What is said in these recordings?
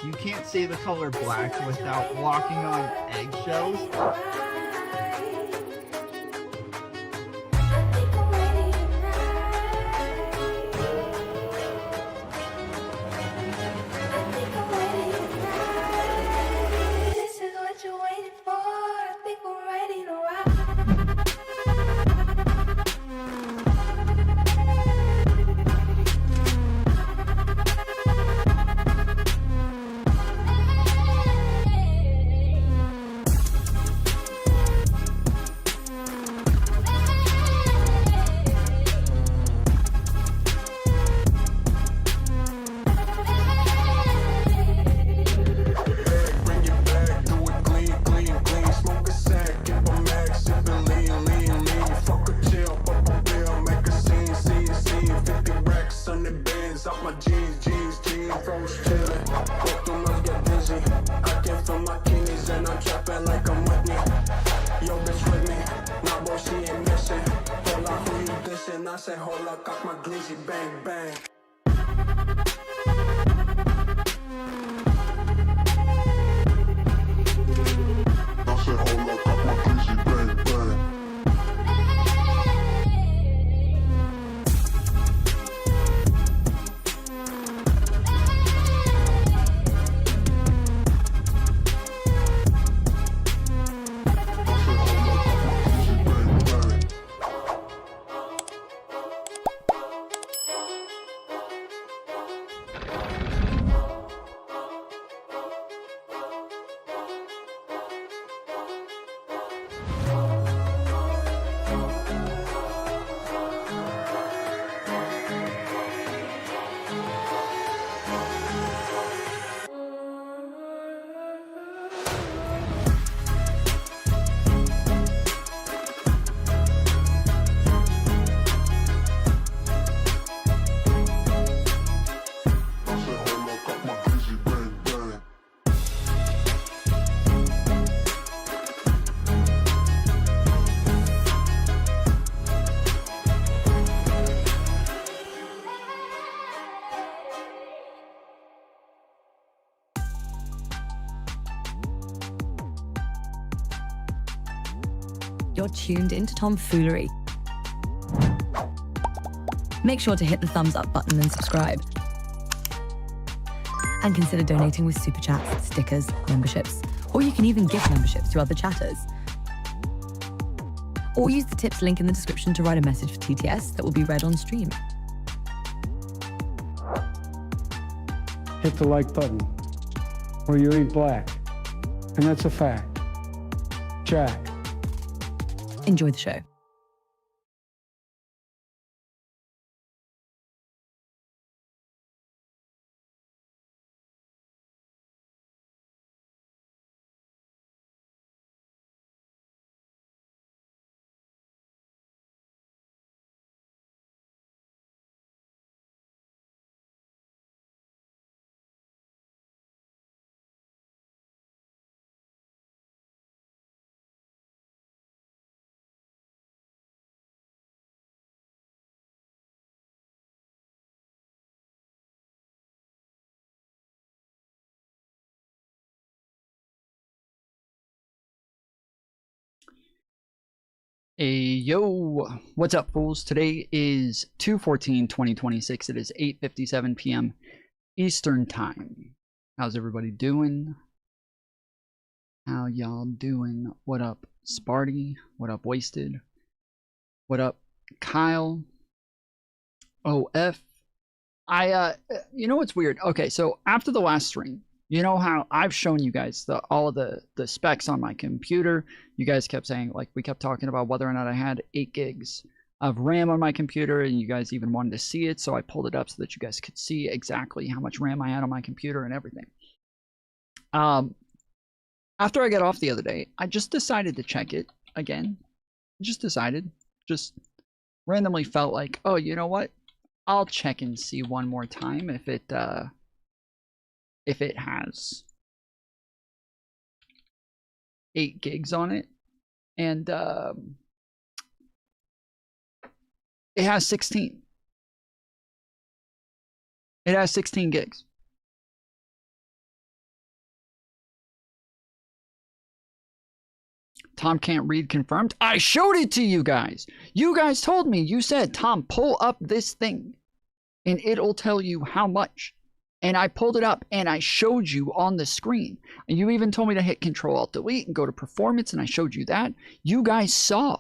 You can't say the color black without walking on eggshells. I say, hold up, got my glizzy, bang, bang. I said, hold up, got my glizzy, bang, bang. You're tuned into Foolery. Make sure to hit the thumbs up button and subscribe. And consider donating with super chats, stickers, memberships, or you can even gift memberships to other chatters. Or use the tips link in the description to write a message for TTS that will be read on stream. Hit the like button, or you eat black. And that's a fact. Jack. Enjoy the show. Hey, yo, what's up, fools? Today is 2/14/2026. It is 8:57 p.m. Eastern Time. How's everybody doing? How y'all doing? What up, Sparty? What up, Wasted? What up, Kyle? OF? You know what's weird? Okay, so after the last stream, you know how I've shown you guys all of the specs on my computer. You guys kept saying, like, we kept talking about whether or not I had 8 gigs of RAM on my computer, and you guys even wanted to see it, so I pulled it up so that you guys could see exactly how much RAM I had on my computer and everything. After I got off the other day, I just decided to check it again. Just randomly felt like, oh, you know what? I'll check and see one more time if it has 8 gigs on it, and it has 16. It has 16 gigs. Tom can't read confirmed. I showed it to you guys. You guys told me. You said, Tom, pull up this thing and it'll tell you how much. And I pulled it up and I showed you on the screen. And you even told me to hit Control Alt Delete and go to performance, and I showed you that. You guys saw.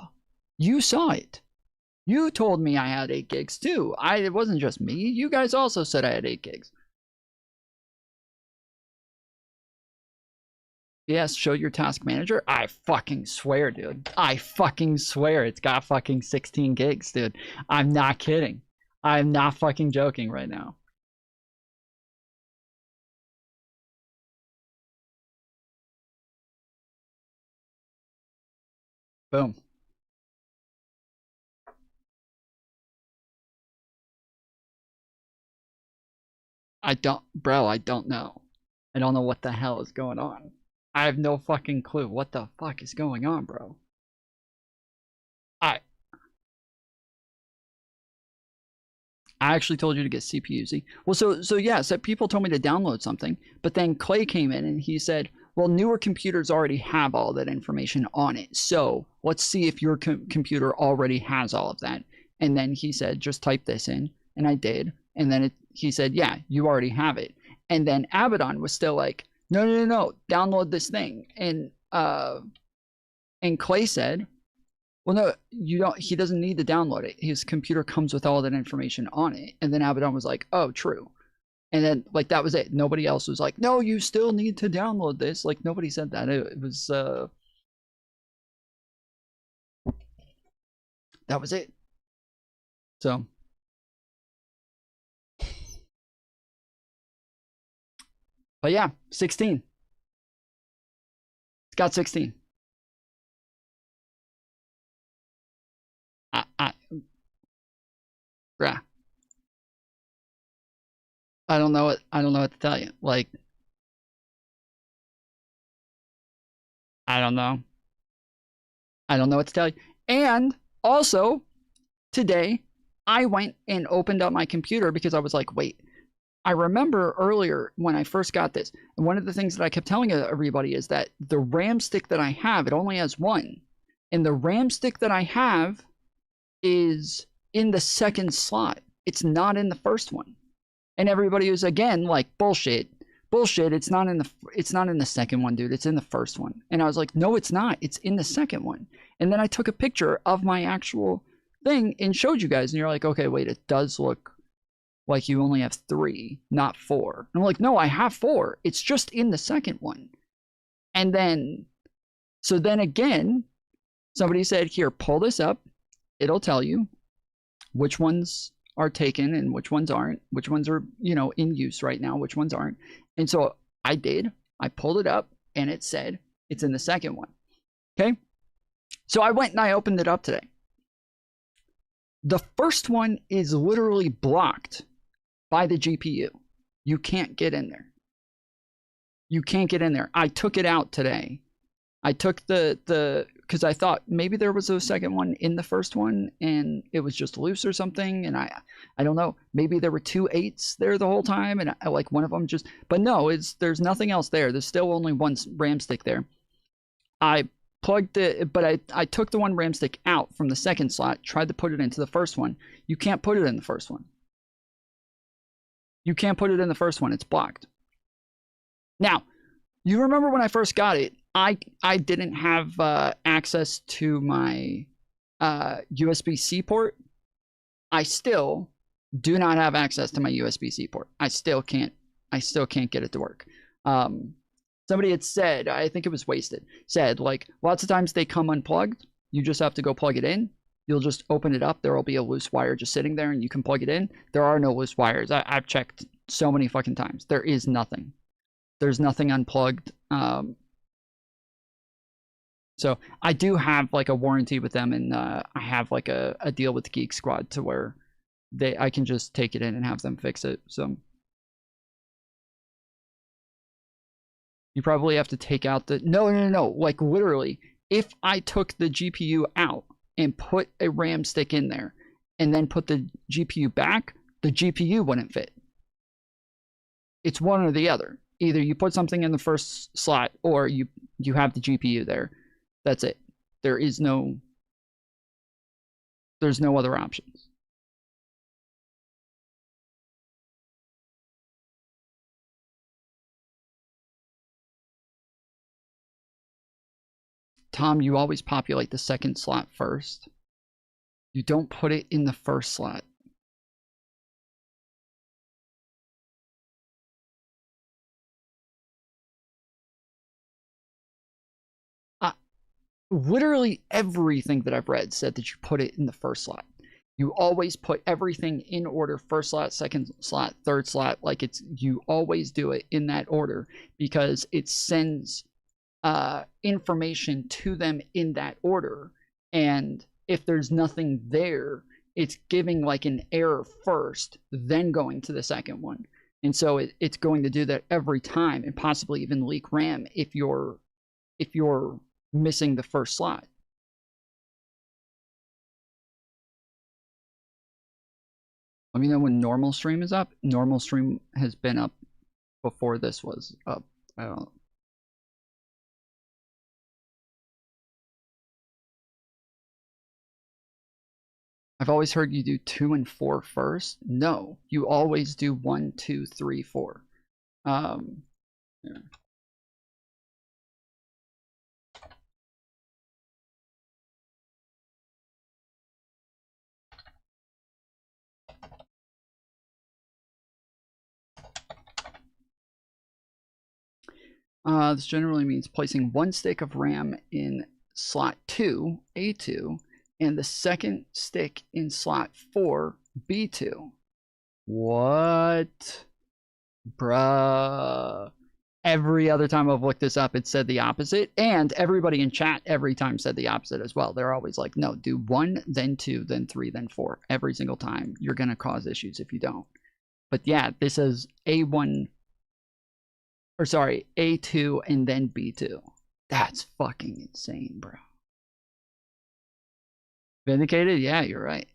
You saw it. You told me I had 8 gigs too. It wasn't just me. You guys also said I had 8 gigs. Yes, show your task manager. I fucking swear, dude. I fucking swear it's got fucking 16 gigs, dude. I'm not kidding. I'm not fucking joking right now. Boom. I don't know. I don't know what the hell is going on. I have no fucking clue. What the fuck is going on, bro? I actually told you to get CPU-Z. Well, so yeah, so people told me to download something, but then Clay came in and he said, well, newer computers already have all that information on it. So let's see if your computer already has all of that. And then he said, just type this in. And I did. And then he said, yeah, you already have it. And then Abaddon was still like, no, download this thing. And Clay said, well, no, you don't. He doesn't need to download it. His computer comes with all that information on it. And then Abaddon was like, oh, true. And then, like, that was it. Nobody else was like, no, you still need to download this. Like, nobody said that. It was, that was it. So. But yeah, 16. It's got 16. Bruh. I don't know what to tell you. Like, I don't know what to tell you. And also, today, I went and opened up my computer because I was like, wait, I remember earlier when I first got this, and one of the things that I kept telling everybody is that the RAM stick that I have, it only has one. And the RAM stick that I have is in the second slot. It's not in the first one. And everybody was again like, bullshit, it's not in the second one, dude. It's in the first one. And I was like, no, it's not. It's in the second one. And then I took a picture of my actual thing and showed you guys, and you're like, okay, wait, it does look like you only have 3, not 4. And I'm like, no, I have 4. It's just in the second one. And then, so then again, somebody said, here, pull this up. It'll tell you which ones are taken and which ones aren't, which ones are, you know, in use right now, which ones aren't. And so I did. I pulled it up and it said it's in the second one. Okay. So I went and I opened it up today. The first one is literally blocked by the GPU. You can't get in there. You can't get in there. I took it out today. I took the because I thought maybe there was a second one in the first one and it was just loose or something, and I don't know, maybe there were 2 8s there the whole time, and I like one of them just, but no, there's nothing else there. There's still only one RAM stick there. I plugged it, but I took the one RAM stick out from the second slot, tried to put it into the first one. You can't put it in the first one. You can't put it in the first one. It's blocked. Now, you remember when I first got it, I didn't have access to my USB-C port. I still do not have access to my USB-C port. I still can't get it to work. Somebody had said, I think it was Wasted, said like lots of times they come unplugged. You just have to go plug it in. You'll just open it up. There will be a loose wire just sitting there and you can plug it in. There are no loose wires. I've checked so many fucking times. There is nothing. There's nothing unplugged. So I do have like a warranty with them, and I have like a deal with Geek Squad to where I can just take it in and have them fix it. So you probably have to take out the no. Like literally, if I took the GPU out and put a RAM stick in there and then put the GPU back, the GPU wouldn't fit. It's one or the other. Either you put something in the first slot or you have the GPU there. That's it. There's no other options. Tom, you always populate the second slot first. You don't put it in the first slot. Literally everything that I've read said that you put it in the first slot. You always put everything in order: first slot, second slot, third slot. Like, you always do it in that order because it sends information to them in that order. And if there's nothing there, it's giving like an error first, then going to the second one. And so it's going to do that every time, and possibly even leak RAM if you're missing the first slot. Let me know when normal stream is up. Normal stream has been up before this was up. I don't know. I've always heard you do 2 and 4 first. No, you always do 1, 2, 3, 4. Yeah. This generally means placing 1 stick of RAM in slot 2, A2, and the second stick in slot 4, B2. What? Bruh. Every other time I've looked this up, it said the opposite. And everybody in chat every time said the opposite as well. They're always like, no, do 1, then 2, then 3, then 4. Every single time. You're going to cause issues if you don't. But yeah, this is A1, or sorry, A2 and then B2. That's fucking insane, bro. Vindicated? Yeah, you're right.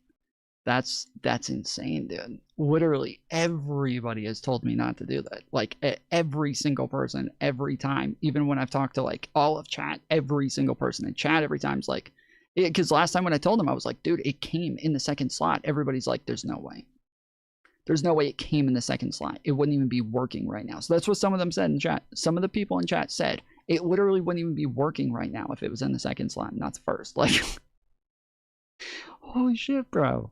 That's insane, dude. Literally everybody has told me not to do that. Like, every single person, every time. Even when I've talked to like all of chat, every single person in chat every time is like, because last time when I told them, I was like, dude, it came in the second slot. Everybody's like, there's no way. There's no way it came in the second slot. It wouldn't even be working right now. So that's what some of them said in chat. Some of the people in chat said it literally wouldn't even be working right now if it was in the second slot, not the first. Like, holy shit, bro.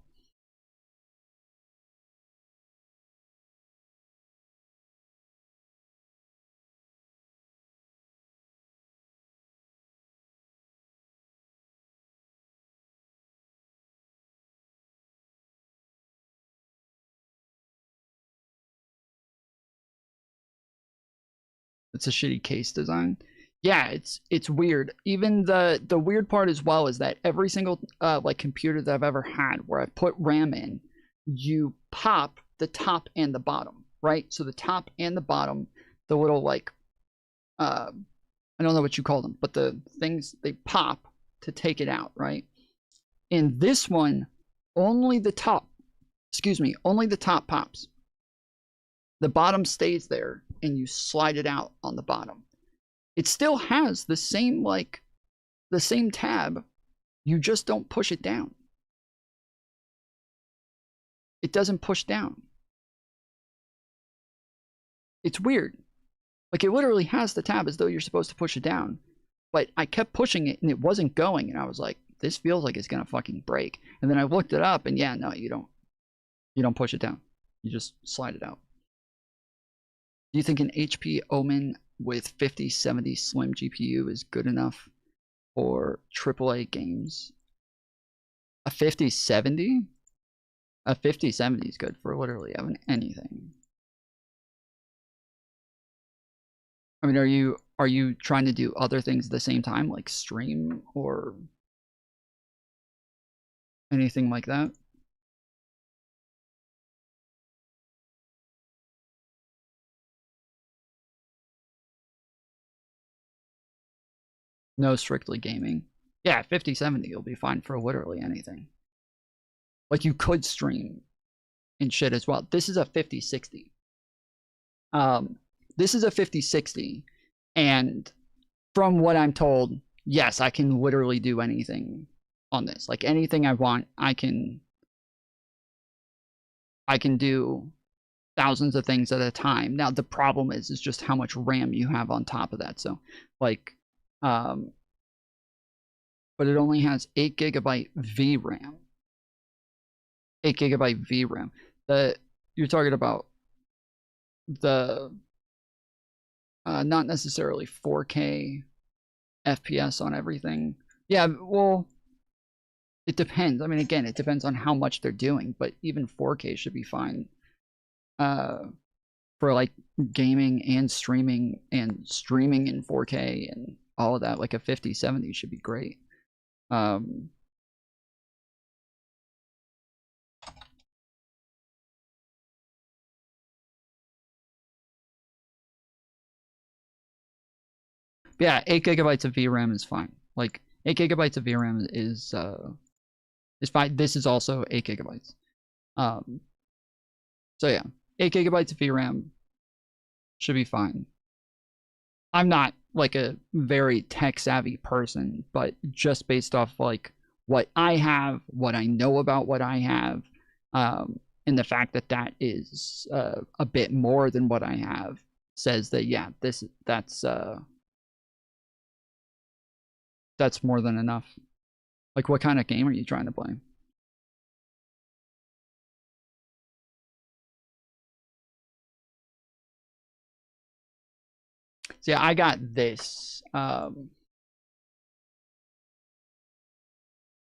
It's a shitty case design. Yeah, it's weird. Even the weird part as well is that every single like computer that I've ever had where I've put RAM in, you pop the top and the bottom, right? So the top and the bottom, the little like I don't know what you call them, but the things, they pop to take it out, right? In this one, only the top, only the top pops. The bottom stays there and you slide it out on the bottom. It still has the same, like, the same tab. You just don't push it down. It doesn't push down. It's weird. Like, it literally has the tab as though you're supposed to push it down. But I kept pushing it and it wasn't going. And I was like, this feels like it's going to fucking break. And then I looked it up and yeah, no, you don't push it down. You just slide it out. Do you think an HP Omen with 5070 slim GPU is good enough for AAA games? A 5070? A 5070 is good for literally anything. I mean, are you trying to do other things at the same time, like stream or anything like that? No, strictly gaming. Yeah, 5070 you'll be fine for literally anything. Like, you could stream and shit as well. This is a 5060. This is a 5060, and from what I'm told, yes, I can literally do anything on this. Like anything I want, I can do thousands of things at a time. Now the problem is just how much RAM you have on top of that. So like but it only has 8 gigabyte VRAM. 8 gigabyte VRAM. You're talking about the not necessarily 4K FPS on everything. Yeah, well, it depends. I mean, again, it depends on how much they're doing, but even 4K should be fine. For like gaming and streaming in 4K and all of that, like a 5070 should be great. Yeah, 8 gigabytes of VRAM is fine. Like 8 gigabytes of VRAM is fine. This is also 8 gigabytes. So yeah, 8 gigabytes of VRAM should be fine. I'm not like a very tech savvy person, but just based off like what I have, what I know about what I have, and the fact that that is a bit more than what I have, says that yeah, that's more than enough. Like, what kind of game are you trying to play? So yeah, I got this.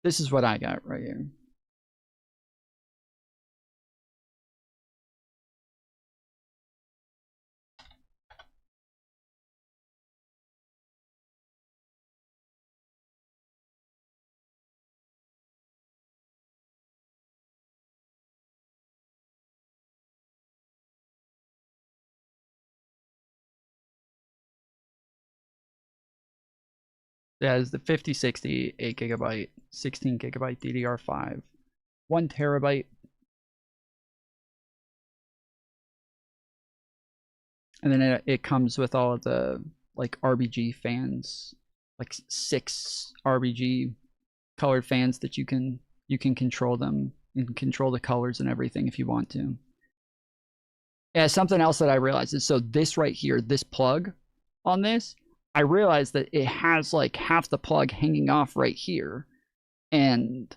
This is what I got right here. Yeah, it's the 5060, 8 gigabyte, 16 gigabyte DDR5, 1 terabyte. And then it comes with all of the like RBG fans, like 6 RBG colored fans that you can control them. You can control the colors and everything if you want to. Yeah, something else that I realized is, so this right here, this plug on this, I realized that it has like half the plug hanging off right here, and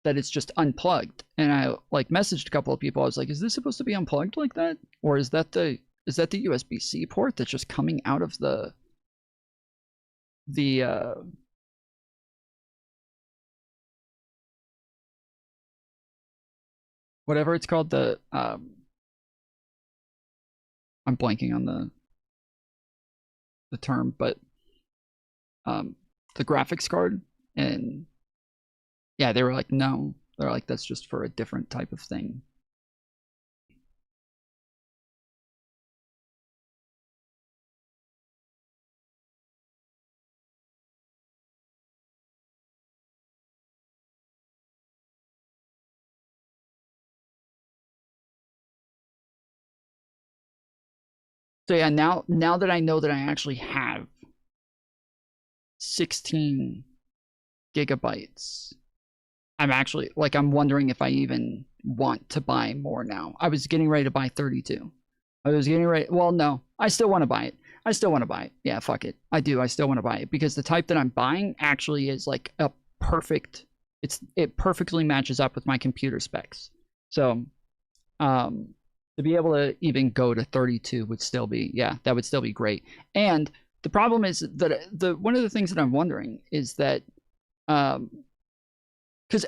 that it's just unplugged. And I like messaged a couple of people. I was like, is this supposed to be unplugged like that? Or is that the USB-C port that's just coming out of the whatever it's called, the I'm blanking on the term, but the graphics card. And yeah, they were like, no, they're like, that's just for a different type of thing. So yeah, now that I know that I actually have 16 gigabytes, I'm actually like, I'm wondering if I even want to buy more now. I was getting ready to buy 32. I was getting ready. Well, no, I still want to buy it. I still want to buy it. Yeah, fuck it. I do. I still want to buy it because the type that I'm buying actually is like a perfect. It perfectly matches up with my computer specs. So, to be able to even go to 32 would still be, yeah, that would still be great. And the problem is that one of the things that I'm wondering is that, because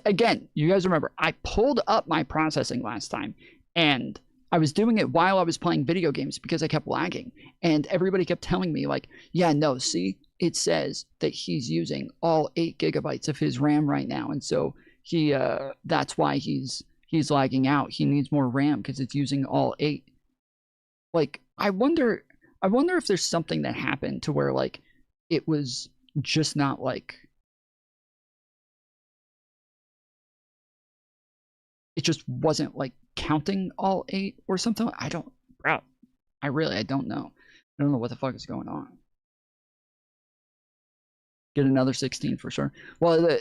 again, you guys remember, I pulled up my processing last time, and I was doing it while I was playing video games because I kept lagging, and everybody kept telling me like, yeah, no, see, it says that he's using all 8 gigabytes of his RAM right now, and so he that's why he's lagging out. He needs more RAM because it's using all 8. Like, I wonder if there's something that happened to where like it was just not like, it just wasn't like counting all 8 or something. I don't know. I don't know what the fuck is going on. Get another 16 for sure. Well,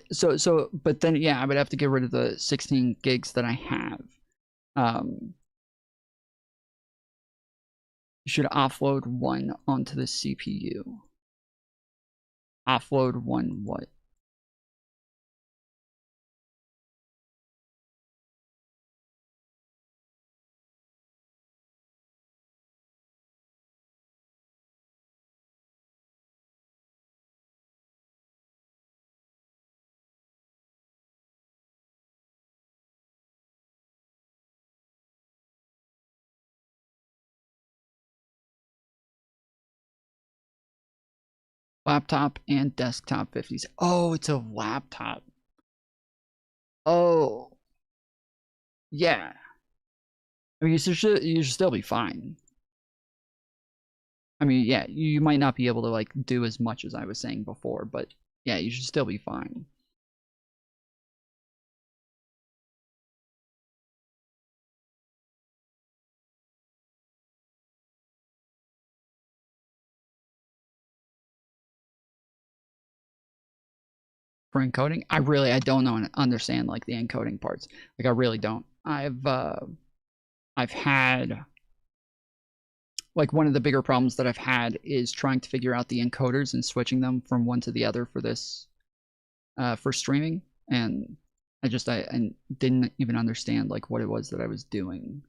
but then yeah, I would have to get rid of the 16 gigs that I have. You should offload one onto the CPU. Offload one what? Laptop and desktop 50s. Oh, it's a laptop. Oh, yeah. I mean, you should still be fine. I mean, yeah, you might not be able to like do as much as I was saying before, but yeah, you should still be fine. For encoding, I don't know and understand like the encoding parts. Like I really don't. I've had like one of the bigger problems that I've had is trying to figure out the encoders and switching them from one to the other for this for streaming, and I didn't even understand like what it was that I was doing.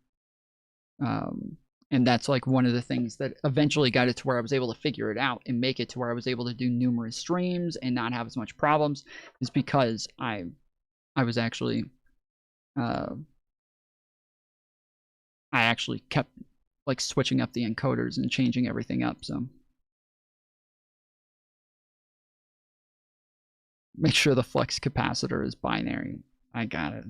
And that's like one of the things that eventually got it to where I was able to figure it out and make it to where I was able to do numerous streams and not have as much problems, is because I was actually I actually kept like switching up the encoders and changing everything up. So make sure the flux capacitor is binary. I got it.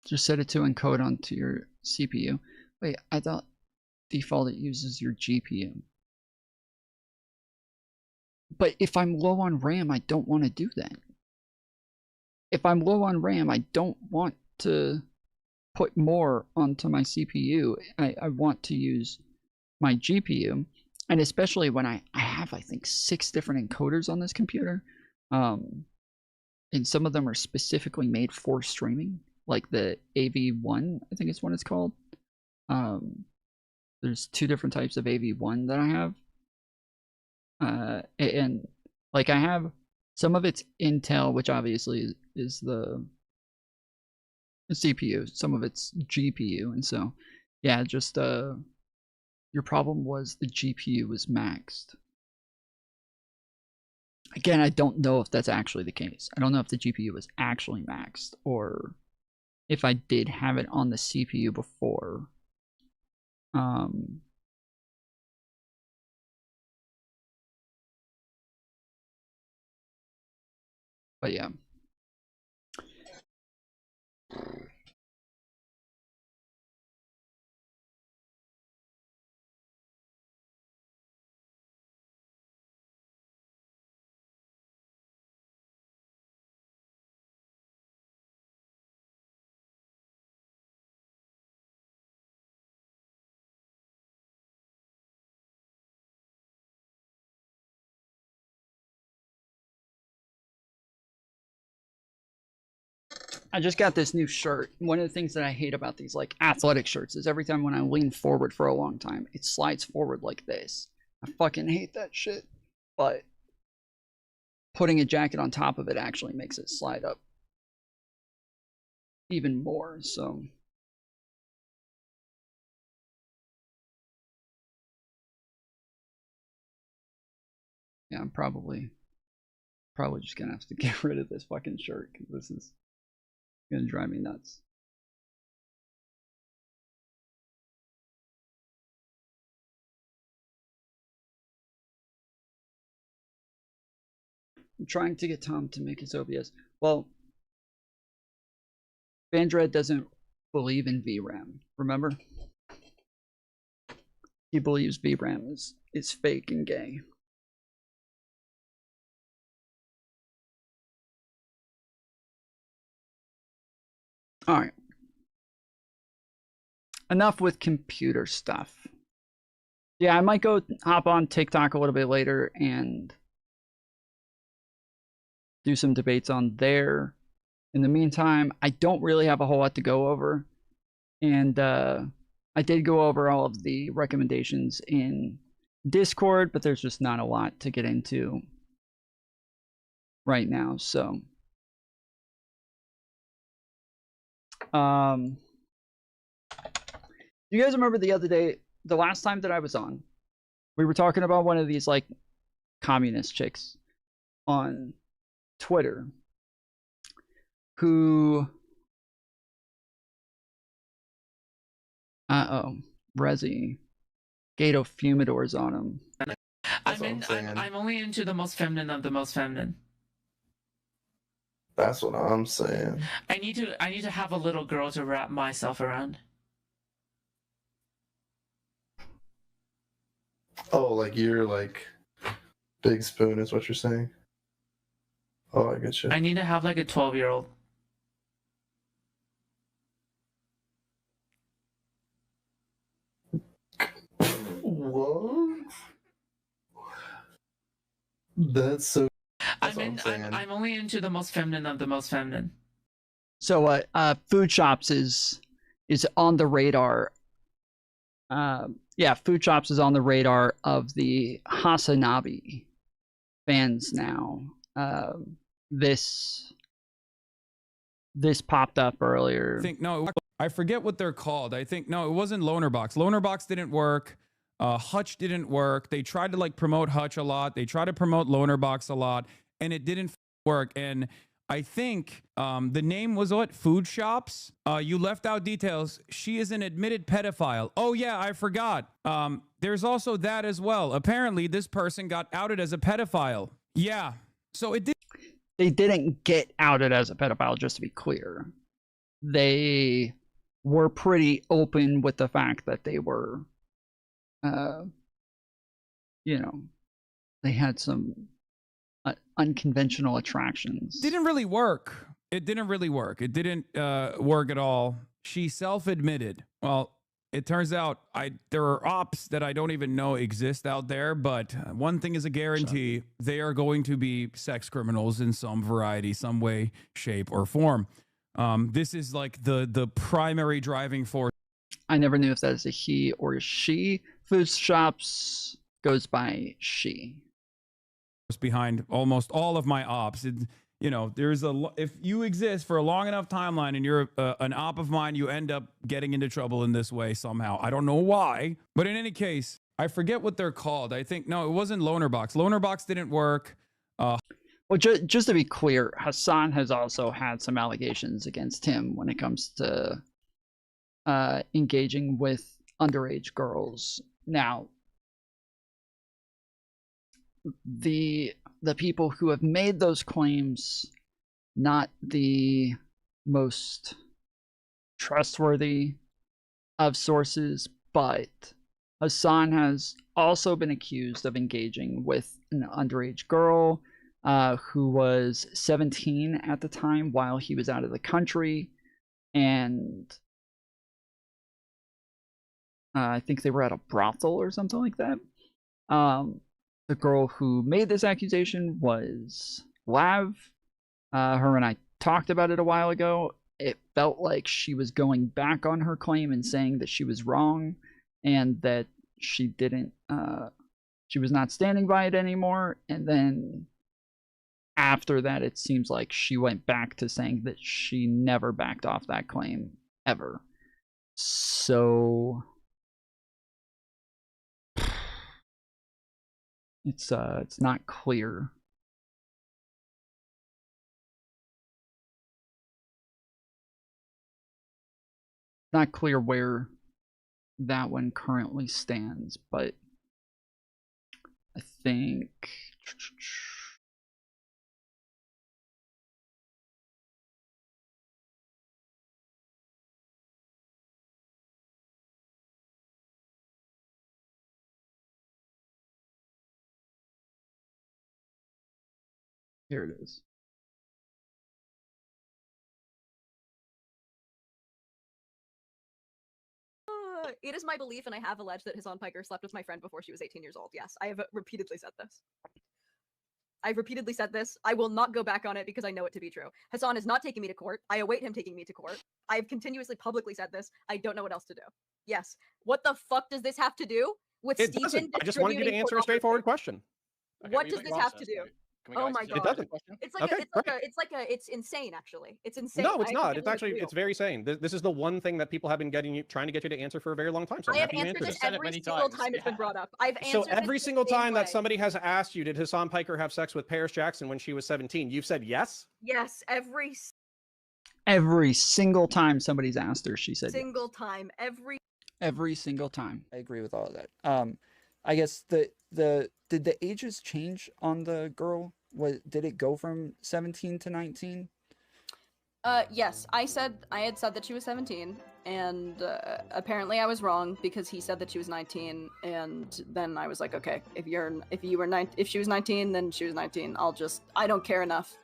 Just set it to encode onto your CPU. Wait, I thought default it uses your GPU. But if I'm low on RAM, I don't want to do that. If I'm low on RAM, I don't want to put more onto my CPU. I want to use my GPU. And especially when I have, I think, 6 different encoders on this computer. And some of them are specifically made for streaming. Like the AV1, I think is what it's called. There's 2 different types of AV1 that I have. And like I have some of it's Intel, which obviously is the CPU. Some of it's GPU, and so yeah, just your problem was the GPU was maxed. Again, I don't know if that's actually the case. I don't know if the GPU was actually maxed or if I did have it on the CPU before. But yeah. I just got this new shirt. One of the things that I hate about these like athletic shirts is every time when I lean forward for a long time, it slides forward like this. I fucking hate that shit. But putting a jacket on top of it actually makes it slide up even more. So yeah, I'm probably just gonna have to get rid of this fucking shirt because this is gonna drive me nuts. I'm trying to get Tom to make his OBS. Well, Vandred doesn't believe in VRAM, remember? He believes VRAM is fake and gay. All right. Enough with computer stuff. Yeah, I might go hop on TikTok a little bit later and do some debates on there. In the meantime, I don't really have a whole lot to go over. And I did go over all of the recommendations in Discord, but there's just not a lot to get into right now. So, you guys remember the other day, the last time that I was on, we were talking about one of these like communist chicks on Twitter who Resi Gato Fumidor's on him. I'm only into the most feminine of the most feminine. That's what I'm saying. I need to have a little girl to wrap myself around. Oh, like you're like big spoon is what you're saying? Oh, I get you. I need to have like a 12-year-old. What? That's so. I'm only into the most feminine of the most feminine. So Food Shops is on the radar. Yeah, Food Shops is on the radar of the Hasanabi fans now. This popped up earlier. I forget what they're called. I think no, it wasn't Loanerbox. Loanerbox didn't work. Hutch didn't work. They tried to like promote Hutch a lot. They tried to promote Loanerbox a lot, and it didn't work. And I think the name was what? Food Shops. You left out details. She is an admitted pedophile. Oh yeah, I forgot. There's also that as well. Apparently, this person got outed as a pedophile. Yeah. So it did. They didn't get outed as a pedophile, just to be clear. They were pretty open with the fact that they were, you know, they had some unconventional attractions. Didn't really work. It didn't really work. It didn't work at all. She self-admitted. Well, it turns out there are ops that I don't even know exist out there, but one thing is a guarantee. They are going to be sex criminals in some variety, some way, shape, or form. This is like the primary driving force. I never knew if that is a he or a she. Food Shops goes by she. Behind almost all of my ops. You know, if you exist for a long enough timeline and you're an op of mine, you end up getting into trouble in this way somehow. I don't know why, but in any case, I forget what they're called. I think, no, it wasn't Loanerbox. Loanerbox didn't work. Well, just to be clear, Hassan has also had some allegations against him when it comes to engaging with underage girls. Now, the people who have made those claims, not the most trustworthy of sources, but Hassan has also been accused of engaging with an underage girl who was 17 at the time while he was out of the country, and I think they were at a brothel or something like that. The girl who made this accusation was Lav. Her and I talked about it a while ago. It felt like she was going back on her claim and saying that she was wrong and that she was not standing by it anymore. And then after that, it seems like she went back to saying that she never backed off that claim ever. So it's not clear. Not clear where that one currently stands, but I think here it is. It is my belief, and I have alleged that Hassan Piker slept with my friend before she was 18 years old. Yes, I have repeatedly said this. I've repeatedly said this. I will not go back on it because I know it to be true. Hassan is not taking me to court. I await him taking me to court. I have continuously publicly said this. I don't know what else to do. Yes. What the fuck does this have to do with It Stephen? doesn't. I just wanted you to answer a straightforward question. What does this have to do? Oh my god! It's like Okay, it's insane. Actually, it's insane. No, it's not. It's actually it's very sane. This is the one thing that people have been trying to get you to answer for a very long time. So I have answered this every single time it's been brought up. I've answered. So every single time that somebody has asked you, did Hassan Piker have sex with Paris Jackson when she was 17? You've said yes. Yes, every single time somebody's asked her, she said single time. Every single time. I agree with all of that. I guess did the ages change on the girl? Did it go from 17 to 19? Yes, I had said that she was 17, and apparently I was wrong because he said that she was 19, and then I was like, okay, if she was 19, then she was 19. I don't care enough.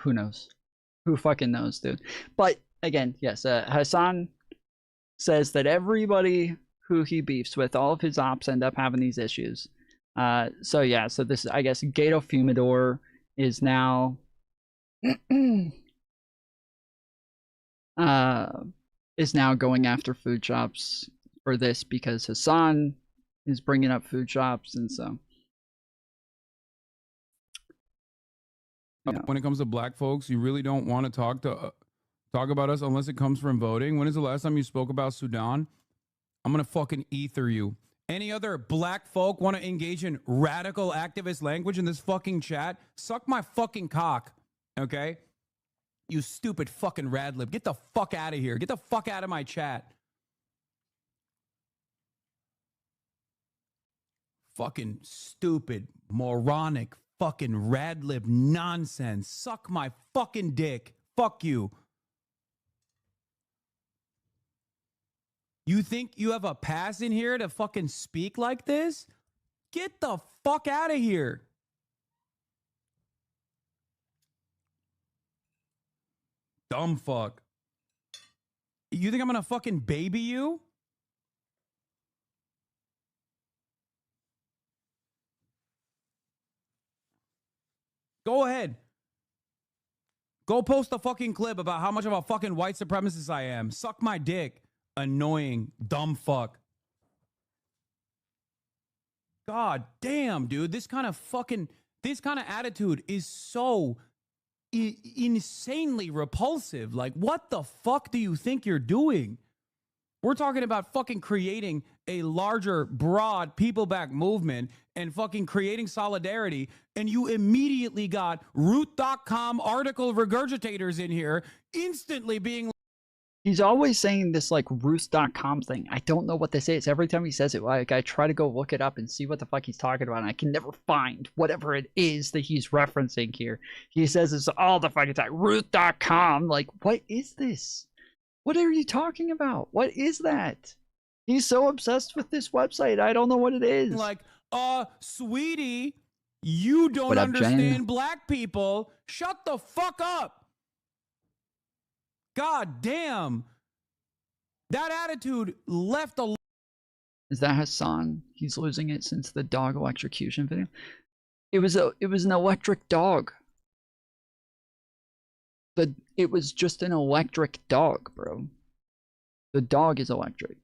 Who knows? Who fucking knows, dude? But again, yes, Hassan says that everybody who he beefs with, all of his ops end up having these issues. So yeah, so this, I guess, Gato Fumador is now going after food shops for this because Hassan is bringing up food shops, and so. When it comes to black folks, you really don't want to talk about us unless it comes from voting. When is the last time you spoke about Sudan? I'm gonna fucking ether you. Any other black folk want to engage in radical activist language in this fucking chat? Suck my fucking cock, okay? You stupid fucking radlib. Get the fuck out of here. Get the fuck out of my chat. Fucking stupid, moronic, fucking radlib nonsense. Suck my fucking dick. Fuck you. You think you have a pass in here to fucking speak like this? Get the fuck out of here. Dumb fuck. You think I'm gonna fucking baby you? Go ahead. Go post a fucking clip about how much of a fucking white supremacist I am. Suck my dick. Annoying, dumb fuck. God damn, dude. This kind of attitude is so insanely repulsive. Like, what the fuck do you think you're doing? We're talking about fucking creating a larger, broad, people-back movement and fucking creating solidarity, and you immediately got Root.com article regurgitators in here instantly being... He's always saying this, like, Roost.com thing. I don't know what this is. Every time he says it, like, I try to go look it up and see what the fuck he's talking about, and I can never find whatever it is that he's referencing here. He says it's all the fucking time. Root.com. Like, what is this? What are you talking about? What is that? He's so obsessed with this website. I don't know what it is. Like, sweetie, you don't understand black people. Shut the fuck up. God damn. That attitude left a... Is that Hassan? He's losing it since the dog electrocution video. It was an electric dog. It was just an electric dog, bro. The dog is electric.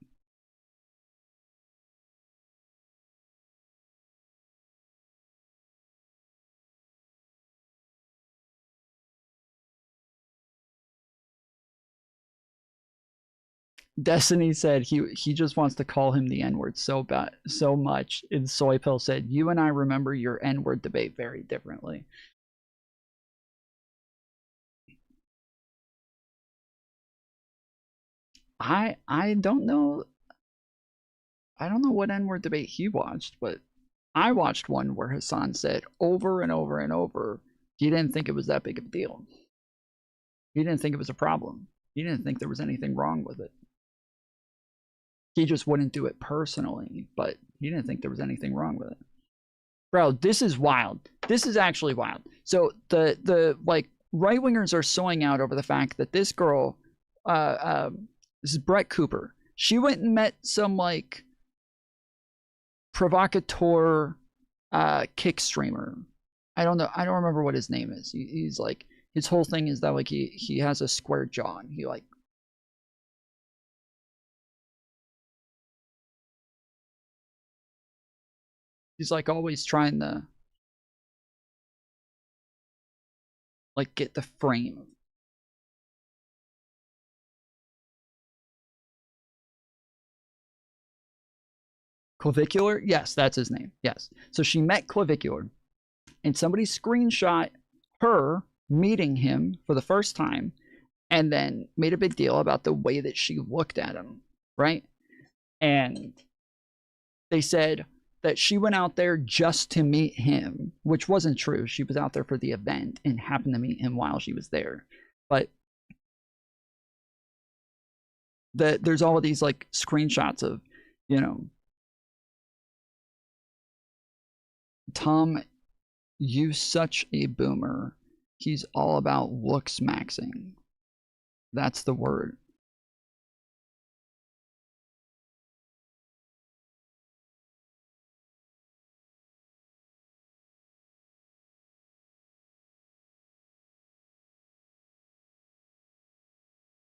Destiny said he just wants to call him the N-word so much. And Soypill said, you and I remember your N-word debate very differently. I don't know. I don't know what N-word debate he watched, but I watched one where Hassan said over and over and over he didn't think it was that big of a deal. He didn't think it was a problem. He didn't think there was anything wrong with it. He just wouldn't do it personally, but he didn't think there was anything wrong with it. Bro, this is wild. This is actually wild. So the like right wingers are sewing out over the fact that this girl, this is Brett Cooper. She went and met some like provocateur kick streamer. I don't know. I don't remember what his name is. He's like, his whole thing is that like he has a square jaw and he like he's like always trying to like get the frame. Clavicular? Yes, that's his name. Yes. So she met Clavicular and somebody screenshot her meeting him for the first time and then made a big deal about the way that she looked at him, right? And they said that she went out there just to meet him, which wasn't true. She was out there for the event and happened to meet him while she was there. But there's all of these like screenshots of, you know, Tom, you such a boomer. He's all about looks maxing. That's the word.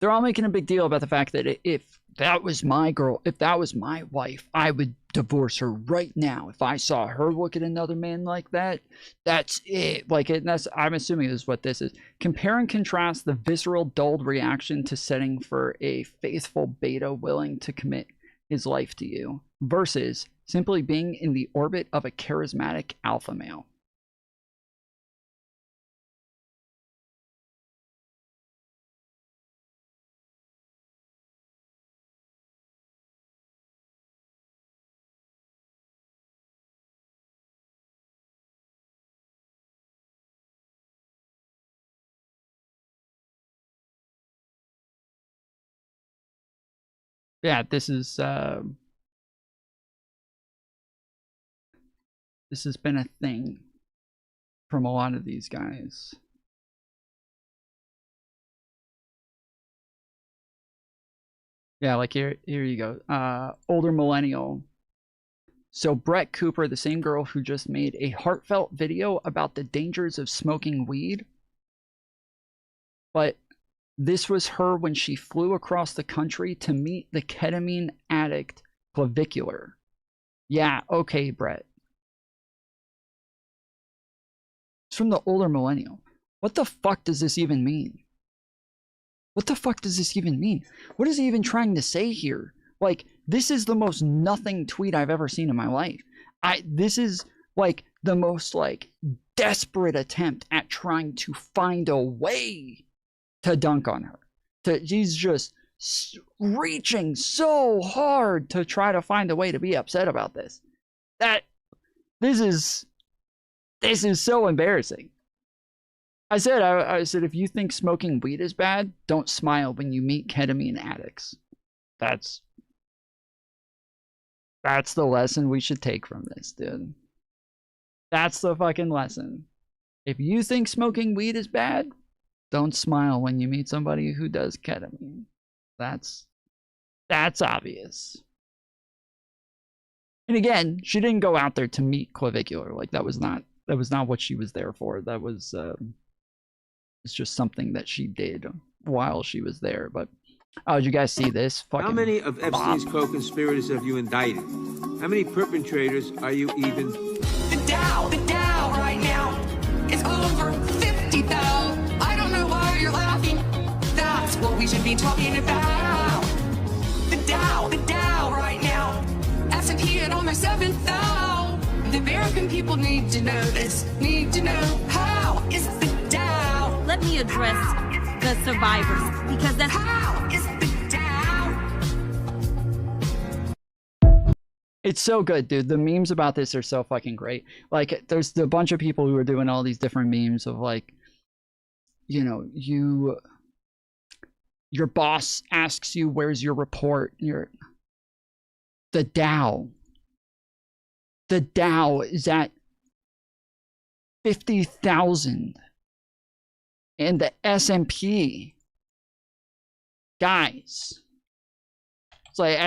They're all making a big deal about the fact that if that was my girl, if that was my wife, I would divorce her right now. If I saw her look at another man like that, that's it. Like, that's, I'm assuming this is what this is. Compare and contrast the visceral, dulled reaction to setting for a faithful beta willing to commit his life to you versus simply being in the orbit of a charismatic alpha male. Yeah, this has been a thing from a lot of these guys. Yeah, like here you go. Older millennial. So Brett Cooper, the same girl who just made a heartfelt video about the dangers of smoking weed. But this was her when she flew across the country to meet the ketamine addict Clavicular. Yeah, okay, Brett. It's from the older millennial. What the fuck does this even mean? What the fuck does this even mean? What is he even trying to say here? Like, this is the most nothing tweet I've ever seen in my life. This is like the most like desperate attempt at trying to find a way to dunk on her. He's just reaching so hard to try to find a way to be upset about this. This is so embarrassing. I said, if you think smoking weed is bad, don't smile when you meet ketamine addicts. That's the lesson we should take from this, dude. That's the fucking lesson. If you think smoking weed is bad, don't smile when you meet somebody who does ketamine. That's obvious. And again, she didn't go out there to meet Clavicular. Like, that was not what she was there for. That was it's just something that she did while she was there. But oh, did you guys see this? How many of Epstein's co-conspirators have you indicted? How many perpetrators are you even? The Dow right now is over 50,000. I don't know why you're laughing. That's what we should be talking about. The Dow right now. S&P at almost 7,000. The American people need to know this. Need to know how is the Dow. Let me address the survivors because that's how is the Dow. It's so good, dude. The memes about this are so fucking great. Like, there's a bunch of people who are doing all these different memes of like, you know, your boss asks you, where's your report? The Dow is at 50,000. And the S&P, guys, it's like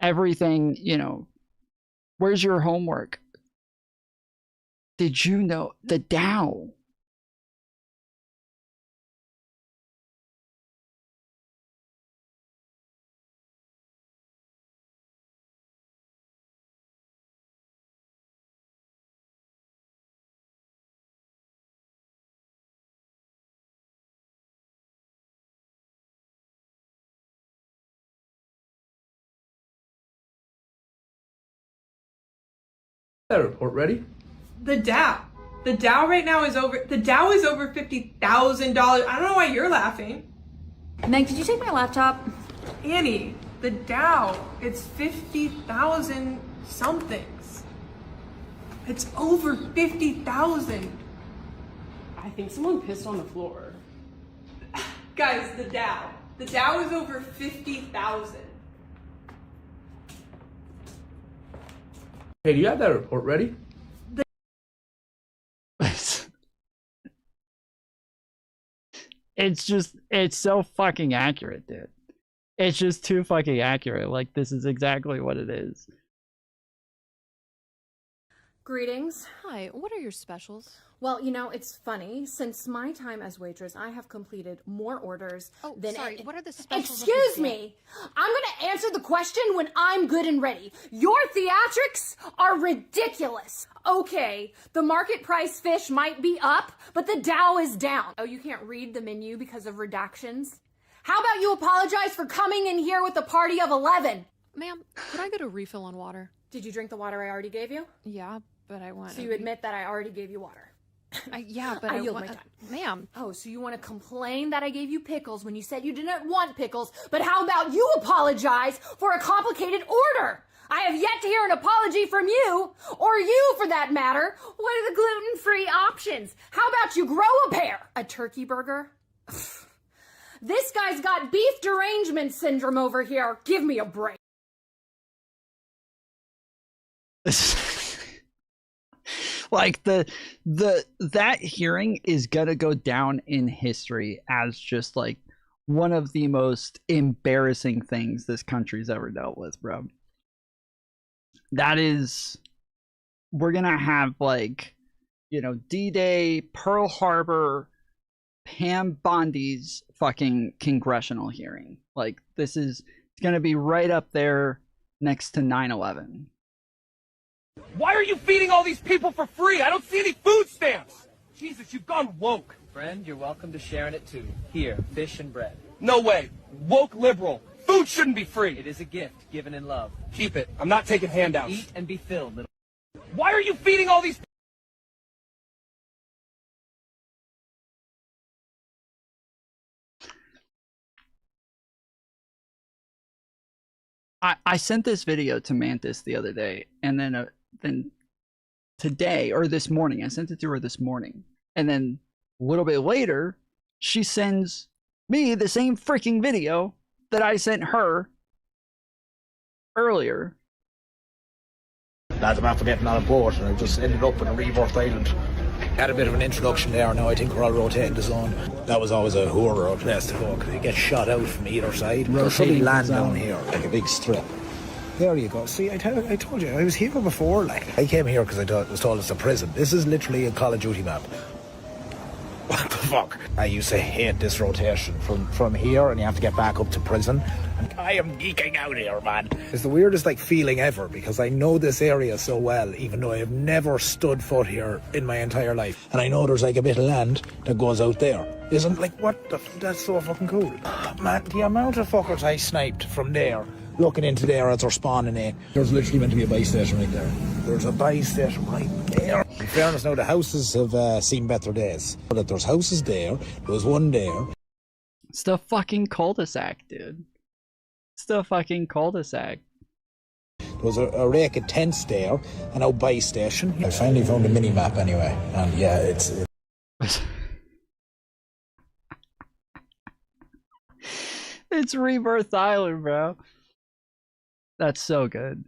everything, you know, where's your homework? Did you know the Dow? That report ready? The Dow. The Dow right now is over. The Dow is over $50,000. I don't know why you're laughing. Meg, did you take my laptop? Annie, the Dow. It's 50,000 somethings. It's over 50,000. I think someone pissed on the floor. Guys, the Dow. The Dow is over 50,000. Hey, do you have that report ready? It's so fucking accurate, dude. It's just too fucking accurate. Like, this is exactly what it is. Greetings. Hi, what are your specials? Well, you know, it's funny. Since my time as waitress, I have completed more orders than... sorry, what are the specials of Excuse this me! I'm gonna answer the question when I'm good and ready. Your theatrics are ridiculous. Okay, the market price fish might be up, but the Dow is down. Oh, you can't read the menu because of redactions? How about you apologize for coming in here with a party of 11? Ma'am, could I get a refill on water? Did you drink the water I already gave you? Yeah, but I want... So you admit that I already gave you water? Yeah, but I yield want... my time. Ma'am. Oh, so you want to complain that I gave you pickles when you said you didn't want pickles, but how about you apologize for a complicated order? I have yet to hear an apology from you, or you for that matter. What are the gluten-free options? How about you grow a pair? A turkey burger? This guy's got beef derangement syndrome over here. Give me a break. Like that hearing is gonna go down in history as just like one of the most embarrassing things this country's ever dealt with, bro. That is, we're gonna have like, you know, D-Day, Pearl Harbor, Pam Bondi's fucking congressional hearing. Like, this is, it's gonna be right up there next to 9/11. Why are you feeding all these people for free? I don't see any food stamps. Jesus, you've gone woke. Friend, you're welcome to sharing it too. Here, fish and bread. No way. Woke liberal. Food shouldn't be free. It is a gift given in love. Keep it. I'm not taking handouts. Eat and be filled, little... Why are you feeding all these... I sent this video to Mantis the other day, and then today, or this morning, I sent it to her this morning, and then a little bit later, she sends me the same freaking video that I sent her earlier. Lads, I'm after getting on a boat, and I just ended up on a rebirth island. Had a bit of an introduction there. Now I think we're all rotating the zone. That was always a horror of a place to go because you get shot out from either side. There should be land down here, like a big strip. There you go. See, I told you, I was here before. Like, I came here because I was told it's a prison. This is literally a Call of Duty map. What the fuck? I used to hate this rotation from here, and you have to get back up to prison. And I am geeking out here, man. It's the weirdest feeling ever because I know this area so well, even though I have never stood foot here in my entire life. And I know there's like a bit of land that goes out there. Isn't like what the? That's so fucking cool, man. The amount of fuckers I sniped from there. Looking into there as they're spawning in. There's literally meant to be a buy station right there. There's a buy station right there. In fairness now, the houses have seen better days. But there's houses there, there's one there. It's the fucking cul-de-sac, dude. It's the fucking cul-de-sac. There was a rake of tents there, and a buy station. I finally found a mini-map anyway, and yeah, it's... It's Rebirth Island, bro. That's so good.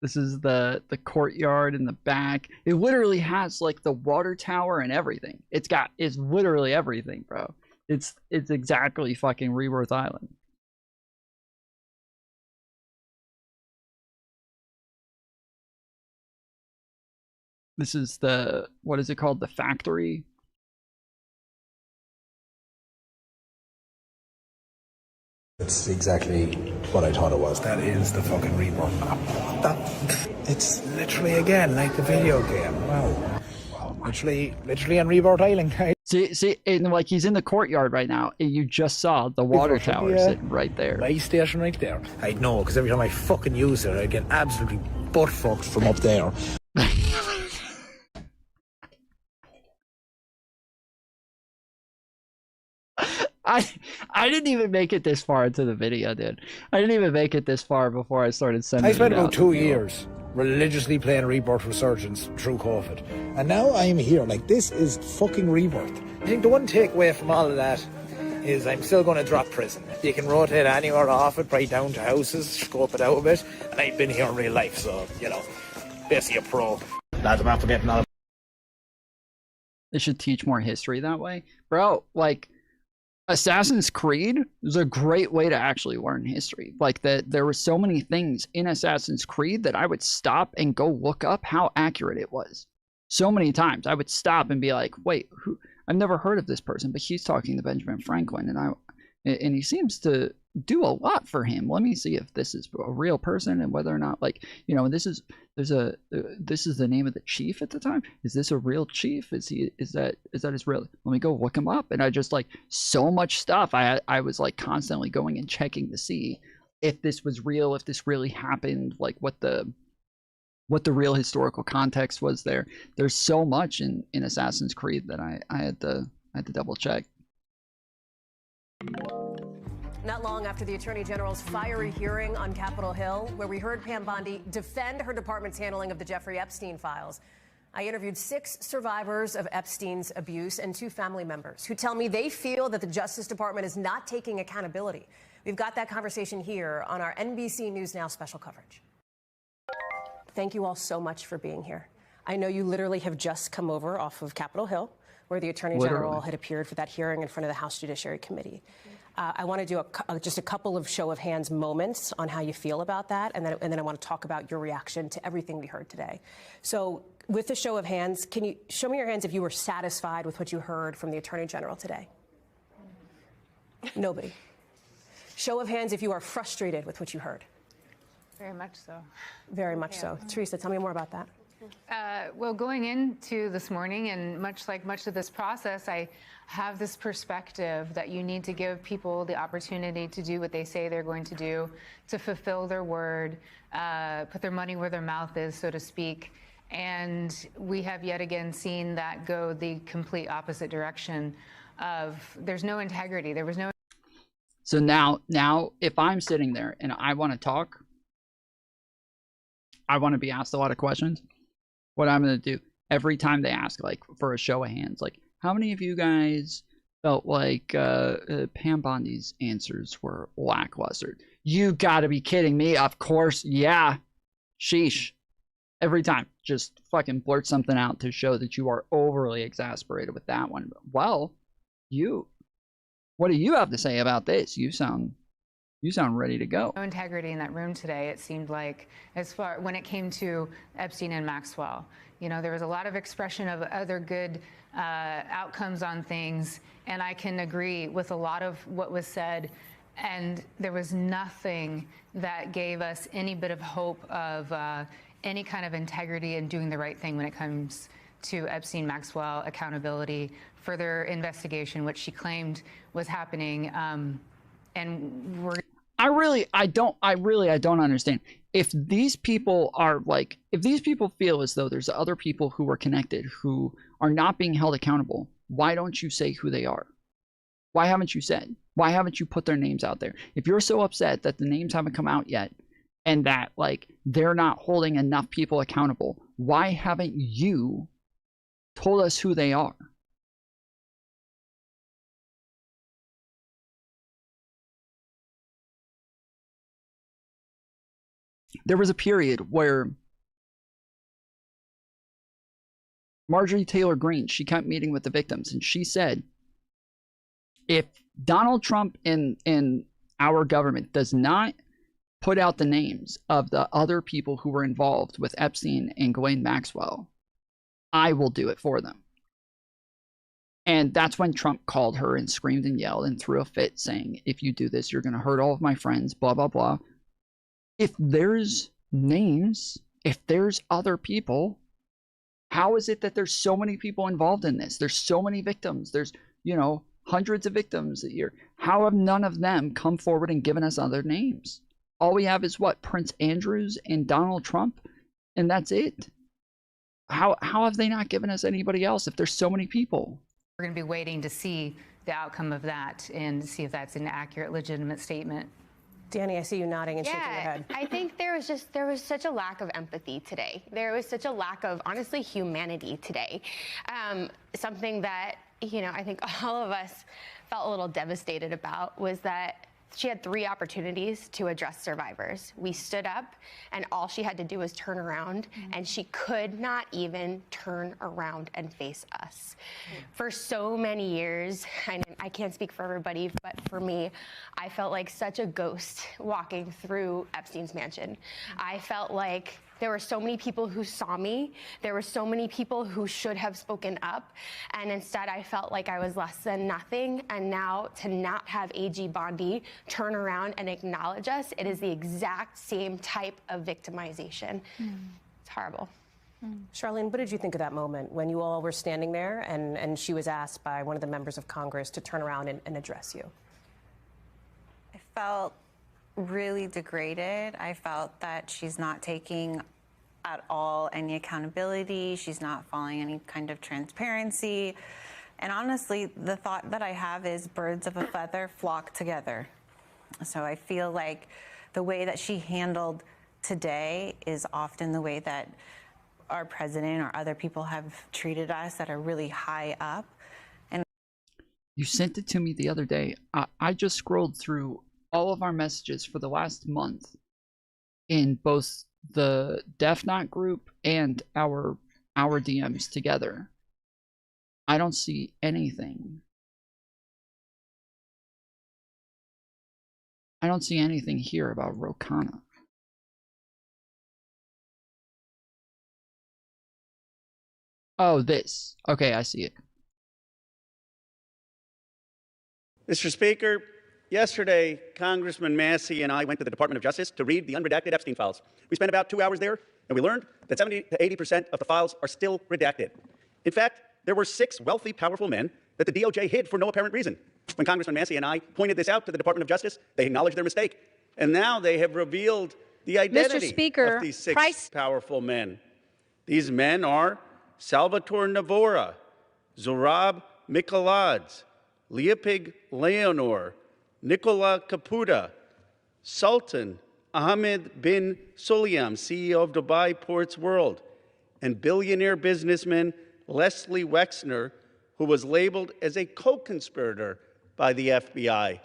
This is the courtyard in the back. It literally has like the water tower and everything. It's literally everything, bro. It's exactly fucking Rebirth Island. This is the, what is it called? The factory. It's exactly what I thought it was. That is the fucking Rebirth map. It's literally again like the video game. Wow. Literally on Rebirth Island. See, and like he's in the courtyard right now, and you just saw the water tower sitting right there. My station right there. I know, because every time I fucking use it, I get absolutely butt fucked from up there. I didn't even make it this far into the video, dude. I didn't even make it this far before I started sending I spent it out about 2 years religiously playing Rebirth Resurgence through COVID. And now I'm here. Like, this is fucking Rebirth. I think the one takeaway from all of that is I'm still going to drop prison. You can rotate anywhere off it, right down to houses, scope it out a bit. And I've been here in real life, so, you know, basically a pro. Lads, I'm after getting all. They should teach more history that way. Bro, like, Assassin's Creed is a great way to actually learn history. Like, there were so many things in Assassin's Creed that I would stop and go look up how accurate it was. So many times I would stop and be like, wait, who? I've never heard of this person, but he's talking to Benjamin Franklin, and he seems to do a lot for him. Let me see if this is a real person and whether or not, like, you know, this is the name of the chief at the time. Is this a real chief? Is that his real? Let me go look him up. And I just, like, so much stuff. I was like constantly going and checking to see if this was real, if this really happened, like what the real historical context was there. There's so much in Assassin's Creed that I had to double check. Not long after the Attorney General's fiery hearing on Capitol Hill, where we heard Pam Bondi defend her department's handling of the Jeffrey Epstein files, I interviewed 6 survivors of Epstein's abuse and 2 family members who tell me they feel that the Justice Department is not taking accountability. We've got that conversation here on our NBC News Now special coverage. Thank you all so much for being here. I know you literally have just come over off of Capitol Hill, where the Attorney General had appeared for that hearing in front of the House Judiciary Committee. I want to do just a couple of show of hands moments on how you feel about that, and then I want to talk about your reaction to everything we heard today. So with the show of hands, can you show me your hands if you were satisfied with what you heard from the Attorney General today? Nobody. Show of hands if you are frustrated with what you heard. Very much so. Very much so. Teresa, tell me more about that. Well, going into this morning, and much of this process, I have this perspective that you need to give people the opportunity to do what they say they're going to do, to fulfill their word, put their money where their mouth is, so to speak. And we have yet again seen that go the complete opposite direction of there's no integrity. There was no. So now if I'm sitting there and I want to talk, I want to be asked a lot of questions. What I'm going to do every time they ask, like, for a show of hands, like, how many of you guys felt like Pam Bondi's answers were lackluster? You got to be kidding me. Of course. Yeah. Sheesh. Every time. Just fucking blurt something out to show that you are overly exasperated with that one. Well, what do you have to say about this? You sound ready to go. No integrity in that room today. It seemed like, as far when it came to Epstein and Maxwell, you know, there was a lot of expression of other good outcomes on things, and I can agree with a lot of what was said. And there was nothing that gave us any bit of hope of any kind of integrity in doing the right thing when it comes to Epstein, Maxwell, accountability, further investigation, which she claimed was happening. And we're. I don't understand. If these people feel as though there's other people who are connected who are not being held accountable, why don't you say who they are? Why haven't you said? Why haven't you put their names out there? If you're so upset that the names haven't come out yet and that, like, they're not holding enough people accountable, why haven't you told us who they are? there was a period where Marjorie Taylor Greene, she kept meeting with the victims, and she said, if Donald Trump and our government does not put out the names of the other people who were involved with Epstein and Ghislaine Maxwell, I will do it for them. And that's when Trump called her and screamed and yelled and threw a fit saying, if you do this, you're going to hurt all of my friends, blah, blah, blah. If there's names, if there's other people, how is it that there's so many people involved in this? There's so many victims. There's, you know, hundreds of victims a year. How have none of them come forward and given us other names? All we have is what? Prince Andrews and Donald Trump, and that's it. How have they not given us anybody else if there's so many people? We're going to be waiting to see the outcome of that and see if that's an accurate, legitimate statement. Danny, I see you nodding and shaking your head. I think there was such a lack of empathy today. There was such a lack of, honestly, humanity today. Something that, you know, I think all of us felt a little devastated about was that she had 3 opportunities to address survivors. We stood up, and all she had to do was turn around, and she could not even turn around and face us. For so many years, and I can't speak for everybody, but for me, I felt like such a ghost walking through Epstein's mansion. I felt like there were so many people who saw me. There were so many people who should have spoken up. And instead, I felt like I was less than nothing. And now to not have A.G. Bondi turn around and acknowledge us, it is the exact same type of victimization. It's horrible. Charlene, what did you think of that moment when you all were standing there and she was asked by one of the members of Congress to turn around and address you? I felt really degraded. I felt that she's not taking at all any accountability. She's not following any kind of transparency. And honestly, the thought that I have is birds of a feather flock together. So I feel like the way that she handled today is often the way that our president or other people have treated us that are really high up. And you sent it to me the other day. I just scrolled through all of our messages for the last month in both the Def Not group and our DMs together. I don't see anything. I don't see anything here about Ro Khanna. Oh, this. Okay, I see it. Mr. Speaker, yesterday, Congressman Massey and I went to the Department of Justice to read the unredacted Epstein files. We spent about 2 hours there, and we learned that 70 to 80% of the files are still redacted. In fact, there were 6 wealthy, powerful men that the DOJ hid for no apparent reason. When Congressman Massey and I pointed this out to the Department of Justice, they acknowledged their mistake. And now they have revealed the identity of these 6 powerful men. These men are Salvatore Navora, Zorab Mikaladze, Leopig Leonor, Nicola Caputa, Sultan Ahmed bin Sulayem, CEO of Dubai Ports World, and billionaire businessman Leslie Wexner, who was labeled as a co-conspirator by the FBI.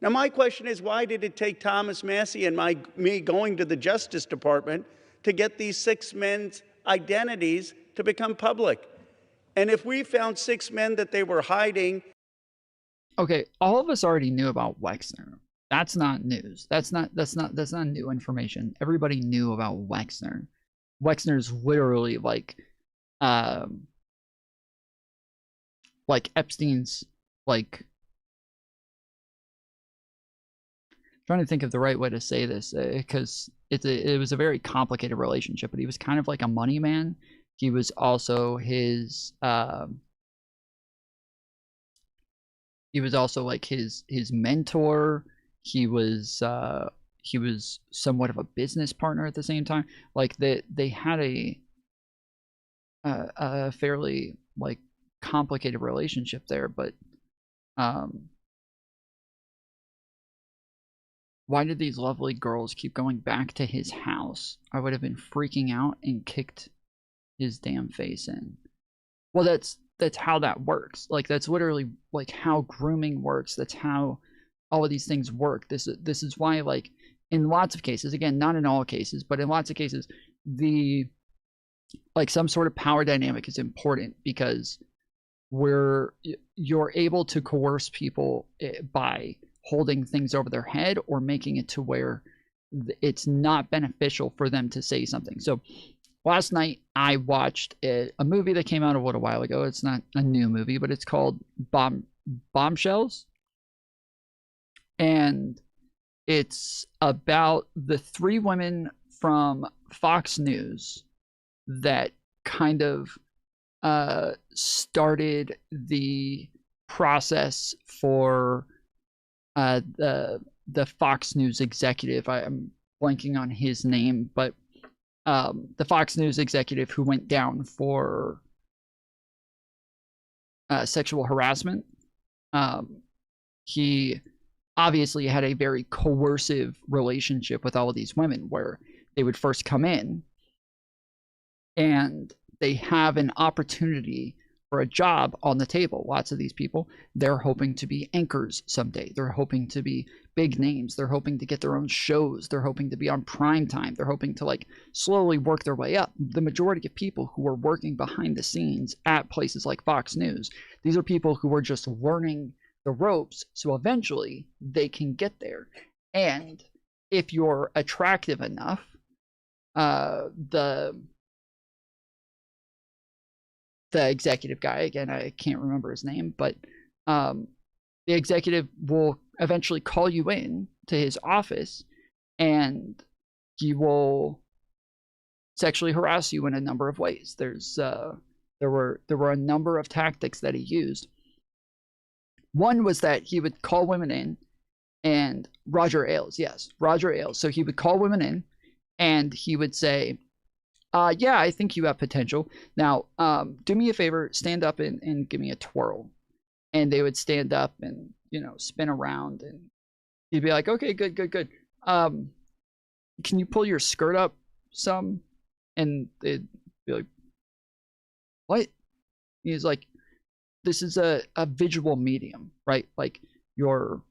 Now, my question is, why did it take Thomas Massey and me going to the Justice Department to get these 6 men's identities to become public? And if we found 6 men that they were hiding... Okay, all of us already knew about Wexner. That's not news. That's not new information. Everybody knew about Wexner. Wexner's literally like Epstein's, like, trying to think of the right way to say this, because it was a very complicated relationship, but he was kind of like a money man. He was also his like his mentor. He was somewhat of a business partner at the same time. Like they had a fairly like complicated relationship there, but why did these lovely girls keep going back to his house? I would have been freaking out and kicked his damn face in. Well, that's how that works. Like, that's literally like how grooming works. That's how all of these things work. This is why, like, in lots of cases, again, not in all cases, but in lots of cases, the like some sort of power dynamic is important because you're able to coerce people by holding things over their head or making it to where it's not beneficial for them to say something. So last night I watched a movie that came out a little while ago. It's not a new movie, but it's called Bombshells. And it's about the 3 women from Fox News that kind of started the process for the Fox News executive. I'm blanking on his name, but the Fox News executive who went down for sexual harassment. He obviously had a very coercive relationship with all of these women where they would first come in and they have an opportunity for a job on the table. Lots of these people, they're hoping to be anchors someday. They're hoping to be big names. They're hoping to get their own shows. They're hoping to be on prime time. They're hoping to like slowly work their way up. The majority of people who are working behind the scenes at places like Fox News, these are people who are just learning the ropes so eventually they can get there. And if you're attractive enough, the executive guy, again, I can't remember his name, but the executive will eventually call you in to his office and he will sexually harass you in a number of ways. There were a number of tactics that he used. One was that he would call women in, and Roger Ailes, yes, Roger Ailes. So he would call women in and he would say, yeah, I think you have potential. Now, do me a favor, stand up and give me a twirl. And they would stand up and, you know, spin around, and he'd be like, okay, good. Can you pull your skirt up some? And they'd be like, what? He's like, this is a visual medium, right? Like you're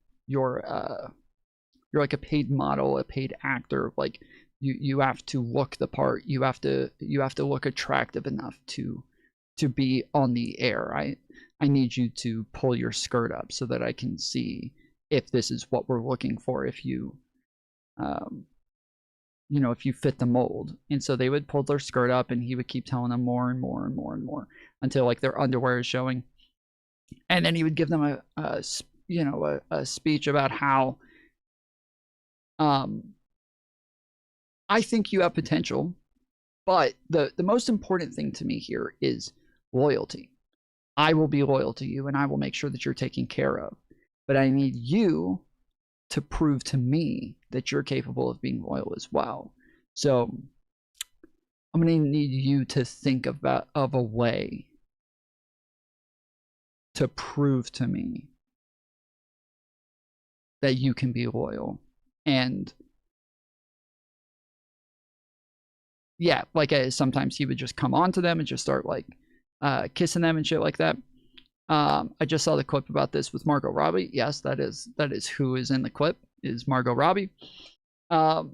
like a paid model, a paid actor. Like you have to look the part. You have to look attractive enough to be on the air. I need you to pull your skirt up so that I can see if this is what we're looking for. If you you know, if you fit the mold. And so they would pull their skirt up and he would keep telling them more and more and more and more until like their underwear is showing. And then he would give them a speech about how I think you have potential, but the most important thing to me here is loyalty. I will be loyal to you and I will make sure that you're taken care of. But I need you to prove to me that you're capable of being loyal as well. So I'm going to need you to think of a way to prove to me that you can be loyal. And yeah, like sometimes he would just come on to them and just start like kissing them and shit like that. I just saw the clip about this with Margot Robbie. Yes, that is who is in the clip, is Margot Robbie. I'll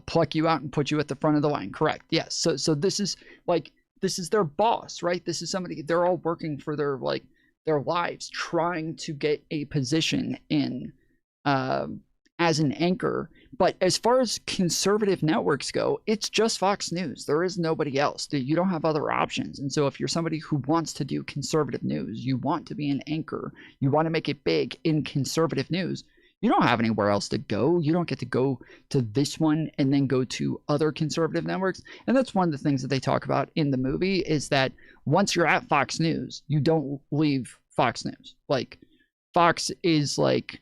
pluck you out and put you at the front of the line. Correct. Yes. So this is their boss, right? This is somebody, they're all working for their lives, trying to get a position in as an anchor. But as far as conservative networks go, it's just Fox News. There is nobody else. You don't have other options. And so if you're somebody who wants to do conservative news, you want to be an anchor, you want to make it big in conservative news, you don't have anywhere else to go. You don't get to go to this one and then go to other conservative networks. And that's one of the things that they talk about in the movie, is that once you're at Fox News, you don't leave Fox News. Like Fox is like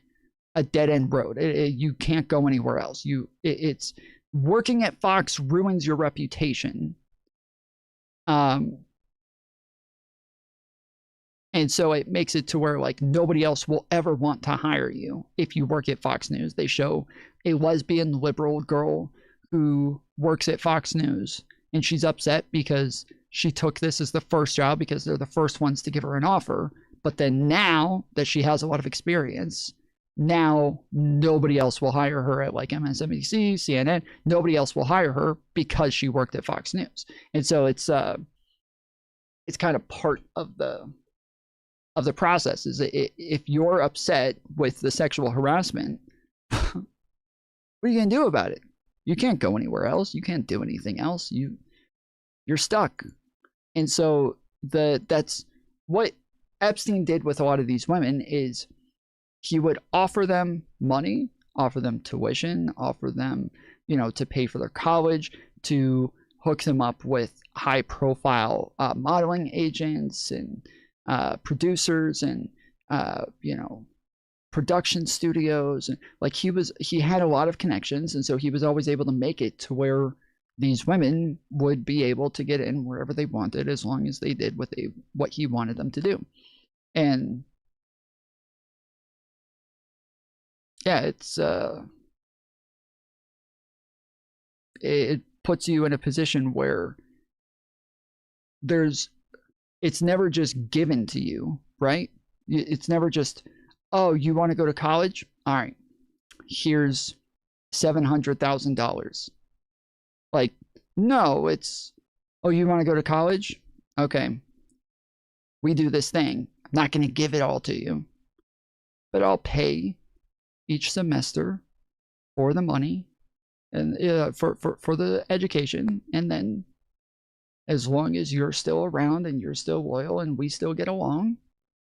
a dead-end road. You can't go anywhere else. It's working at Fox ruins your reputation. And so it makes it to where like nobody else will ever want to hire you if you work at Fox News. They show a lesbian liberal girl who works at Fox News, and she's upset because she took this as the first job because they're the first ones to give her an offer. But then now that she has a lot of experience, Now nobody else will hire her at like MSNBC, CNN. Nobody else will hire her because she worked at Fox News. And so it's kind of part of the process. Is if you're upset with the sexual harassment, what are you gonna do about it? You can't go anywhere else. You can't do anything else. You're stuck. And so that's what Epstein did with a lot of these women. Is he would offer them money, offer them tuition, offer them, to pay for their college, to hook them up with high profile modeling agents and producers and production studios. And like he had a lot of connections, and so he was always able to make it to where these women would be able to get in wherever they wanted, as long as they did what he wanted them to do. And yeah, it puts you in a position where it's never just given to you, right? It's never just, oh, you want to go to college? All right, here's $700,000. Like, no, it's, oh, you want to go to college? Okay, we do this thing. I'm not going to give it all to you, but I'll pay each semester for the money and for the education, and then as long as you're still around and you're still loyal and we still get along,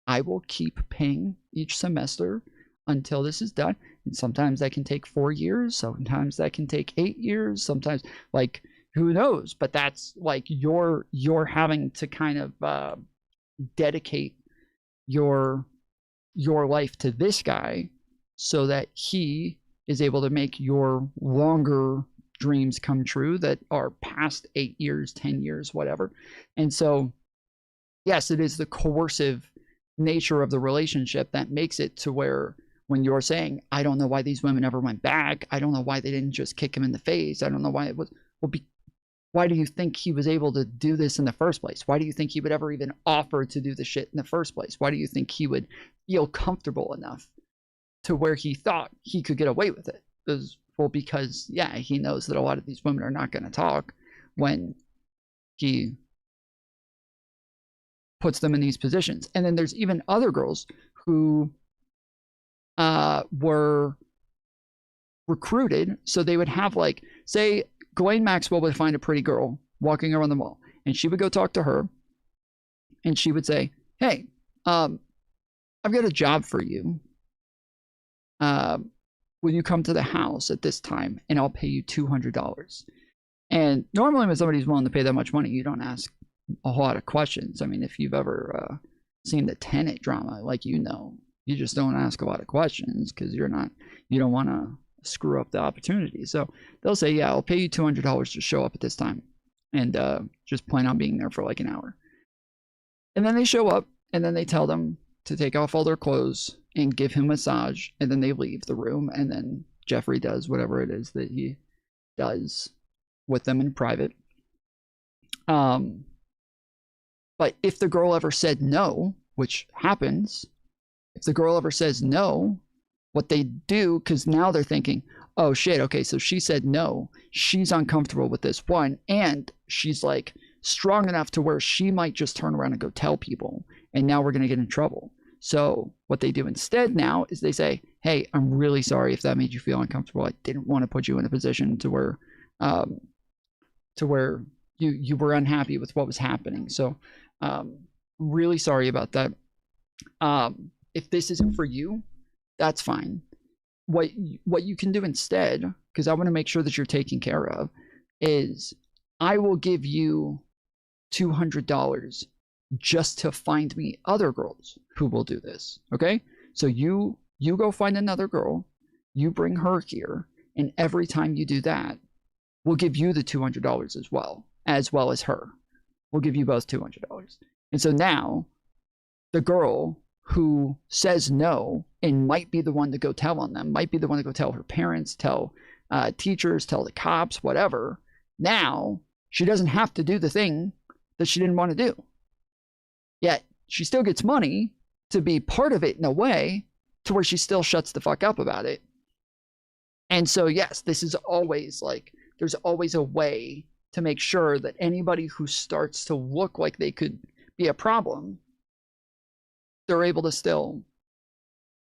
I will keep paying each semester until this is done. And sometimes that can take 4 years, sometimes that can take 8 years, sometimes, like, who knows? But that's like you're having to kind of dedicate your life to this guy so that he is able to make your longer dreams come true that are past 8 years, 10 years, whatever. And so, yes, it is the coercive nature of the relationship that makes it to where when you're saying, I don't know why these women ever went back, I don't know why they didn't just kick him in the face, I don't know why it was, why do you think he was able to do this in the first place? Why do you think he would ever even offer to do the shit in the first place? Why do you think he would feel comfortable enough to where he thought he could get away with it? Because, yeah, he knows that a lot of these women are not going to talk when he puts them in these positions. And then there's even other girls who were recruited. So they would have, like, say, Ghislaine Maxwell would find a pretty girl walking around the mall, and she would go talk to her, and she would say, hey, I've got a job for you. Will you come to the house at this time and I'll pay you $200? And normally when somebody's willing to pay that much money, you don't ask a whole lot of questions. I mean, if you've ever seen the Tenet drama, like, you just don't ask a lot of questions because you don't want to screw up the opportunity. So they'll say, yeah, I'll pay you $200 to show up at this time, and just plan on being there for like an hour. And then they show up, and then they tell them to take off all their clothes and give him a massage, and then they leave the room, and then Jeffrey does whatever it is that he does with them in private. But if the girl ever said no, which happens, if the girl ever says no, what they do, because now they're thinking, oh shit, okay, so she said no, she's uncomfortable with this one, and she's like strong enough to where she might just turn around and go tell people, and now we're going to get in trouble. So what they do instead now is they say, hey, I'm really sorry if that made you feel uncomfortable. I didn't want to put you in a position to where you were unhappy with what was happening. So really sorry about that. If this isn't for you, that's fine. What you can do instead, because I want to make sure that you're taken care of, is I will give you $200 just to find me other girls who will do this. Okay? So you go find another girl, you bring her here, and every time you do that, we'll give you the $200 as well as her. We'll give you both $200. And so now the girl who says no and might be the one to go tell on them, might be the one to go tell her parents, tell teachers, tell the cops, whatever. Now she doesn't have to do the thing that she didn't want to do. Yet she still gets money to be part of it in a way, to where she still shuts the fuck up about it. And so, yes, this is always like, there's always a way to make sure that anybody who starts to look like they could be a problem, they're able to still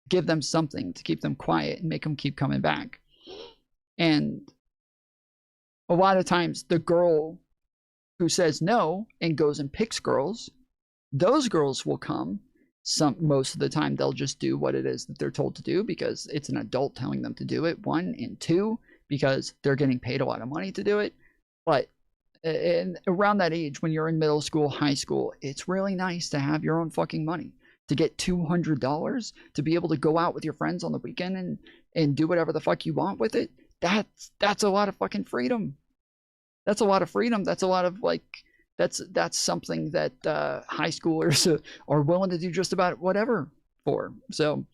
give them something to keep them quiet and make them keep coming back. And a lot of times the girl who says no and goes and picks girls, those girls will come. Most of the time they'll just do what it is that they're told to do because it's an adult telling them to do it, 1, and 2, because they're getting paid a lot of money to do it. But around that age, when you're in middle school, high school, it's really nice to have your own fucking money. To get $200, to be able to go out with your friends on the weekend and do whatever the fuck you want with it, that's a lot of fucking freedom. That's a lot of freedom. That's a lot of like, that's something that high schoolers are willing to do just about whatever for. So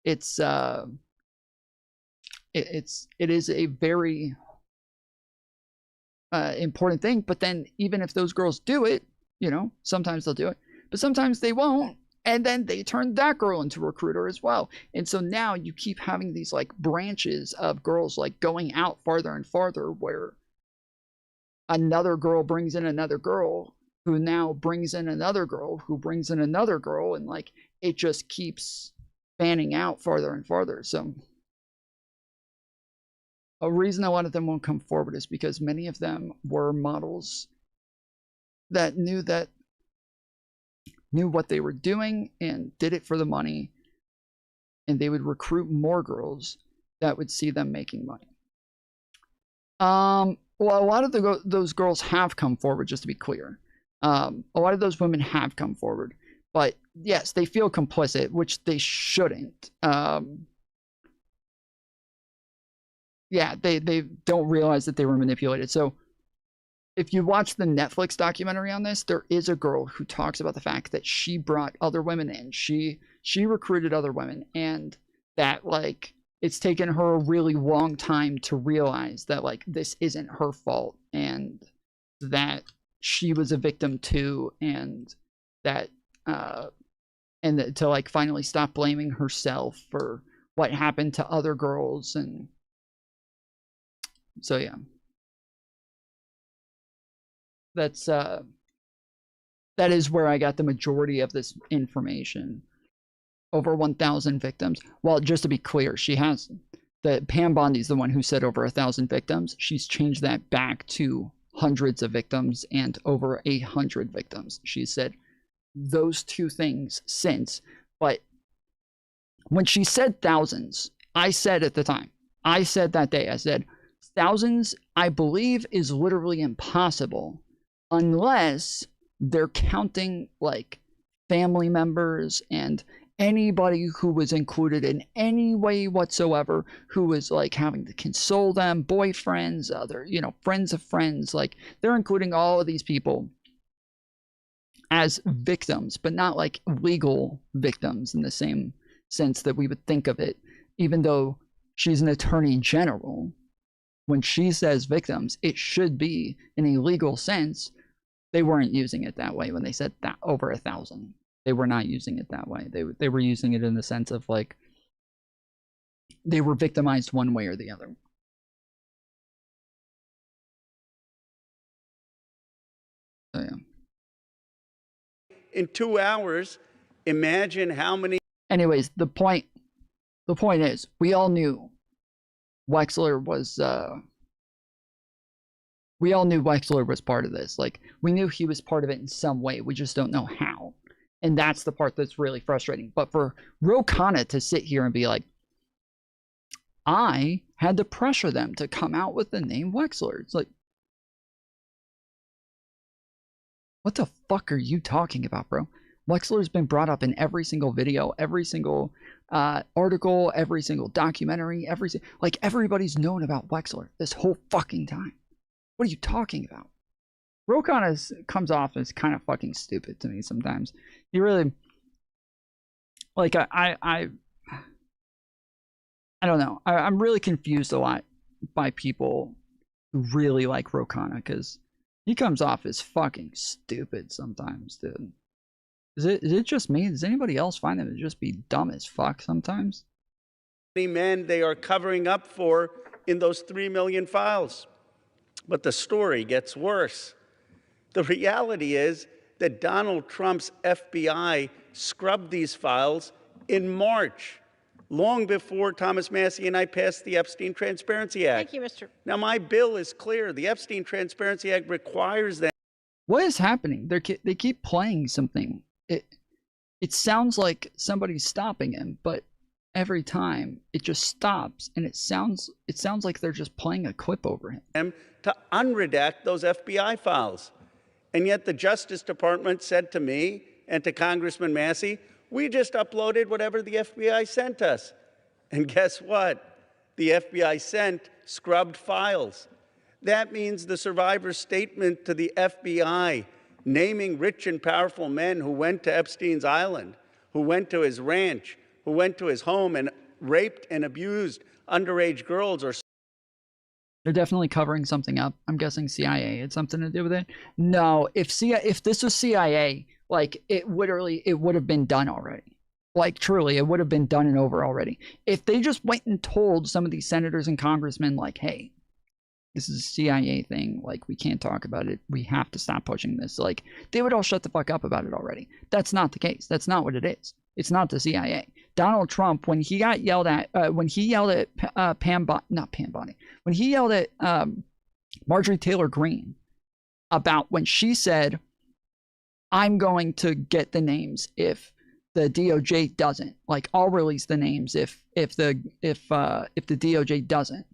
it is a very important thing. But then even if those girls do it, you know, sometimes they'll do it, but sometimes they won't. And then they turn that girl into a recruiter as well. And so now you keep having these like branches of girls like going out farther and farther, where another girl brings in another girl who now brings in another girl who brings in another girl. And like, it just keeps fanning out farther and farther. So a reason a lot of them won't come forward is because many of them were models that knew what they were doing and did it for the money, and they would recruit more girls that would see them making money. Well, a lot of those girls have come forward, just to be clear. A lot of those women have come forward, but yes, they feel complicit, which they shouldn't. Yeah, they don't realize that they were manipulated. So if you watch the Netflix documentary on this, there is a girl who talks about the fact that she brought other women in. She recruited other women, and that like it's taken her a really long time to realize that like this isn't her fault, and that she was a victim too, and that to like finally stop blaming herself for what happened to other girls. And so yeah. That is where I got the majority of this information. Over 1,000 victims. Well, just to be clear, Pam Bondi's the one who said over 1,000 victims. She's changed that back to hundreds of victims and over 800 victims. She said those two things since. But when she said thousands, I said at the time, I said that day, I said thousands, I believe, is literally impossible. Unless they're counting like family members and anybody who was included in any way whatsoever, who was like having to console them, boyfriends, other, you know, friends of friends, like they're including all of these people as victims, but not like legal victims in the same sense that we would think of it. Even though she's an attorney general, when she says victims, it should be in a legal sense. They weren't using it that way when they said that over 1,000. They were not using it that way. They were using it in the sense of like they were victimized one way or the other. So yeah. In 2 hours, imagine how many. Anyways, the point is, we all knew Wexler was part of this. Like, we knew he was part of it in some way. We just don't know how. And that's the part that's really frustrating. But for Ro Khanna to sit here and be like, I had to pressure them to come out with the name Wexler. It's like, what the fuck are you talking about, bro? Wexler's been brought up in every single video, every single article, every single documentary, like everybody's known about Wexler this whole fucking time. What are you talking about? Ro Khanna comes off as kind of fucking stupid to me sometimes. He really, like, I don't know. I'm really confused a lot by people who really like Ro Khanna, because he comes off as fucking stupid sometimes, dude. Is it just me? Does anybody else find them to just be dumb as fuck sometimes? Many men they are covering up for in those 3 million files. But the story gets worse. The reality is that Donald Trump's FBI scrubbed these files in March, long before Thomas Massey and I passed the Epstein Transparency Act. Thank you, Mr. Now, my bill is clear. The Epstein Transparency Act requires them. What is happening? They keep playing something. It sounds like somebody's stopping him, but every time it just stops, and it sounds like they're just playing a clip over him. To unredact those FBI files. And yet the Justice Department said to me and to Congressman Massey, we just uploaded whatever the FBI sent us. And guess what? The FBI sent scrubbed files. That means the survivor's statement to the FBI, naming rich and powerful men who went to Epstein's island, who went to his ranch, who went to his home and raped and abused underage girls. Or they're definitely covering something up. I'm guessing CIA had something to do with it. No, if this was CIA, like it would have been done already. Like truly, it would have been done and over already. If they just went and told some of these senators and congressmen, like, hey, this is a CIA thing, like we can't talk about it, we have to stop pushing this, like they would all shut the fuck up about it already. That's not the case. That's not what it is. It's not the CIA. Donald Trump, when he got yelled at, when he yelled at when he yelled at Marjorie Taylor Greene about when she said, I'm going to get the names if the DOJ doesn't, like I'll release the names if the DOJ doesn't.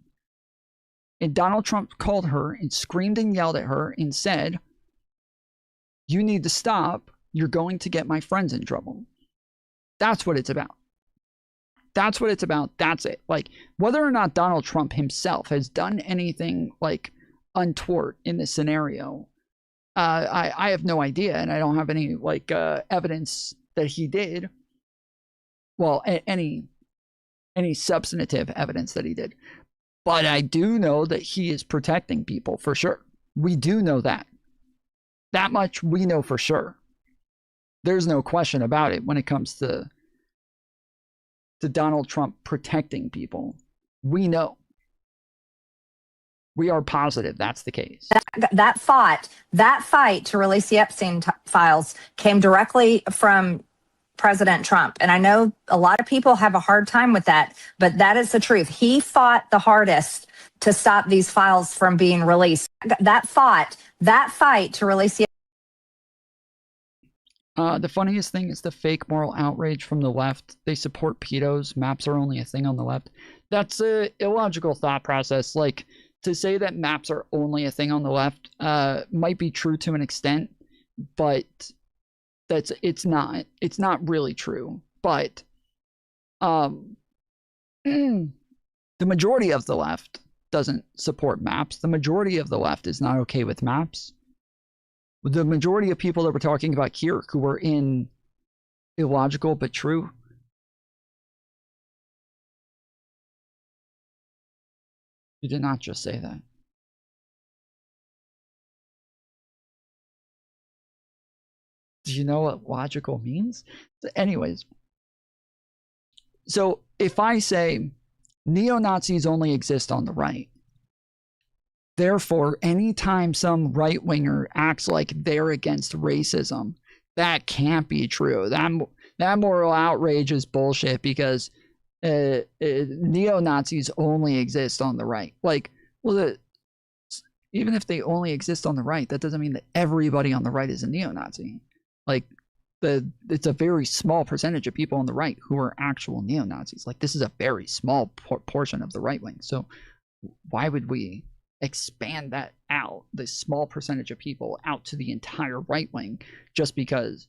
And Donald Trump called her and screamed and yelled at her and said, you need to stop. You're going to get my friends in trouble. That's what it's about. That's what it's about. That's it. Like, whether or not Donald Trump himself has done anything like untoward in this scenario, I have no idea, and I don't have any like evidence that he did. Well, any substantive evidence that he did. But I do know that he is protecting people for sure. We do know that. That much we know for sure. There's no question about it when it comes to Donald Trump protecting people. We know. We are positive that's the case. That fight to release the Epstein files came directly from President Trump. And I know a lot of people have a hard time with that, but that is the truth. He fought the hardest to stop these files from being released. That fight to release the funniest thing is the fake moral outrage from the left. They support pedos. Maps are only a thing on the left. That's a illogical thought process. Like, to say that maps are only a thing on the left might be true to an extent, but it's not really true. But the majority of the left doesn't support maps. The majority of the left is not okay with maps. The majority of people that we're talking about here who were in illogical but true. You did not just say that. Do you know what logical means? Anyways, so if I say neo-Nazis only exist on the right, therefore, anytime some right-winger acts like they're against racism, that can't be true. That moral outrage is bullshit because neo-Nazis only exist on the right. Like, well, even if they only exist on the right, that doesn't mean that everybody on the right is a neo-Nazi. Like, it's a very small percentage of people on the right who are actual neo-Nazis. Like, this is a very small portion of the right wing. So why would we expand that out, this small percentage of people, out to the entire right wing just because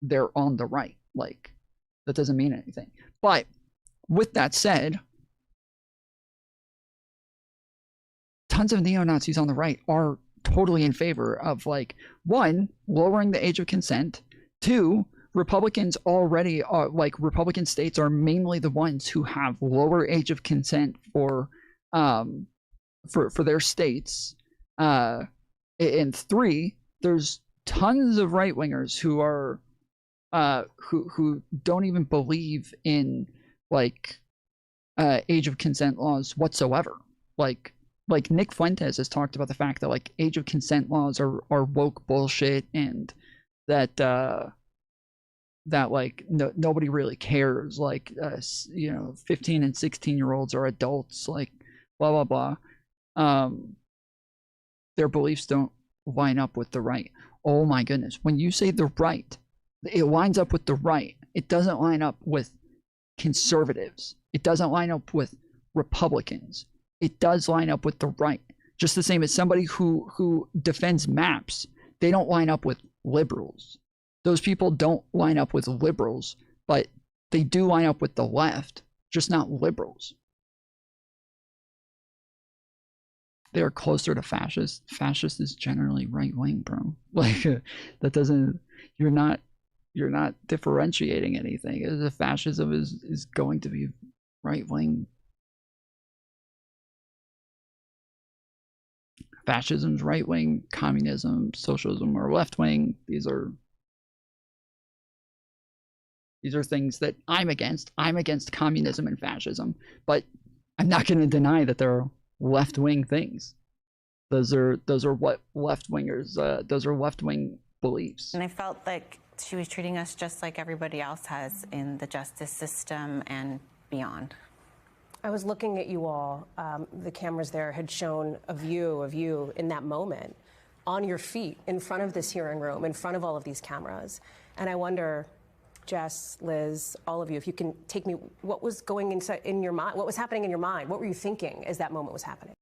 they're on the right? Like, that doesn't mean anything. But with that said, tons of neo-Nazis on the right are totally in favor of, like, one, lowering the age of consent, two, Republicans already are, like, Republican states are mainly the ones who have lower age of consent for their states, and three, there's tons of right-wingers who are who don't even believe in like age of consent laws whatsoever. Like Nick Fuentes has talked about the fact that like age of consent laws are woke bullshit, and that that like nobody really cares. Like 15 and 16-year-olds are adults. Like blah blah blah. Their beliefs don't line up with the right. Oh my goodness! When you say the right, it lines up with the right. It doesn't line up with conservatives. It doesn't line up with Republicans. It does line up with the right. Just the same as somebody who defends maps, they don't line up with liberals. Those people don't line up with liberals, but they do line up with the left, just not liberals. They're closer to fascist. Fascist is generally right wing, bro. Like that doesn't. You're not differentiating anything. The fascism is going to be right wing. Fascism's right wing. Communism, socialism are left wing. These are things that I'm against. I'm against communism and fascism, but I'm not going to deny that there are left-wing things. Those are what left-wingers, those are left-wing beliefs. And I felt like she was treating us just like everybody else has in the justice system and beyond. I was looking at you all. The cameras there had shown a view of you in that moment, on your feet, in front of this hearing room, in front of all of these cameras. And I wonder, Jess, Liz, all of you, if you can take me, what was going inside in your mind? What was happening in your mind? What were you thinking as that moment was happening?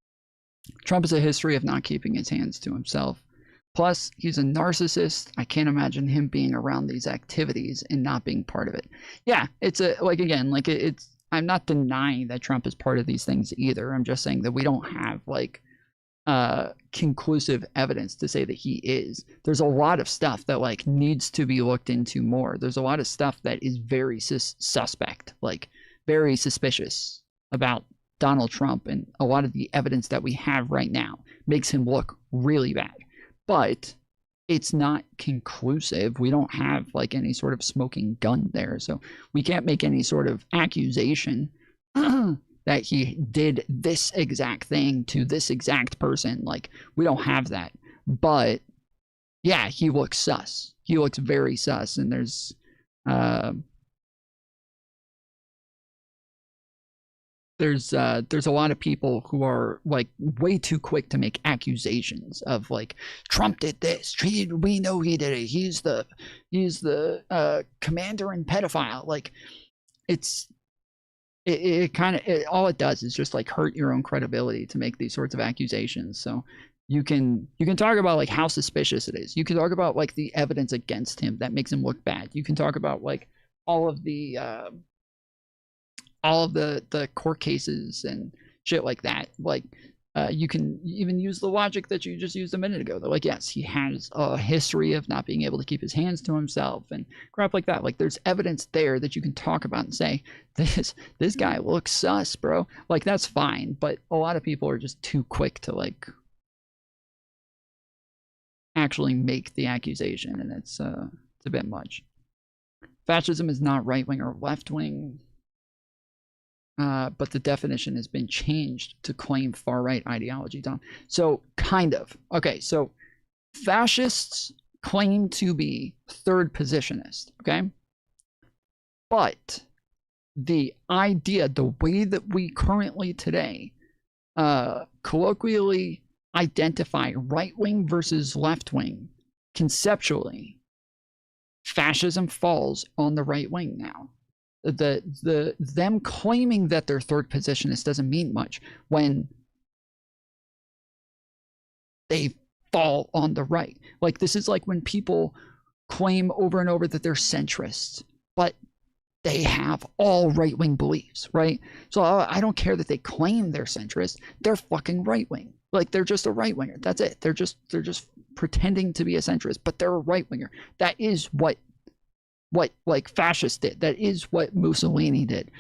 Trump has a history of not keeping his hands to himself. Plus, he's a narcissist. I can't imagine him being around these activities and not being part of it. Yeah, it's I'm not denying that Trump is part of these things either. I'm just saying that we don't have conclusive evidence to say that he is. There's a lot of stuff that like needs to be looked into more. There's a lot of stuff that is very suspect, like very suspicious about Donald Trump, and a lot of the evidence that we have right now makes him look really bad. But it's not conclusive. We don't have like any sort of smoking gun there, so we can't make any sort of accusation that he did this exact thing to this exact person. Like, we don't have that. But yeah, he looks sus. He looks very sus, and there's a lot of people who are like way too quick to make accusations of like Trump did this. We know he did it. He's the commander and pedophile. Like, it kind of all it does is just like hurt your own credibility to make these sorts of accusations. So you can talk about like how suspicious it is. You can talk about like the evidence against him that makes him look bad. You can talk about like all of the court cases and shit like that. Like you can even use the logic that you just used a minute ago. They're like, yes, he has a history of not being able to keep his hands to himself and crap like that. Like, there's evidence there that you can talk about and say, this guy looks sus, bro. Like, that's fine. But a lot of people are just too quick to like actually make the accusation, and it's a bit much. Fascism is not right wing or left wing. But the definition has been changed to claim far-right ideology, Tom. So, kind of. Okay, so fascists claim to be third positionist, okay? But the idea, the way that we currently today colloquially identify right-wing versus left-wing, conceptually, fascism falls on the right wing now. Them claiming that they're third positionist doesn't mean much when they fall on the right. Like, this is like when people claim over and over that they're centrists, but they have all right-wing beliefs, right? So I don't care that they claim they're centrist. They're fucking right-wing. Like, they're just a right-winger. That's it. They're just pretending to be a centrist, but they're a right-winger. That is what like fascists did. That is what Mussolini did.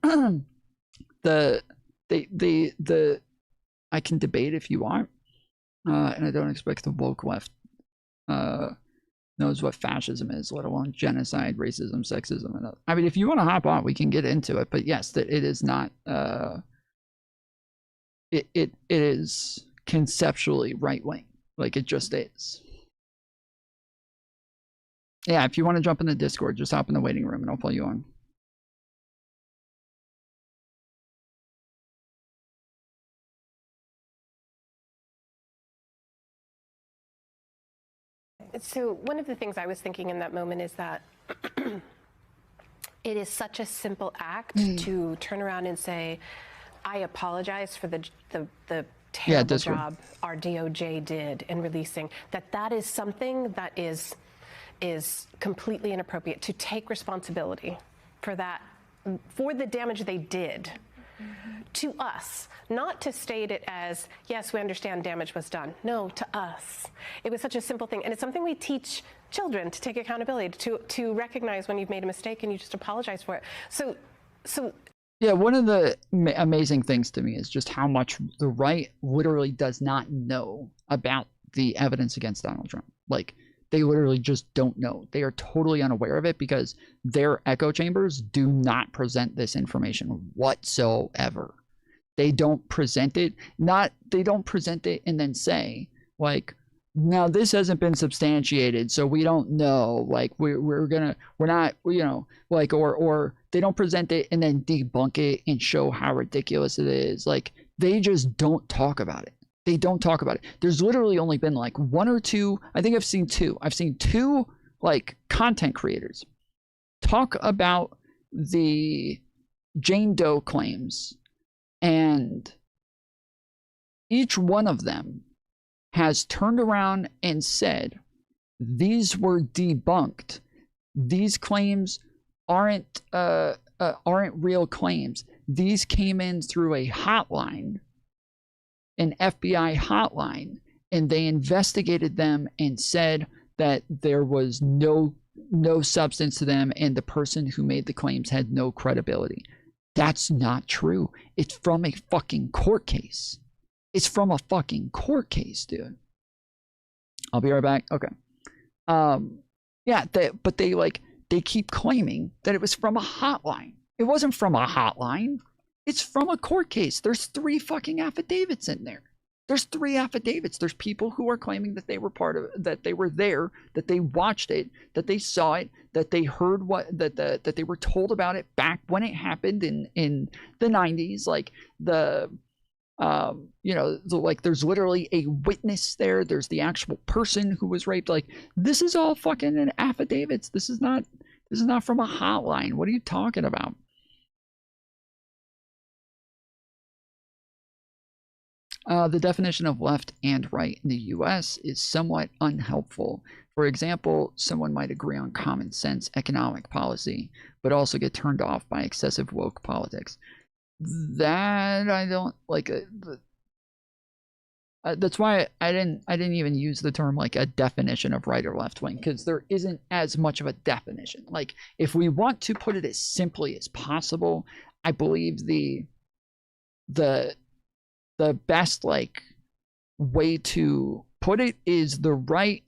I can debate if you want, and I don't expect the woke left knows what fascism is, let alone genocide, racism, sexism, and I mean, if you want to hop on, we can get into it. But yes, that it is not. It is conceptually right wing, like it just is. Yeah, if you want to jump in the Discord, just hop in the waiting room, and I'll pull you on. So one of the things I was thinking in that moment is that it is such a simple act to turn around and say, I apologize for the terrible job our DOJ did in releasing, that is something that is completely inappropriate. To take responsibility for that, for the damage they did to us, not to state it as, yes, we understand damage was done. No, to us. It was such a simple thing. And it's something we teach children, to take accountability, to recognize when you've made a mistake and you just apologize for it. So yeah, one of the amazing things to me is just how much the right literally does not know about the evidence against Donald Trump. Like, they literally just don't know. They are totally unaware of it because their echo chambers do not present this information whatsoever. They don't present it. They don't present it and then say, like, now this hasn't been substantiated, so we don't know. Like, we're not, you know, like, or they don't present it and then debunk it and show how ridiculous it is. Like, they just don't talk about it. They don't talk about it. There's literally only been like one or two. I think I've seen two. I've seen two like content creators talk about the Jane Doe claims, and each one of them has turned around and said, these were debunked. These claims aren't real claims. These came in through a hotline, an FBI hotline, and they investigated them and said that there was no substance to them, and the person who made the claims had no credibility. That's not true. It's from a fucking court case. It's from a fucking court case, dude. I'll be right back. Okay. Yeah, but they keep claiming that it was from a hotline. It wasn't from a hotline. It's from a court case. There's 3 fucking affidavits in there. There's 3 affidavits. There's people who are claiming that they were part of, that they were there, that they watched it, that they saw it, that they heard that they were told about it back when it happened in the 90s. Like like there's literally a witness there. There's the actual person who was raped. Like, this is all fucking affidavits. This is not from a hotline. What are you talking about? The definition of left and right in the US is somewhat unhelpful. For example, someone might agree on common sense economic policy, but also get turned off by excessive woke politics. That I don't like. That's why I didn't even use the term like a definition of right or left wing, because there isn't as much of a definition. Like, if we want to put it as simply as possible, I believe the best like way to put it is the right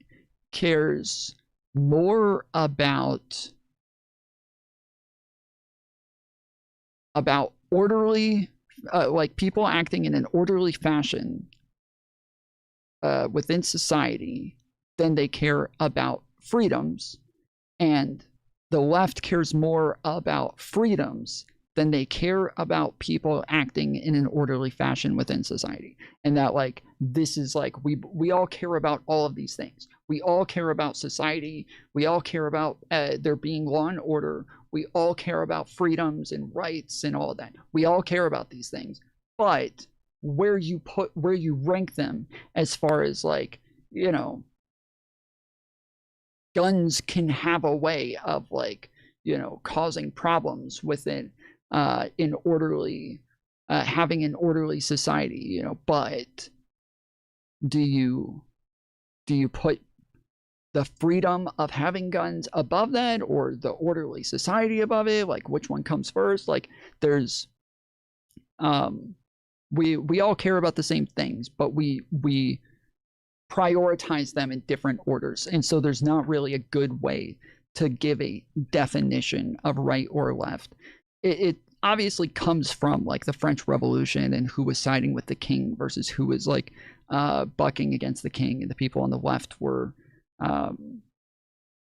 cares more about orderly, like people acting in an orderly fashion within society than they care about freedoms, and the left cares more about freedoms than they care about people acting in an orderly fashion within society. And that, like, this is like, we all care about all of these things. We all care about society. We all care about there being law and order. We all care about freedoms and rights and all of that. We all care about these things. But where you rank them as far as, like, you know, guns can have a way of, like, you know, causing problems within in orderly, having an orderly society, you know, but do you put the freedom of having guns above that, or the orderly society above it? Like, which one comes first? Like, there's we all care about the same things, but we prioritize them in different orders. And so there's not really a good way to give a definition of right or left. It obviously comes from like the French Revolution and who was siding with the king versus who was like bucking against the king, and the people on the left were the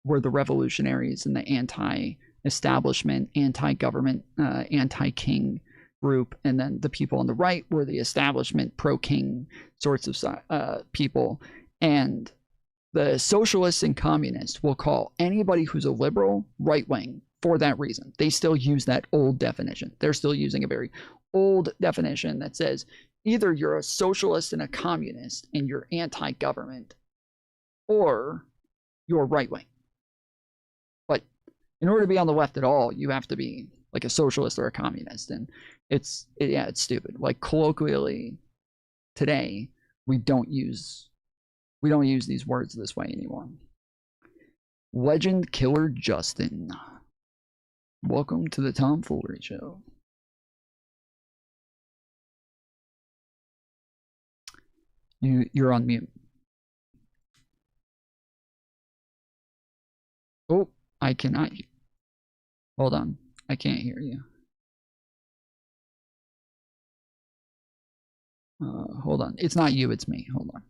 revolutionaries and the anti-establishment, anti-government, anti-king group, and then the people on the right were the establishment, pro-king sorts of people. And the socialists and communists will call anybody who's a liberal right-wing for that reason. They still use that old definition. They're still using a very old definition that says either you're a socialist and a communist and you're anti-government, or you're right-wing. But in order to be on the left at all, you have to be like a socialist or a communist. And it's stupid. Like colloquially today, we don't use these words this way anymore. Legend Killer Justin, welcome to the Tom Foolery Show. You're on mute. Oh, I cannot. Hold on, I can't hear you. Hold on, it's not you, it's me. Hold on.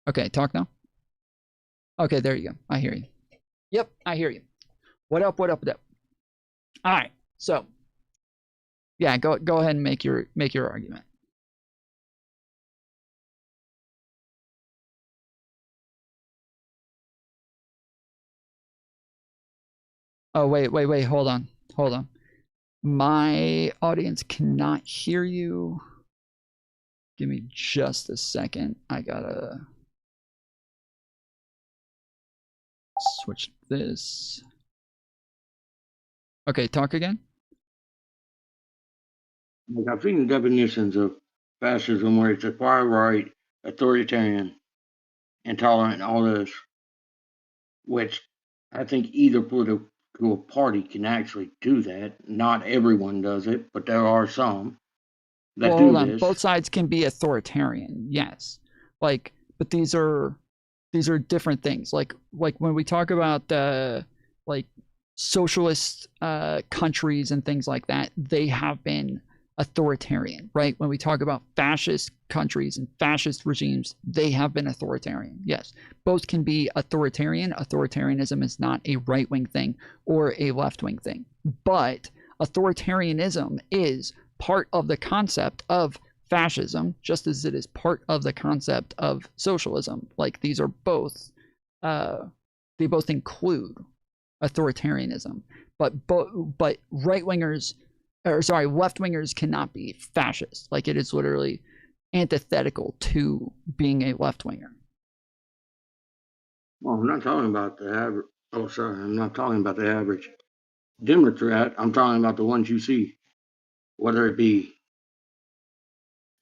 Okay, talk now. Okay, there you go. I hear you. Yep, I hear you. What up? What up? What up? All right. So, yeah, go ahead and make your argument. Oh, wait. Hold on. My audience cannot hear you. Give me just a second. I gotta switch this. Okay, talk again. Like I've seen the definitions of fascism where it's a far right, authoritarian, intolerant, all this, which I think either political party can actually do that. Not everyone does it, but there are some that do this. Both sides can be authoritarian, yes. Like, but these are different things. Like when we talk about like socialist countries and things like that, they have been authoritarian, right? When we talk about fascist countries and fascist regimes, they have been authoritarian. Yes, both can be authoritarian. Authoritarianism is not a right-wing thing or a left-wing thing, but authoritarianism is part of the concept of fascism, just as it is part of the concept of socialism. Like these are both, they both include authoritarianism, but right-wingers, or sorry, left-wingers cannot be fascist. Like it is literally antithetical to being a left-winger. Well, I'm not talking about the average. Oh, sorry, I'm not talking about the average Democrat. I'm talking about the ones you see, whether it be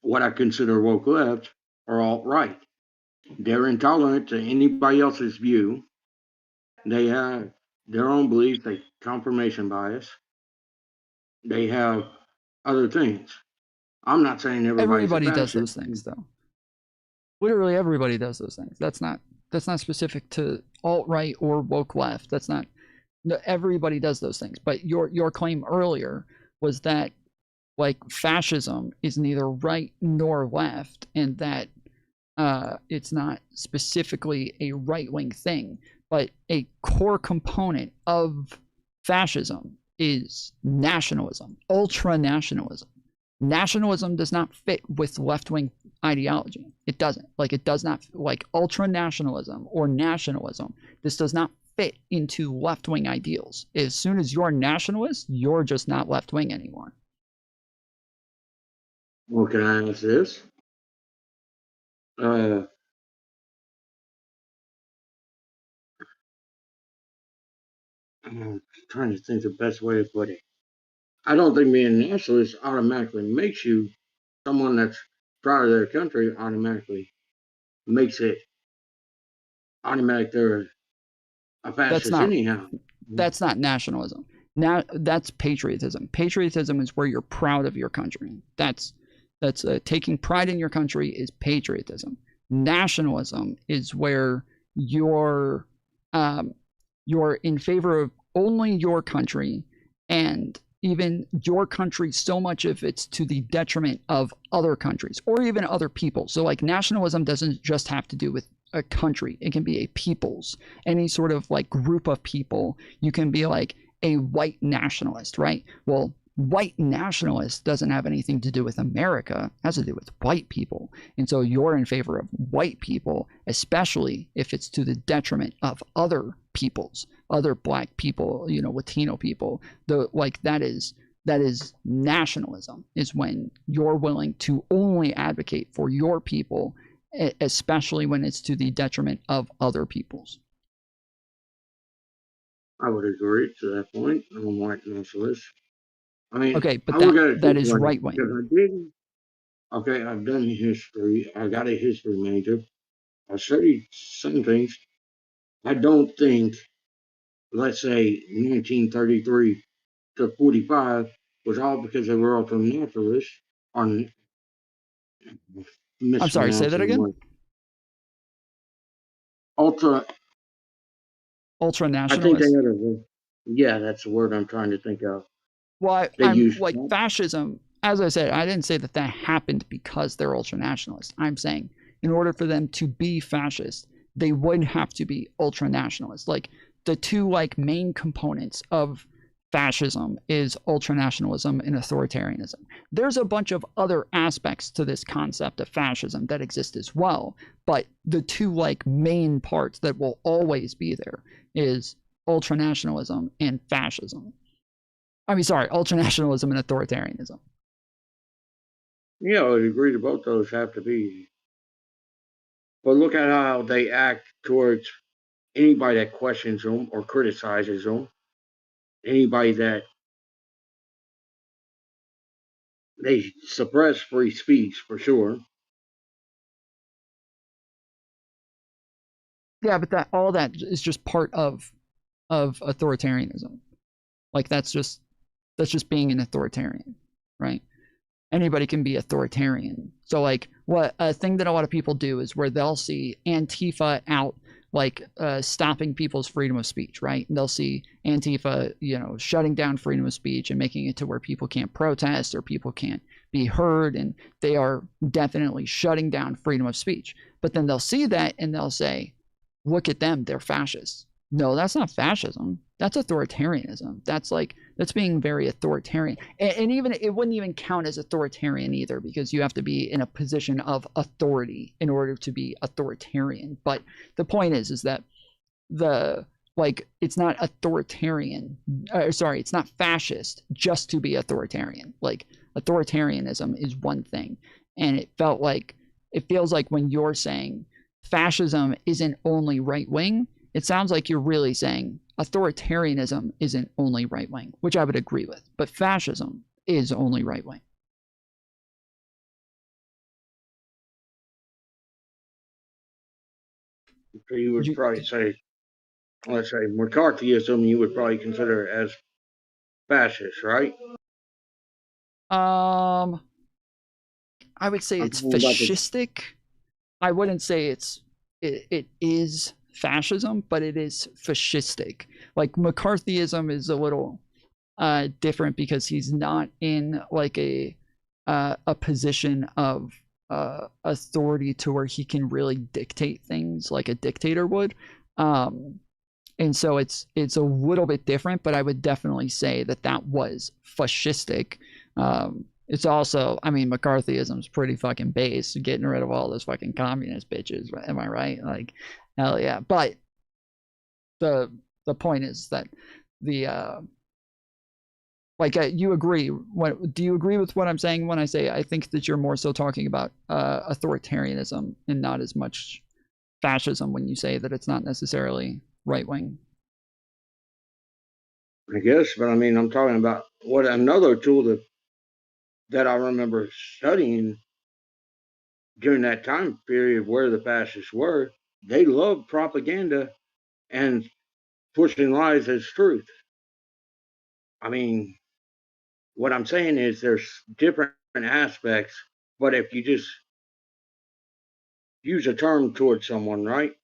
what I consider woke left or alt-right. They're intolerant to anybody else's view. They have their own beliefs, they confirmation bias. They have other things. I'm not saying everybody does those things, though. Literally everybody does those things. That's not specific to alt-right or woke left. That's not. Everybody does those things. But your claim earlier was that like fascism is neither right nor left, and that it's not specifically a right-wing thing, but a core component of fascism is nationalism, ultra-nationalism. Nationalism does not fit with left-wing ideology. It doesn't. Like it does not, like ultra-nationalism or nationalism, this does not fit into left-wing ideals. As soon as you're nationalist, you're just not left-wing anymore. Well, can I ask this? I'm trying to think the best way to put it. I don't think being a nationalist automatically makes you someone that's proud of their country, automatically makes it automatic they're a fascist anyhow. That's not nationalism. Now that's patriotism. Patriotism is where you're proud of your country. That's taking pride in your country is patriotism. Nationalism is where you're in favor of only your country, and even your country so much if it's to the detriment of other countries or even other people. So like nationalism doesn't just have to do with a country. It can be a people's, any sort of like group of people. You can be like a white nationalist, right? Well, white nationalist doesn't have anything to do with America. It has to do with white people. And so you're in favor of white people, especially if it's to the detriment of other peoples, other black people, you know, Latino people. That is nationalism, is when you're willing to only advocate for your people, especially when it's to the detriment of other peoples. I would agree to that point. I'm a white nationalist. I mean, okay, but I look at it that this is way, right wing. because I did. Okay, I've done history. I got a history major. I studied some things. I don't think, let's say, 1933 to 45 was all because they were ultra naturalists. On I'm sorry, say that again. Ultra nationalist. I think they had a. Yeah, that's the word I'm trying to think of. Well, I'm like fascism. As I said, I didn't say that happened because they're ultra nationalists. I'm saying in order for them to be fascist, they would have to be ultra nationalist. Like the two like main components of fascism is ultranationalism and authoritarianism. There's a bunch of other aspects to this concept of fascism that exist as well, but the two like main parts that will always be there is ultranationalism and fascism. I mean, sorry, ultranationalism and authoritarianism. Yeah, I would agree to both those have to be. But look at how they act towards anybody that questions them or criticizes them. Anybody that they suppress free speech for sure. Yeah, but all that is just part of authoritarianism. Like that's just being an authoritarian, right? Anybody can be authoritarian. So like what a thing that a lot of people do is where they'll see Antifa out like stopping people's freedom of speech, right? And they'll see Antifa, you know, shutting down freedom of speech and making it to where people can't protest or people can't be heard, and they are definitely shutting down freedom of speech. But then they'll see that and they'll say, look at them, they're fascists. No, that's not fascism. That's authoritarianism. That's being very authoritarian. And even it wouldn't even count as authoritarian either, because you have to be in a position of authority in order to be authoritarian. But the point is that it's not authoritarian. It's not fascist just to be authoritarian. Like authoritarianism is one thing, and it feels like when you're saying fascism isn't only right wing, it sounds like you're really saying authoritarianism isn't only right wing, which I would agree with, but fascism is only right wing. So you would probably say, let's say McCarthyism, you would probably consider as fascist, right? I would say it's fascistic. I wouldn't say it is fascism, but it is fascistic. Like McCarthyism is a little different because he's not in like a position of authority to where he can really dictate things like a dictator would. And so it's a little bit different, but I would definitely say that was fascistic. It's also, I mean, McCarthyism's pretty fucking base, getting rid of all those fucking communist bitches. Am I right? Like, hell yeah. But the point is that you agree. Do you agree with what I'm saying when I say I think that you're more so talking about authoritarianism and not as much fascism when you say that it's not necessarily right wing? I guess, but I mean, I'm talking about what another tool that I remember studying during that time period where the fascists were. They loved propaganda and pushing lies as truth. I mean, what I'm saying is there's different aspects, but if you use a term towards someone, right?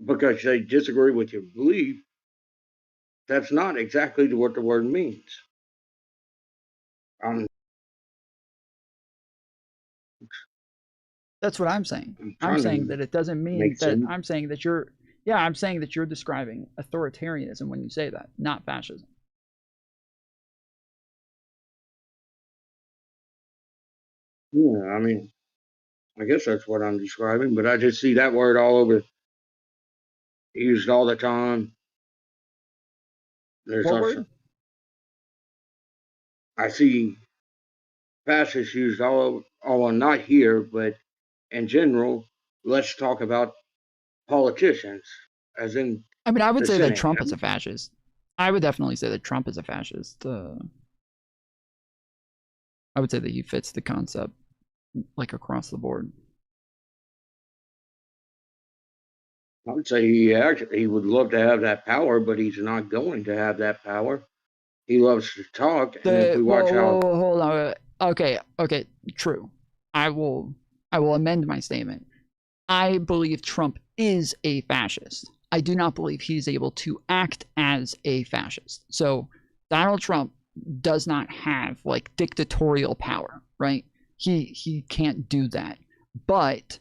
Because they disagree with your belief, that's not exactly what the word means. That's what I'm saying. I'm saying that it doesn't mean that. I'm saying that you're. Yeah, I'm saying that you're describing authoritarianism when you say that, not fascism. Yeah, I mean, I guess that's what I'm describing, but I just see that word all over, used all the time. There's What also, word? I see fascist used all over, not here, but in general. Let's talk about politicians, as in. I mean, I would the say that Senate. Trump is a fascist. I would definitely say that Trump is a fascist. I would say that he fits the concept like across the board. I would say he would love to have that power, but he's not going to have that power. He loves to talk, and if we watch how. Hold on. Okay, true. I will amend my statement. I believe Trump is a fascist. I do not believe he's able to act as a fascist. So Donald Trump does not have like dictatorial power, right? He can't do that. But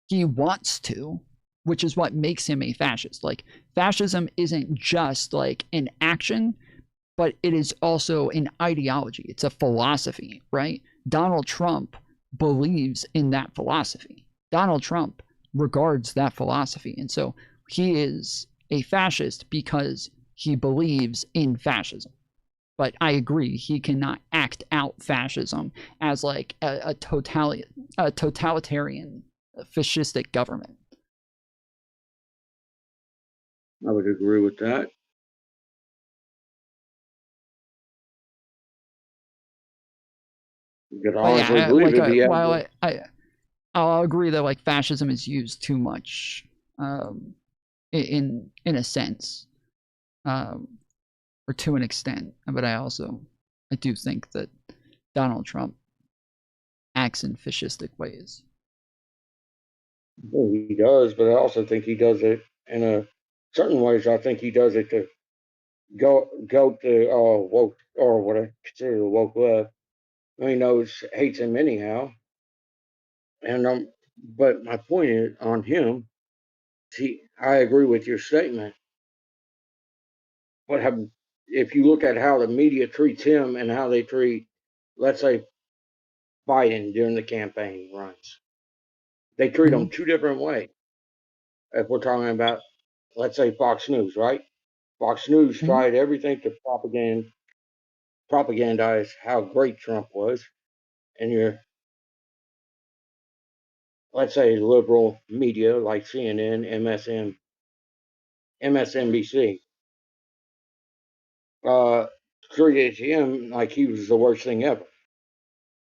he wants to, which is what makes him a fascist. Like fascism isn't just like an action, but it is also an ideology. It's a philosophy, right? Donald Trump believes in that philosophy. Donald Trump regards that philosophy. And so he is a fascist because he believes in fascism. But I agree, he cannot act out fascism as like a totalitarian, fascistic government. I would agree with that. You could honestly believe it. While I'll agree that like fascism is used too much, in a sense, or to an extent. But I do think that Donald Trump acts in fascistic ways. Well, he does, but I also think he does it in a certain ways. I think he does it to go to woke, or what I consider the woke left. He knows hates him anyhow, and but my point is on him. I agree with your statement, but if you look at how the media treats him and how they treat, let's say, Biden during the campaign runs, they treat him two different ways. If we're talking about, let's say, Fox News, right? Fox News tried everything to propagandize how great Trump was, and your, let's say, liberal media like CNN, MSNBC, treated him like he was the worst thing ever,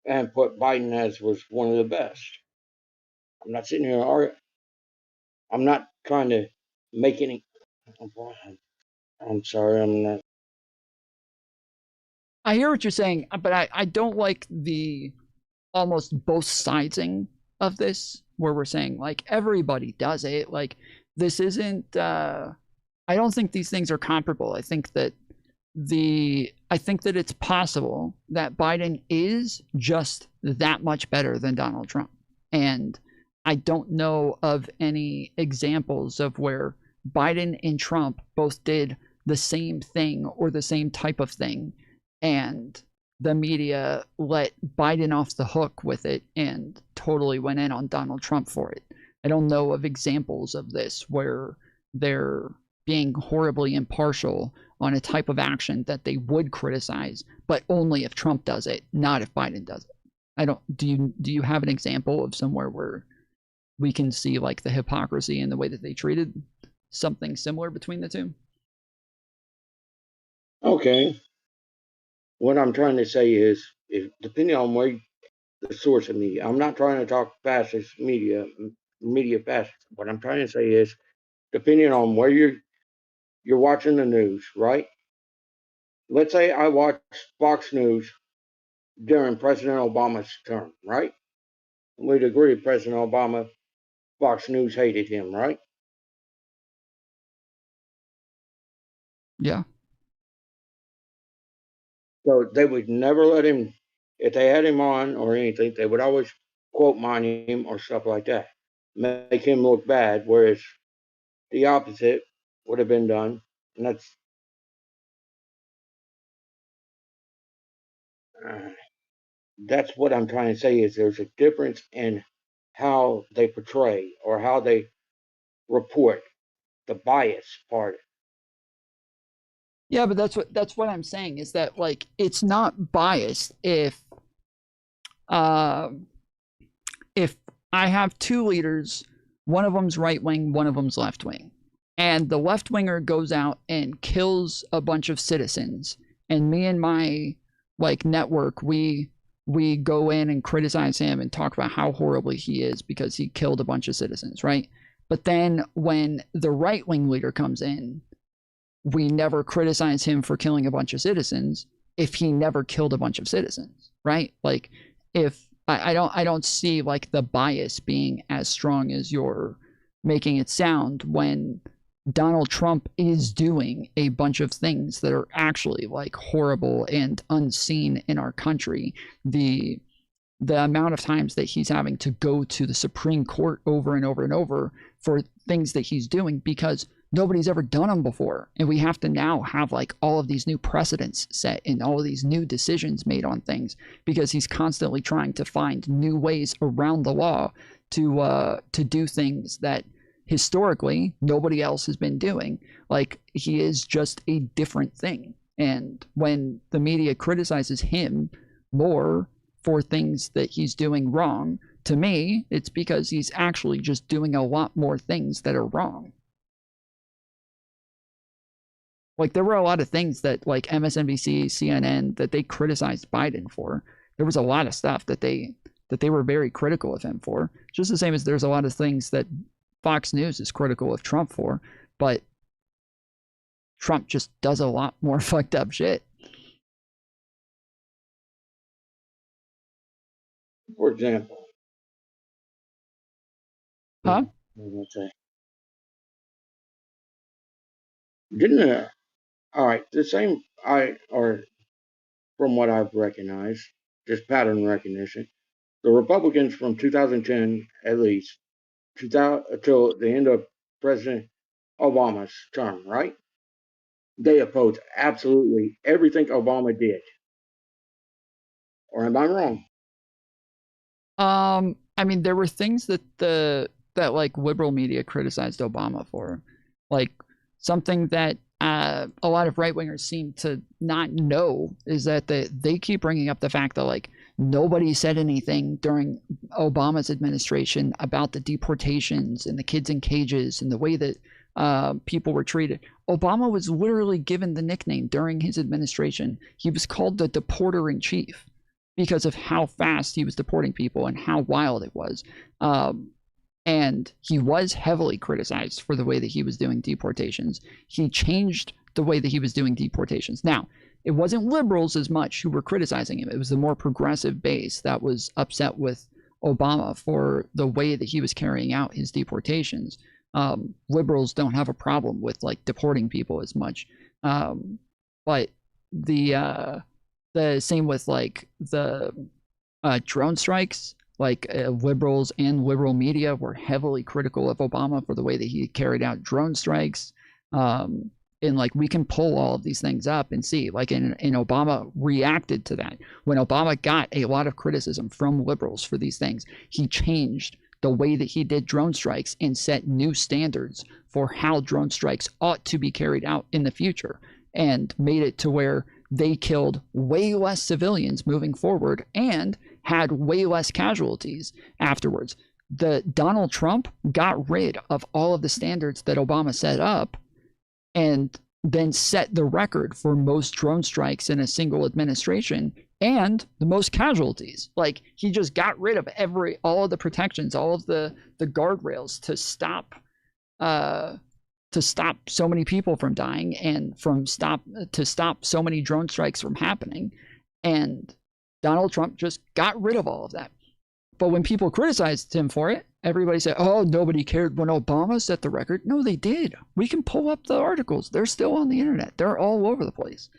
and put Biden as was one of the best. I'm not sitting here I'm not trying to make any. I'm sorry, I'm not. I hear what you're saying, but I don't like the almost both sidesing of this, where we're saying like everybody does it. Like this isn't. I don't think these things are comparable. I think that it's possible that Biden is just that much better than Donald Trump, and I don't know of any examples of where Biden and Trump both did the same thing or the same type of thing, and the media let Biden off the hook with it and totally went in on Donald Trump for it. I don't know of examples of this where they're being horribly impartial on a type of action that they would criticize, but only if Trump does it, not if Biden does it. Do you have an example of somewhere where we can see like the hypocrisy in the way that they treated something similar between the two? Okay. What I'm trying to say is, depending on where the source of media, I'm not trying to talk fascist media fascist. What I'm trying to say is, depending on where you're watching the news, right? Let's say I watch Fox News during President Obama's term, right? We'd agree President Obama Fox News hated him, right? Yeah. So they would never let him, if they had him on or anything, they would always quote mine him or stuff like that, make him look bad, whereas the opposite would have been done. And that's what I'm trying to say is there's a difference in how they portray or how they report the bias part. Yeah, but that's what I'm saying is that like it's not biased if I have two leaders, one of them's right wing, one of them's left wing, and the left winger goes out and kills a bunch of citizens, and me and my like network we go in and criticize him and talk about how horribly he is because he killed a bunch of citizens, right? But then when the right wing leader comes in, we never criticize him for killing a bunch of citizens if he never killed a bunch of citizens, right? Like if I don't see like the bias being as strong as you're making it sound when Donald Trump is doing a bunch of things that are actually like horrible and unseen in our country. The amount of times that he's having to go to the Supreme Court over and over and over for things that he's doing because nobody's ever done them before. And we have to now have like all of these new precedents set and all of these new decisions made on things because he's constantly trying to find new ways around the law to do things that historically nobody else has been doing. Like he is just a different thing. And when the media criticizes him more for things that he's doing wrong, to me, it's because he's actually just doing a lot more things that are wrong. Like there were a lot of things that like MSNBC, CNN, that they criticized Biden for. There was a lot of stuff that they were very critical of him for. Just the same as there's a lot of things that Fox News is critical of Trump for, but Trump just does a lot more fucked up shit. For example. Huh? Didn't all right, the same or from what I've recognized, just pattern recognition, the Republicans from 2010 at least, until the end of President Obama's term, right? They opposed absolutely everything Obama did. Or am I wrong? I mean, there were things that that like liberal media criticized Obama for, like something that a lot of right wingers seem to not know is that they keep bringing up the fact that like nobody said anything during Obama's administration about the deportations and the kids in cages and the way that people were treated. Obama was literally given the nickname during his administration. He was called the deporter in chief because of how fast he was deporting people and how wild it was. And he was heavily criticized for the way that he was doing deportations. He changed the way that he was doing deportations. Now, it wasn't liberals as much who were criticizing him. It was the more progressive base that was upset with Obama for the way that he was carrying out his deportations. Liberals don't have a problem with like deporting people as much. But the same with like the drone strikes. Like liberals and liberal media were heavily critical of Obama for the way that he carried out drone strikes. And like we can pull all of these things up and see like in Obama reacted to that. When Obama got a lot of criticism from liberals for these things, he changed the way that he did drone strikes and set new standards for how drone strikes ought to be carried out in the future and made it to where they killed way less civilians moving forward and had way less casualties afterwards. The Donald Trump got rid of all of the standards that Obama set up and then set the record for most drone strikes in a single administration and the most casualties. Like he just got rid of all of the protections, all of the guardrails to stop so many people from dying and to stop so many drone strikes from happening. And Donald Trump just got rid of all of that. But when people criticized him for it, everybody said, oh, nobody cared when Obama set the record. No, they did. We can pull up the articles. They're still on the internet. They're all over the place.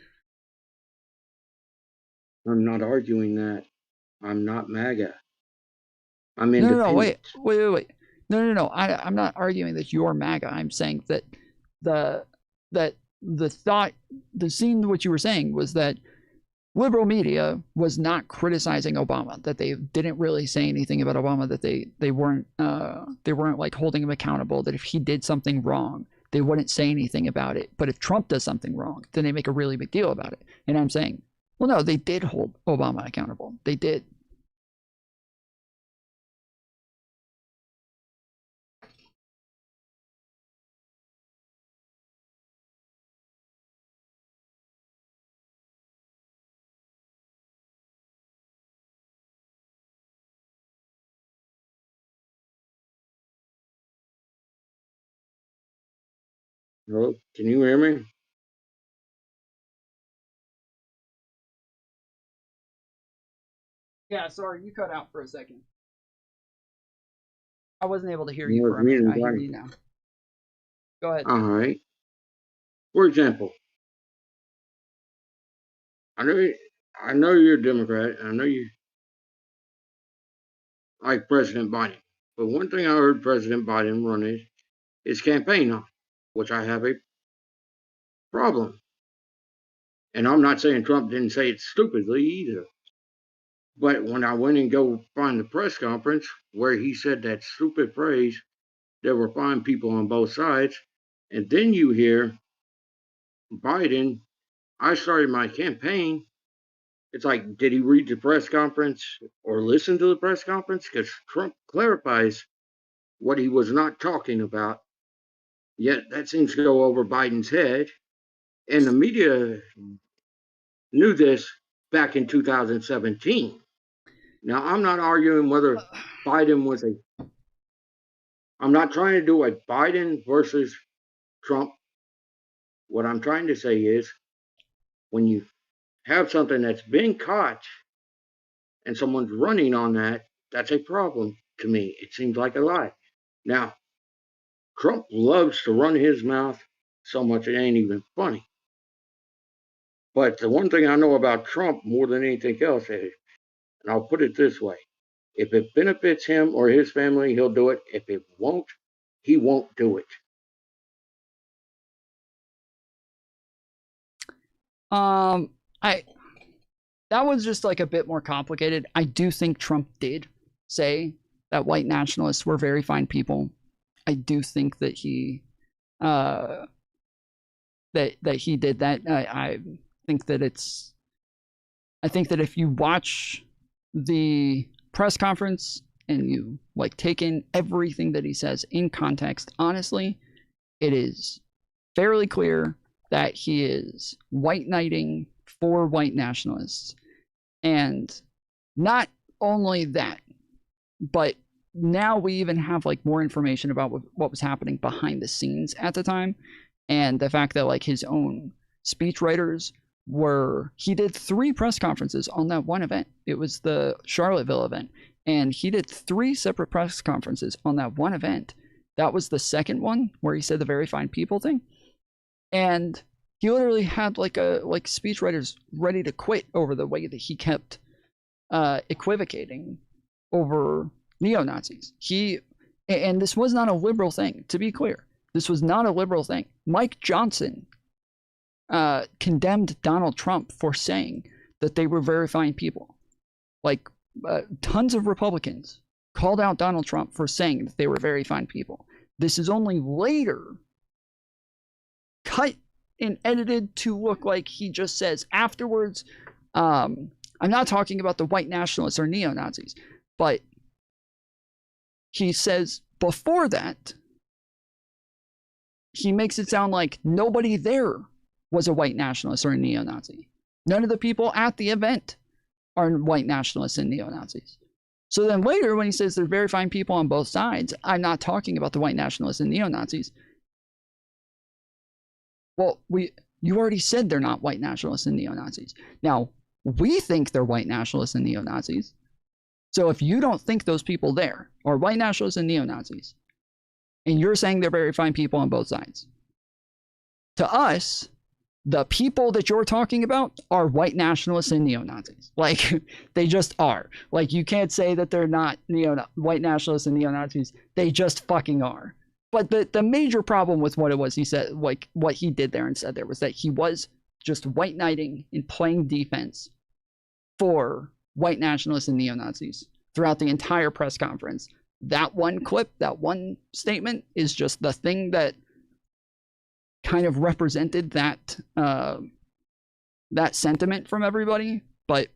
I'm not arguing that. I'm not MAGA. I'm independent. No, wait. No. I'm not arguing that you're MAGA. I'm saying that the scene, what you were saying was that liberal media was not criticizing Obama, that they didn't really say anything about Obama, that they weren't like holding him accountable, that if he did something wrong, they wouldn't say anything about it. But if Trump does something wrong, then they make a really big deal about it. And I'm saying, well, no, they did hold Obama accountable. They did. Hello, can you hear me? Yeah, sorry, you cut out for a second. I wasn't able to hear you for a minute. I hear you now. Go ahead. All right. For example, I know you're a Democrat. I know you like President Biden. But one thing I heard President Biden run his campaign on, which I have a problem. And I'm not saying Trump didn't say it stupidly either. But when I went and go find the press conference where he said that stupid phrase, there were fine people on both sides, and then you hear Biden, I started my campaign. It's like, did he read the press conference or listen to the press conference? Because Trump clarifies what he was not talking about. Yet that seems to go over Biden's head. And the media knew this back in 2017. Now, I'm not arguing whether Biden was I'm not trying to do a Biden versus Trump. What I'm trying to say is when you have something that's been caught and someone's running on that, that's a problem to me. It seems like a lie. Now, Trump loves to run his mouth so much it ain't even funny. But the one thing I know about Trump more than anything else is, and I'll put it this way, if it benefits him or his family, he'll do it. If it won't, he won't do it. That was just like a bit more complicated. I do think Trump did say that white nationalists were very fine people. I do think that he that he did that. I think that if you watch the press conference and you like take in everything that he says in context, honestly, it is fairly clear that he is white knighting for white nationalists. And not only that, but now we even have like more information about what was happening behind the scenes at the time, and the fact that like his own speechwriters he did 3 press conferences on that one event. It was the Charlottesville event, and he did 3 separate press conferences on that one event. That was the second one where he said the very fine people thing, and he literally had like speechwriters ready to quit over the way that he kept equivocating over neo-Nazis. And this was not a liberal thing, to be clear. This was not a liberal thing. Mike Johnson condemned Donald Trump for saying that they were very fine people. Like tons of Republicans called out Donald Trump for saying that they were very fine people. This is only later cut and edited to look like he just says afterwards, I'm not talking about the white nationalists or neo-Nazis, but he says before that, he makes it sound like nobody there was a white nationalist or a neo-Nazi. None of the people at the event are white nationalists and neo-Nazis. So then later when he says they're very fine people on both sides, I'm not talking about the white nationalists and neo-Nazis. Well, you already said they're not white nationalists and neo-Nazis. Now, we think they're white nationalists and neo-Nazis. So if you don't think those people there are white nationalists and neo-Nazis, and you're saying they're very fine people on both sides, to us, the people that you're talking about are white nationalists and neo-Nazis. Like, they just are. Like, you can't say that they're not white nationalists and neo-Nazis. They just fucking are. But the major problem with what it was, he said, like, what he did there and said there was that he was just white knighting and playing defense for white nationalists and neo-Nazis throughout the entire press conference. That one clip, that one statement is just the thing that kind of represented that that sentiment from everybody. But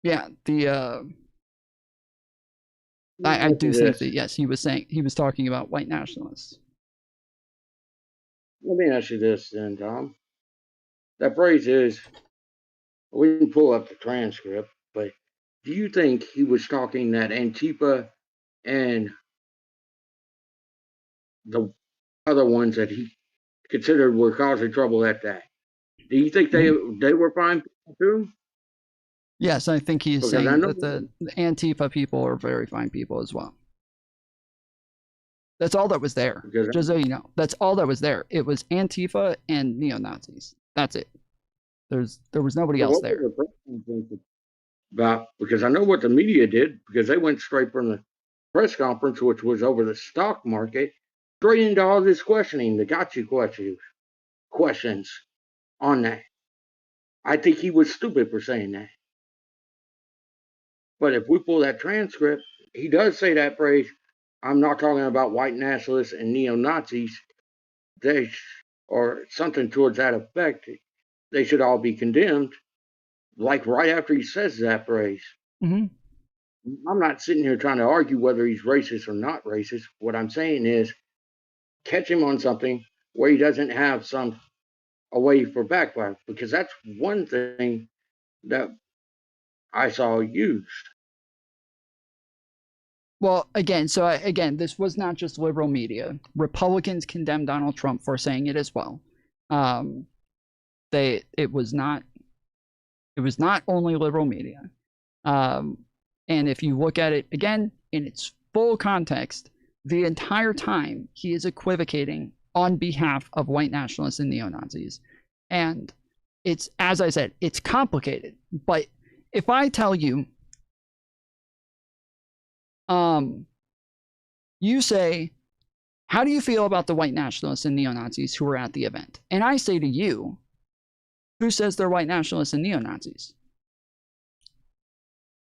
yeah, I do think that, yes, he was talking about white nationalists. Let me ask you this then, Tom. That phrase is, we can pull up the transcript, but do you think he was talking that Antifa and the other ones that he considered were causing trouble at that? Do you think they were fine people too? Yes, I think he's Because saying that the Antifa people are very fine people as well. That's all that was there. Just so you know, that's all that was there. It was Antifa and neo-Nazis. That's it. There was nobody else there. About, because I know what the media did, because they went straight from the press conference, which was over the stock market, straight into all this questioning, the gotcha questions on that. I think he was stupid for saying that. But if we pull that transcript, he does say that phrase, I'm not talking about white nationalists and neo-Nazis, or something towards that effect. They should all be condemned. Like right after he says that phrase. Mm-hmm. I'm not sitting here trying to argue whether he's racist or not racist. What I'm saying is, catch him on something where he doesn't have a way for backfire, because that's one thing that I saw used. Well, again, this was not just liberal media. Republicans condemned Donald Trump for saying it as well. It was not only liberal media. And if you look at it again in its full context, the entire time he is equivocating on behalf of white nationalists and neo-Nazis. And it's, as I said, it's complicated. But if I tell you, you say, how do you feel about the white nationalists and neo-Nazis who were at the event? And I say to you, who says they're white nationalists and neo-Nazis?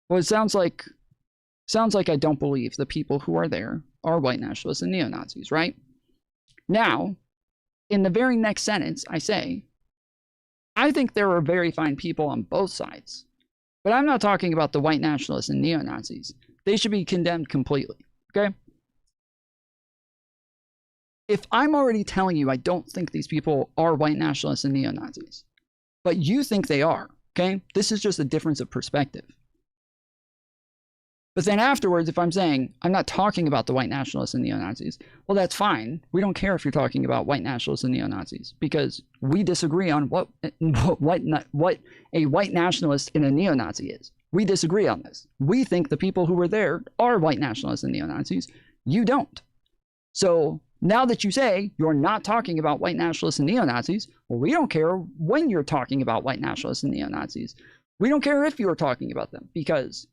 Well, it sounds like I don't believe the people who are there are white nationalists and neo-Nazis, right? Now, in the very next sentence, I say, I think there are very fine people on both sides, but I'm not talking about the white nationalists and neo-Nazis. They should be condemned completely, okay? If I'm already telling you I don't think these people are white nationalists and neo-Nazis, but you think they are, okay? This is just a difference of perspective. But then afterwards, if I'm saying I'm not talking about the white nationalists and neo-Nazis, well, that's fine. We don't care if you're talking about white nationalists and neo-Nazis, because we disagree on what a white nationalist and a neo-Nazi is. We disagree on this. We think the people who were there are white nationalists and neo-Nazis. You don't. So now that you say you're not talking about white nationalists and neo-Nazis, well, we don't care when you're talking about white nationalists and neo-Nazis. We don't care if you're talking about them, because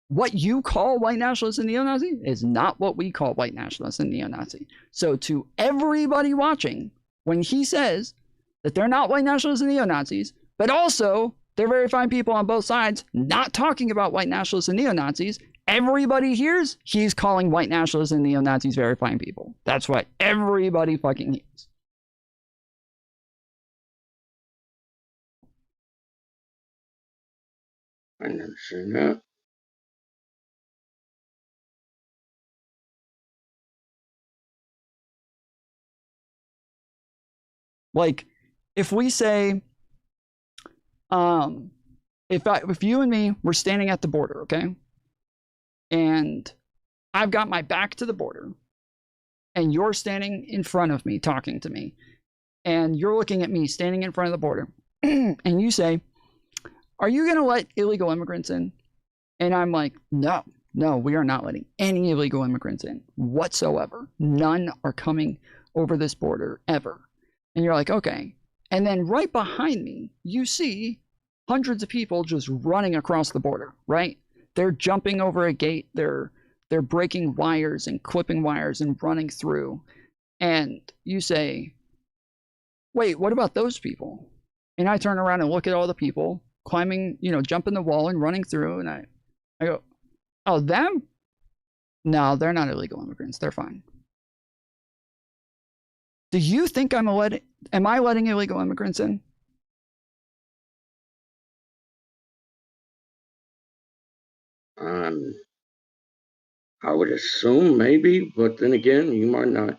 what you call white nationalists and neo-Nazi is not what we call white nationalists and neo-Nazi. So to everybody watching, when he says that they're not white nationalists and neo-Nazis, but also they're very fine people on both sides, not talking about white nationalists and neo-Nazis, everybody hears he's calling white nationalists and neo-Nazis very fine people. That's what everybody fucking hears. I never seen that. Like, if we say, if you and me were standing at the border, okay, and I've got my back to the border, and you're standing in front of me talking to me, and you're looking at me standing in front of the border, and you say, are you going to let illegal immigrants in? And I'm like, no, we are not letting any illegal immigrants in whatsoever. None are coming over this border ever. And you're like, okay. And then right behind me, you see hundreds of people just running across the border, right? They're jumping over a gate. They're breaking wires and clipping wires and running through. And you say, wait, what about those people? And I turn around and look at all the people climbing, jumping the wall and running through. And I go, oh, them? No, they're not illegal immigrants. They're fine. Do you think am I letting illegal immigrants in? I would assume maybe, but then again, you might not.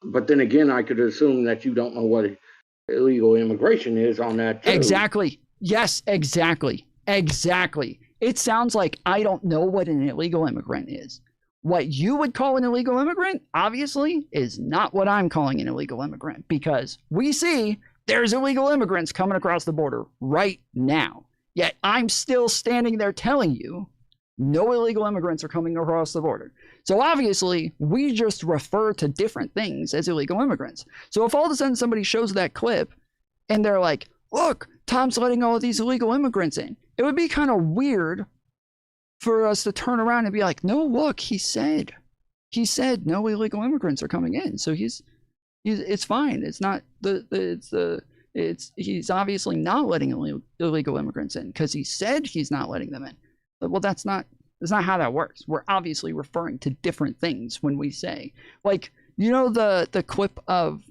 But then again, I could assume that you don't know what illegal immigration is on that too. Exactly. Yes, exactly. It sounds like I don't know what an illegal immigrant is. What you would call an illegal immigrant, obviously, is not what I'm calling an illegal immigrant, because we see there's illegal immigrants coming across the border right now. Yet I'm still standing there telling you no illegal immigrants are coming across the border. So obviously, we just refer to different things as illegal immigrants. So if all of a sudden somebody shows that clip and they're like, look, Tom's letting all of these illegal immigrants in, it would be kind of weird for us to turn around and be like, no, look, he said no illegal immigrants are coming in. So it's fine. It's not he's obviously not letting illegal immigrants in because he said he's not letting them in. Well, that's not how that works. We're obviously referring to different things when we say, like, the clip of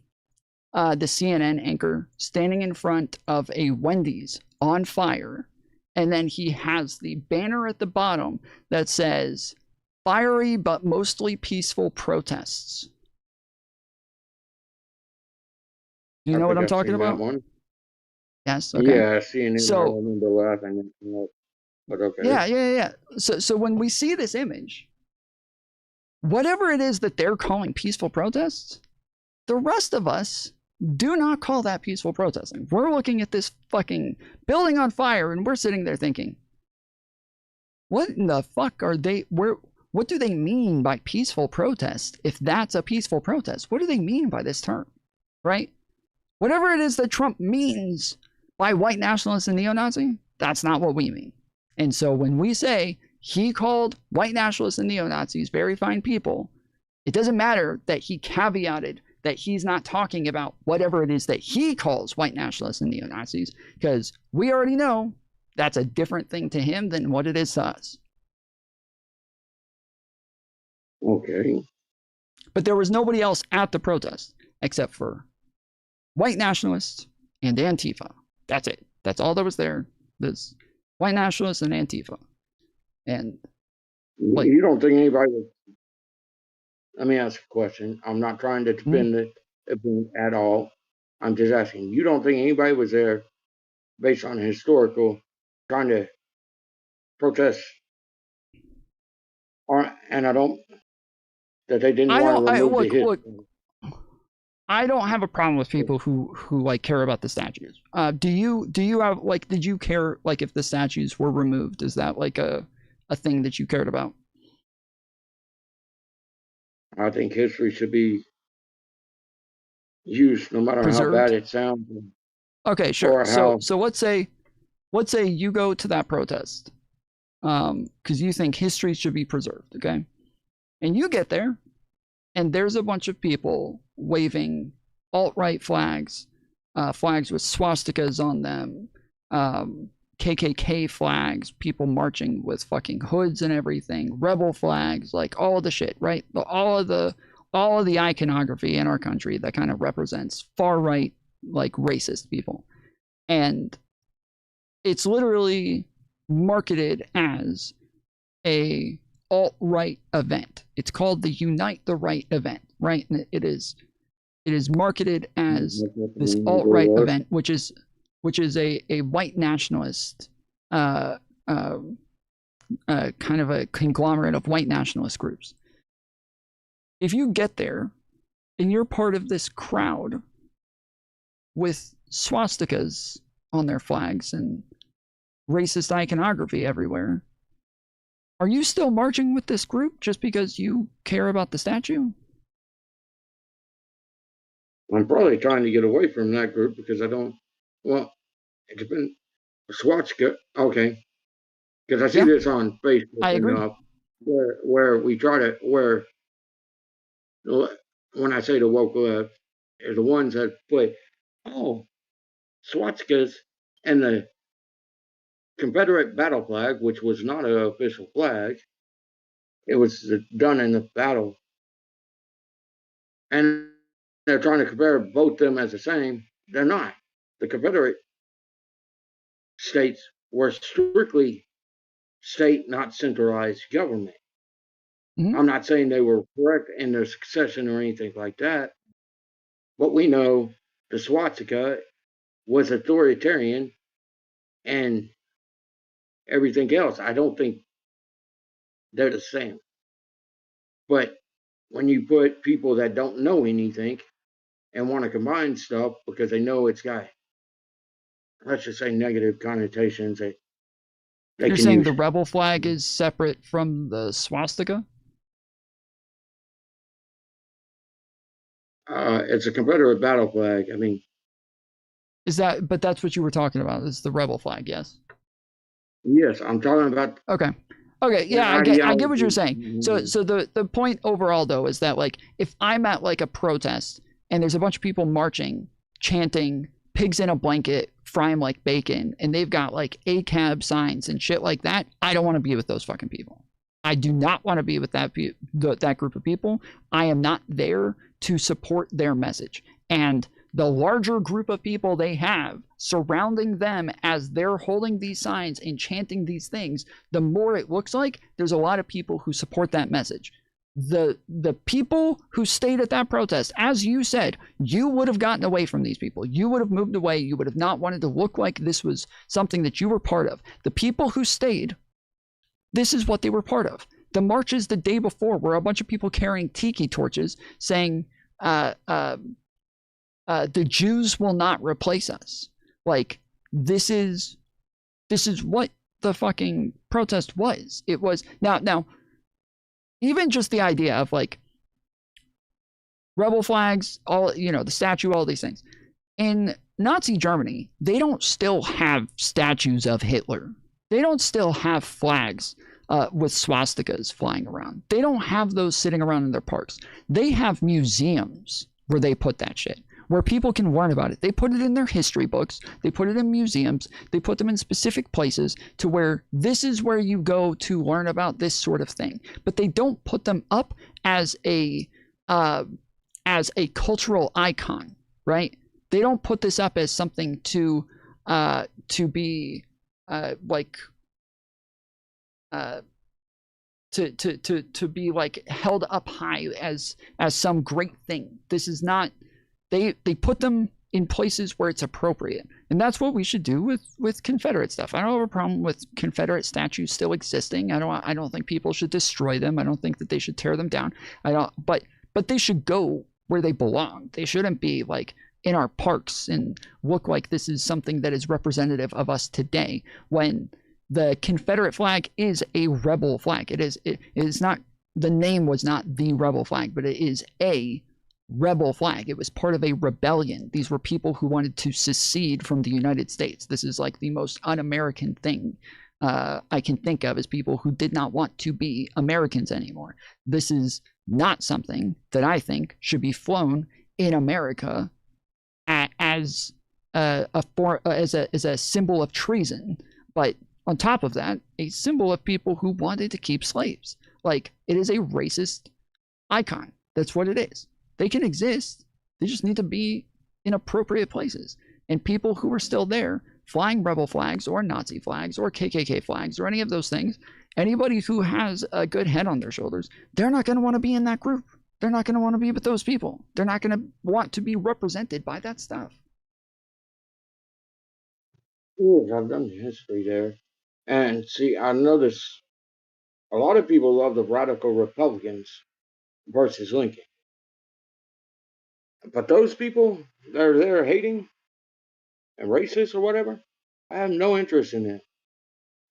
the CNN anchor standing in front of a Wendy's on fire, and then he has the banner at the bottom that says fiery but mostly peaceful protests. You know what I'm talking about? Yes. Okay. Yeah, I seen it. So I remember laughing. But okay. Yeah. So when we see this image, whatever it is that they're calling peaceful protests, the rest of us do not call that peaceful protesting. We're looking at this fucking building on fire and we're sitting there thinking, what in the fuck are they, what do they mean by peaceful protest? If that's a peaceful protest, what do they mean by this term, right? Whatever it is that Trump means by white nationalist and neo-Nazi, that's not what we mean. And so when we say he called white nationalists and neo-Nazis very fine people, it doesn't matter that he caveated that he's not talking about whatever it is that he calls white nationalists and neo-Nazis, because we already know that's a different thing to him than what it is to us. Okay. But there was nobody else at the protest except for white nationalists and Antifa. That's it. That's all that was there. There's white nationalists and Antifa. And you don't think anybody was... Let me ask a question. I'm not trying to defend it at all. I'm just asking. You don't think anybody was there based on historical trying to protest? And I don't... That they didn't want to remove the hit. Look, I don't have a problem with people who like care about the statues. Do you have, like, did you care, like, if the statues were removed? Is that like a thing that you cared about? I think history should be used no matter preserved. How bad it sounds. Okay, sure. So let's say you go to that protest because you think history should be preserved, okay? And you get there, and there's a bunch of people waving alt-right flags, flags with swastikas on them, KKK flags, people marching with fucking hoods and everything, rebel flags, like all the shit, right? All of the iconography in our country that kind of represents far-right, like, racist people. And it's literally marketed as a alt-right event. It's called the Unite the Right event, right? And it is marketed as this alt-right event, which is a white nationalist kind of a conglomerate of white nationalist groups. If you get there and you're part of this crowd with swastikas on their flags and racist iconography everywhere. Are you still marching with this group just because you care about the statue? I'm probably trying to get away from that group because I don't. Well, it depends. Swastika, okay, because I see this on Facebook I agree. enough, where we try to when I say the woke left, are the ones that put swastikas and the Confederate battle flag, which was not an official flag. It was done in the battle, and they're trying to compare both them as the same. They're not. The Confederate states were strictly state, not centralized government. I'm not saying they were correct in their succession or anything like that, but we know the swastika was authoritarian and everything else. I don't think they're the same. But when you put people that don't know anything and want to combine stuff because they know it's got, let's just say, negative connotations, that You're saying the rebel flag is separate from the swastika? It's a Confederate battle flag. I mean, but that's what you were talking about, is the rebel flag, yes? Yes, I'm talking about. Okay, yeah, I get what you're saying. So the point overall, though, is that, like, if I'm at, like, a protest and there's a bunch of people marching, chanting, pigs in a blanket, fry 'em like bacon, and they've got, like, ACAB signs and shit like that, I don't want to be with those fucking people. I do not want to be with that group of people. I am not there to support their message. And the larger group of people they have surrounding them as they're holding these signs and chanting these things, the more it looks like there's a lot of people who support that message. The people who stayed at that protest, as you said, you would have gotten away from these people. You would have moved away. You would have not wanted to look like this was something that you were part of. The people who stayed, this is what they were part of. The marches the day before were a bunch of people carrying tiki torches saying, the Jews will not replace us. Like, this is what the fucking protest was. It was now even just the idea of, like, rebel flags, all, you know, the statue, all these things. In Nazi Germany, they don't still have statues of Hitler. They don't still have flags with swastikas flying around. They don't have those sitting around in their parks. They have museums where they put that shit, where people can learn about it. They put it in their history books. They put it in museums. They put them in specific places to where this is where you go to learn about this sort of thing. But they don't put them up as a cultural icon, right? They don't put this up as something to be to be, like, held up high as some great thing. This is not. They put them in places where it's appropriate, and that's what we should do with Confederate stuff. I don't have a problem with Confederate statues still existing. I don't think people should destroy them. I don't think that they should tear them down. But they should go where they belong. They shouldn't be, like, in our parks and look like this is something that is representative of us today, when the Confederate flag is a rebel flag. It is not, the name was not the rebel flag, but it is a rebel flag. It was part of a rebellion. These were people who wanted to secede from the United States. This is, like, the most un-American thing I can think of, as people who did not want to be Americans anymore. This is not something that I think should be flown in America as a symbol of treason, but on top of that, a symbol of people who wanted to keep slaves. Like, it is a racist icon. That's what it is. They can exist. They just need to be in appropriate places. And people who are still there, flying rebel flags or Nazi flags or KKK flags or any of those things, anybody who has a good head on their shoulders, they're not going to want to be in that group. They're not going to want to be with those people. They're not going to want to be represented by that stuff. Yes, I've done the history there. And see, I notice a lot of people love the radical Republicans versus Lincoln. But those people that are there hating and racist or whatever, I have no interest in it.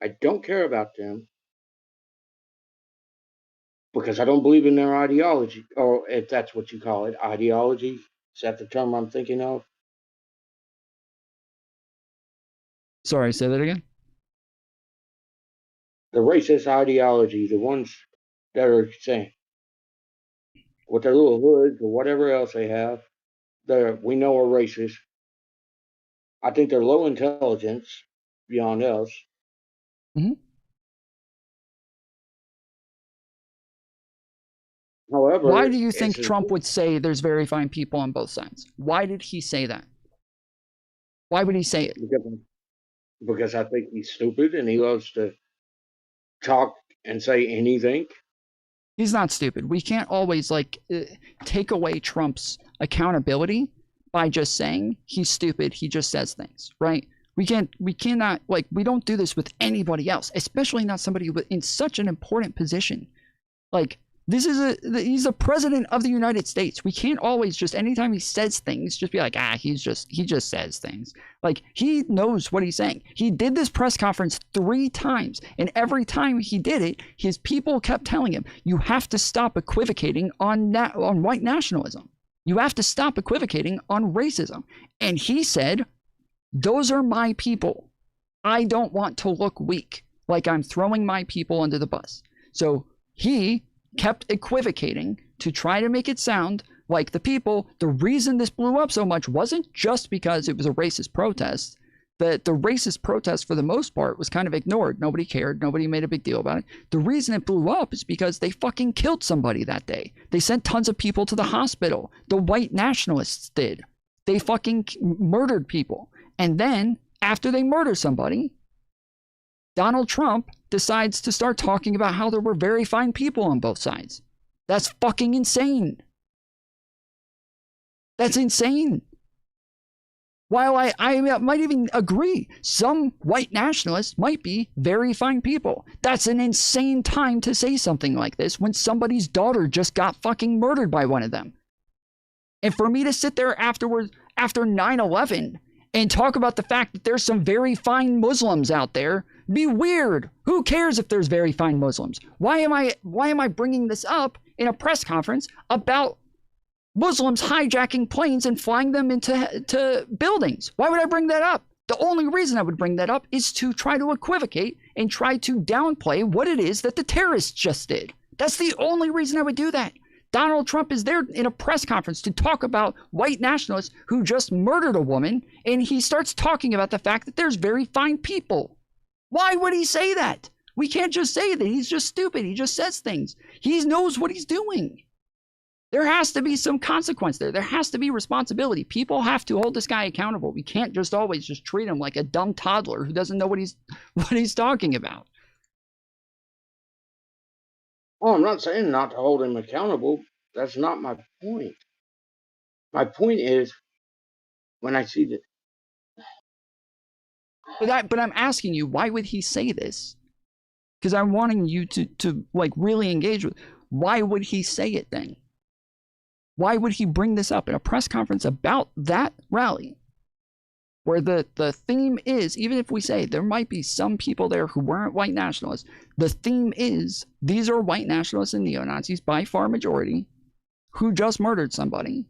I don't care about them because I don't believe in their ideology, or if that's what you call it, ideology. Is that the term I'm thinking of? Sorry, say that again. The racist ideology, the ones that are saying with their little hoods or whatever else they have, we know are racist. I think they're low intelligence beyond else. Mm-hmm. However, why do you think Trump would say there's very fine people on both sides? Why did he say that? Why would he say it? Because I think he's stupid and he loves to talk and say anything. He's not stupid. We can't always take away Trump's accountability by just saying he's stupid. He just says things, right? We cannot, we don't do this with anybody else, especially not somebody in such an important position. He's the president of the United States. We can't always just, anytime he says things, just be like, he just says things. He knows what he's saying. He did this press conference 3 times, and every time he did it, his people kept telling him, you have to stop equivocating on white nationalism. You have to stop equivocating on racism. And he said, those are my people. I don't want to look weak, like I'm throwing my people under the bus. So he kept equivocating to try to make it sound like the reason this blew up so much wasn't just because it was a racist protest. The racist protest, for the most part, was kind of ignored. Nobody cared. Nobody made a big deal about it. The reason it blew up is because they fucking killed somebody that day. They sent tons of people to the hospital. The white nationalists did. They fucking murdered people. And then, after they murder somebody, Donald Trump decides to start talking about how there were very fine people on both sides. That's fucking insane. That's insane. While I might even agree, some white nationalists might be very fine people. That's an insane time to say something like this when somebody's daughter just got fucking murdered by one of them. And for me to sit there afterwards, after 9/11, and talk about the fact that there's some very fine Muslims out there, be weird. Who cares if there's very fine Muslims? Why am I bringing this up in a press conference about Muslims hijacking planes and flying them into buildings? Why would I bring that up? The only reason I would bring that up is to try to equivocate and try to downplay what it is that the terrorists just did. That's the only reason I would do that. Donald Trump is there in a press conference to talk about white nationalists who just murdered a woman, and he starts talking about the fact that there's very fine people. Why would he say that? We can't just say that he's just stupid. He just says things. He knows what he's doing. There has to be some consequence there. There has to be responsibility. People have to hold this guy accountable. We can't just always just treat him like a dumb toddler who doesn't know what he's talking about. Oh, I'm not saying not to hold him accountable. That's not my point. My point is, when I see that. But I'm asking you, why would he say this? Because I'm wanting you to really engage with. Why would he say it then? Why would he bring this up in a press conference about that rally? Where the theme is, even if we say there might be some people there who weren't white nationalists, the theme is these are white nationalists and neo-Nazis by far majority who just murdered somebody.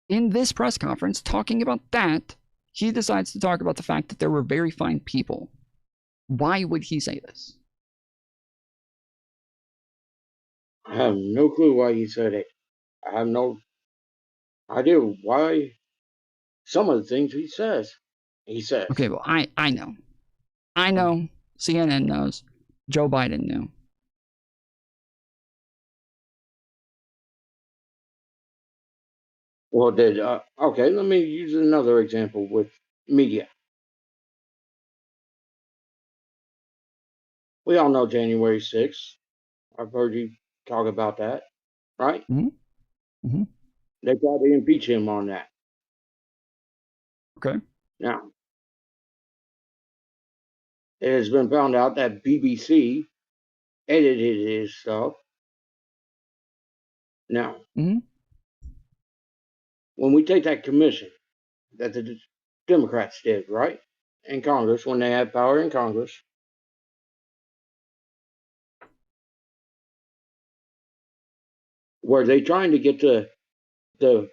In this press conference, talking about that, he decides to talk about the fact that there were very fine people. Why would he say this? I have no clue why he said it. I have no idea why some of the things he says. Okay, well, I know. I know. CNN knows. Joe Biden knew. Well, okay, let me use another example with media. We all know January 6th. I've heard you talk about that, right? Mm-hmm. Mm-hmm. They tried to impeach him on that. Okay. Now, it has been found out that BBC edited his stuff. Now, when we take that commission that the Democrats did, right, in Congress, when they had power in Congress, were they trying to get to the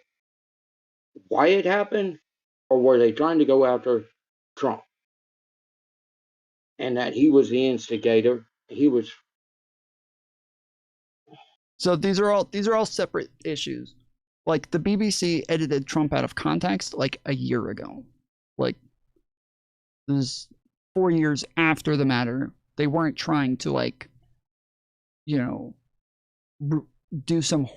why it happened, or were they trying to go after Trump and that he was the instigator? He was. So these are all separate issues. Like the BBC edited Trump out of context like a year ago. Like this is 4 years after the matter. They weren't trying to like, you know, do some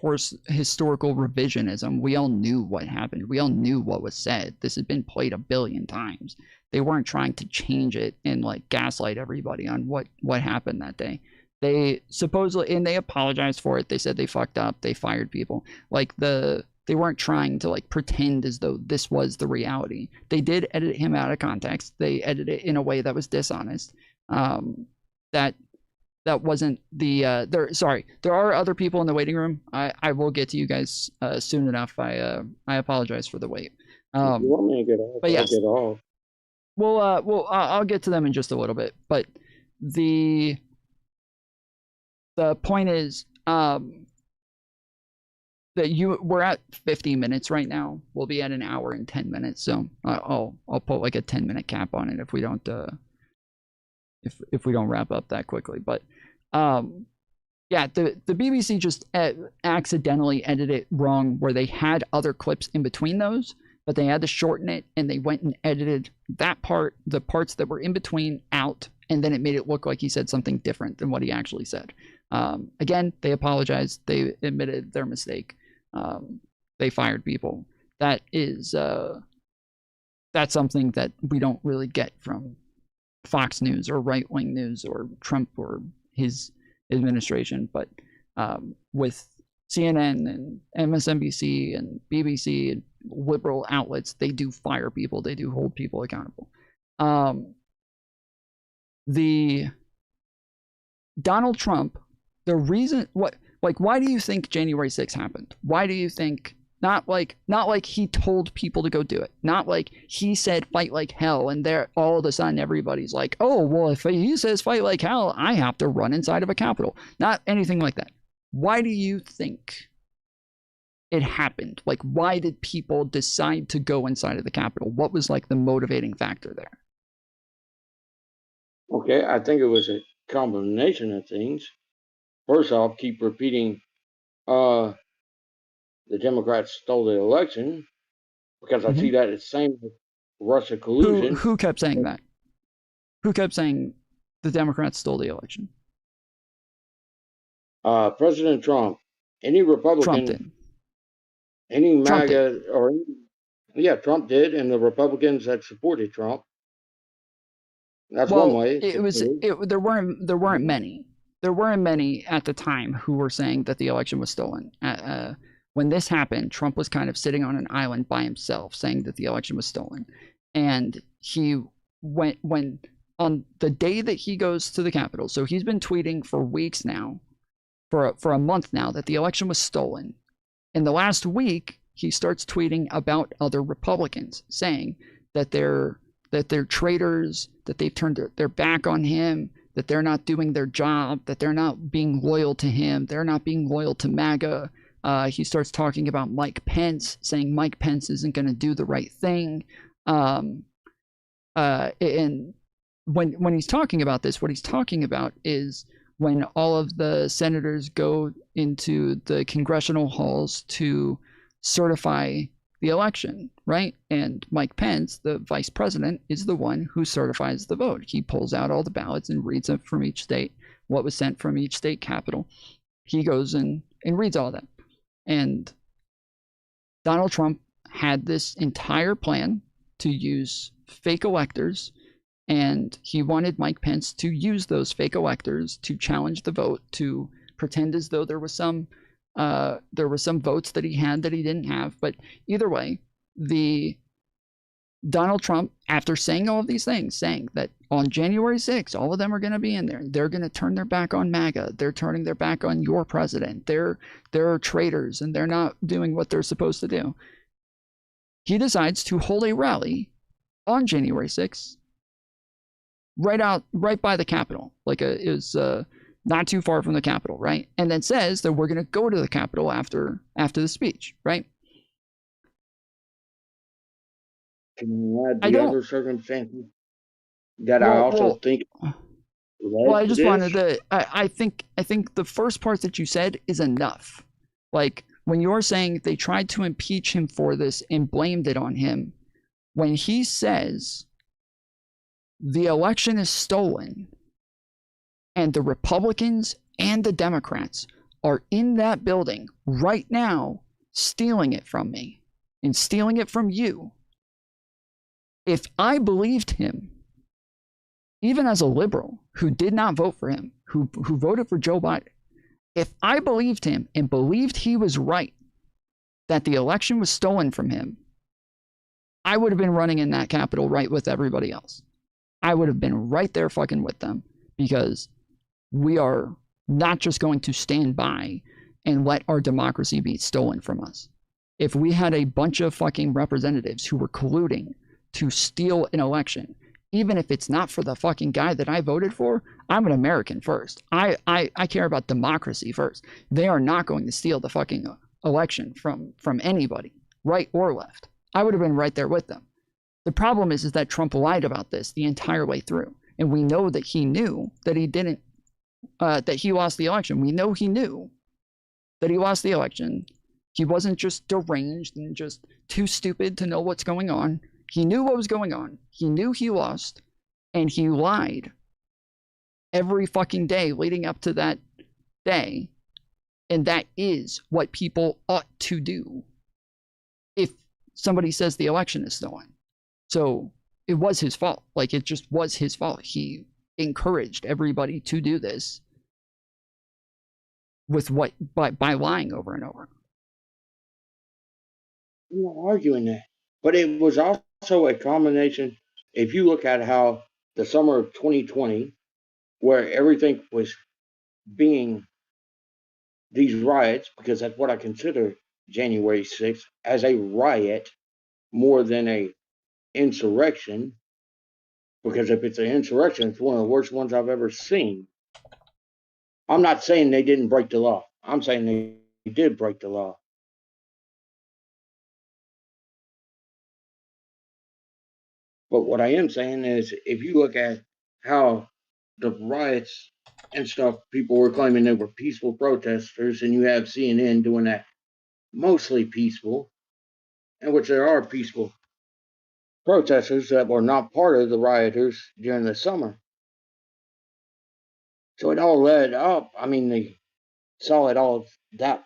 historical revisionism. We all knew what happened. We all knew what was said. This had been played a billion times. They weren't trying to change it and like gaslight everybody on what happened that day. They supposedly, and they apologized for it. They said they fucked up. They fired people. Like they weren't trying to like pretend as though this was the reality. They did edit him out of context. They edited it in a way that was dishonest. That wasn't the there are other people in the waiting room. I will get to you guys soon enough. I apologize for the wait. If you want me to get off, but yes. I'll get off. Well, I'll get to them in just a little bit. But the point is that we're at 50 minutes right now. We'll be at an hour and 10 minutes. So I'll put like a 10-minute cap on it if we don't if we don't wrap up that quickly. But yeah, the BBC just accidentally edited it wrong, where they had other clips in between those, but they had to shorten it, and they went and edited that part, the parts that were in between, out, and then it made it look like he said something different than what he actually said. Again, they apologized. They admitted their mistake. They fired people. That is that's something that we don't really get from Fox News or right-wing news or Trump or his administration. But with CNN and MSNBC and BBC and liberal outlets, they do fire people. They do hold people accountable. The Donald Trump, the reason why do you think January 6th happened? Why do you think not like he told people to go do it, not like he said fight like hell, and there all of a sudden everybody's like, oh well, if he says fight like hell, I have to run inside of a Capitol. Not anything like that. Why do you think it happened? Like, why did people decide to go inside of the Capitol? What was like the motivating factor there? Okay, I think it was a combination of things. First off, keep repeating the Democrats stole the election, because I see that it's same with Russia collusion. Who kept saying that? Who kept saying the Democrats stole the election? President Trump. Any Republican, Trump did. Any MAGA, Trump did. or yeah, Trump did, and the Republicans that supported Trump. That's one way. There weren't many. There weren't many at the time who were saying that the election was stolen. When this happened, Trump was kind of sitting on an island by himself, saying that the election was stolen. And he when on the day that he goes to the Capitol, so he's been tweeting for weeks now, for a month now, that the election was stolen. In the last week, he starts tweeting about other Republicans, saying that they're traitors, that they've turned their back on him, that they're not doing their job, that they're not being loyal to him, they're not being loyal to MAGA. He starts talking about Mike Pence, saying Mike Pence isn't going to do the right thing. And when he's talking about this, what he's talking about is when all of the senators go into the congressional halls to certify the election, right? And Mike Pence, the vice president, is the one who certifies the vote. He pulls out all the ballots and reads them from each state, what was sent from each state capital. He goes and reads all that. And Donald Trump had this entire plan to use fake electors, and he wanted Mike Pence to use those fake electors to challenge the vote, to pretend as though there was some votes that he had that he didn't have. But either way, the Donald Trump, after saying all of these things, saying that on January 6th, all of them are going to be in there. They're going to turn their back on MAGA. They're turning their back on your president. They're traitors, and they're not doing what they're supposed to do. He decides to hold a rally on January 6th, right by the Capitol. Like it was not too far from the Capitol, right? And then says that we're going to go to the Capitol after the speech, right? Can you add the other circumstances that think well, I just wanted this? to. I think the first part that you said is enough. Like when you're saying they tried to impeach him for this and blamed it on him, when he says the election is stolen and the Republicans and the Democrats are in that building right now stealing it from me and stealing it from you. If I believed him, even as a liberal who did not vote for him, who voted for Joe Biden, if I believed him and believed he was right, that the election was stolen from him, I would have been running in that Capitol right with everybody else. I would have been right there fucking with them, because we are not just going to stand by and let our democracy be stolen from us. If we had a bunch of fucking representatives who were colluding to steal an election, even if it's not for the fucking guy that I voted for, I'm an American first. I care about democracy first. They are not going to steal the fucking election from anybody, right or left. I would have been right there with them. The problem is that Trump lied about this the entire way through. And we know that he knew that he didn't, that he lost the election. We know he knew that he lost the election. He wasn't just deranged and just too stupid to know what's going on. He knew what was going on. He knew he lost, and he lied every fucking day leading up to that day. And that is what people ought to do if somebody says the election is stolen. So it was his fault. Like, it just was his fault. He encouraged everybody to do this with what by lying over and over. I'm not arguing that. But it was also a combination. If you look at how the summer of 2020, where everything was being these riots, because that's what I consider January 6th, as a riot more than a insurrection, because if it's an insurrection, it's one of the worst ones I've ever seen. I'm not saying they didn't break the law. I'm saying they did break the law. But what I am saying is, if you look at how the riots and stuff, people were claiming they were peaceful protesters, and you have CNN doing that mostly peaceful, in which there are peaceful protesters that were not part of the rioters during the summer. So it all led up. I mean, they saw it all that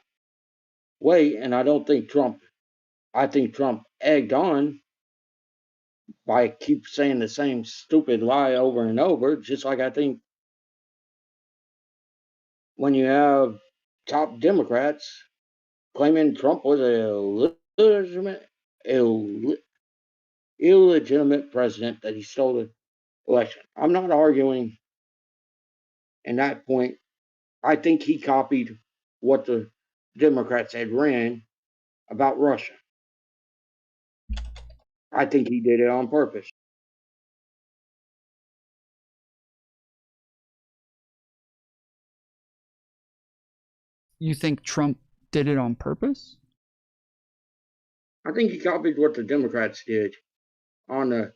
way, and I think Trump egged on by keep saying the same stupid lie over and over, just like I think when you have top Democrats claiming Trump was a illegitimate president, that he stole the election. I'm not arguing in that point. I think he copied what the Democrats had ran about Russia. I think he did it on purpose. You think Trump did it on purpose? I think he copied what the Democrats did on the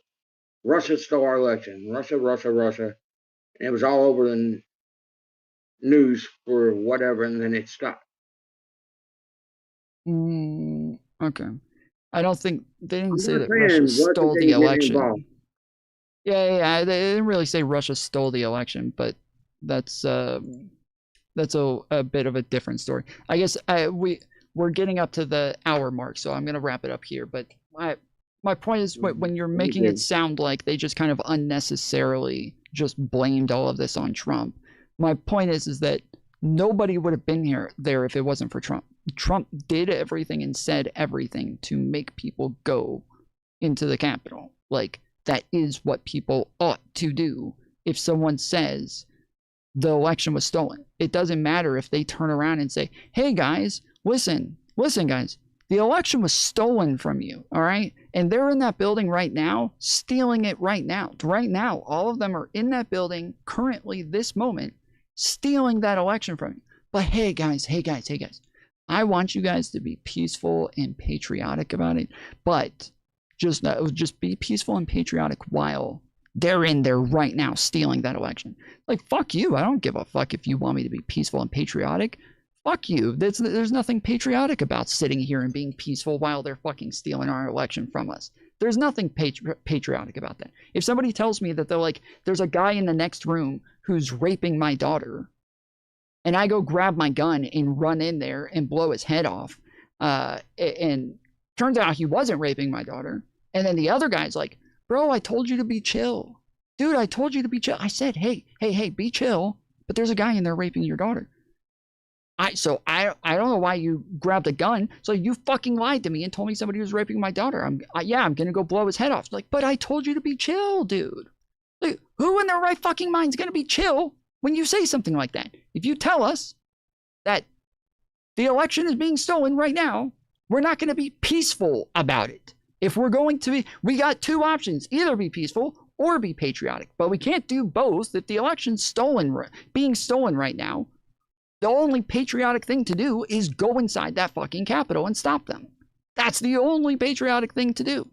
Russia stole our election. Russia. And it was all over the news for whatever, and then it stopped. Okay. I don't think they didn't say that Russia stole the election. Yeah. They didn't really say Russia stole the election, but that's a bit of a different story. I guess we're getting up to the hour mark, so I'm gonna wrap it up here. But my point is, when you're making it sound like they just kind of unnecessarily just blamed all of this on Trump, my point is that nobody would have been there if it wasn't for Trump. Trump did everything and said everything to make people go into the Capitol. Like, that is what people ought to do. If someone says the election was stolen, it doesn't matter if they turn around and say, hey guys, listen guys, the election was stolen from you, all right? And they're in that building right now, stealing it right now. Right now, all of them are in that building currently, this moment, stealing that election from you. But hey guys, I want you guys to be peaceful and patriotic about it, but just be peaceful and patriotic while they're in there right now stealing that election. Like, fuck you. I don't give a fuck if you want me to be peaceful and patriotic. Fuck you. There's nothing patriotic about sitting here and being peaceful while they're fucking stealing our election from us. There's nothing patriotic about that. If somebody tells me that they're like, there's a guy in the next room who's raping my daughter, and I go grab my gun and run in there and blow his head off, and turns out he wasn't raping my daughter, and then the other guy's like, bro, I told you to be chill. Dude, I told you to be chill. I said, hey, be chill, but there's a guy in there raping your daughter. I don't know why you grabbed a gun. So you fucking lied to me and told me somebody was raping my daughter. I'm gonna go blow his head off. Like, but I told you to be chill, dude. Like, who in their right fucking mind is gonna be chill when you say something like that? If you tell us that the election is being stolen right now, we're not gonna be peaceful about it. If we're going to be, we got two options: either be peaceful or be patriotic. But we can't do both. If the election's being stolen right now, the only patriotic thing to do is go inside that fucking Capitol and stop them. That's the only patriotic thing to do.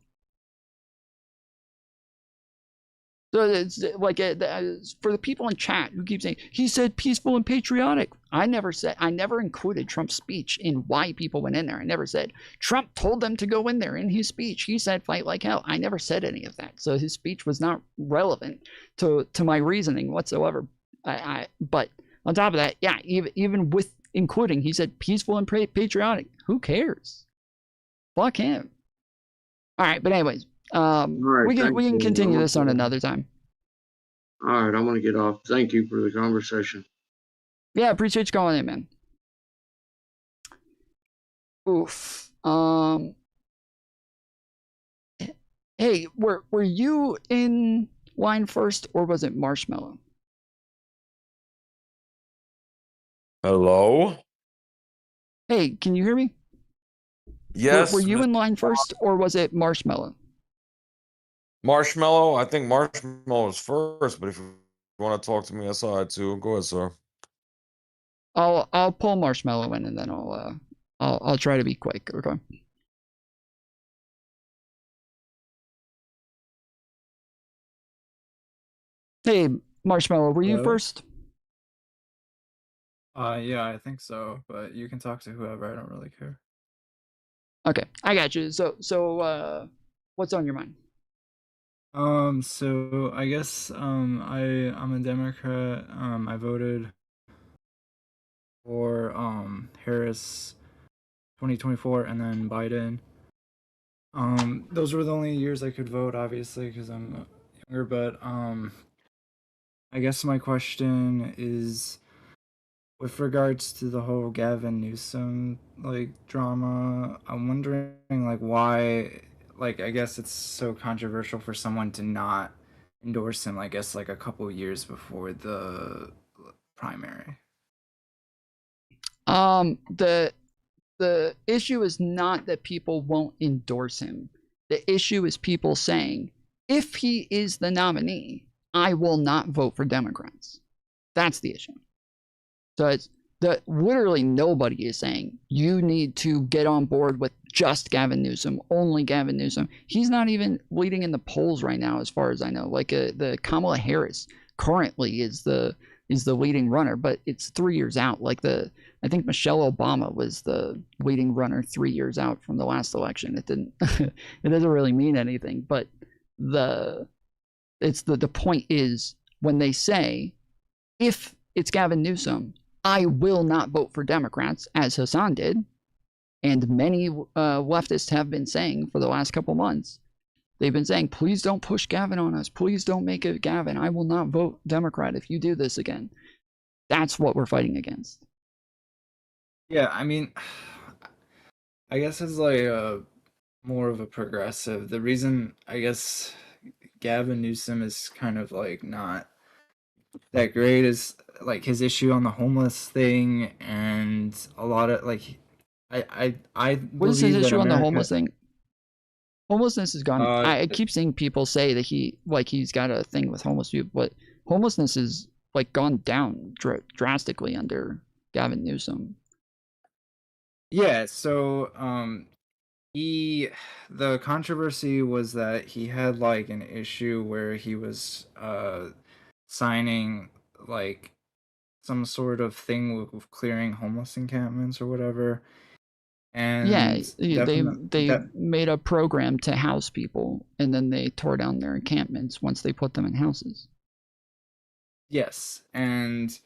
So it's like for the people in chat who keep saying, he said peaceful and patriotic. I never included Trump's speech in why people went in there. I never said Trump told them to go in there in his speech. He said fight like hell. I never said any of that. So his speech was not relevant to my reasoning whatsoever. But on top of that, yeah, even with including, he said peaceful and patriotic. Who cares? Fuck him. All right, but anyways, we can continue this on another time. All right, I'm gonna get off. Thank you for the conversation. Yeah, appreciate you calling in, man. Oof. Hey, were you in line first, or was it Marshmallow? Hello? Hey, can you hear me? Yes. Were you in line first, or was it Marshmallow? Marshmallow? I think Marshmallow was first, but if you want to talk to me aside too, go ahead, sir. I'll pull Marshmallow in, and then I'll try to be quick. Okay. Hey, Marshmallow, were you first? Yeah, I think so, but you can talk to whoever. I don't really care. Okay, I got you. So what's on your mind? So I guess I'm a Democrat. I voted for Harris 2024 and then Biden. Those were the only years I could vote, obviously, because I'm younger, but I guess my question is, with regards to the whole Gavin Newsom drama, I'm wondering why, I guess it's so controversial for someone to not endorse him, I guess a couple years before the primary. The issue is not that people won't endorse him. The issue is people saying, if he is the nominee, I will not vote for Democrats. That's the issue. So it's literally nobody is saying you need to get on board with just Gavin Newsom, only Gavin Newsom. He's not even leading in the polls right now, as far as I know. The Kamala Harris currently is the leading runner, but it's 3 years out. I think Michelle Obama was the leading runner 3 years out from the last election. It didn't. It doesn't really mean anything. But the point is, when they say, if it's Gavin Newsom, I will not vote for Democrats, as Hassan did, and many leftists have been saying for the last couple months. They've been saying, please don't push Gavin on us. Please don't make it Gavin. I will not vote Democrat if you do this again. That's what we're fighting against. Yeah, I mean, I guess it's more of a progressive. The reason I guess Gavin Newsom is kind of not that great is his issue on the homeless thing, and a lot of I what is his issue on the homeless thing? Homelessness is gone. I keep seeing people say that he's got a thing with homeless people, but homelessness is like gone down drastically under Gavin Newsom. Yeah, so the controversy was that he had like an issue where he was signing like some sort of thing with clearing homeless encampments or whatever. Yeah, And they made a program to house people, and then they tore down their encampments once they put them in houses. Yes, and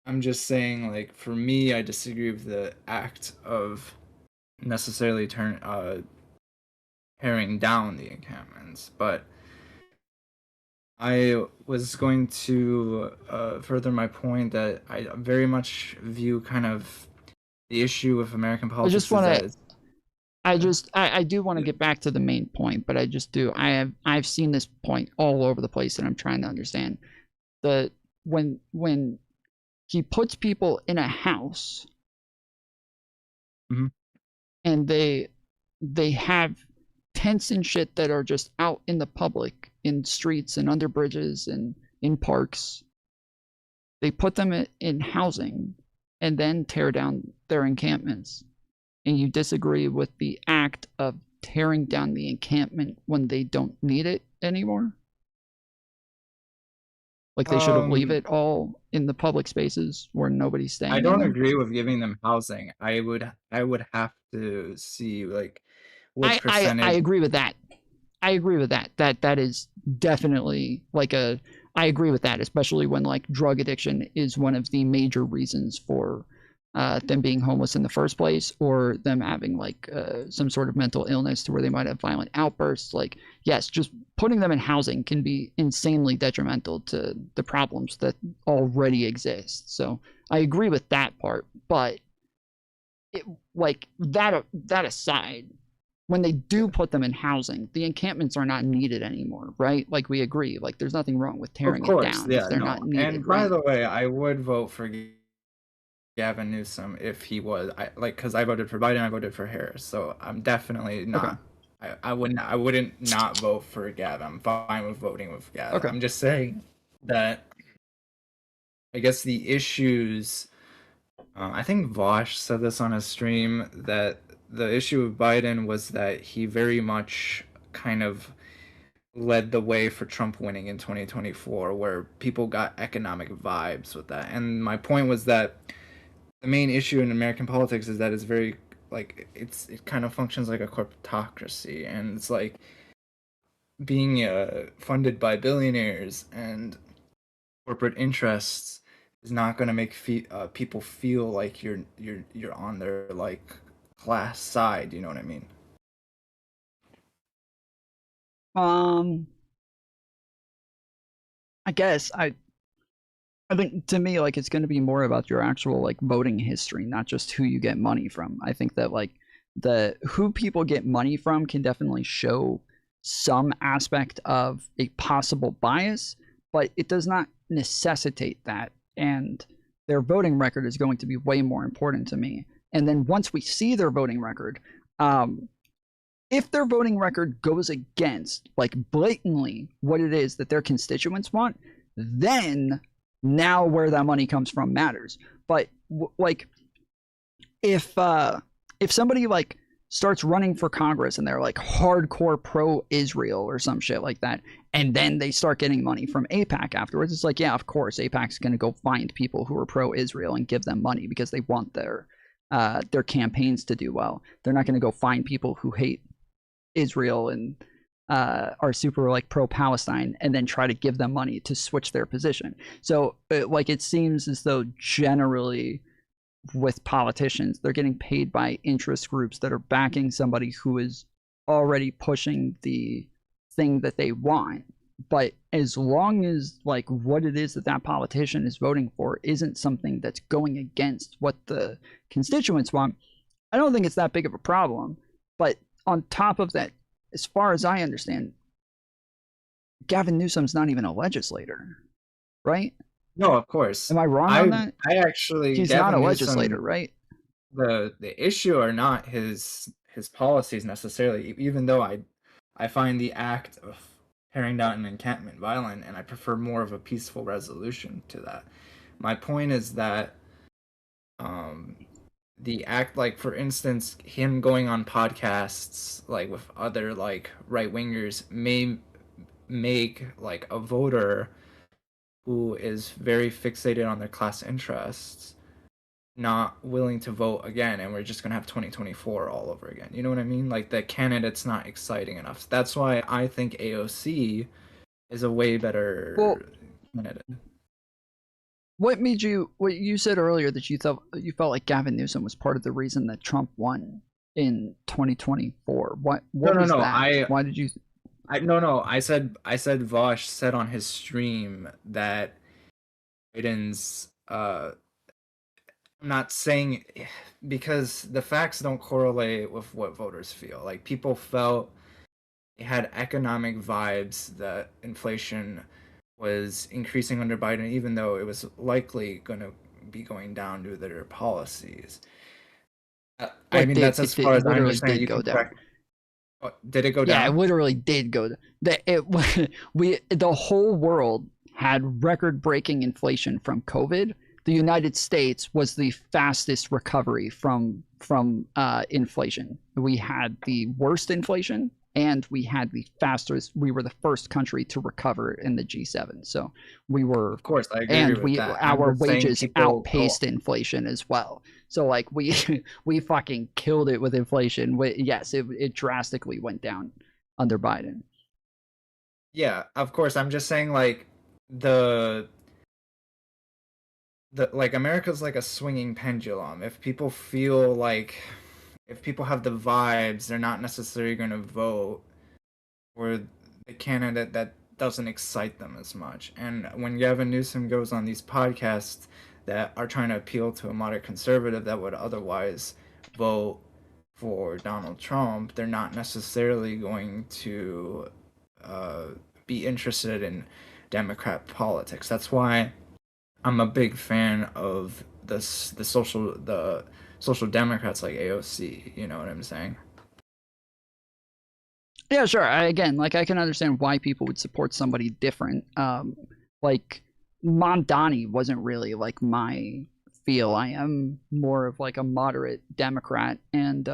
I'm just saying, like, for me, I disagree with the act of necessarily tearing down the encampments, but I was going to further my point that I very much view kind of the issue with American politics. I do want to get back to the main point, but I've seen this point all over the place, and I'm trying to understand when he puts people in a house, and they have tents and shit that are just out in the public, in streets and under bridges and in parks. They put them in housing and then tear down their encampments. And you disagree with the act of tearing down the encampment when they don't need it anymore? Like they should leave it all in the public spaces where nobody's staying. I don't agree with giving them housing. I would have to see like what percentage. I agree with that. I agree with that. That is definitely like I agree with that, especially when like drug addiction is one of the major reasons for them being homeless in the first place, or them having like some sort of mental illness to where they might have violent outbursts. Like, yes, just putting them in housing can be insanely detrimental to the problems that already exist. So I agree with that part, but like that aside, when they do put them in housing, the encampments are not needed anymore, right? Like we agree, like there's nothing wrong with tearing it down if they're not needed. And by the way, I would vote for Gavin Newsom if he was, because I voted for Biden, I voted for Harris, so I'm definitely not. Okay. I wouldn't not vote for Gavin. I'm fine with voting with Gavin. Okay. I'm just saying that I guess the issues. I think Vosh said this on a stream that the issue with Biden was that he very much kind of led the way for Trump winning in 2024, where people got economic vibes with that. And my point was that the main issue in American politics is that it's very like it kind of functions like a corporatocracy, and it's like being funded by billionaires and corporate interests is not going to make people feel like you're on their like class side. You know what I mean? I guess I think to me, like, it's going to be more about your actual like voting history, not just who you get money from. I think that like who people get money from can definitely show some aspect of a possible bias, but it does not necessitate that. And their voting record is going to be way more important to me. And then once we see their voting record, if their voting record goes against like blatantly what it is that their constituents want, then now where that money comes from matters. But like if somebody like starts running for Congress and they're like hardcore pro-Israel or some shit like that, and then they start getting money from AIPAC afterwards, it's like, yeah, of course AIPAC's going to go find people who are pro-Israel and give them money because they want their campaigns to do well. They're not going to go find people who hate Israel and are super like pro-Palestine and then try to give them money to switch their position. So like it seems as though generally with politicians, they're getting paid by interest groups that are backing somebody who is already pushing the thing that they want. But as long as like what it is that that politician is voting for isn't something that's going against what the constituents want, I don't think it's that big of a problem. But on top of that, as far as I understand, Gavin Newsom's not even a legislator, right? No, of course. Am I wrong on that? He's Gavin not a legislator, Newsom, right? The issue are not his policies necessarily, even though I find the act of tearing down an encampment violent, and I prefer more of a peaceful resolution to that. My point is that the act, like for instance, him going on podcasts like with other like right wingers may make like a voter who is very fixated on their class interests not willing to vote again, and we're just gonna have 2024 all over again. You know what I mean? Like the candidate's not exciting enough. That's why I think AOC is a way better candidate. What you said earlier that you felt like Gavin Newsom was part of the reason that Trump won in 2024? What No, was that? Why did you? I said Vosh said on his stream that Biden's I'm not saying, because the facts don't correlate with what voters feel. Like people felt they had economic vibes that inflation was increasing under Biden, even though it was likely going to be going down due to their policies. I mean, that's as far as I understand. You can correct. Did it go down? Yeah, it literally did go down. The whole world had record-breaking inflation from COVID. The United States was the fastest recovery from inflation. We had the worst inflation, and we had the fastest. We were the first country to recover in the G7. So we were, of course, I agree with that. Our wages outpaced inflation as well. So like we fucking killed it with inflation. Yes, it drastically went down under Biden. Yeah, of course. I'm just saying, like the like America's like a swinging pendulum. If people feel like, if people have the vibes, they're not necessarily going to vote for the candidate that doesn't excite them as much. And when Gavin Newsom goes on these podcasts that are trying to appeal to a moderate conservative that would otherwise vote for Donald Trump, they're not necessarily going to be interested in Democrat politics. That's why I'm a big fan of the social Democrats like AOC. You know what I'm saying? Yeah, sure. I can understand why people would support somebody different. Like Mamdani wasn't really like my feel. I am more of like a moderate Democrat, and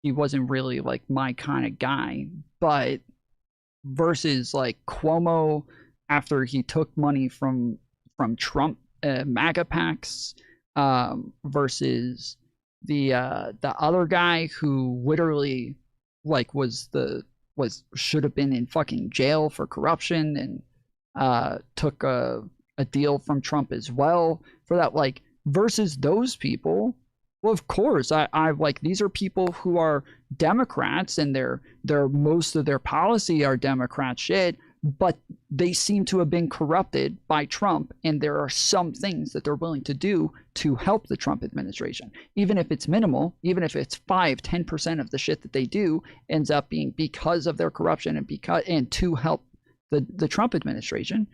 he wasn't really like my kind of guy. But versus like Cuomo, after he took money from Trump MAGA PACs, versus the other guy who literally like should have been in fucking jail for corruption, and took a deal from Trump as well for that. Like versus those people, well, of course, I like, these are people who are Democrats, and they're most of their policy are Democrat shit, but they seem to have been corrupted by Trump, and there are some things that they're willing to do to help the Trump administration, even if it's minimal, even if it's 5-10% of the shit that they do ends up being because of their corruption and to help the Trump administration.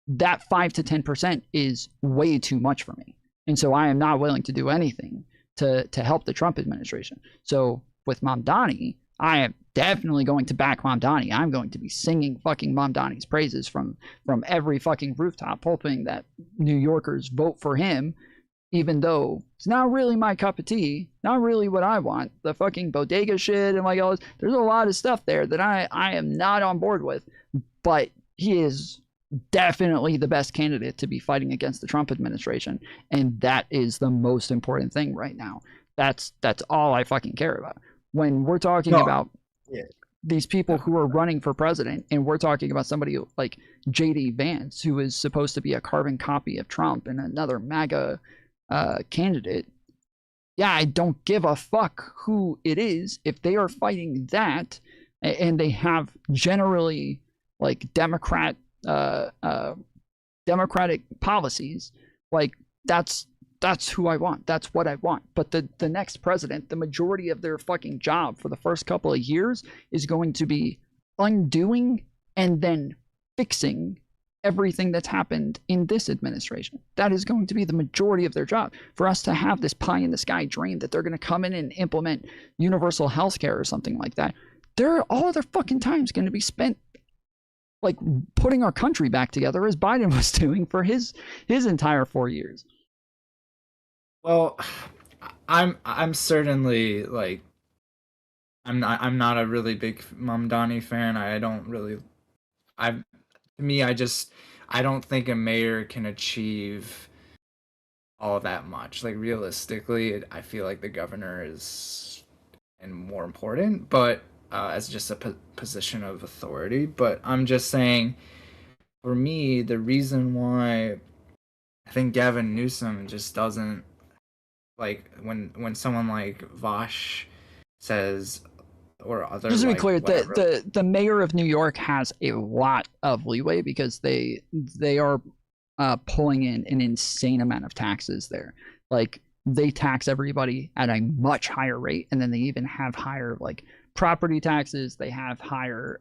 That 5 to 10% is way too much for me, and so I am not willing to do anything to help the Trump administration. So with Mamdani, I am definitely going to back Mamdani. I'm going to be singing fucking Mamdani's praises from every fucking rooftop, hoping that New Yorkers vote for him, even though it's not really my cup of tea, not really what I want. The fucking bodega shit and like all this, there's a lot of stuff there that I am not on board with, but he is definitely the best candidate to be fighting against the Trump administration, and that is the most important thing right now. That's all I fucking care about. When we're talking about these people who are running for president, and we're talking about somebody like J.D. Vance, who is supposed to be a carbon copy of Trump and another MAGA candidate, yeah, I don't give a fuck who it is. If they are fighting that, and they have generally like Democratic policies, like that's who I want. That's what I want. But the next president, the majority of their fucking job for the first couple of years is going to be undoing and then fixing everything that's happened in this administration. That is going to be the majority of their job. For us to have this pie in the sky dream that they're going to come in and implement universal health care or something like that, all their fucking time's going to be spent like putting our country back together as Biden was doing for his entire 4 years. Well, I'm certainly like I'm not a really big Mamdani fan. I don't really to me I don't think a mayor can achieve all that much. Like realistically, I feel like the governor is and more important, but as just a position of authority. But I'm just saying, for me, the reason why I think Gavin Newsom just doesn't like when someone like Vosh says or other. Just to be like, clear, whatever. the mayor of New York has a lot of leeway because they are pulling in an insane amount of taxes there. Like they tax everybody at a much higher rate, and then they even have higher like property taxes. They have higher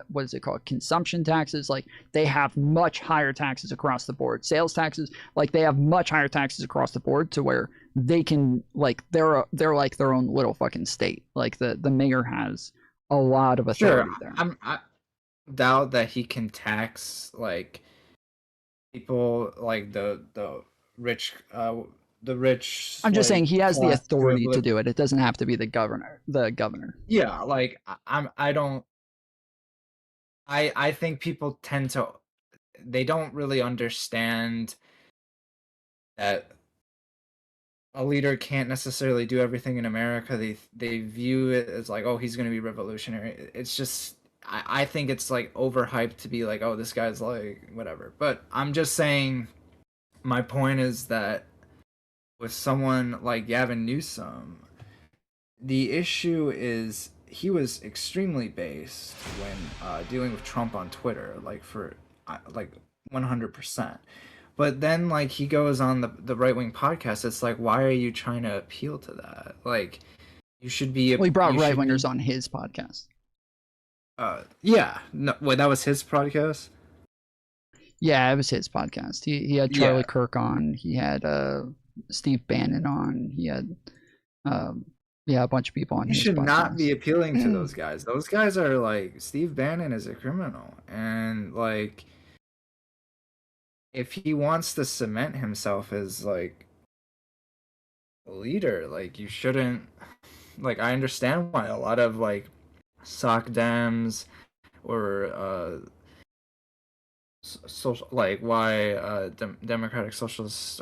what is it called, consumption taxes. Like they have much higher taxes across the board. Sales taxes, like they have much higher taxes across the board to where they can like they're like their own little fucking state. Like the mayor has a lot of authority there. I doubt that he can tax like people like the rich I'm just saying he has the class authority to do it. It doesn't have to be the governor. Yeah, like I think people tend to they don't really understand that a leader can't necessarily do everything in America. They view it as like, oh, he's going to be revolutionary. It's just I think it's like overhyped to be like, oh, this guy's like whatever. But I'm just saying, my point is that with someone like Gavin Newsom, the issue is he was extremely based when dealing with Trump on Twitter, like for like 100%. But then like he goes on the right-wing podcast, it's like, why are you trying to appeal to that? Like you should be. Well, he brought right-wingers on his podcast. Yeah. No, wait, that was his podcast? Yeah, it was his podcast. He had Charlie Kirk on. He had Steve Bannon on. He had a bunch of people on. You should not be appealing to those guys. Those guys are like, Steve Bannon is a criminal, and like if he wants to cement himself as like a leader, like you shouldn't. Like I understand why a lot of like sock Dems or social, like why democratic socialists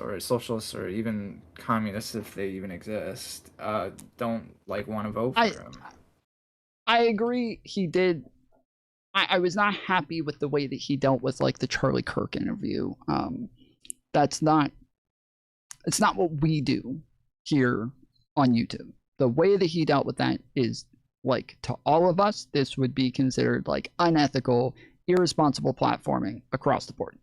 or even communists, if they even exist, don't like want to vote for him. I agree. He did. I was not happy with the way that he dealt with like the Charlie Kirk interview. It's not what we do here on YouTube. The way that he dealt with that is like, to all of us, this would be considered like unethical, irresponsible platforming across the board.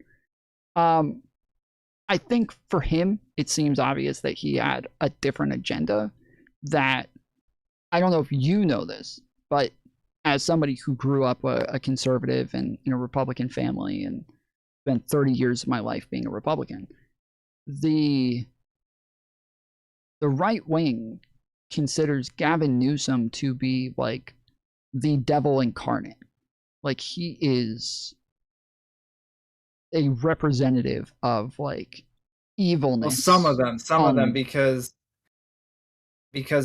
I think for him, it seems obvious that he had a different agenda. That I don't know if you know this, but as somebody who grew up a conservative and in a Republican family and spent 30 years of my life being a Republican, the right wing considers Gavin Newsom to be like the devil incarnate. Like he is a representative of like evilness. Well, some of them, because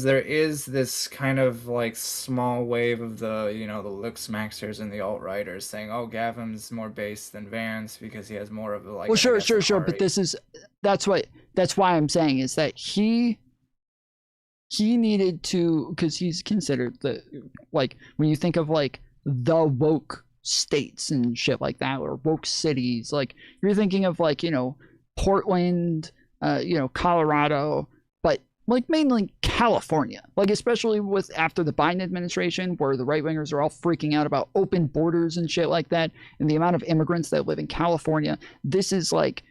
there is this kind of like small wave of the the looks maxers and the alt-righters saying, oh, Gavin's more based than Vance because he has more of the like. Well, sure, but that's why I'm saying is that he needed to, because he's considered the, like when you think of like the woke states and shit like that, or woke cities, like you're thinking of like Portland, Colorado, but like mainly California, like especially with after the Biden administration, where the right wingers are all freaking out about open borders and shit like that, and the amount of immigrants that live in California. This is like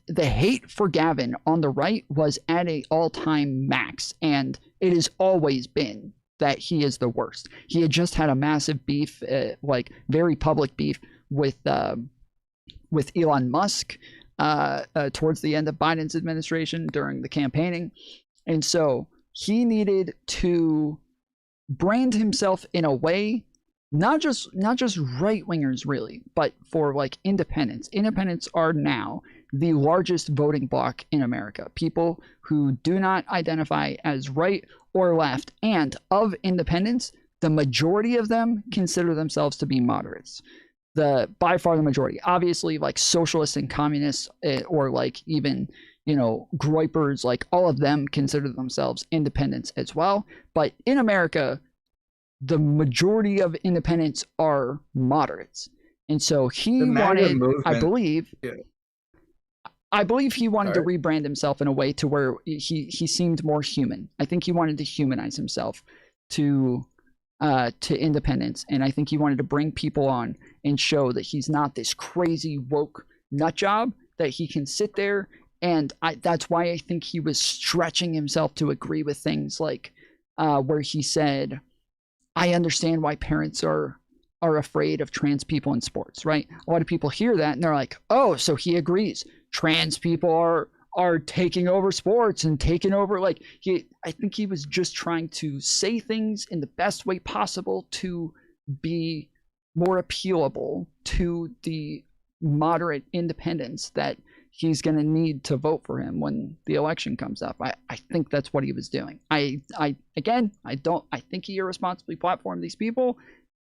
the hate for Gavin on the right was at an all-time max, and it has always been that he is the worst. He had just had a massive beef, like very public beef with Elon Musk towards the end of Biden's administration during the campaigning. And so he needed to brand himself in a way not just right wingers really, but for like independents. Independents are now the largest voting bloc in America. People who do not identify as right or left, and of independents, the majority of them consider themselves to be moderates. By far the majority. Obviously, like socialists and communists, or like even, you know, groypers, like all of them consider themselves independents as well. But in America, the majority of independents are moderates. And so he wanted, I believe he wanted to rebrand himself in a way to where he seemed more human. I think he wanted to humanize himself to independence, and I think he wanted to bring people on and show that he's not this crazy woke nut job, that he can sit there, and that's why I think he was stretching himself to agree with things like where he said, I understand why parents are afraid of trans people in sports, right? A lot of people hear that and they're like, oh, so he agrees trans people are taking over sports and taking over, like, I think he was just trying to say things in the best way possible to be more appealable to the moderate independents that he's going to need to vote for him when the election comes up. I think that's what he was doing. I think he irresponsibly platformed these people,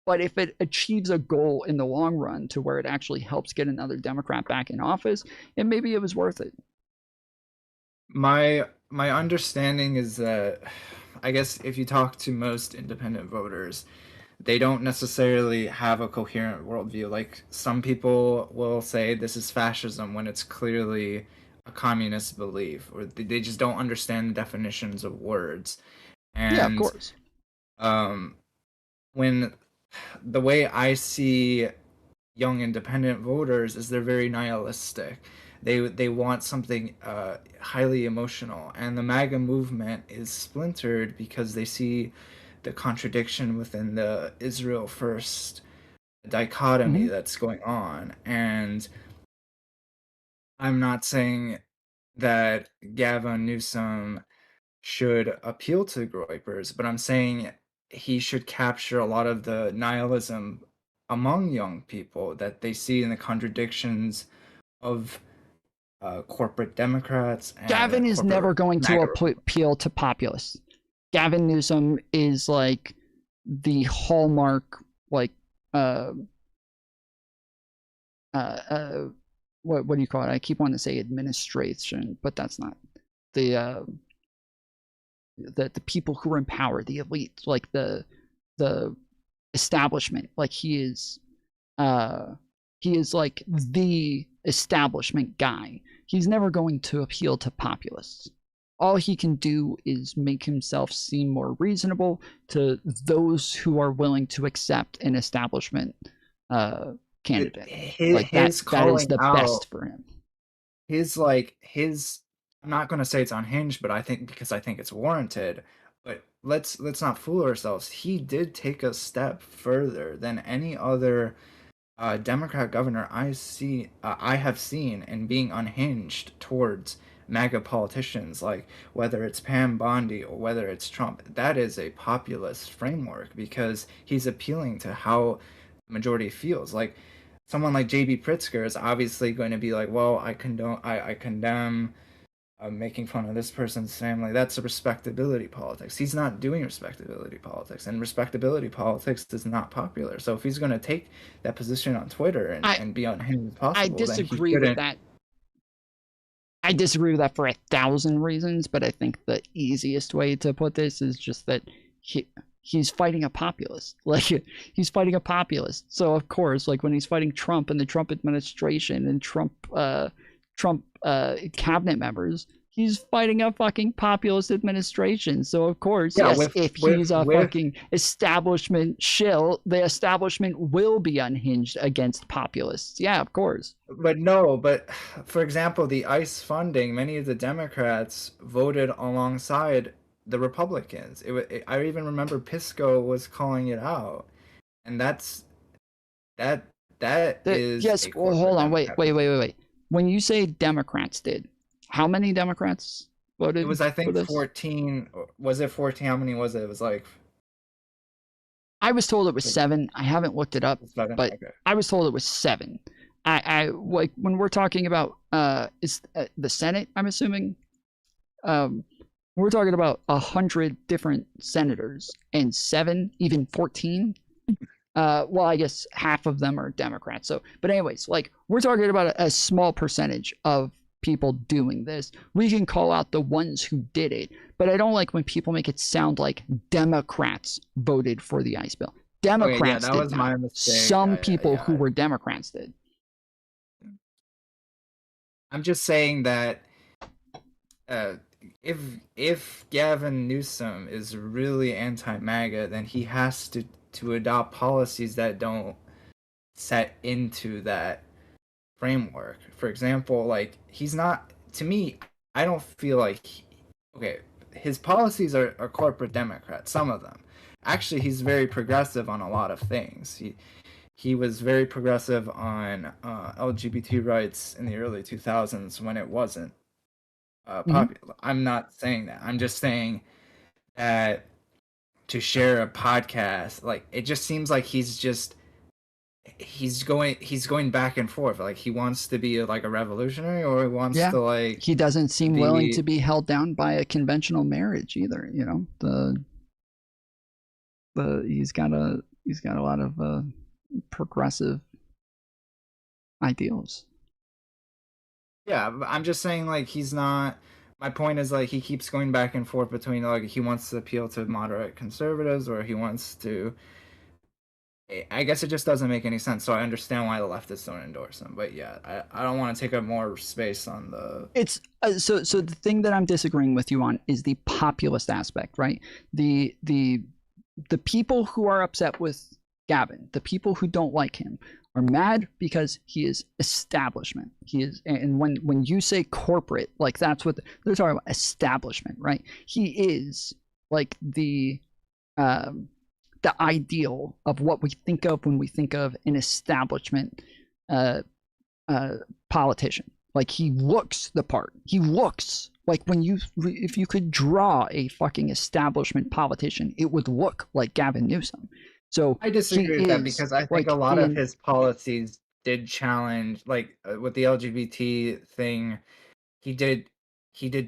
but if it achieves a goal in the long run to where it actually helps get another Democrat back in office, and maybe it was worth it. My understanding is that, I guess if you talk to most independent voters, they don't necessarily have a coherent worldview. Like, some people will say this is fascism when it's clearly a communist belief, or they just don't understand the definitions of words. And yeah, of course. When the way I see young independent voters is they're very nihilistic. They want something highly emotional, and the MAGA movement is splintered because they see the contradiction within the Israel first dichotomy that's going on. And I'm not saying that Gavin Newsom should appeal to groypers, but I'm saying he should capture a lot of the nihilism among young people that they see in the contradictions of corporate Democrats. And Gavin is never going to appeal to populists. Gavin Newsom is like the hallmark, like what do you call it? I keep wanting to say administration, but that's not the people who are in power, the elite, like the establishment. Like he is like the establishment guy. He's never going to appeal to populists. All he can do is make himself seem more reasonable to those who are willing to accept an establishment candidate. That is the best for him. I'm not going to say it's unhinged, but I think it's warranted. But let's not fool ourselves. He did take a step further than any other Democrat governor I have seen in being unhinged towards MAGA politicians, like whether it's Pam Bondi or whether it's Trump. That is a populist framework because he's appealing to how the majority feels. Like someone like J.B. Pritzker is obviously going to be like, well, I condemn making fun of this person's family. That's a respectability politics. He's not doing respectability politics, and respectability politics is not popular. So if he's going to take that position on Twitter and be unhinged as possible, I disagree with that. I disagree with that for 1,000 reasons, but I think the easiest way to put this is just that he's fighting a populist. Like, he's fighting a populist. So of course, like when he's fighting Trump and the Trump administration and Trump cabinet members, he's fighting a fucking populist administration. So of course, if he's a fucking establishment shill, the establishment will be unhinged against populists. Yeah, of course. But for example, the ICE funding, many of the Democrats voted alongside the Republicans. I even remember Pisco was calling it out, and that is yes. Well, hold on, wait. When you say Democrats did, how many Democrats voted? It was, I think, 14. Was it 14? How many was it? It was like I was told it was 7. I haven't looked it up, but Okay. I was told it was 7. I like when we're talking about is the Senate, I'm assuming. We're talking about 100 different senators and 7, even 14. Well, I guess half of them are Democrats. So, but anyways, like we're talking about a small percentage of people doing this. We can call out the ones who did it, but I don't like when people make it sound like Democrats voted for the ICE bill. Democrats that did was not. my mistake. Some people who were Democrats did. I'm just saying that if Gavin Newsom is really anti-MAGA, then he has to adopt policies that don't set into that framework. For example, like he's not, to me, I don't feel like his policies are corporate Democrat, some of them. Actually, he's very progressive on a lot of things. He was very progressive on LGBT rights in the early 2000s when it wasn't popular. I'm not saying that. I'm just saying that to share a podcast, like it just seems like he's going back and forth. Like he wants to be like a revolutionary, or he wants to like. He doesn't seem willing to be held down by a conventional marriage either. You know, he's got a lot of progressive ideals. Yeah, I'm just saying like he's not. My point is like he keeps going back and forth between like he wants to appeal to moderate conservatives, or he wants to. I guess it just doesn't make any sense. So I understand why the leftists don't endorse him. But yeah, I don't want to take up more space on the. It's so the thing that I'm disagreeing with you on is the populist aspect, right? The people who are upset with Gavin, the people who don't like him, are mad because he is establishment. He is, and when you say corporate, like that's what they're talking about, establishment, right? He is like the ideal of what we think of when we think of an establishment politician. Like he looks the part. He looks like if you could draw a fucking establishment politician, it would look like Gavin Newsom. So I disagree with that because I think a lot of his policies did challenge, like with the LGBT thing, he did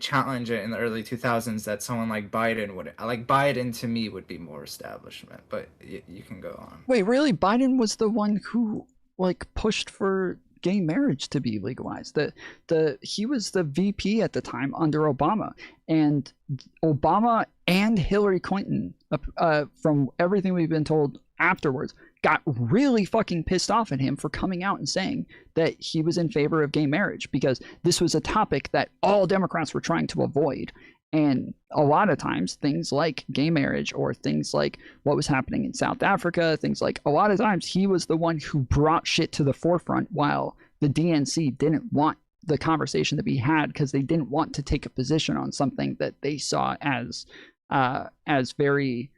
challenge it in the early 2000s that someone like Biden would, like Biden to me would be more establishment, but you can go on. Wait, really? Biden was the one who like pushed for gay marriage to be legalized. He was the VP at the time under Obama, and Obama and Hillary Clinton, from everything we've been told afterwards, got really fucking pissed off at him for coming out and saying that he was in favor of gay marriage, because this was a topic that all Democrats were trying to avoid. And a lot of times things like gay marriage, or things like what was happening in South Africa, things like, a lot of times he was the one who brought shit to the forefront, while the DNC didn't want the conversation to be had because they didn't want to take a position on something that they saw as very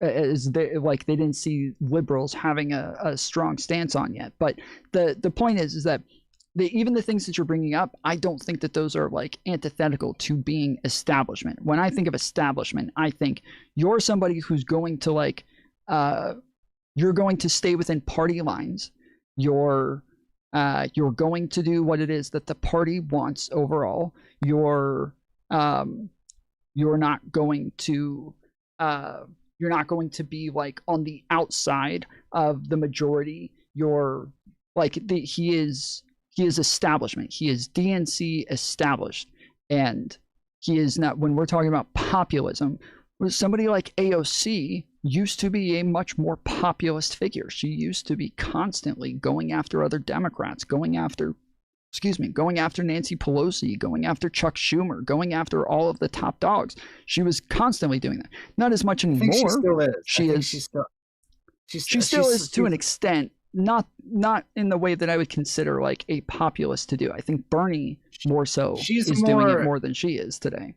like they didn't see liberals having a strong stance on yet. But the point is that even the things that you're bringing up, I don't think that those are like antithetical to being establishment. When I think of establishment, I think you're somebody who's going to like, you're going to stay within party lines. You're going to do what it is that the party wants overall. You're not going to be like on the outside of the majority. You're like he is establishment. He is DNC established, and he is not. When we're talking about populism, somebody like AOC used to be a much more populist figure. She used to be constantly going after other Democrats, going after Nancy Pelosi, going after Chuck Schumer, going after all of the top dogs. She was constantly doing that. Not as much anymore. She still is to an extent. Not in the way that I would consider like a populist to do. I think Bernie more so is doing it more than she is today.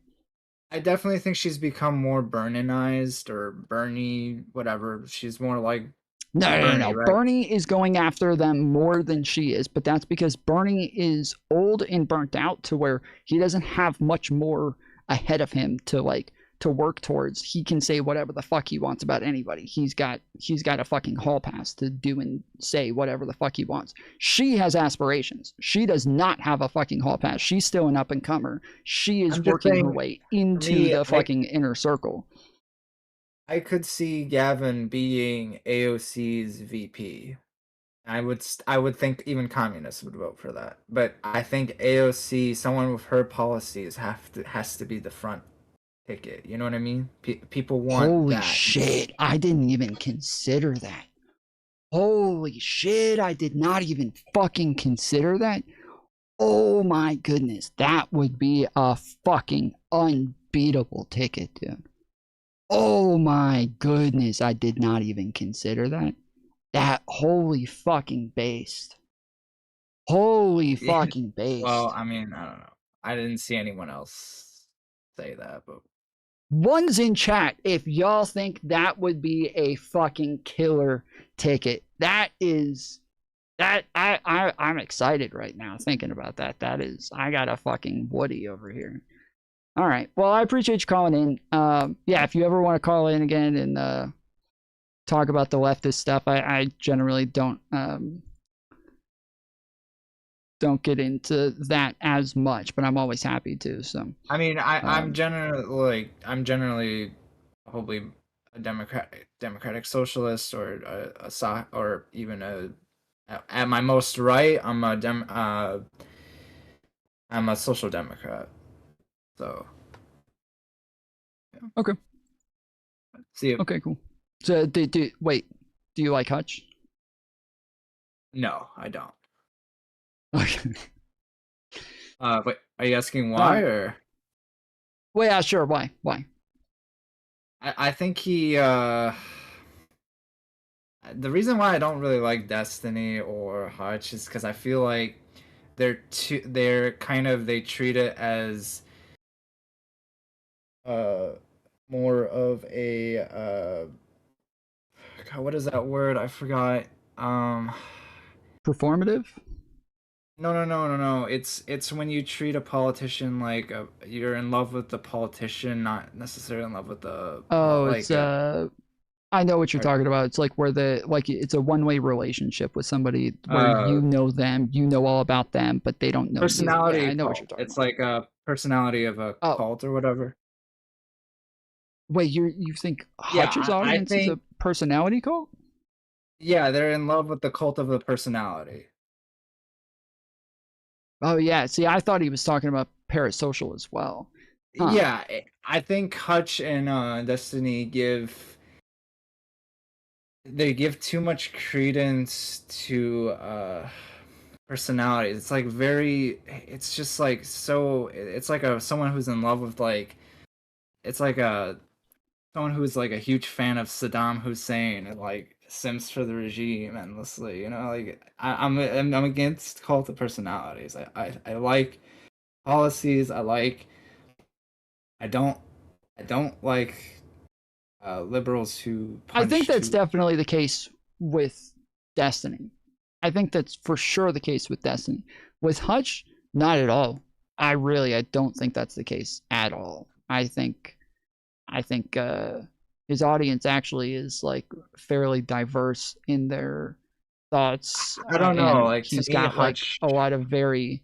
I definitely think she's become more Bernanized, or Bernie, whatever. She's more like No. Right? Bernie is going after them more than she is, but that's because Bernie is old and burnt out to where he doesn't have much more ahead of him to like to work towards, he can say whatever the fuck he wants about anybody. He's got a fucking hall pass to do and say whatever the fuck he wants. She has aspirations. She does not have a fucking hall pass. She's still an up and comer. She is working her way into the fucking inner circle. I could see Gavin being AOC's VP. I would think even communists would vote for that. But I think AOC, someone with her policies, has to be the front ticket. You know what I mean? People want Holy that. shit! I didn't even consider that. Holy shit! I did not even fucking consider that. Oh my goodness, that would be a fucking unbeatable ticket, dude. Oh my goodness, I did not even consider that. That holy fucking based. Holy fucking based. Well, I mean, I don't know. I didn't see anyone else say that, but one's in chat if y'all think that would be a fucking killer ticket. That is I'm excited right now thinking about that. That is, I got a fucking Woody over here. All right. Well, I appreciate you calling in. Yeah, if you ever want to call in again and talk about the leftist stuff, I generally don't get into that as much, but I'm always happy to. So I mean, I'm generally probably a democratic socialist or or even at my most right, I'm a social democrat. So yeah. Okay. See you. Okay, cool. So wait, do you like Hutch? No, I don't. Okay. Wait, are you asking why or? Well, yeah, sure. Why? I think he. The reason why I don't really like Destiny or Hutch is because I feel like they treat it as more of a God, what is that word? I forgot. Performative? No. It's when you treat a politician like you're in love with the politician, not necessarily in love with the. I know what you're talking about. It's like where it's a one-way relationship with somebody where you know them, you know all about them, but they don't know personality. you. Yeah, I know what you're talking about. It's like a personality of a cult or whatever. Wait, you think Hutch's audience is a personality cult? Yeah, they're in love with the cult of the personality. Oh yeah, see, I thought he was talking about parasocial as well. Huh. Yeah, I think Hutch and Destiny give too much credence to personalities. It's like it's just like so. It's like someone who's in love with it's like someone who's like a huge fan of Saddam Hussein and like simps for the regime endlessly. You know, like I'm against cult of personalities. I like policies. I don't like liberals who I think that's definitely the case with Destiny. I think that's for sure the case with Destiny. With Hutch, not at all. I don't think that's the case at all. I think his audience actually is like fairly diverse in their thoughts. I don't know. Like he's got Hutch, a lot of very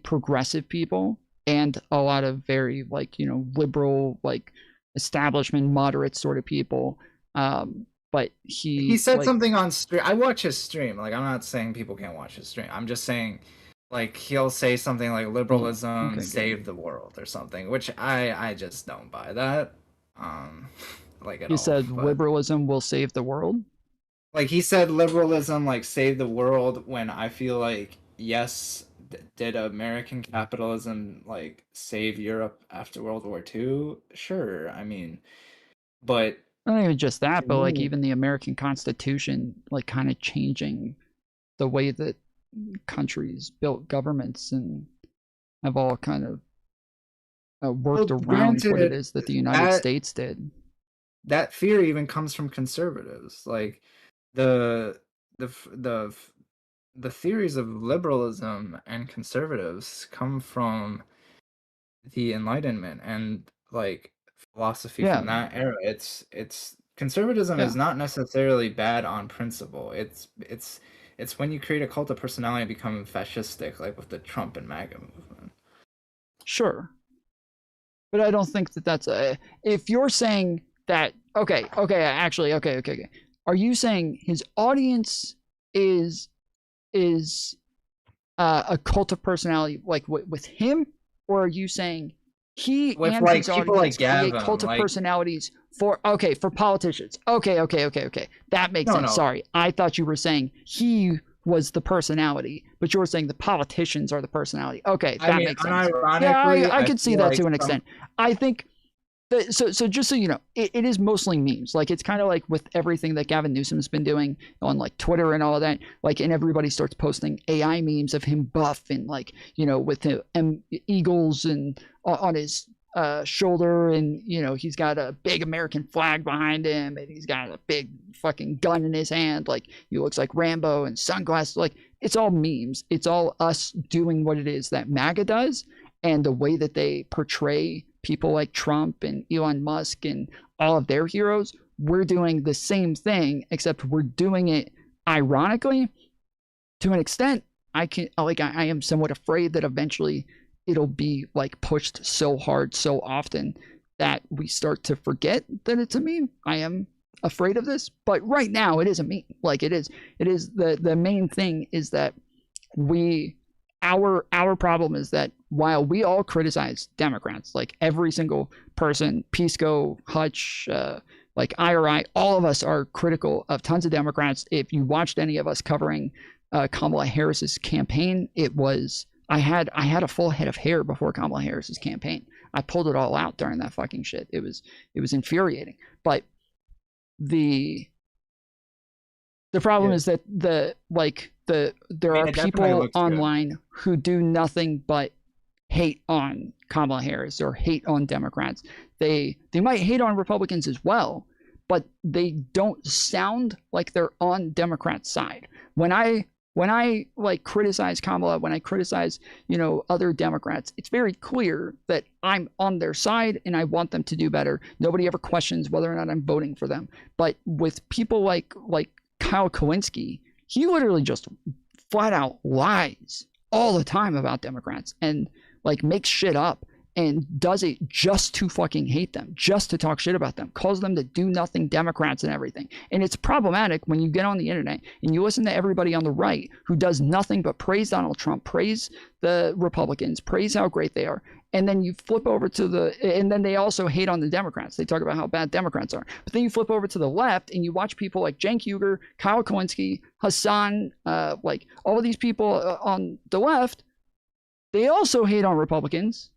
progressive people and a lot of very liberal, like establishment, moderate sort of people. But he said something on stream. I watch his stream. Like, I'm not saying people can't watch his stream. I'm just saying, like, he'll say something like liberalism save the world or something, which I just don't buy that. Like at all. He said liberalism will save the world. Like he said liberalism like save the world when I feel like yes, did American capitalism like save Europe after World War II? Sure, I mean, but not even just that, but like even the American Constitution, like kind of changing the way that countries built governments and have all kind of worked around what it is that the United States did. That fear even comes from conservatives, like the theories of liberalism and conservatives come from the Enlightenment, and like philosophy Yeah. from that era. It's conservatism is not necessarily bad on principle. It's when you create a cult of personality and become fascistic, like with the Trump and MAGA movement. Sure. But I don't think that that's a... If you're saying that... Okay. Are you saying his audience is a cult of personality, like with him? Or are you saying he With, and like, his people audience like create Gavin, cult of like- personalities for politicians? Okay. That makes sense. No. Sorry. I thought you were saying he was the personality, but you were saying the politicians are the personality. Okay, that makes sense. Yeah, I could see that to an extent. I think that, so just so you know, it is mostly memes. Like, it's kind of like with everything that Gavin Newsom's been doing on like Twitter and all of that. Like, and everybody starts posting AI memes of him buff and like, you know, with the eagles and on his shoulder, and you know, he's got a big American flag behind him, and he's got a big fucking gun in his hand, like he looks like Rambo, and sunglasses. Like, it's all memes. It's all us doing what it is that MAGA does, and the way that they portray people like Trump and Elon Musk and all of their heroes. We're doing the same thing, except we're doing it ironically to an extent. I am somewhat afraid that eventually it'll be like pushed so hard so often that we start to forget that it's a meme. I am afraid of this, but right now it is a meme. Like, it is the main thing is that our problem is that while we all criticize Democrats, like every single person, Pisco, Hutch, like IRI, all of us are critical of tons of Democrats. If you watched any of us covering Kamala Harris's campaign, it was... I had a full head of hair before Kamala Harris's campaign. I pulled it all out during that fucking shit. It was infuriating. But the problem is that there are people online who do nothing but hate on Kamala Harris or hate on Democrats. They might hate on Republicans as well, but they don't sound like they're on Democrats' side. When I like criticize Kamala, when I criticize, you know, other Democrats, it's very clear that I'm on their side and I want them to do better. Nobody ever questions whether or not I'm voting for them. But with people like Kyle Kowinski, he literally just flat out lies all the time about Democrats and like makes shit up and does it just to fucking hate them, just to talk shit about them, calls them the do nothing Democrats and everything. And it's problematic when you get on the internet and you listen to everybody on the right who does nothing but praise Donald Trump, praise the Republicans, praise how great they are. And then you flip over to and then they also hate on the Democrats. They talk about how bad Democrats are. But then you flip over to the left and you watch people like Cenk Uygur, Kyle Kowinski, Hassan, like all of these people on the left, they also hate on Republicans,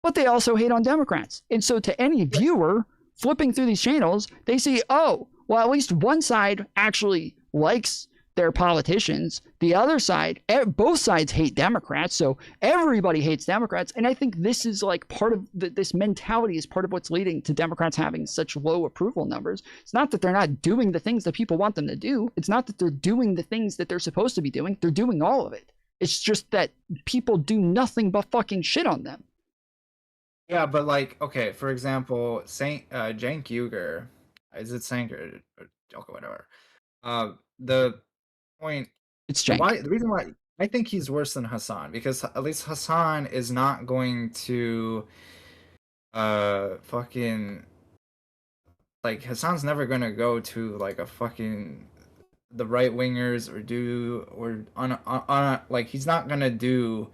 but they also hate on Democrats. And so to any viewer flipping through these channels, they see, oh, well, at least one side actually likes their politicians. The other side, both sides hate Democrats. So everybody hates Democrats. And I think this is like part of this mentality is part of what's leading to Democrats having such low approval numbers. It's not that they're not doing the things that people want them to do. It's not that they're doing the things that they're supposed to be doing. They're doing all of it. It's just that people do nothing but fucking shit on them. Yeah, but like, okay, for example, Cenk Uygur, is it Cenk or okay, whatever. The point, it's Cenk. The reason why I think he's worse than Hassan, because at least Hassan is not going to fucking, like, Hassan's never gonna go to like a fucking the right wingers like he's not gonna do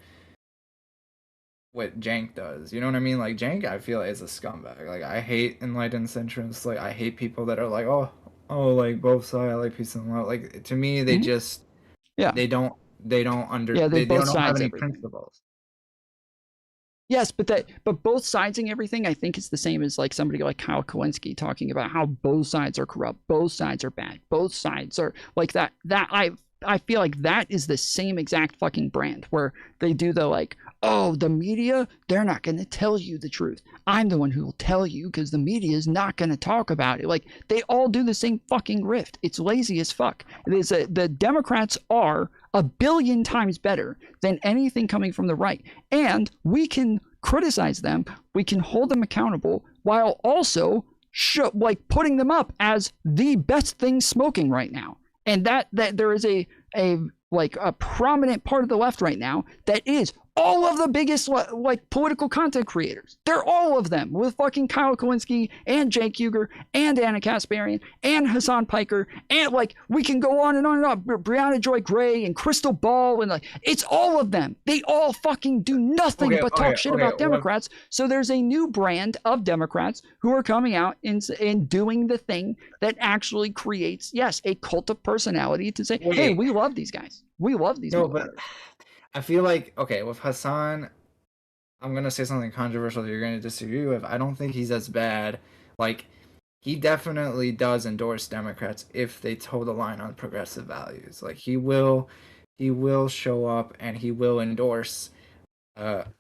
what Cenk does. You know what I mean? Like, Cenk, I feel is a scumbag. Like, I hate enlightened centrists. Like, I hate people that are like, oh, like both sides, I like peace and love. Like, to me, they just, they don't they don't have any principles. Yes, but both sidesing everything, I think it's the same as like somebody like Kyle Kowinski talking about how both sides are corrupt, both sides are bad, both sides are like that. I feel like that is the same exact fucking brand where they do the like, oh, the media, they're not going to tell you the truth. I'm the one who will tell you because the media is not going to talk about it. Like, they all do the same fucking rift. It's lazy as fuck. The Democrats are 1 billion times better than anything coming from the right. And we can criticize them, we can hold them accountable while also putting them up as the best thing smoking right now. And that there is a prominent part of the left right now that is all of the biggest political content creators. They're all of them, with fucking Kyle Kalinske and Jake Huger and Anna Kasparian and Hassan Piker, and we can go on and on and on. Brianna Joy Gray and Crystal Ball, and it's all of them. They all fucking do nothing but talk shit about Democrats. So there's a new brand of Democrats who are coming out and doing the thing that actually creates, yes, a cult of personality to say, hey, we love these guys. We love these. No, but I feel like, okay, with Hassan, I'm going to say something controversial that you're going to disagree with. I don't think he's as bad. He definitely does endorse Democrats if they toe the line on progressive values. He will show up and he will endorse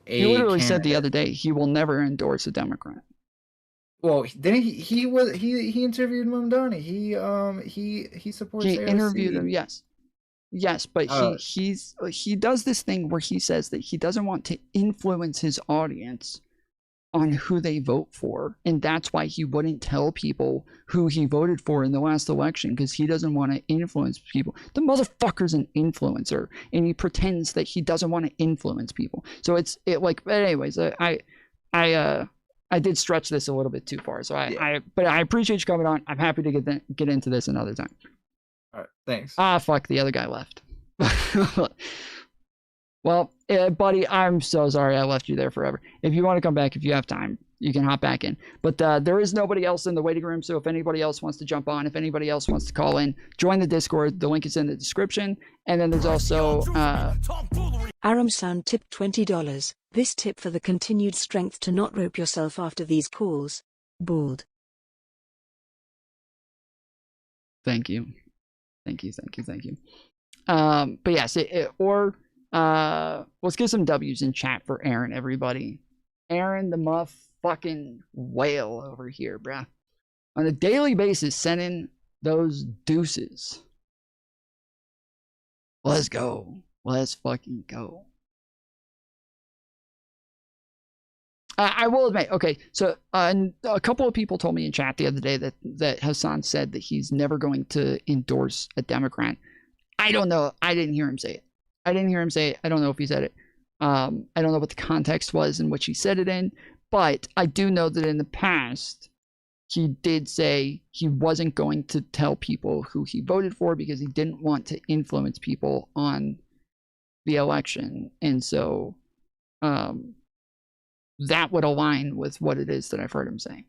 he literally said the other day he will never endorse a Democrat. Well, then he interviewed Mamdani. He supports He AOC. interviewed him, yes, but he does this thing where he says that he doesn't want to influence his audience on who they vote for, and that's why he wouldn't tell people who he voted for in the last election, because he doesn't want to influence people. The motherfucker's an influencer, and he pretends that he doesn't want to influence people. So but anyways, I did stretch this a little bit too far. So but I appreciate you coming on. I'm happy to get into this another time. All right, thanks. Fuck, the other guy left. Well, buddy, I'm so sorry I left you there forever. If you want to come back, if you have time, you can hop back in. But there is nobody else in the waiting room, so if anybody else wants to jump on, if anybody else wants to call in, join the Discord. The link is in the description. And then there's also... Aram Sound tipped $20. This tip for the continued strength to not rope yourself after these calls. Bald. Thank you. But yes, let's get some W's in chat for Aaron, everybody. Aaron the muff fucking whale over here, bruh. On a daily basis, sending those deuces. Let's go. Let's fucking go. I will admit, okay, so a couple of people told me in chat the other day that Hassan said that he's never going to endorse a Democrat. I don't know. I didn't hear him say it. I don't know if he said it. I don't know what the context was in which he said it in, but I do know that in the past, he did say he wasn't going to tell people who he voted for because he didn't want to influence people on the election. And so that would align with what it is that I've heard him saying.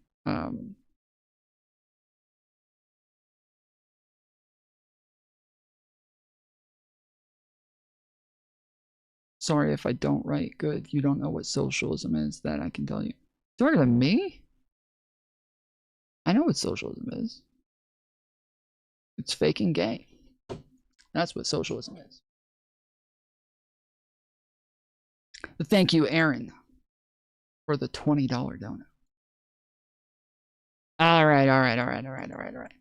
Sorry if I don't write good. You don't know what socialism is, that I can tell you. Sorry to me? I know what socialism is. It's fake and gay. That's what socialism is. But thank you, Aaron, for the $20 donut. All right.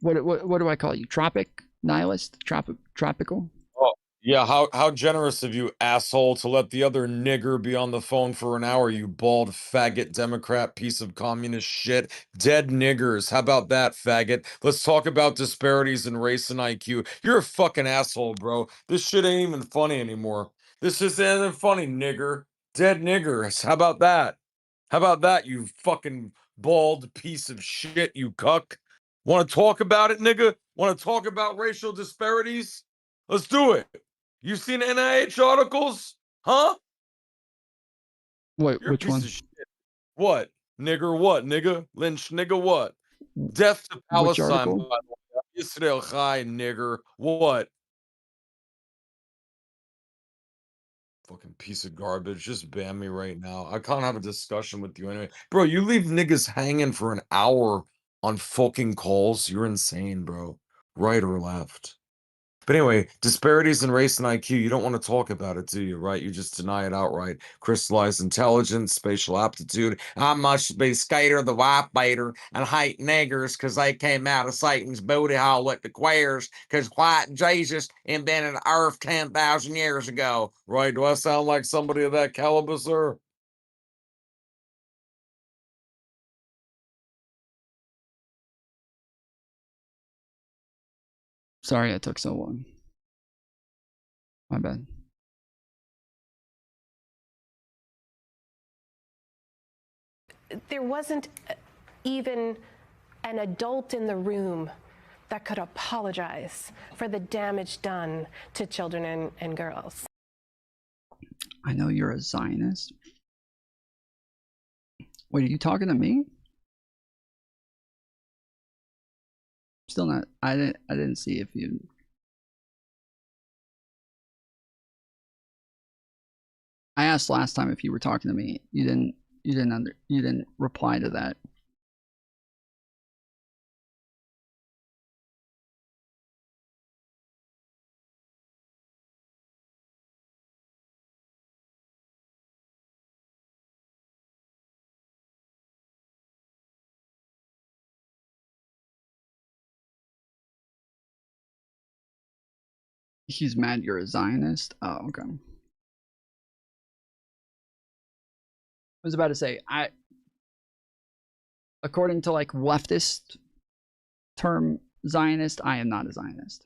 What do I call you? Tropic? Nihilist? Tropical? Oh, yeah, how generous of you, asshole, to let the other nigger be on the phone for an hour, you bald faggot Democrat piece of communist shit. Dead niggers. How about that, faggot? Let's talk about disparities in race and IQ. You're a fucking asshole, bro. This shit ain't even funny anymore. This just isn't funny, nigger. Dead niggers. How about that? How about that, you fucking bald piece of shit, you cuck? Want to talk about it, nigga? Want to talk about racial disparities? Let's do it. You seen NIH articles? Huh? Wait, You're which one? What? Nigger what, nigga? Lynch nigga what? Death to Palestine, by the way. Israel Chai, nigger. What? Fucking piece of garbage. Just ban me right now. I can't have a discussion with you anyway. Bro, you leave niggas hanging for an hour on fucking calls. You're insane, bro. Right or left? But anyway, disparities in race and IQ, you don't want to talk about it, do you, right? You just deny it outright. Crystallized intelligence, spatial aptitude. I must be scared of the white baiter and hate niggers because they came out of Satan's booty hole with the queers because white Jesus invented the earth 10,000 years ago. Right? Do I sound like somebody of that caliber, sir? Sorry it took so long. My bad. There wasn't even an adult in the room that could apologize for the damage done to children and girls. I know you're a Zionist. Wait, are you talking to me? Still not. I didn't see if you. I asked last time if you were talking to me. You didn't reply to that. He's mad you're a Zionist? Oh, okay. I was about to say, according to like leftist term Zionist, I am not a Zionist.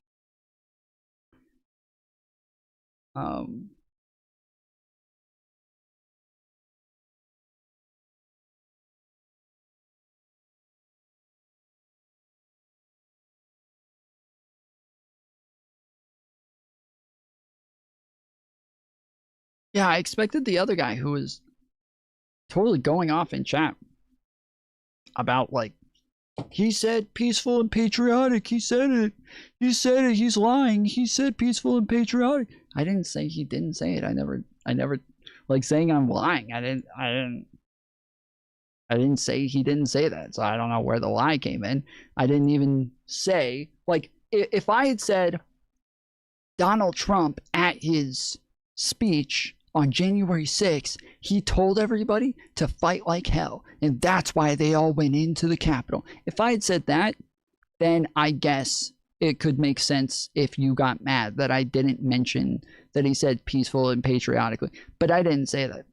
Yeah, I expected the other guy who was totally going off in chat about like, he said peaceful and patriotic. He said it. He said it. He's lying. He said peaceful and patriotic. I didn't say he didn't say it. I never like saying I'm lying. I didn't say he didn't say that. So I don't know where the lie came in. I didn't even say, like, if I had said Donald Trump at his speech on January 6th, he told everybody to fight like hell, and that's why they all went into the Capitol. If I had said that, then I guess it could make sense if you got mad that I didn't mention that he said peaceful and patriotically. But I didn't say that.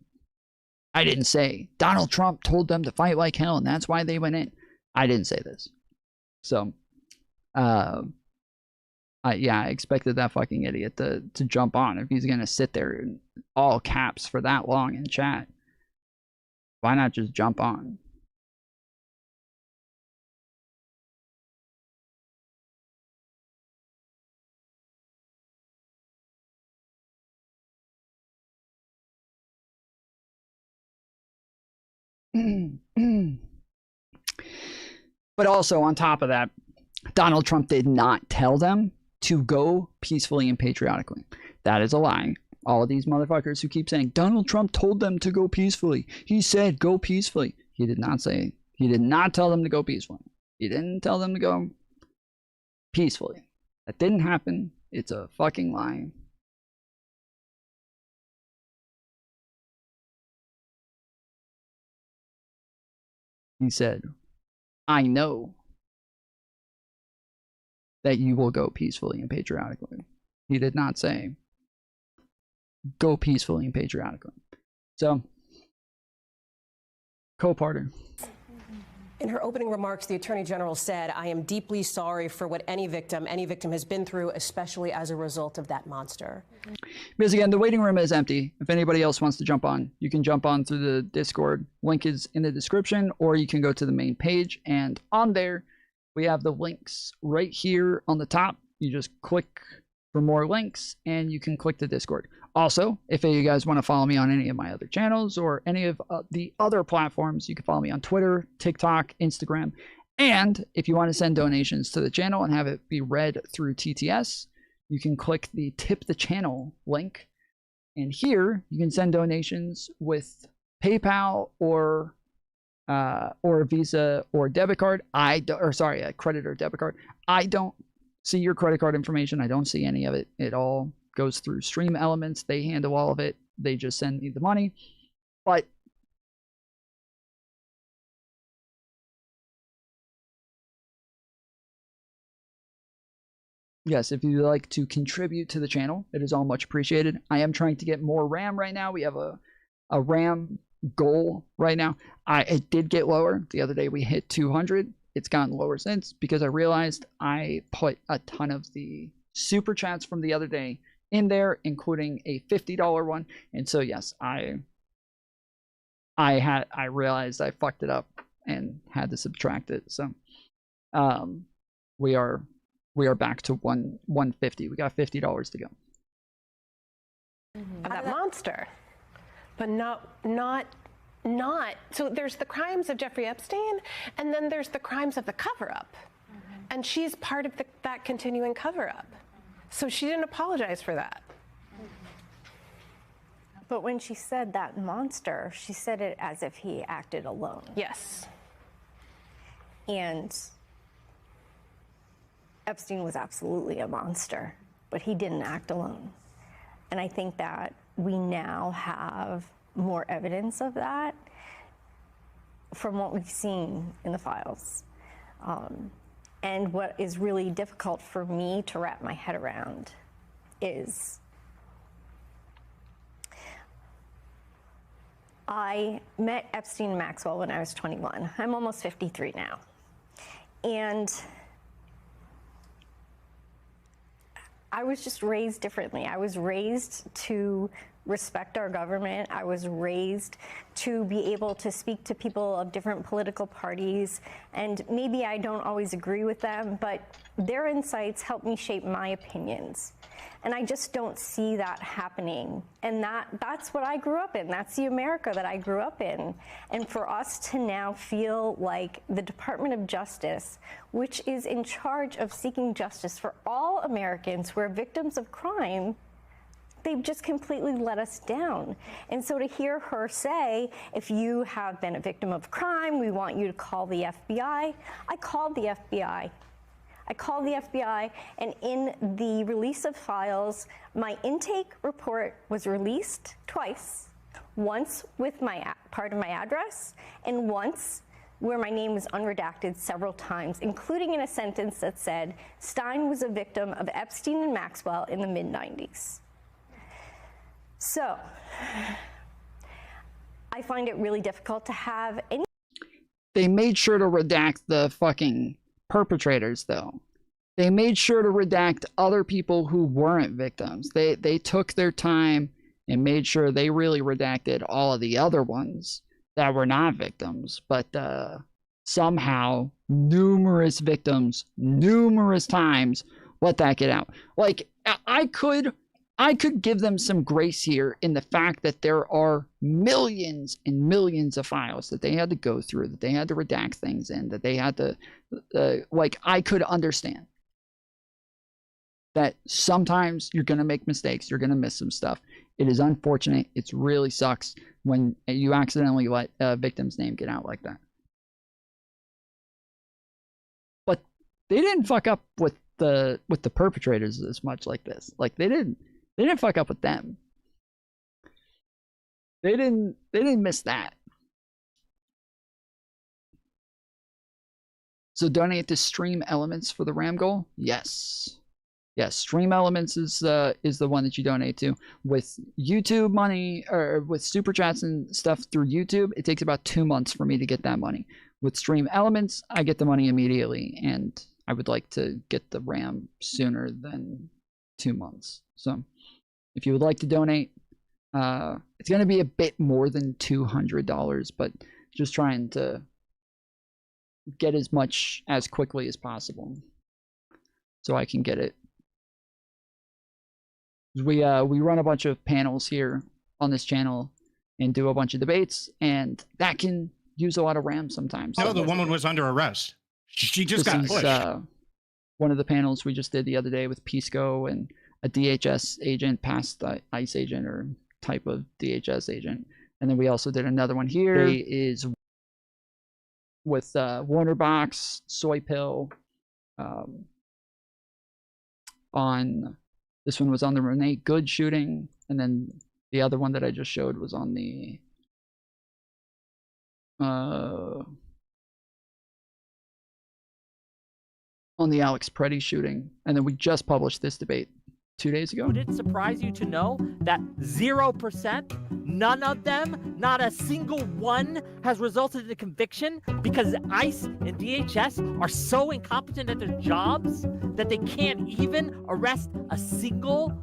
I didn't say Donald Trump told them to fight like hell, and that's why they went in. I didn't say this. So, yeah, I expected that fucking idiot to jump on. If he's gonna sit there in all caps for that long in chat, why not just jump on? But also on top of that, Donald Trump did not tell them to go peacefully and patriotically. That is a lie. All of these motherfuckers who keep saying Donald Trump told them to go peacefully. He said go peacefully. He did not say. He did not tell them to go peacefully. He didn't tell them to go peacefully. That didn't happen. It's a fucking lie. He said, I know that you will go peacefully and patriotically. He did not say, go peacefully and patriotically. So, co-parter. In her opening remarks, the Attorney General said, I am deeply sorry for what any victim has been through, especially as a result of that monster. Because again, the waiting room is empty. If anybody else wants to jump on, you can jump on through the Discord. Link is in the description, or you can go to the main page, and on there, we have the links right here on the top. You just click for more links, and you can click the Discord. Also, if you guys want to follow me on any of my other channels or any of the other platforms, you can follow me on Twitter, TikTok, Instagram. And if you want to send donations to the channel and have it be read through TTS, you can click the Tip the Channel link. And here, you can send donations with PayPal or Visa or debit card. A credit or debit card. I don't see your credit card information. I don't see any of it. It all goes through Stream Elements. They handle all of it. They just send me the money. But yes, if you'd like to contribute to the channel, it is all much appreciated. I am trying to get more RAM right now. We have a RAM goal right now. It did get lower. The other day we hit 200. it's gotten lower since, because I realized I put a ton of the super chats from the other day in there, including a $50 one. And so yes, I realized I fucked it up and had to subtract it. So we are back to 150. We got $50 to go. That monster, but not. So there's the crimes of Jeffrey Epstein, and then there's the crimes of the cover-up, and she's part of that continuing cover-up. So she didn't apologize for that. But when she said that monster, she said it as if he acted alone. Yes. And Epstein was absolutely a monster, but he didn't act alone. And I think that we now have more evidence of that from what we've seen in the files. And what is really difficult for me to wrap my head around is I met Epstein and Maxwell when I was 21. I'm almost 53 now. And I was just raised differently. I was raised to respect our government. I was raised to be able to speak to people of different political parties. And maybe I don't always agree with them, but their insights help me shape my opinions. And I just don't see that happening. And that's what I grew up in. That's the America that I grew up in. And for us to now feel like the Department of Justice, which is in charge of seeking justice for all Americans who are victims of crime, they've just completely let us down. And so to hear her say, if you have been a victim of crime, we want you to call the FBI. I called the FBI. I called the FBI, and in the release of files, my intake report was released twice, once with part of my address, and once where my name was unredacted several times, including in a sentence that said, Stein was a victim of Epstein and Maxwell in the mid-90s. So, I find it really difficult to have any... They made sure to redact the fucking perpetrators, though. They made sure to redact other people who weren't victims. They took their time and made sure they really redacted all of the other ones that were not victims. But somehow, numerous victims, numerous times, let that get out. Like, I could give them some grace here in the fact that there are millions and millions of files that they had to go through, that they had to redact things in, that they had to, like, I could understand that sometimes you're going to make mistakes, you're going to miss some stuff. It is unfortunate. It really sucks when you accidentally let a victim's name get out like that. But they didn't fuck up with the perpetrators as much like this. Like, they didn't fuck up with them. They didn't miss that. So donate to Stream Elements for the RAM goal? Yes. Yes, Stream Elements is the one that you donate to. With YouTube money, or with super chats and stuff through YouTube, it takes about 2 months for me to get that money. With Stream Elements, I get the money immediately, and I would like to get the RAM sooner than 2 months. So if you would like to donate, it's going to be a bit more than $200, but just trying to get as much as quickly as possible so I can get it. We run a bunch of panels here on this channel and do a bunch of debates, and that can use a lot of RAM sometimes. No, the woman was under arrest. She just got pushed. One of the panels we just did the other day with Pisco and a DHS agent past the ICE agent or type of DHS agent. And then we also did another one here. It is with Warner Box, Soy Pill. On this one was on the Renee Good shooting, and then the other one that I just showed was on the Alex Preddy shooting. And then we just published this debate 2 days ago. Would it surprise you to know that 0%, none of them, not a single one, has resulted in a conviction because ICE and DHS are so incompetent at their jobs that they can't even arrest a single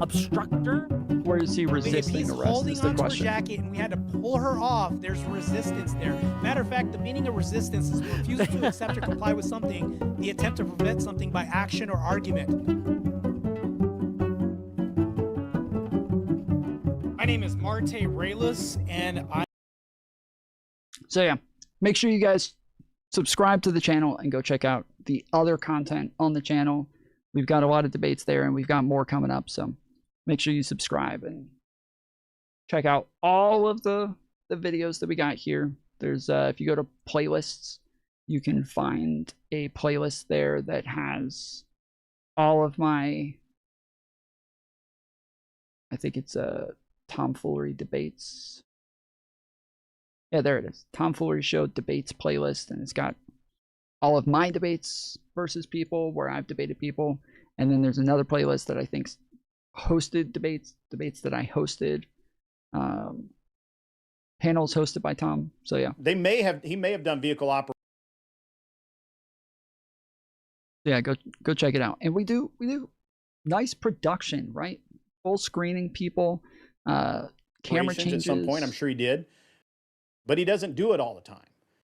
obstructor? Where is he resisting if he's arrest holding is the onto question. her jacket and we had to pull her off, there's resistance there. Matter of fact, the meaning of resistance is refusal to accept or comply with something, the attempt to prevent something by action or argument. My name is Marte Reyes, and So yeah, make sure you guys subscribe to the channel and go check out the other content on the channel. We've got a lot of debates there, and we've got more coming up, so make sure you subscribe and check out all of the videos that we got here. There's if you go to playlists, you can find a playlist there that has all of my, I think it's Tomfoolery debates. Yeah, there it is. Tomfoolery Show debates playlist, and it's got all of my debates versus people where I've debated people. And then there's another playlist that I think's hosted debates that I hosted. Panels hosted by Tom. So yeah. He may have done vehicle operation. Yeah, go check it out. And we do nice production, right? Full screening people, camera changes. At some point, I'm sure he did. But he doesn't do it all the time.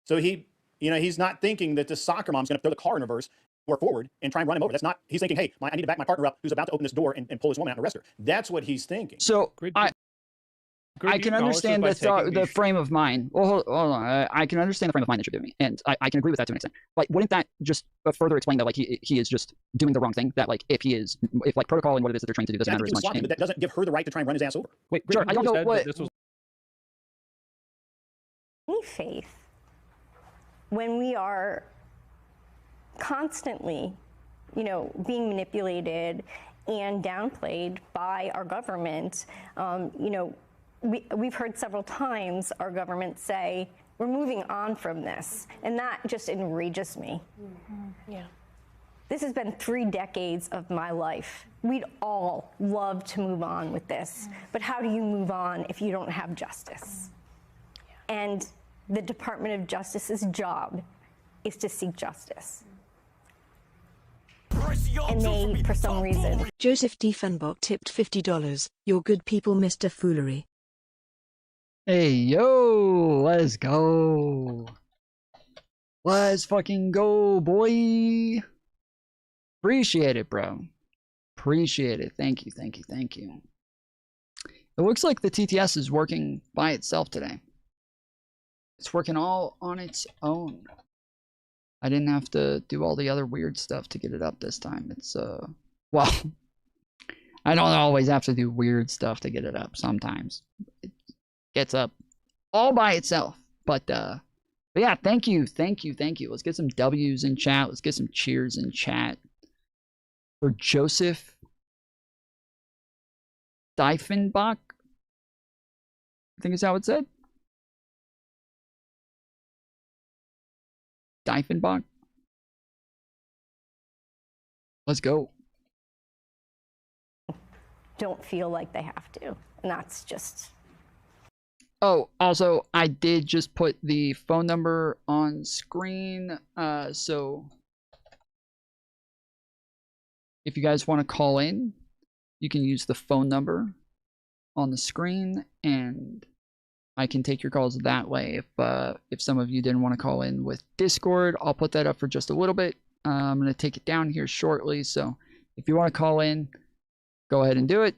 So he's not thinking that this soccer mom's going to throw the car in reverse or forward and try and run him over. That's not, he's thinking, hey, I need to back my partner up who's about to open this door and pull this woman out and arrest her. That's what he's thinking. So I can understand the frame of mind. Well, hold on. I can understand the frame of mind that you're doing, and I can agree with that to an extent. But wouldn't that just further explain that like he is just doing the wrong thing? That like if like protocol and what it is that they're trying to do doesn't matter as much. But that doesn't give her the right to try and run his ass over. Wait, sure, I don't know what. Any faith when we are constantly, being manipulated and downplayed by our government. We've heard several times our government say, we're moving on from this. And that just enrages me. Mm-hmm. Yeah. This has been 3 decades of my life. We'd all love to move on with this. But how do you move on if you don't have justice? Yeah. And the Department of Justice's job is to seek justice. And they, for some reason... Joseph Diefenbach tipped $50. You're good people, Mr. Foolery. Hey, yo, let's go. Let's fucking go, boy. Appreciate it, bro. Appreciate it. Thank you, thank you, thank you. It looks like the TTS is working by itself today. It's working all on its own. I didn't have to do all the other weird stuff to get it up this time. It's, well, I don't always have to do weird stuff to get it up sometimes. It gets up all by itself. But yeah, thank you, thank you, thank you. Let's get some W's in chat. Let's get some cheers in chat for Joseph Diefenbach. I think is how it said. Diefenbach. Let's go. Don't feel like they have to. And that's just... Oh, also, I did just put the phone number on screen. So if you guys want to call in, you can use the phone number on the screen, and I can take your calls that way. If some of you didn't want to call in with Discord, I'll put that up for just a little bit. I'm going to take it down here shortly. So if you want to call in, go ahead and do it.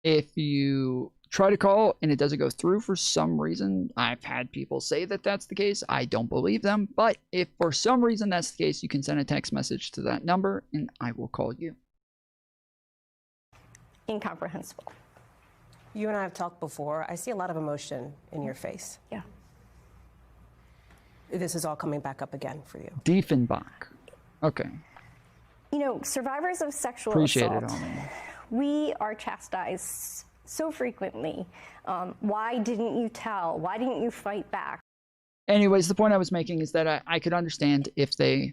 If you try to call and it doesn't go through for some reason, I've had people say that that's the case. I don't believe them. But if for some reason that's the case, you can send a text message to that number and I will call you. Incomprehensible. You and I have talked before. I see a lot of emotion in your face. Yeah. This is all coming back up again for you. Diefenbach. Okay. Survivors of sexual Appreciate assault, it, Armin. we are chastised so frequently. Why didn't you tell? Why didn't you fight back? Anyways, the point I was making is that I could understand if they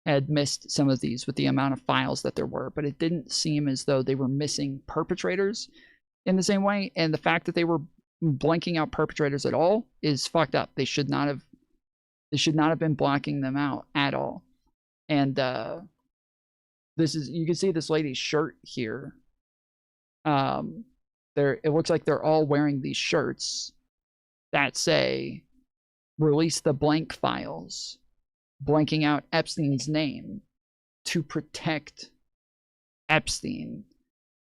had missed some of these with the amount of files that there were, but it didn't seem as though they were missing perpetrators in the same way. And the fact that they were blanking out perpetrators at all is fucked up. They should not have been blocking them out at all. And this is, you can see this lady's shirt here. It looks like they're all wearing these shirts that say release the blank files, blanking out Epstein's name to protect Epstein.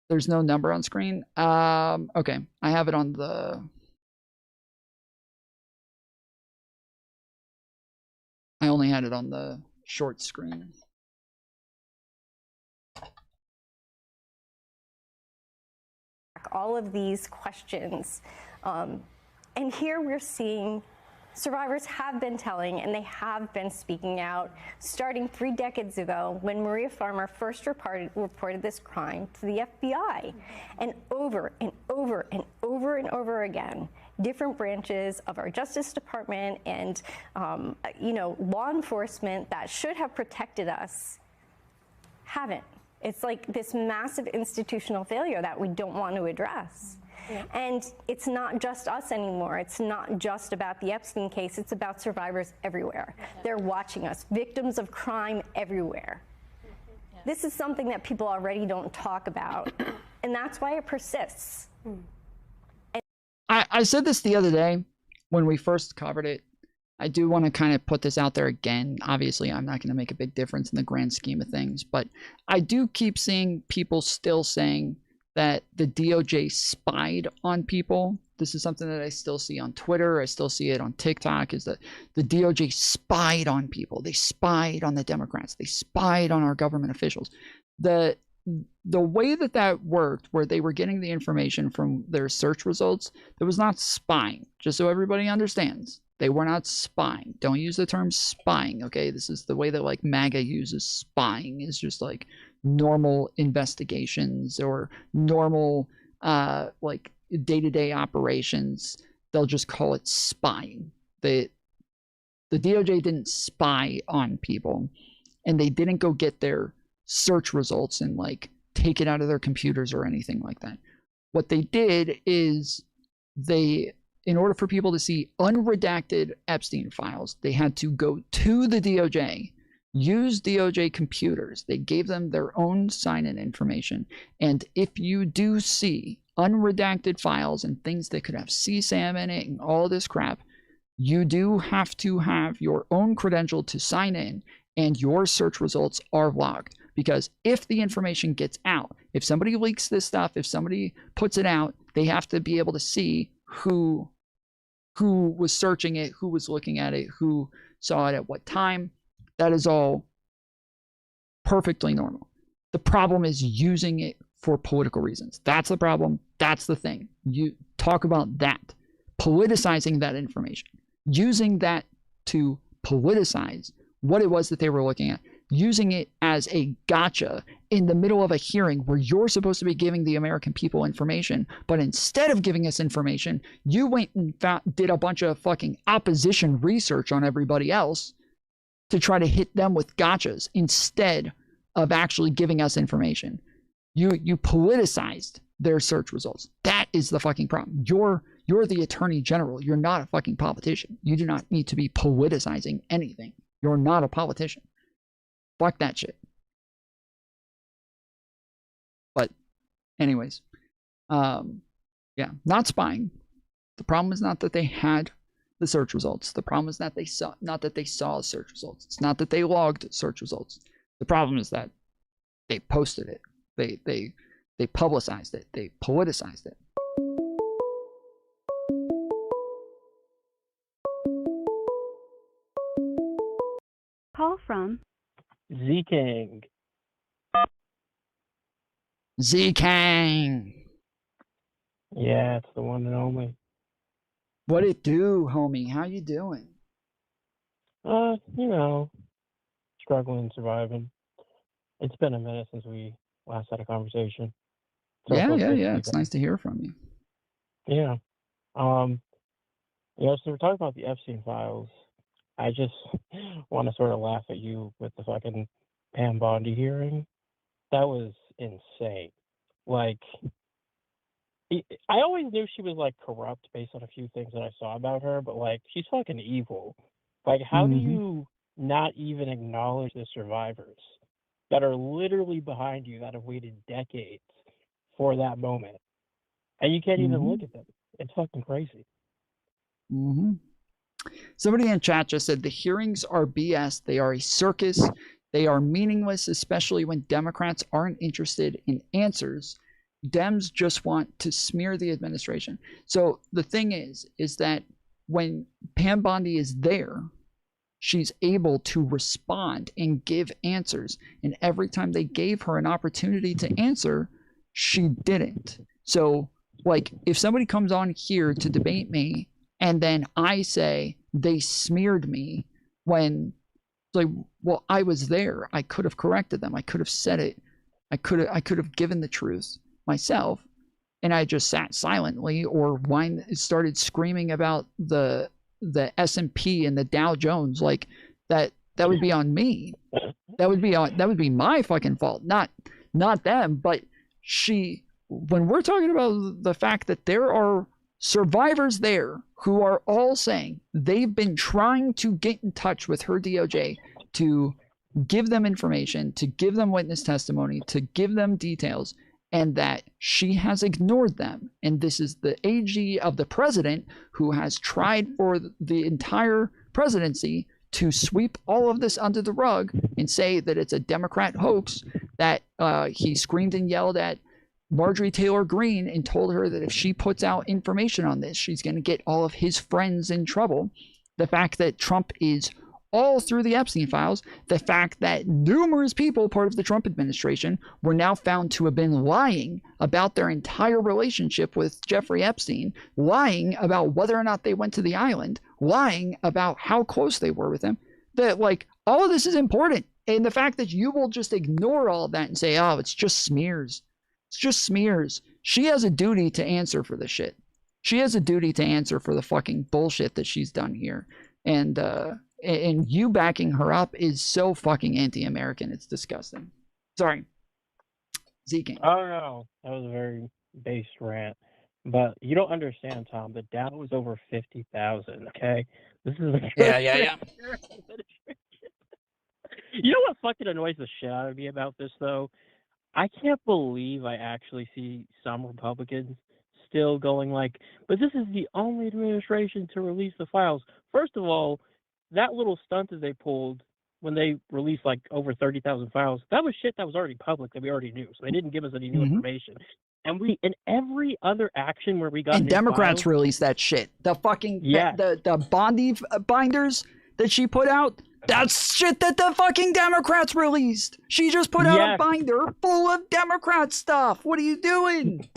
There's no number on screen. Okay, I have it on the... I only had it on the short screen. All of these questions. And here we're seeing survivors have been telling and they have been speaking out starting 3 decades ago when Maria Farmer first reported this crime to the FBI. And over and over and over and over again, different branches of our Justice Department and law enforcement that should have protected us haven't. It's like this massive institutional failure that we don't want to address. Yeah. And it's not just us anymore. It's not just about the Epstein case. It's about survivors everywhere. They're watching us, victims of crime everywhere. This is something that people already don't talk about, and that's why it persists. I said this the other day when we first covered it. I do want to kind of put this out there again. Obviously, I'm not going to make a big difference in the grand scheme of things, but I do keep seeing people still saying that the DOJ spied on people. This is something that I still see on Twitter. I still see it on TikTok, is that the DOJ spied on people. They spied on the Democrats. They spied on our government officials. The way that worked, where they were getting the information from their search results, that was not spying, just so everybody understands. They were not spying. Don't use the term spying, okay? This is the way that, like, MAGA uses spying, is just like normal investigations or normal, like, day-to-day operations. They'll just call it spying. The DOJ didn't spy on people, and they didn't go get their search results and, like, take it out of their computers or anything like that. What they did is in order for people to see unredacted Epstein files, they had to go to the DOJ, use DOJ computers. They gave them their own sign-in information. And if you do see unredacted files and things that could have CSAM in it and all this crap, you do have to have your own credential to sign in, and your search results are logged. Because if the information gets out, if somebody leaks this stuff, if somebody puts it out, they have to be able to see who was searching it, who was looking at it, who saw it at what time. That is all perfectly normal. The problem is using it for political reasons. That's the problem. That's the thing. You talk about that. Politicizing that information. Using that to politicize what it was that they were looking at. Using it as a gotcha in the middle of a hearing where you're supposed to be giving the American people information, but instead of giving us information, you went and did a bunch of fucking opposition research on everybody else to try to hit them with gotchas instead of actually giving us information. You politicized their search results. That is the fucking problem. You're the attorney general. You're not a fucking politician. You do not need to be politicizing anything. You're not a politician. Fuck that shit. But anyways, yeah, not spying. The problem is not that they had the search results. The problem is not they saw search results. It's not that they logged search results. The problem is that they posted it. They publicized it. They politicized it. Call from Z-King. Z-Kang. Yeah, it's the one and only. What it do, homie? How you doing? Struggling, surviving. It's been a minute since we last had a conversation. So Yeah. It's nice to hear from you. Yeah. So we're talking about the Epstein files. I just want to sort of laugh at you with the fucking Pam Bondi hearing. That was insane. Like, I always knew she was like corrupt based on a few things that I saw about her, but like, she's fucking evil. Like, how do you not even acknowledge the survivors that are literally behind you that have waited decades for that moment? And you can't even look at them. It's fucking crazy. Somebody in chat just said the hearings are BS. They are a circus. They are meaningless, especially when Democrats aren't interested in answers. Dems just want to smear the administration. So the thing is that when Pam Bondi is there, she's able to respond and give answers. And every time they gave her an opportunity to answer, she didn't. So, like, if somebody comes on here to debate me and then I say they smeared me, when, like, well, I was there. I could have corrected them. I could have said it. I could have given the truth myself, and I just sat silently or started screaming about the S&P and the Dow Jones. Like, that would be on me. That would be my fucking fault, not them. But when we're talking about the fact that there are survivors there who are all saying they've been trying to get in touch with her DOJ to give them information, to give them witness testimony, to give them details, and that she has ignored them. And this is the AG of the president who has tried for the entire presidency to sweep all of this under the rug and say that it's a Democrat hoax, that he screamed and yelled at Marjorie Taylor Greene and told her that if she puts out information on this, she's going to get all of his friends in trouble. The fact that Trump is all through the Epstein files, the fact that numerous people part of the Trump administration were now found to have been lying about their entire relationship with Jeffrey Epstein, lying about whether or not they went to the island, lying about how close they were with him, that, like, all of this is important. And the fact that you will just ignore all of that and say, oh, it's just smears. It's just smears. She has a duty to answer for this shit. She has a duty to answer for the fucking bullshit that she's done here. And you backing her up is so fucking anti-American. It's disgusting. Sorry. Zeke. Oh, no. That was a very base rant. But you don't understand, Tom. The Dow was over 50,000, okay? This is a yeah. You know what fucking annoys the shit out of me about this, though? I can't believe I actually see some Republicans still going like, but this is the only administration to release the files. First of all, that little stunt that they pulled when they released like over 30,000 files, that was shit that was already public that we already knew. So they didn't give us any new information. And in every other action where we got and Democrats released that shit. The fucking the Bondi binders that she put out. That's shit that the fucking Democrats released. She just put out a binder full of Democrat stuff. What are you doing?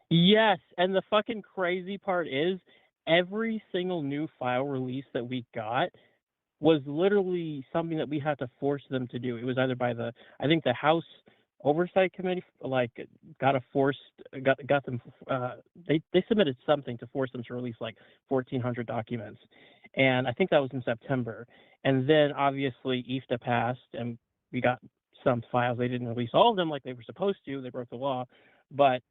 Yes, and the fucking crazy part is every single new file release that we got was literally something that we had to force them to do. It was either by the House Oversight Committee, like, got them. They submitted something to force them to release like 1,400 documents, and I think that was in September. And then obviously EFTA passed, and we got some files. They didn't release all of them like they were supposed to. They broke the law, but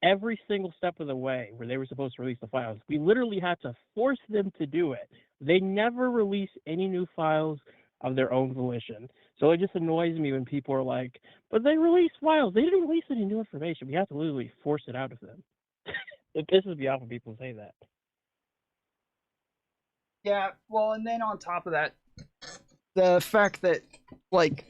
every single step of the way where they were supposed to release the files, we literally had to force them to do it. They never release any new files of their own volition. So it just annoys me when people are like, but they released files. They didn't release any new information. We have to literally force it out of them. It pisses me off when people say that. Yeah, well, and then on top of that, the fact that, like,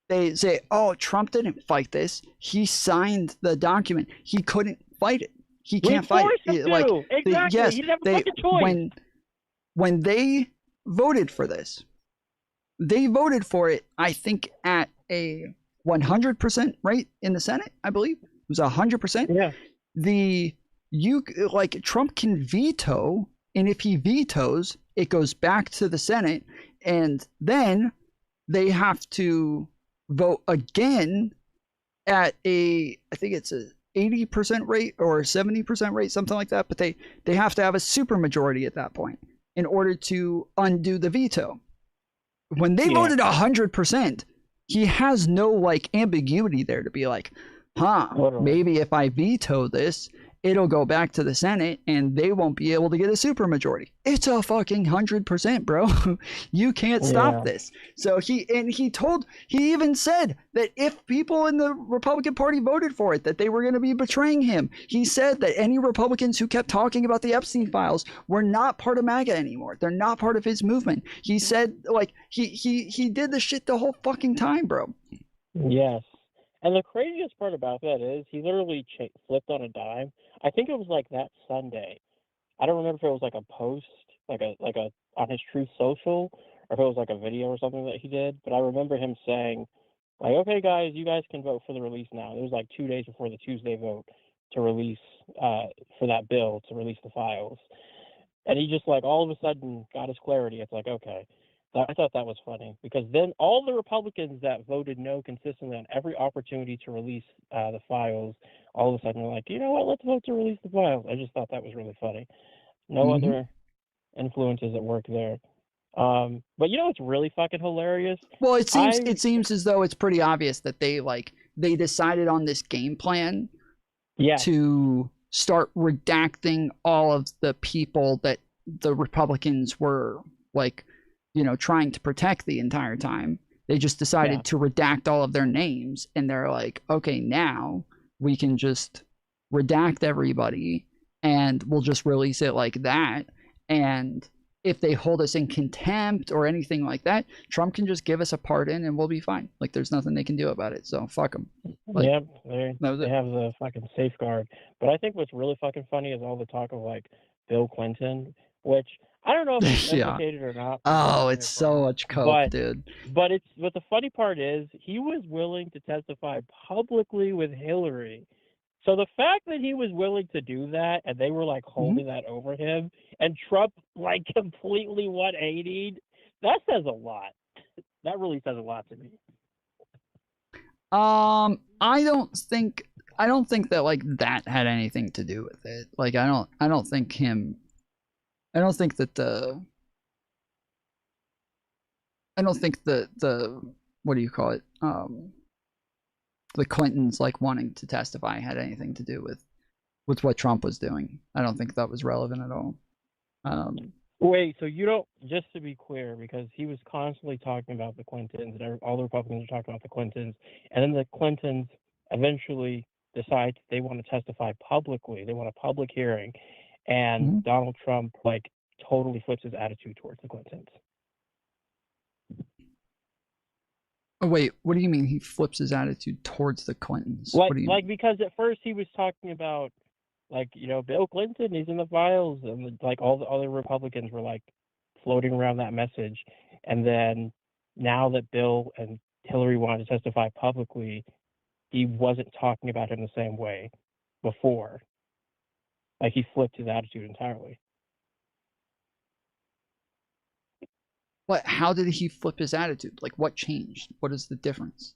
they say, oh, Trump didn't fight this. He signed the document. He couldn't fight it. He can't fight it. Like, exactly. Yes, he didn't have a fucking choice. When they voted for this, they voted for it, I think, at a 100% rate in the Senate, I believe. It was 100%. Yeah. Trump can veto, and if he vetoes, it goes back to the Senate, and then they have to vote again at I think it's a 80% rate or 70% rate, something like that. But they have to have a supermajority at that point in order to undo the veto. when they voted 100%, he has no like ambiguity there to be like, maybe if I veto this, it'll go back to the Senate and they won't be able to get a supermajority. It's a fucking 100%, bro. You can't stop this. So he even said that if people in the Republican Party voted for it, that they were going to be betraying him. He said that any Republicans who kept talking about the Epstein files were not part of MAGA anymore. They're not part of his movement. He said like he did the shit the whole fucking time, bro. Yes. And the craziest part about that is he literally flipped on a dime. I think it was like that Sunday. I don't remember if it was like a post, like a on his Truth Social, or if it was like a video or something that he did. But I remember him saying, like, okay, guys, you guys can vote for the release now. It was like 2 days before the Tuesday vote to release for that bill to release the files. And he just like all of a sudden got his clarity. It's like, okay. I thought that was funny because then all the Republicans that voted no consistently on every opportunity to release the files, all of a sudden were like, you know what, let's vote to release the files. I just thought that was really funny. No other influences at work there. But you know what's really fucking hilarious? Well, it seems as though it's pretty obvious that they decided on this game plan to start redacting all of the people that the Republicans were like, you know, trying to protect the entire time. They just decided to redact all of their names, and they're like, okay, now we can just redact everybody and we'll just release it like that. And if they hold us in contempt or anything like that, Trump can just give us a pardon and we'll be fine. Like there's nothing they can do about it. So fuck them. Like, yep, they have the fucking safeguard. But I think what's really fucking funny is all the talk of like Bill Clinton, which I don't know if it's implicated or not. Oh, it's so much coke, dude. But the funny part is he was willing to testify publicly with Hillary. So the fact that he was willing to do that and they were like holding that over him and Trump like completely 180'd, that says a lot. That really says a lot to me. I don't think that like that had anything to do with it. Like I don't think the what do you call it? The Clintons like wanting to testify had anything to do with what Trump was doing. I don't think that was relevant at all. Wait, so you don't, just to be clear, because he was constantly talking about the Clintons and all the Republicans are talking about the Clintons, and then the Clintons eventually decide they want to testify publicly. They want a public hearing. And Donald Trump like totally flips his attitude towards the Clintons. Oh wait, what do you mean he flips his attitude towards the Clintons? Like because at first he was talking about like, you know, Bill Clinton, he's in the files, and like all the other Republicans were like floating around that message. And then now that Bill and Hillary wanted to testify publicly, he wasn't talking about him the same way before. Like he flipped his attitude entirely. What? How did he flip his attitude? Like what changed? What is the difference?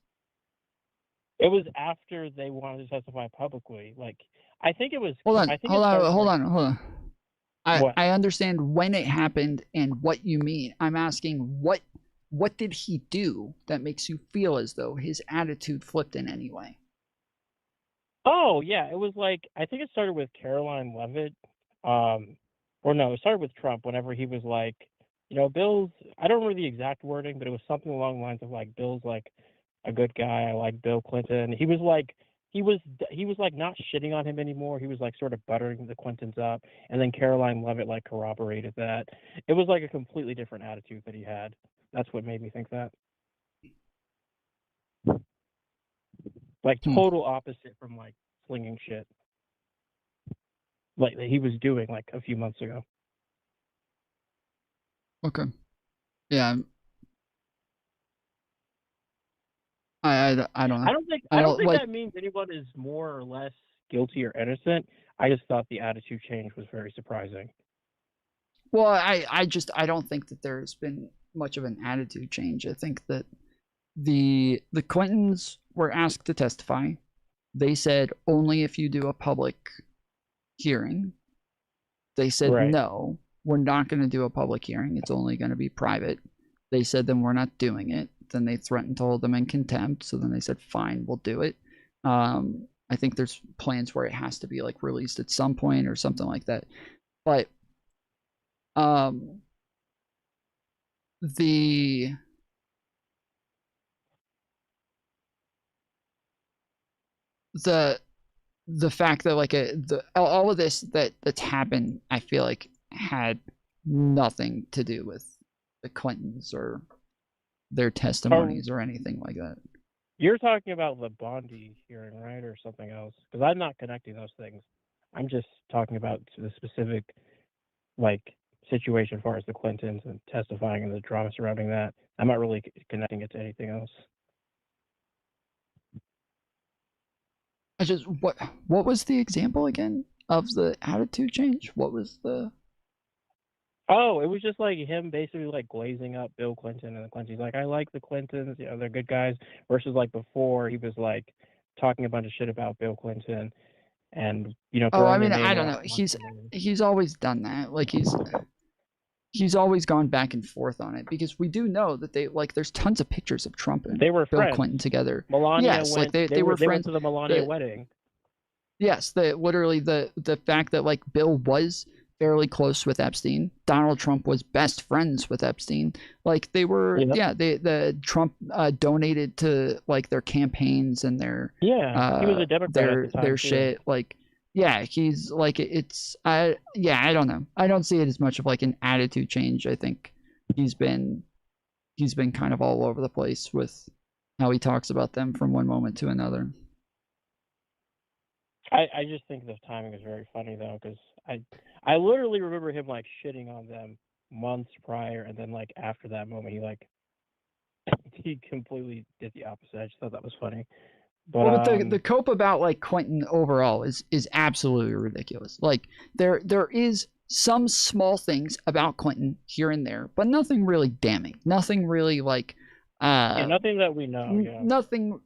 It was after they wanted to testify publicly. Like I think it was. Hold on. I understand when it happened and what you mean. I'm asking what did he do that makes you feel as though his attitude flipped in any way? Oh yeah, it was like I think it started with Caroline Leavitt, or no, it started with Trump. Whenever he was like, you know, Bill's, I don't remember the exact wording, but it was something along the lines of like, Bill's like a good guy. I like Bill Clinton. He was like not shitting on him anymore. He was like sort of buttering the Clintons up, and then Caroline Leavitt like corroborated that. It was like a completely different attitude that he had. That's what made me think that. Like total opposite from like slinging shit, like that he was doing like a few months ago. Okay. Yeah. I don't know. I don't think that means anyone is more or less guilty or innocent. I just thought the attitude change was very surprising. Well, I don't think that there's been much of an attitude change. I think that the Clintons were asked to testify. They said only if you do a public hearing. They said no, we're not going to do a public hearing. It's only going to be private. They said, then we're not doing it. Then they threatened to hold them in contempt. So then they said, fine, we'll do it. I think there's plans where it has to be like released at some point or something like that. But the fact that like all of this that's happened, I feel like had nothing to do with the Clintons or their testimonies or anything like that. You're talking about the Bondi hearing, right, or something else? Because I'm not connecting those things. I'm just talking about the specific, like, situation as far as the Clintons and testifying and the drama surrounding that. I'm not really connecting it to anything else. I just what was the example again of the attitude change? What was the? Oh, it was just like him basically like glazing up Bill Clinton and the Clintons. Like, I like the Clintons, you know, they're good guys. Versus like before, he was like talking a bunch of shit about Bill Clinton, and you know. Oh, I mean, I don't know. He's always done that. Like he's always gone back and forth on it because we do know that they like. There's tons of pictures of Trump and they were Bill friends. Clinton together. Melania yes, went, like they were friends. Went to the Melania wedding. Yes, literally the fact that like Bill was fairly close with Epstein. Donald Trump was best friends with Epstein. Like they were, the Trump donated to like their campaigns and their he was a Democrat at the time, their too. shit. Like, yeah, he's like I don't know. I don't see it as much of like an attitude change. I think he's been kind of all over the place with how he talks about them from one moment to another. I just think the timing is very funny though, because I literally remember him like shitting on them months prior, and then like after that moment he completely did the opposite. I just thought that was funny. But the cope about like Clinton overall is absolutely ridiculous. Like there is some small things about Clinton here and there, but nothing really damning. Nothing really like nothing that we know. Yeah. Nothing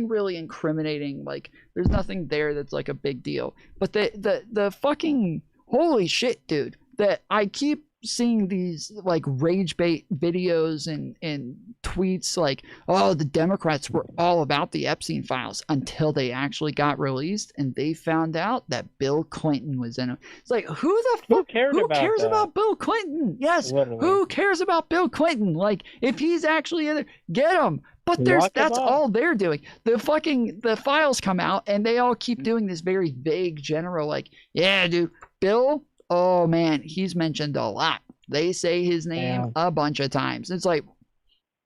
really incriminating. Like there's nothing there that's like a big deal. But the fucking holy shit, dude, that I keep seeing these like rage bait videos and tweets like, oh, the Democrats were all about the Epstein files until they actually got released and they found out that Bill Clinton was in it. It's like, who cares about Bill Clinton? Yes, literally. Who cares about Bill Clinton? Like, if he's actually in there, get him. But that's all they're doing. The files come out and they all keep doing this very vague general like, yeah, dude, Bill, oh man, he's mentioned a lot. They say his name a bunch of times. It's like,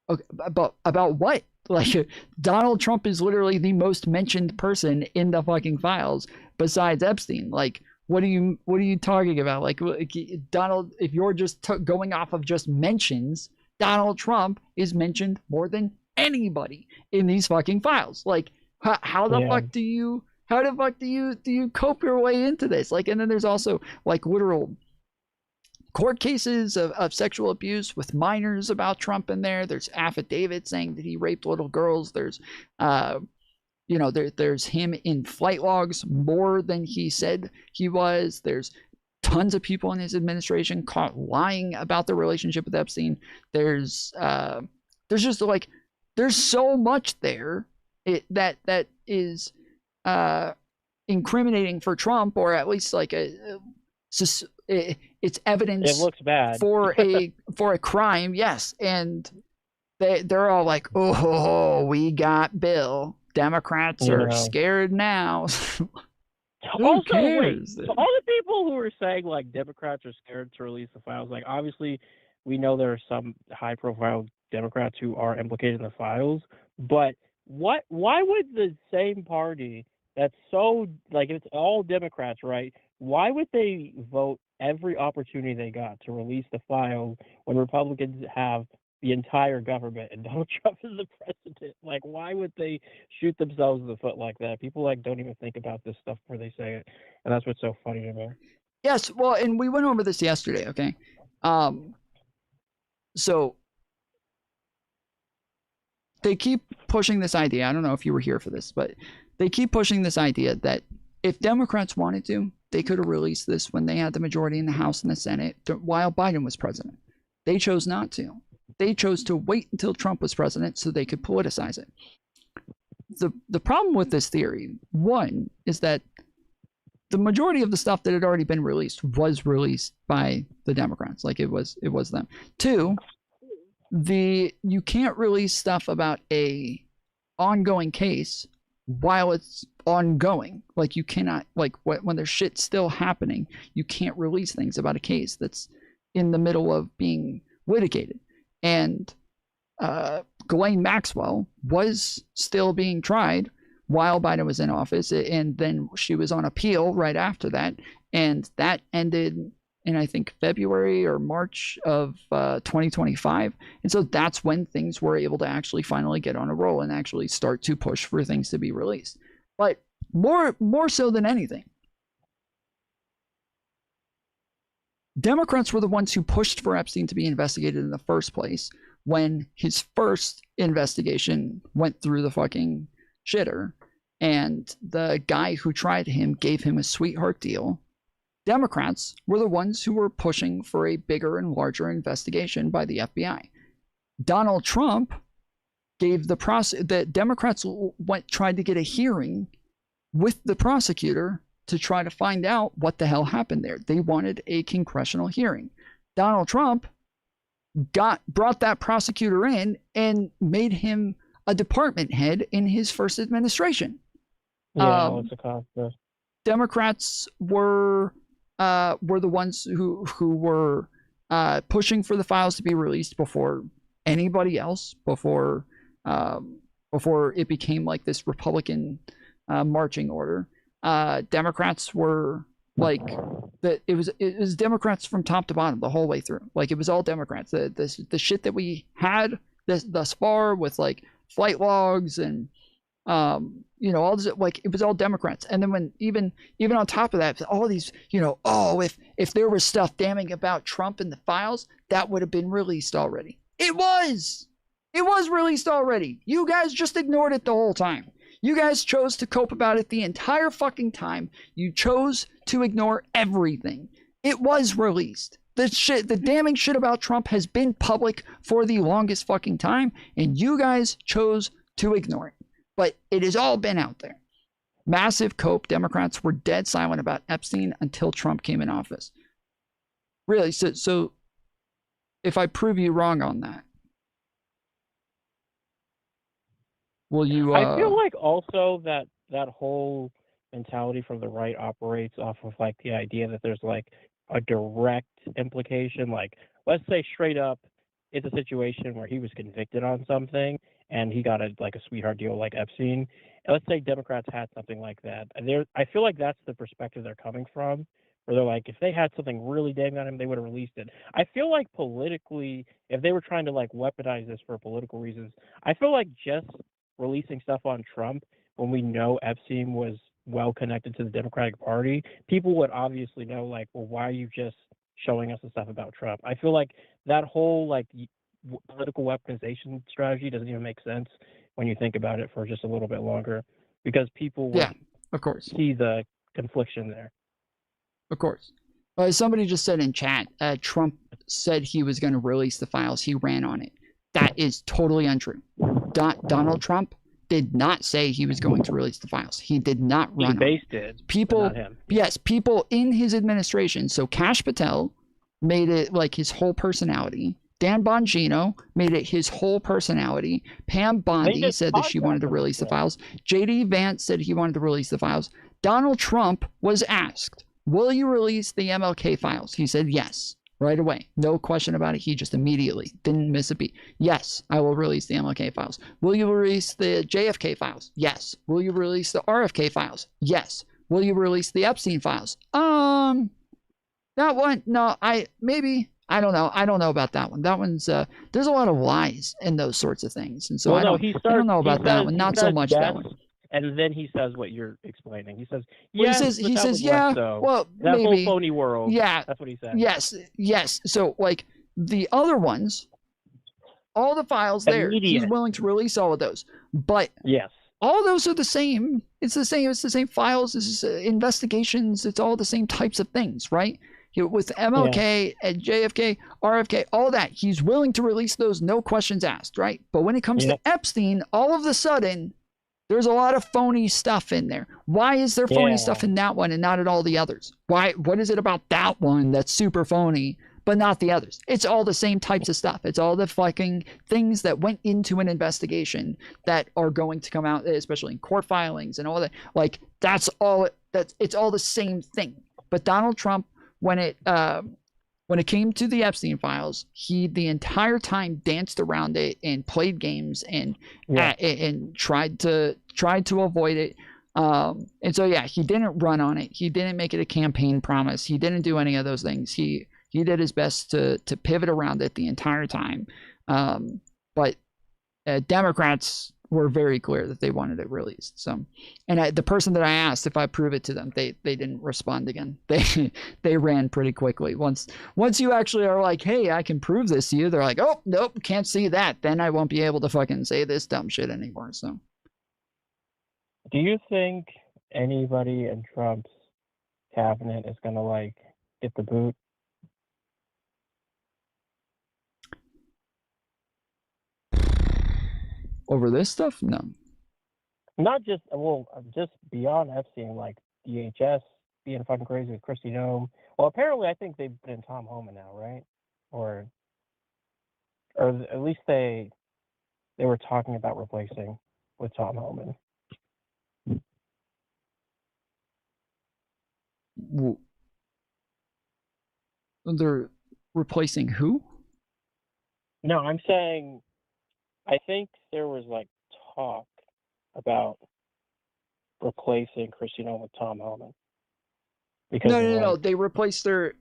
okay, about what? Like, Donald Trump is literally the most mentioned person in the fucking files besides Epstein. Like, what are you talking about? Like, Donald, if you're just going off of just mentions, Donald Trump is mentioned more than anybody in these fucking files. Like, how the fuck do you cope your way into this? Like, and then there's also like literal court cases of sexual abuse with minors about Trump in there. There's affidavits saying that he raped little girls. There's there's him in flight logs more than he said he was. There's tons of people in his administration caught lying about their relationship with Epstein. There's just like there's so much there that is incriminating for Trump, or at least like it's evidence. It looks bad for a crime. Yes, and they're all like, oh, we got Bill. Democrats are scared now. Also, wait, so all the people who are saying like Democrats are scared to release the files, like obviously we know there are some high-profile Democrats who are implicated in the files, but why would the same party that's so like it's all Democrats, right? Why would they vote every opportunity they got to release the files when Republicans have the entire government and Donald Trump is the president? Like, why would they shoot themselves in the foot like that? People like don't even think about this stuff before they say it, and that's what's so funny to me. Yes, well, and we went over this yesterday. Okay, so they keep pushing this idea. I don't know if you were here for this, but they keep pushing this idea that if Democrats wanted to, they could have released this when they had the majority in the House and the Senate while Biden was president. They chose not to. They chose to wait until Trump was president so they could politicize it. The problem with this theory, one, is that the majority of the stuff that had already been released was released by the Democrats. Like it was them. Two, you can't release stuff about a ongoing case while it's ongoing. Like you cannot, like when there's shit still happening, you can't release things about a case that's in the middle of being litigated. And Ghislaine Maxwell was still being tried while Biden was in office, and then she was on appeal right after that, and that ended in, I think, February or March of 2025. And so that's when things were able to actually finally get on a roll and actually start to push for things to be released. But more so than anything, Democrats were the ones who pushed for Epstein to be investigated in the first place when his first investigation went through the fucking shitter, and the guy who tried him gave him a sweetheart deal. Democrats were the ones who were pushing for a bigger and larger investigation by the FBI. Donald Trump gave the Democrats tried to get a hearing with the prosecutor to try to find out what the hell happened there. They wanted a congressional hearing. Donald Trump brought that prosecutor in and made him a department head in his first administration. Yeah, it's a cost. Democrats were the ones who were pushing for the files to be released before anybody else, before it became like this Republican marching order. Democrats were like that. It was Democrats from top to bottom the whole way through. Like it was all Democrats. The shit that we had thus far with like flight logs and all this, like it was all Democrats. And then when even on top of that, all these, if there was stuff damning about Trump in the files, that would have been released already. It was released already. You guys just ignored it the whole time. You guys chose to cope about it the entire fucking time. You chose to ignore everything. It was released. The damning shit about Trump has been public for the longest fucking time, and you guys chose to ignore it. But it has all been out there. Massive cope. Democrats were dead silent about Epstein until Trump came in office. Really, so if I prove you wrong on that, will you... I feel like also that whole mentality from the right operates off of like the idea that there's like a direct implication. Like, let's say straight up, it's a situation where he was convicted on something and he got a sweetheart deal like Epstein. And let's say Democrats had something like that. I feel like that's the perspective they're coming from, where they're like, if they had something really damning on him, they would have released it. I feel like politically, if they were trying to like weaponize this for political reasons, I feel like just releasing stuff on Trump when we know Epstein was well connected to the Democratic Party, people would obviously know, like, well, why are you just showing us the stuff about Trump? I feel like that whole like political weaponization strategy doesn't even make sense when you think about it for just a little bit longer, because people would of course see the confliction there. Of course. Somebody just said in chat, Trump said he was going to release the files. He ran on it. That is totally untrue. Donald Trump did not say he was going to release the files. He did not run on it. Did. People, not him. Yes, people in his administration. So Kash Patel made it like his whole personality. Dan Bongino made it his whole personality. Pam Bondi said that she wanted to release the files. J.D. Vance said he wanted to release the files. Donald Trump was asked, will you release the MLK files? He said yes, right away. No question about it. He just immediately didn't miss a beat. Yes, I will release the MLK files. Will you release the JFK files? Yes. Will you release the RFK files? Yes. Will you release the Epstein files? That one, no, I don't know. I don't know about that one. That one's, there's a lot of lies in those sorts of things. And so I don't know about that one. Not so much that one. And then he says what you're explaining. He says, yes, he says, yeah, well, that maybe. whole phony world. Yeah. That's what he said. Yes. So, like, the other ones, all the files there, he's willing to release all of those. But yes, all those are the same. It's the same files. It's investigations. It's all the same types of things, right? With MLK and JFK, RFK, all that, he's willing to release those, no questions asked, right? But when it comes to Epstein, all of a sudden, there's a lot of phony stuff in there. Why is there phony stuff in that one and not in all the others? Why? What is it about that one that's super phony, but not the others? It's all the same types of stuff. It's all the fucking things that went into an investigation that are going to come out, especially in court filings and all that. Like, that's all. It's all the same thing. But Donald Trump, when it came to the Epstein files, he the entire time danced around it and played games and tried to avoid it. And so he didn't run on it. He didn't make it a campaign promise. He didn't do any of those things. He did his best to pivot around it the entire time. But Democrats were very clear that they wanted it released. So, and the person that I asked if I prove it to them, they didn't respond again. They ran pretty quickly. Once you actually are like, hey, I can prove this to you, they're like, oh, nope, can't see that. Then I won't be able to fucking say this dumb shit anymore. So, do you think anybody in Trump's cabinet is gonna like get the boot? Over this stuff? No. Not just just beyond Epstein, like DHS being fucking crazy with Kristi Noem. Well, apparently, I think they've been Tom Homan now, right? Or at least they were talking about replacing with Tom Homan. They're replacing who? No, I'm saying, I think there was like talk about replacing Kristi Noem with Tom Homan. Because no. They replaced their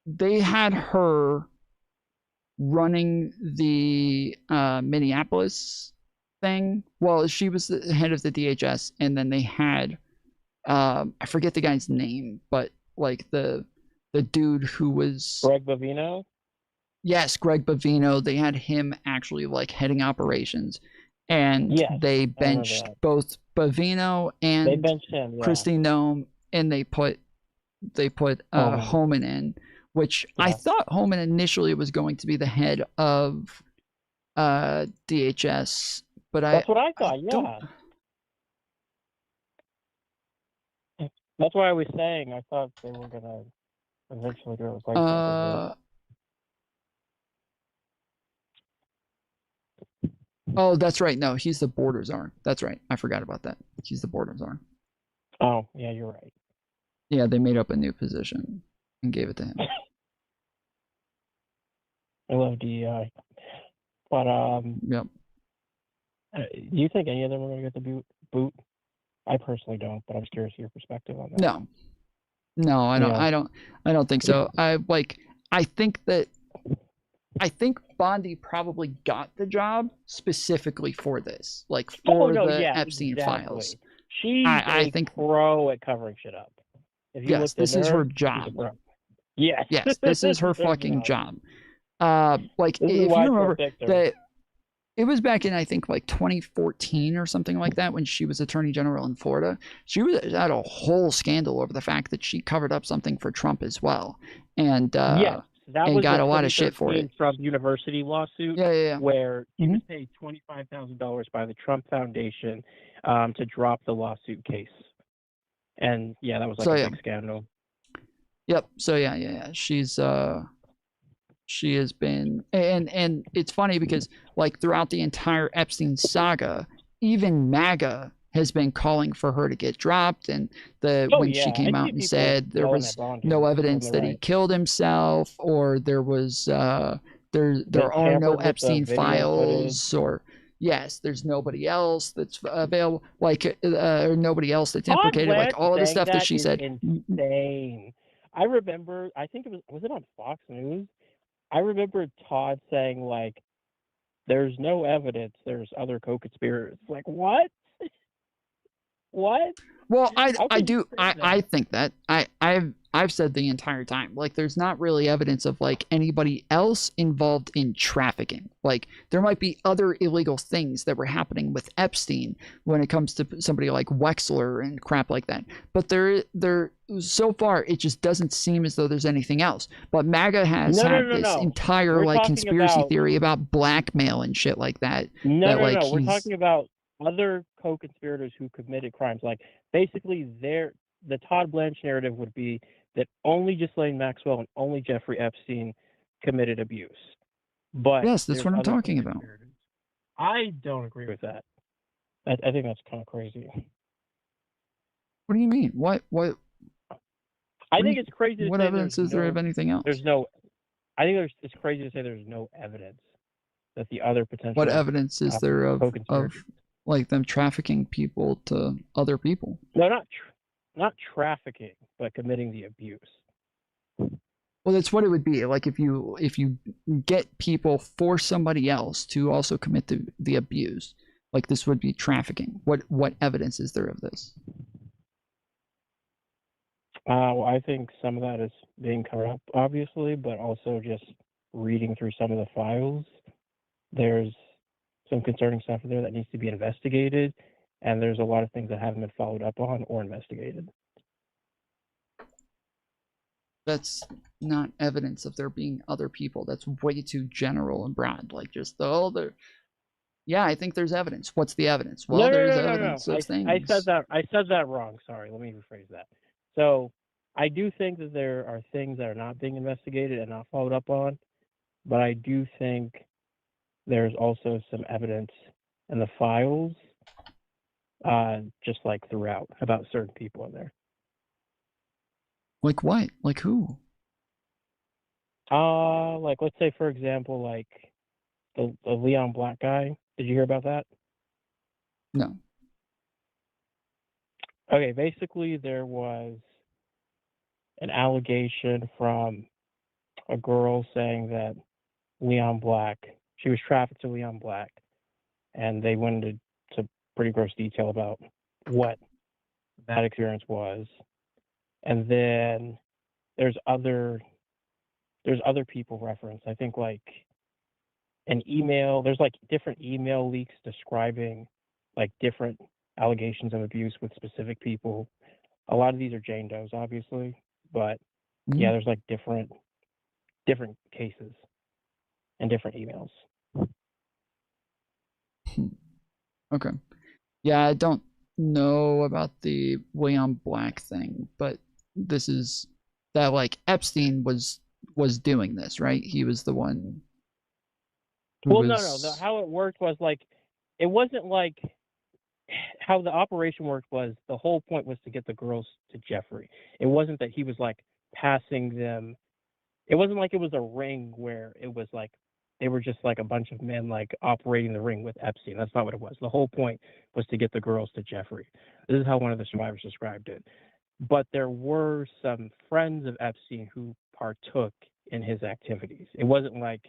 they had her running the Minneapolis thing. Well, she was the head of the DHS, and then they had I forget the guy's name, but like the dude who was Greg Bovino. Yes, Greg Bovino. They had him actually like heading operations, and they benched both Bovino and they benched him, Kristi Noem, and they put Homan in, which I thought Homan initially was going to be the head of DHS, but that's what I thought. That's why I was saying I thought they were gonna eventually do a replacement. Oh, that's right. No, he's the border czar. That's right. I forgot about that. He's the border czar. Oh, yeah, you're right. Yeah, they made up a new position and gave it to him. I love DEI. But, yep. Do you think any of them are going to get the boot? I personally don't, but I'm curious your perspective on that. No, I don't. Yeah. I don't think so. I think Bondi probably got the job specifically for this, like for Epstein files. She's I think pro at covering shit up. Yes, this is her job. Yes, this is her fucking job. Like if you remember that. It was back in, I think, like 2014 or something like that when she was Attorney General in Florida. She had a whole scandal over the fact that she covered up something for Trump as well. And that was got a lot of shit for it. Trump University lawsuit where he was paid $25,000 by the Trump Foundation to drop the lawsuit case. And, that was like a big scandal. Yep. So, she has been, and it's funny because like throughout the entire Epstein saga, even MAGA has been calling for her to get dropped. And when she came out and said there was no evidence that he killed himself, or there was there are no Epstein files, or there's nobody else that's available, like or nobody else that's implicated, like all of the stuff that she said. Insane. I remember, I think was it on Fox News? I remember Todd saying, like, there's no evidence there's other co-conspirators. Like, what? What? Well, I think that I've said the entire time, like, there's not really evidence of like anybody else involved in trafficking. Like, there might be other illegal things that were happening with Epstein when it comes to somebody like Wexler and crap like that. But there so far it just doesn't seem as though there's anything else. But MAGA has had this entire We're like talking conspiracy about- theory about blackmail and shit like that. No, that, no. We're talking about other co-conspirators who committed crimes. Like, basically, the Todd Blanche narrative would be that only Ghislaine Maxwell and only Jeffrey Epstein committed abuse. But yes, that's there's what I'm other talking about. I don't agree with that. I think that's kind of crazy. What do you mean? What? I think it's crazy. What evidence is there of anything else? There's no. I think it's crazy to say there's no evidence that the other potential. What evidence is there of like them trafficking people to other people? No, not trafficking, but committing the abuse. Well, that's what it would be. Like, if you get people for somebody else to also commit the abuse, like, this would be trafficking. What evidence is there of this? Well, I think some of that is being covered up, obviously, but also just reading through some of the files, there's some concerning stuff there that needs to be investigated, and there's a lot of things that haven't been followed up on or investigated. That's not evidence of there being other people. That's way too general and broad. Like, just yeah, I think there's evidence. What's the evidence? Well, there's evidence of things. I said that wrong. Sorry, let me rephrase that. So I do think that there are things that are not being investigated and not followed up on, but I do think there's also some evidence in the files, just like throughout, about certain people in there. Like what? Like who? Like, let's say, for example, like the Leon Black guy. Did you hear about that? No. Okay, basically there was an allegation from a girl saying that Leon Black, she was trafficked to Leon Black, and they went into pretty gross detail about what that experience was. And then there's other people referenced. I think like an email, there's like different email leaks describing like different allegations of abuse with specific people. A lot of these are Jane Doe's, obviously, but yeah, there's like different cases and different emails. Okay. Yeah, I don't know about the Leon Black thing, but this is that like Epstein was doing this, right? He was the one. Well, no. How it worked was like, it wasn't like how the operation worked was the whole point was to get the girls to Jeffrey. It wasn't that he was like passing them. It wasn't like it was a ring where it was like they were just like a bunch of men like operating the ring with Epstein. That's not what it was. The whole point was to get the girls to Jeffrey. This is how one of the survivors described it. But there were some friends of Epstein who partook in his activities. It wasn't like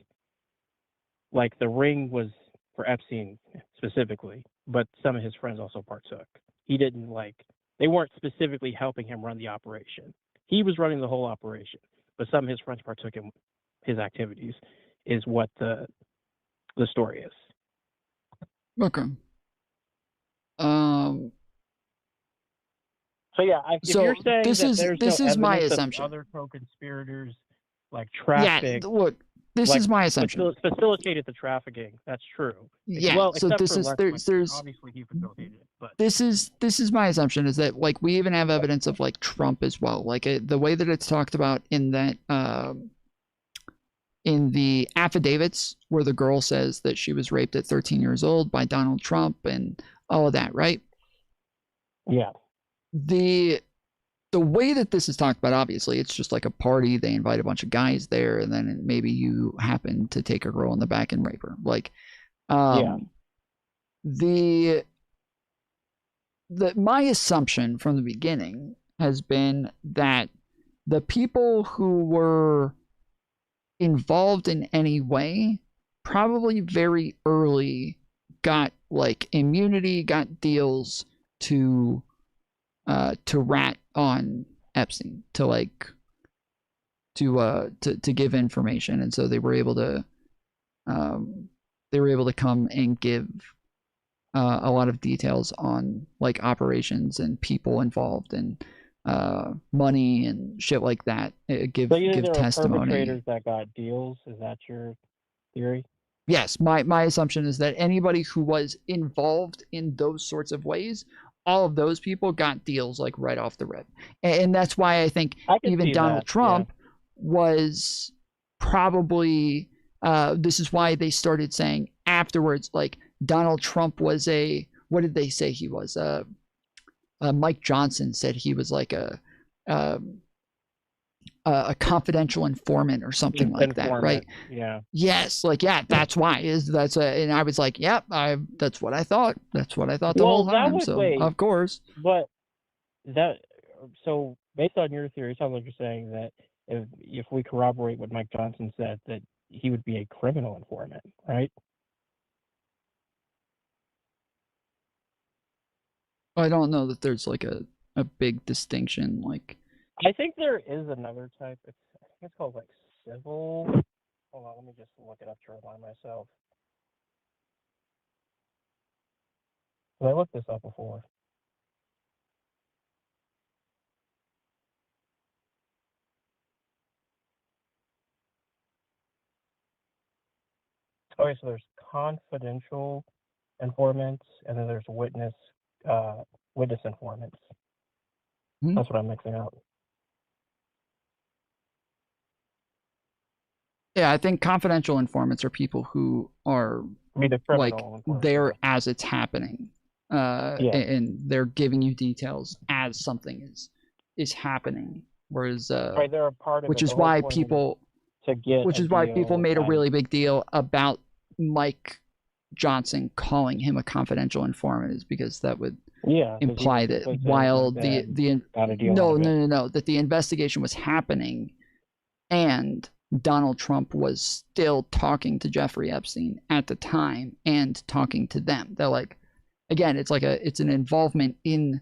the ring was for Epstein specifically, but some of his friends also partook. He didn't they weren't specifically helping him run the operation. He was running the whole operation, but some of his friends partook in his activities, is what the story is. Okay. So yeah, if you're saying this is my assumption. Other co-conspirators like traffic. Yeah, look, this is my assumption. Facilitated the trafficking. That's true. Yeah. Well, so this is there's obviously he facilitated it, but this is my assumption is that like we even have evidence of like Trump as well. Like the way that it's talked about in that in the affidavits where the girl says that she was raped at 13 years old by Donald Trump and all of that, right? Yeah. The way that this is talked about, obviously, it's just like a party. They invite a bunch of guys there, and then maybe you happen to take a girl in the back and rape her. Like, my assumption from the beginning has been that the people who were involved in any way probably very early got like immunity, got deals to to rat on Epstein, to like to give information, and so they were able to come and give a lot of details on like operations and people involved and money and shit like that. Give testimony. Perpetrators that got deals. Is that your theory? Yes, my assumption is that anybody who was involved in those sorts of ways, all of those people got deals like right off the rip, and that's why I think even Donald Trump was probably. This is why they started saying afterwards, like Donald Trump was what did they say he was? Mike Johnson said he was like a confidential informant or something like that, right? Yeah. Yes, like that's why and I was like, yep, that's what I thought. That's what I thought the whole time. So of course. But so based on your theory, it sounds like you're saying that if we corroborate what Mike Johnson said, that he would be a criminal informant, right? I don't know that there's like a big distinction. Like, I think there is another type. I think it's called like civil. Hold on, let me just look it up to remind myself. I looked this up before. Okay, so there's confidential informants, and then there's witness informants. That's what I'm mixing up. Yeah, I think confidential informants are people who are like there as it's happening, and they're giving you details as something is happening. Whereas, they're a part of which it. is why people made a really big deal about Mike Johnson calling him a confidential informant, is because that would imply that while that the investigation was happening and Donald Trump was still talking to Jeffrey Epstein at the time and talking to them. They're like, again, it's an involvement in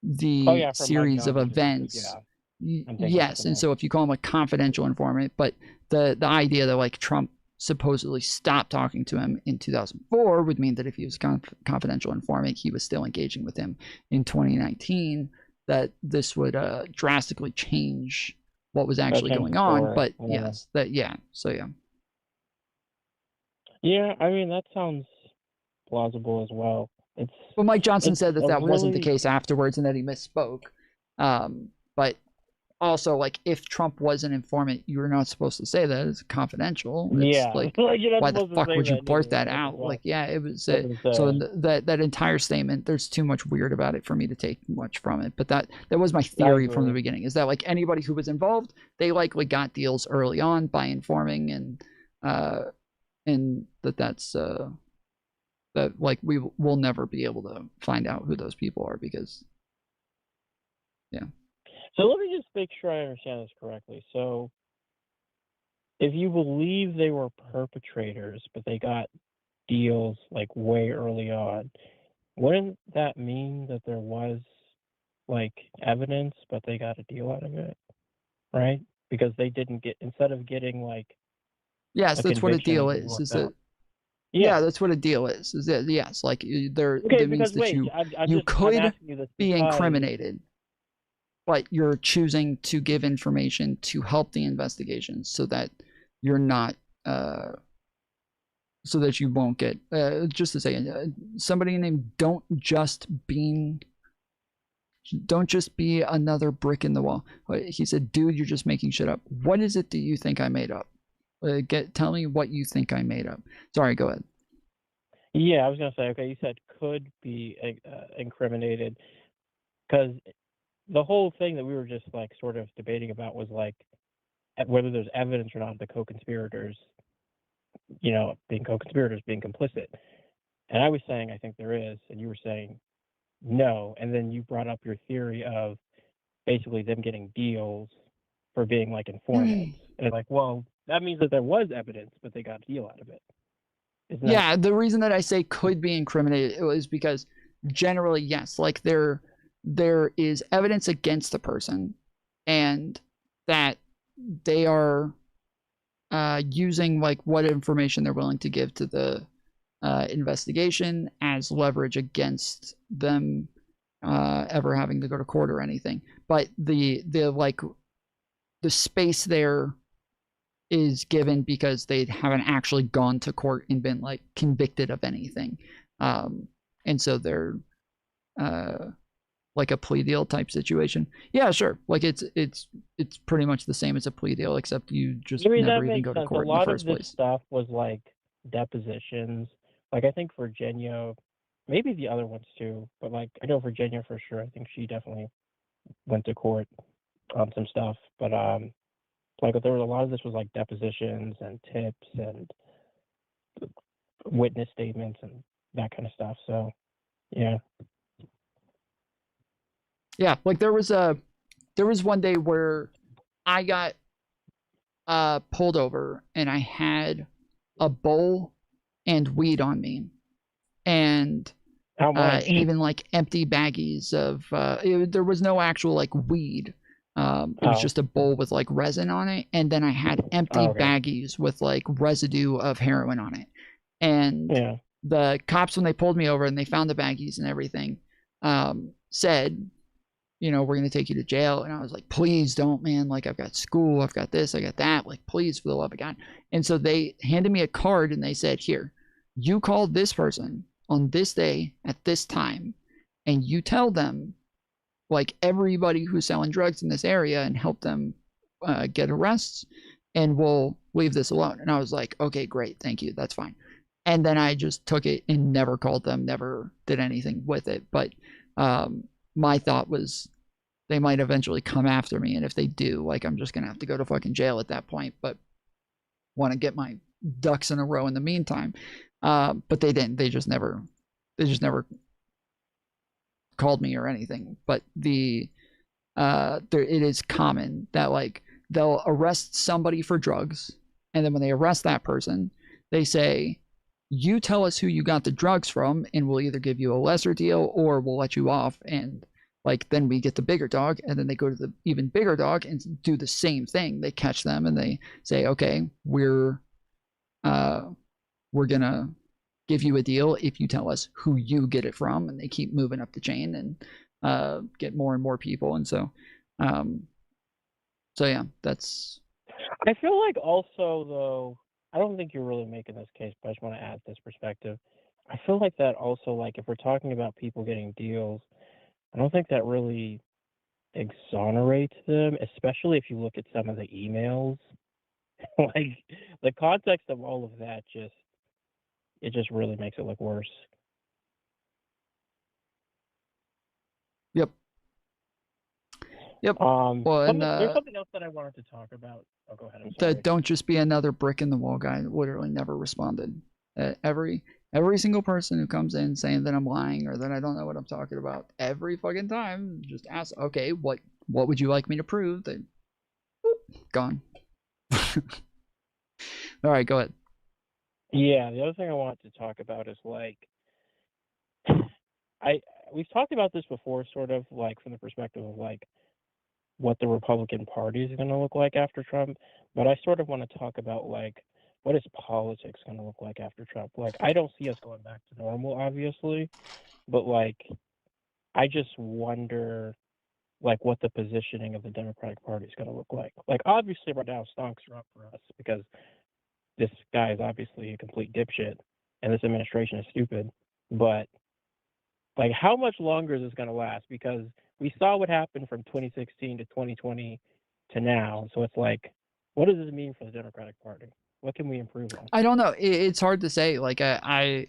the series of events. Yes, and so if you call him a confidential informant, but the idea that like Trump supposedly stopped talking to him in 2004 would mean that if he was a confidential informant, he was still engaging with him in 2019, that this would drastically change what was actually going on. But yes, Yeah, I mean, that sounds plausible as well. Well, Mike Johnson said that wasn't the case afterwards and that he misspoke. But also, like, if Trump was an informant, you were not supposed to say that. It's confidential. It's like, why the fuck would you blurt that out? Like, yeah, it was. So that entire statement, there's too much weird about it for me to take much from it. But that was my theory from the beginning, is that like anybody who was involved, they likely got deals early on by informing, and that's that like we'll never be able to find out who those people are, because So let me just make sure I understand this correctly. So if you believe they were perpetrators, but they got deals like way early on, wouldn't that mean that there was like evidence, but they got a deal out of it, right? Because they didn't get, instead of getting like, yes, that's what a deal is. Is that yeah, that's what a deal is. Is that yes, like that means that you could be incriminated, but you're choosing to give information to help the investigation so that you're not, so that you won't get, just to say, somebody named Don't Just Be Another Brick in the Wall. He said, dude, you're just making shit up. What is it that you think I made up? Tell me what you think I made up. Sorry, go ahead. Yeah, I was going to say, okay, you said could be incriminated, because the whole thing that we were just like sort of debating about was like whether there's evidence or not of the co-conspirators, being co-conspirators, being complicit. And I was saying, I think there is, and you were saying no. And then you brought up your theory of basically them getting deals for being like informants. And like, well, that means that there was evidence, but they got a deal out of it. Yeah, the reason that I say could be incriminated is because generally, yes, like they're there is evidence against the person and that they are using like what information they're willing to give to the investigation as leverage against them ever having to go to court or anything. But the space there is given because they haven't actually gone to court and been like convicted of anything. And so they're like a plea deal type situation. Yeah, sure. Like it's pretty much the same as a plea deal, except you just never even go to court in the first place. A lot of this stuff was like depositions. Like I think Virginia, maybe the other ones too, but like I know Virginia for sure. I think she definitely went to court on some stuff. But like there was a lot of this was like depositions and tips and witness statements and that kind of stuff. So yeah. Yeah, like there was one day where I got pulled over and I had a bowl and weed on me, and even like empty baggies of there was no actual like weed. It was just a bowl with like resin on it, and then I had empty baggies with like residue of heroin on it. And the cops, when they pulled me over and they found the baggies and everything, said, you know, we're going to take you to jail. And I was like, please don't, man. Like, I've got school, I've got this, I got that. Like, please, for the love of God. And so they handed me a card and they said, here, you call this person on this day at this time, and you tell them, like, everybody who's selling drugs in this area and help them get arrests, and we'll leave this alone. And I was like, okay, great. Thank you. That's fine. And then I just took it and never called them, never did anything with it. But my thought was they might eventually come after me. And if they do, like, I'm just going to have to go to fucking jail at that point. But want to get my ducks in a row in the meantime. But they didn't. They just never called me or anything. But it is common that, like, they'll arrest somebody for drugs. And then when they arrest that person, they say, you tell us who you got the drugs from, and we'll either give you a lesser deal or we'll let you off. And like, then we get the bigger dog, and then they go to the even bigger dog and do the same thing. They catch them and they say, okay, we're gonna give you a deal if you tell us who you get it from. And they keep moving up the chain and get more and more people. And so yeah, that's. I feel like also, though, I don't think you're really making this case, but I just want to add this perspective. I feel like that also, like, if we're talking about people getting deals, I don't think that really exonerates them, especially if you look at some of the emails. Like, the context of all of that just really makes it look worse. Yep. Well, and there's something else that I wanted to talk about. Oh, go ahead. I'm sorry. The don't just be another brick in the wall guy literally never responded. Every single person who comes in saying that I'm lying or that I don't know what I'm talking about, every fucking time, just ask, okay, what would you like me to prove? They, gone. All right, go ahead. Yeah, the other thing I wanted to talk about is, like, we've talked about this before, sort of like from the perspective of like what the Republican Party is going to look like after Trump, but I sort of want to talk about, like, what is politics going to look like after Trump? Like, I don't see us going back to normal, obviously, but, like, I just wonder, like, what the positioning of the Democratic Party is going to look like. Like, obviously, right now, stonks are up for us because this guy is obviously a complete dipshit, and this administration is stupid. But, like, how much longer is this going to last? Because we saw what happened from 2016 to 2020 to now. So it's like, what does this mean for the Democratic Party? What can we improve on? I don't know. It's hard to say. Like, the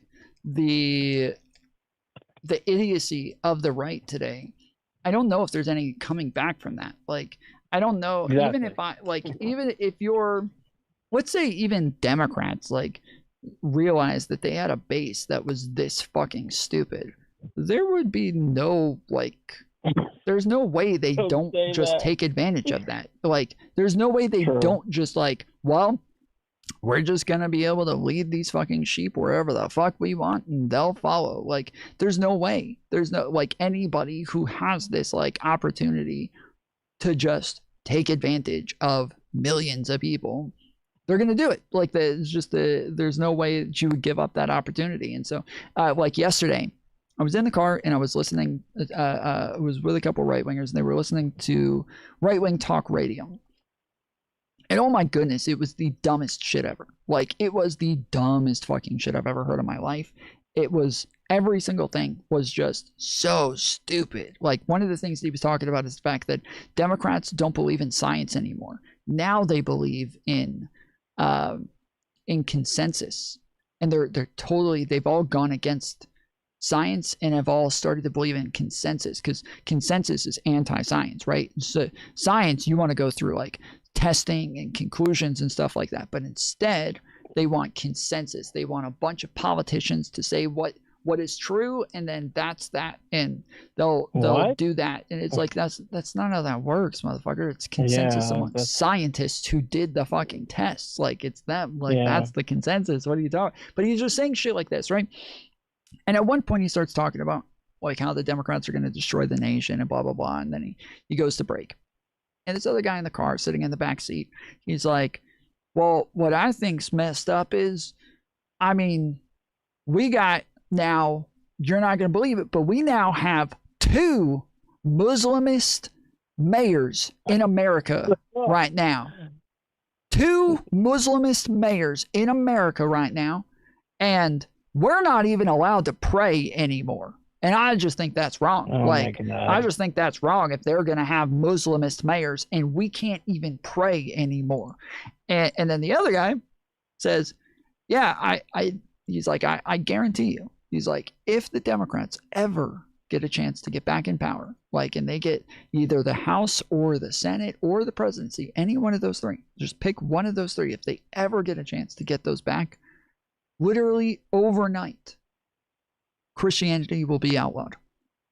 idiocy of the right today, I don't know if there's any coming back from that. Like, I don't know. Exactly. Even if you're, let's say even Democrats, like, realized that they had a base that was this fucking stupid, there would be no, like, there's no way they don't just take advantage of that. Like, there's no way they don't just, like, well, we're just gonna be able to lead these fucking sheep wherever the fuck we want and they'll follow. Like, there's no way. There's no, like, anybody who has this, like, opportunity to just take advantage of millions of people, they're gonna do it. Like, there's no way that you would give up that opportunity. And so, like yesterday, I was in the car and I was listening, it was with a couple right-wingers, and they were listening to right-wing talk radio. And oh my goodness, it was the dumbest shit ever. Like, it was the dumbest fucking shit I've ever heard in my life. It was, every single thing was just so stupid. Like, one of the things he was talking about is the fact that Democrats don't believe in science anymore. Now they believe in consensus. And they're totally, they've all gone against science and have all started to believe in consensus, because consensus is anti-science, right? So science, you want to go through like testing and conclusions and stuff like that, but instead they want consensus. They want a bunch of politicians to say what is true, and then that's that, and they'll do that. And it's like, that's not how that works, motherfucker. It's consensus among scientists who did the fucking tests. Like, it's them. Like, that's the consensus. What are you talking? But he's just saying shit like this, right? And at one point he starts talking about like how the Democrats are going to destroy the nation and blah blah blah, and then he goes to break. And this other guy in the car sitting in the back seat, he's like, well, what I think's messed up is, I mean, we got now, you're not going to believe it, but we now have 2 Muslimist mayors in America right now. 2 Muslimist mayors in America right now, and we're not even allowed to pray anymore. And I just think that's wrong. I just think that's wrong if they're going to have Muslimist mayors and we can't even pray anymore. And then the other guy says, yeah, he's like, I guarantee you. He's like, if the Democrats ever get a chance to get back in power, like, and they get either the House or the Senate or the presidency, any one of those 3, just pick one of those 3. If they ever get a chance to get those back, literally overnight, Christianity will be outlawed.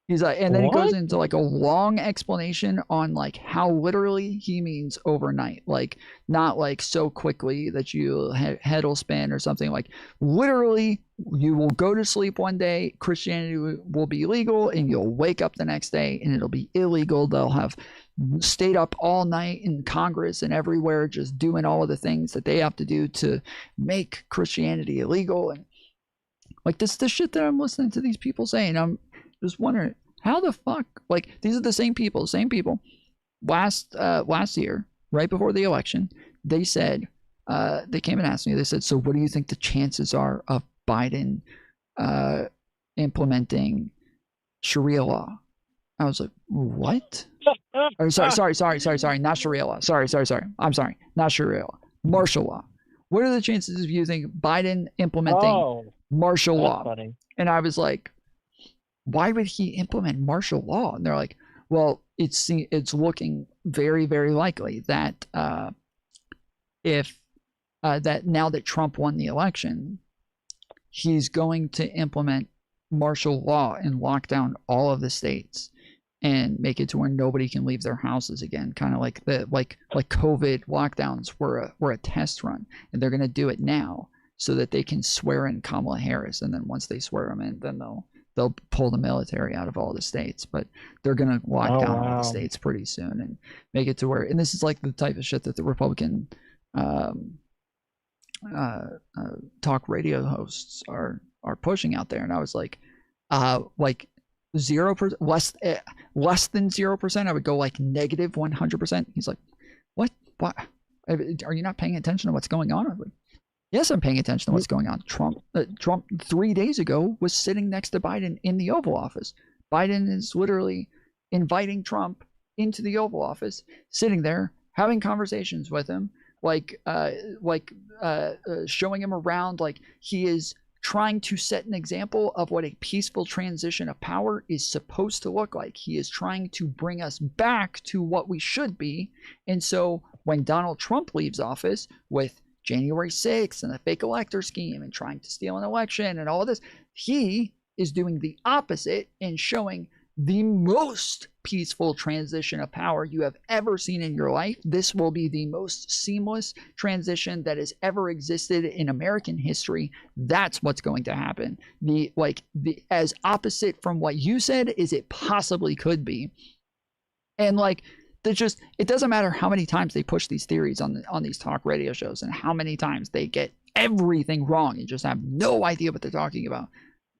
He's like, and then he goes into like a long explanation on like how literally he means overnight, like not like so quickly that you head will spin or something. Like, literally, you will go to sleep one day, Christianity will be legal, and you'll wake up the next day and it'll be illegal. They'll have stayed up all night in Congress and everywhere just doing all of the things that they have to do to make Christianity illegal. And like, this is the shit that I'm listening to these people saying. I'm just wondering, how the fuck, like, these are the same people last year, right before the election, they said, they came and asked me, they said, so what do you think the chances are of Biden implementing Sharia law? I was like, what? Or sorry, not Sharia law. Sorry. I'm sorry, not Sharia law, martial law. What are the chances of you think Biden implementing martial law? Funny. And I was like, why would he implement martial law? And they're like, well, it's looking very, very likely that that now that Trump won the election, he's going to implement martial law and lock down all of the states and make it to where nobody can leave their houses again. Kind of like like COVID lockdowns were a test run, and they're going to do it now so that they can swear in Kamala Harris, and then once they swear them in, then they'll pull the military out of all the states. But they're going to lock down all the states pretty soon and make it to where, and this is like the type of shit that the Republican talk radio hosts are pushing out there. And I was like 0%, less than 0%. I would go like negative 100%. He's like, what? Are you not paying attention to what's going on? I'm like, yes, I'm paying attention to what's going on. Trump 3 days ago was sitting next to Biden in the Oval Office. Biden is literally inviting Trump into the Oval Office, sitting there, having conversations with him, showing him around, like he is trying to set an example of what a peaceful transition of power is supposed to look like. He is trying to bring us back to what we should be. And so when Donald Trump leaves office with January 6th and the fake elector scheme and trying to steal an election and all this, he is doing the opposite and showing the most peaceful transition of power you have ever seen in your life. This will be the most seamless transition that has ever existed in American history. That's what's going to happen. As opposite from what you said as it possibly could be. And it doesn't matter how many times they push these theories on these talk radio shows and how many times they get everything wrong and just have no idea what they're talking about.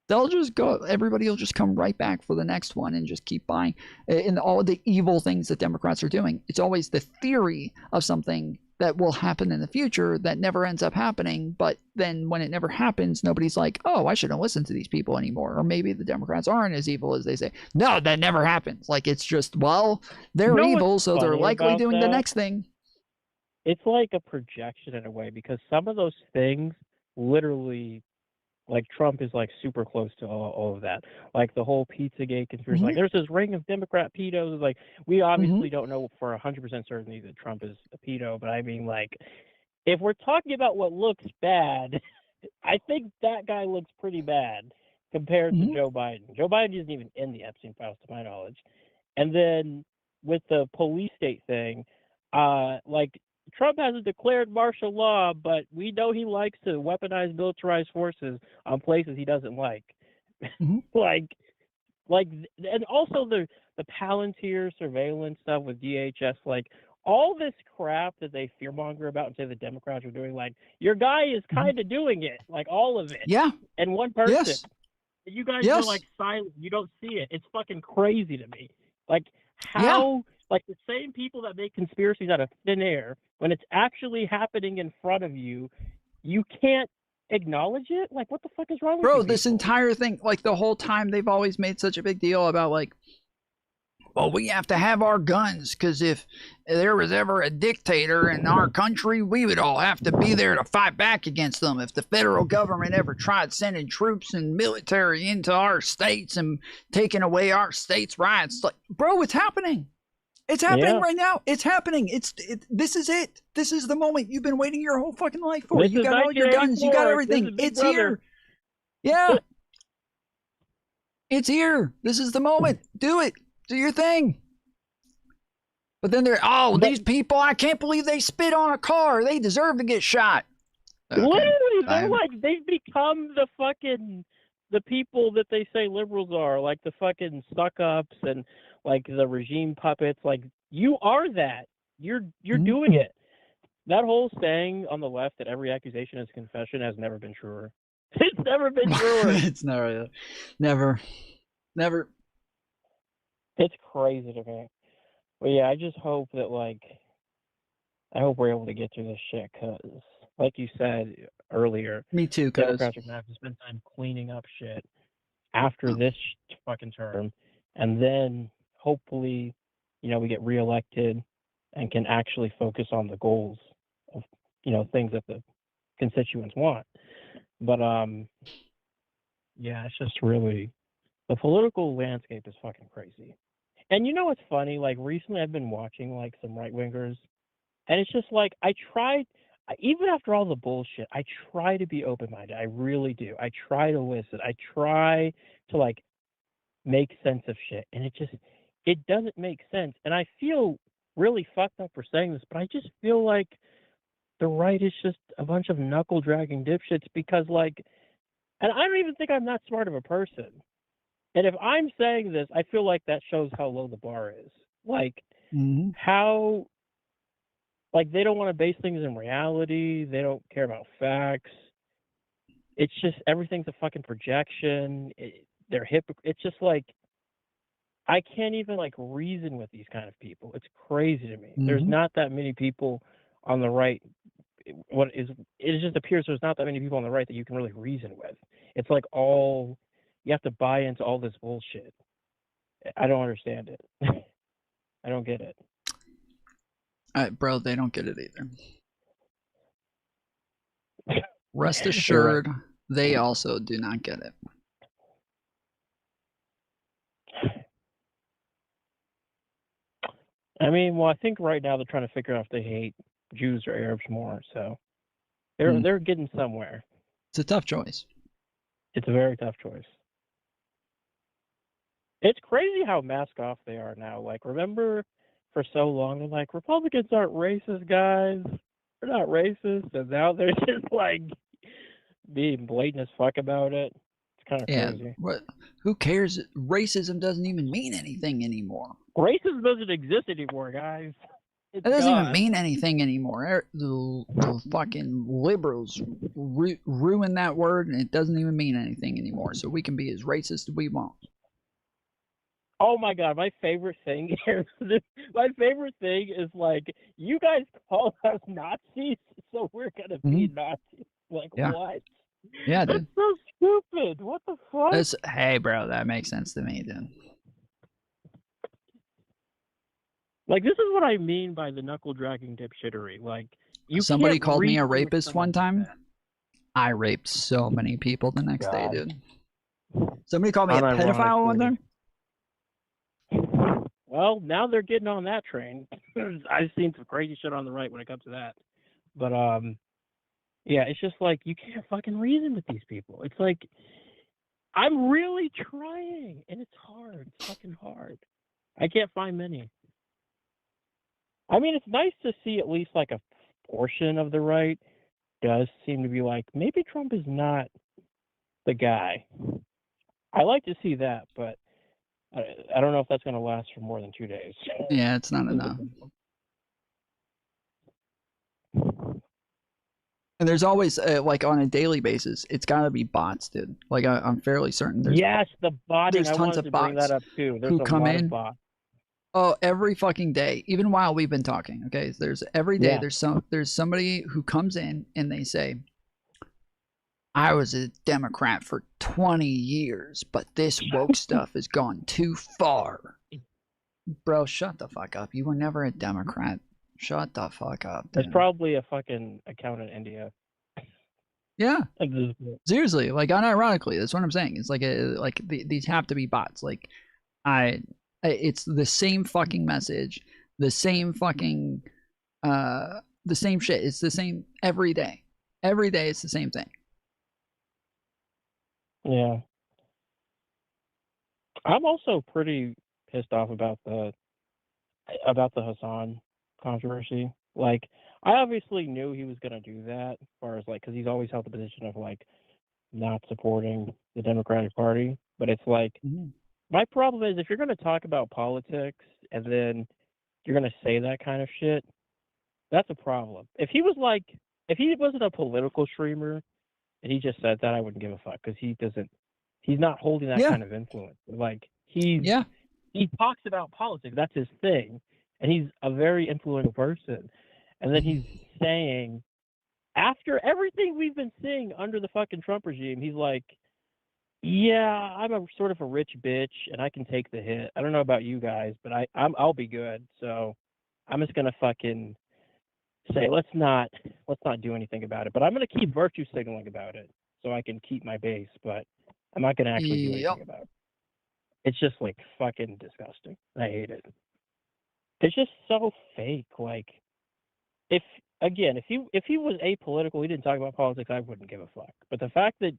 They'll just go, everybody will just come right back for the next one and just keep buying in all the evil things that Democrats are doing. It's always the theory of something that will happen in the future that never ends up happening. But then when it never happens, nobody's like, oh, I shouldn't listen to these people anymore. Or maybe the Democrats aren't as evil as they say. No, that never happens. It's just, well, they're evil, so they're likely doing the next thing. It's like a projection in a way, because some of those things literally, like Trump is super close to all of that. Like the whole Pizzagate conspiracy. Like there's this ring of Democrat pedos. Like we obviously don't know for 100% certainty that Trump is a pedo, but I mean, if we're talking about what looks bad, I think that guy looks pretty bad compared to Joe Biden. Joe Biden isn't even in the Epstein files, to my knowledge. And then with the police state thing, Trump hasn't declared martial law, but we know he likes to weaponize militarized forces on places he doesn't like. And also the Palantir surveillance stuff with DHS, all this crap that they fearmonger about and say the Democrats are doing, your guy is kind of doing it, all of it. Yeah. And one person. Yes. You guys are silent. You don't see it. It's fucking crazy to me. How the same people that make conspiracies out of thin air, when it's actually happening in front of you, you can't acknowledge it? What the fuck is wrong with you? Bro, this entire thing, the whole time they've always made such a big deal about well, we have to have our guns because if there was ever a dictator in our country, we would all have to be there to fight back against them. If the federal government ever tried sending troops and military into our states and taking away our states' rights, bro, it's happening. It's happening right now. It's happening. This is it. This is the moment you've been waiting your whole fucking life for. You got all your guns. You got everything. It's here. Yeah. It's here. This is the moment. Do it. Do your thing. But then these people, I can't believe they spit on a car. They deserve to get shot. Okay. Literally, they've become the people that they say liberals are, the fucking suck-ups and the regime puppets. You are that. You're doing it. That whole saying on the left that every accusation is confession has never been truer. It's never been truer. It's never. It's crazy to me. But yeah, I just hope that I hope we're able to get through this shit, because like you said earlier, me too, Democrats are gonna have to spend time cleaning up shit after this fucking term, and then hopefully, we get reelected and can actually focus on the goals of things that the constituents want. But yeah, it's just really, the political landscape is fucking crazy. And what's funny? Recently I've been watching some right wingers, and it's just even after all the bullshit, I try to be open minded. I really do. I try to listen. I try to make sense of shit, and it doesn't make sense. And I feel really fucked up for saying this, but I just feel like the right is just a bunch of knuckle dragging dipshits, because and I don't even think I'm that smart of a person. And if I'm saying this, I feel like that shows how low the bar is. How, they don't want to base things in reality. They don't care about facts. It's just, everything's a fucking projection. They're it's just I can't even reason with these kind of people. It's crazy to me. There's not that many people on the right. It just appears there's not that many people on the right that you can really reason with. It's you have to buy into all this bullshit. I don't understand it. I don't get it. Bro, they don't get it either. Rest assured, they also do not get it. I mean, well, I think right now they're trying to figure out if they hate Jews or Arabs more. So they're getting somewhere. It's a tough choice. It's a very tough choice. It's crazy how mask off they are now. Like, remember for so long, they're like, Republicans aren't racist, guys. They're not racist. And now they're just like being blatant as fuck about it. It's kind of crazy. What? Who cares? Racism doesn't even mean anything anymore. Racism doesn't exist anymore, guys. It doesn't even mean anything anymore. The fucking liberals ruin that word, and it doesn't even mean anything anymore. So we can be as racist as we want. Oh my god, my favorite thing here. My favorite thing is like, you guys call us Nazis, so we're gonna be Nazis. Like, what? Yeah, dude. That's so stupid. What the fuck? Hey, bro, that makes sense to me, dude. Like, this is what I mean by the knuckle dragging dipshittery. Like, somebody called me a rapist one time. I raped so many people the next day, dude. Somebody called me a pedophile one time. Well, now they're getting on that train. I've seen some crazy shit on the right when it comes to that. But yeah, it's just like, you can't fucking reason with these people. It's like, I'm really trying, and it's hard. It's fucking hard. I can't find many. I mean, it's nice to see at least like a portion of the right does seem to be like, maybe Trump is not the guy. I like to see that, but I don't know if that's going to last for more than 2 days. Yeah, it's not enough. And there's always, like, on a daily basis, it's got to be bots, dude. Like, I'm fairly certain. Yes, the botting. There's I tons wanted of to bring bots that up too. There's who a come lot in. of bots. Oh, every fucking day, even while we've been talking. Okay, there's every day. Yeah. There's somebody who comes in and they say, "I was a Democrat for 20 years, but this woke stuff has gone too far." Bro, shut the fuck up. You were never a Democrat. Shut the fuck up. There's probably a fucking account in India. Yeah. Seriously, like, unironically, that's what I'm saying. It's like these have to be bots. Like, it's the same fucking message, the same fucking the same shit. It's the same every day. Every day it's the same thing. Yeah. I'm also pretty pissed off about the Hassan controversy. Like, I obviously knew he was gonna do that, as far as like, because he's always held the position of like not supporting the Democratic Party. But it's like, my problem is, if you're gonna talk about politics and then you're gonna say that kind of shit, that's a problem. If he wasn't a political streamer and he just said that, I wouldn't give a fuck, because he's not holding that kind of influence. Like, he talks about politics, that's his thing, and he's a very influential person. And then he's saying, after everything we've been seeing under the fucking Trump regime, he's like, yeah, I'm a sort of a rich bitch and I can take the hit. I don't know about you guys, but I'll be good. So I'm just gonna fucking say, let's not do anything about it. But I'm gonna keep virtue signaling about it so I can keep my base, but I'm not gonna actually do anything about it. It's just like fucking disgusting. I hate it. It's just so fake. Like, if he was apolitical, he didn't talk about politics, I wouldn't give a fuck. But the fact that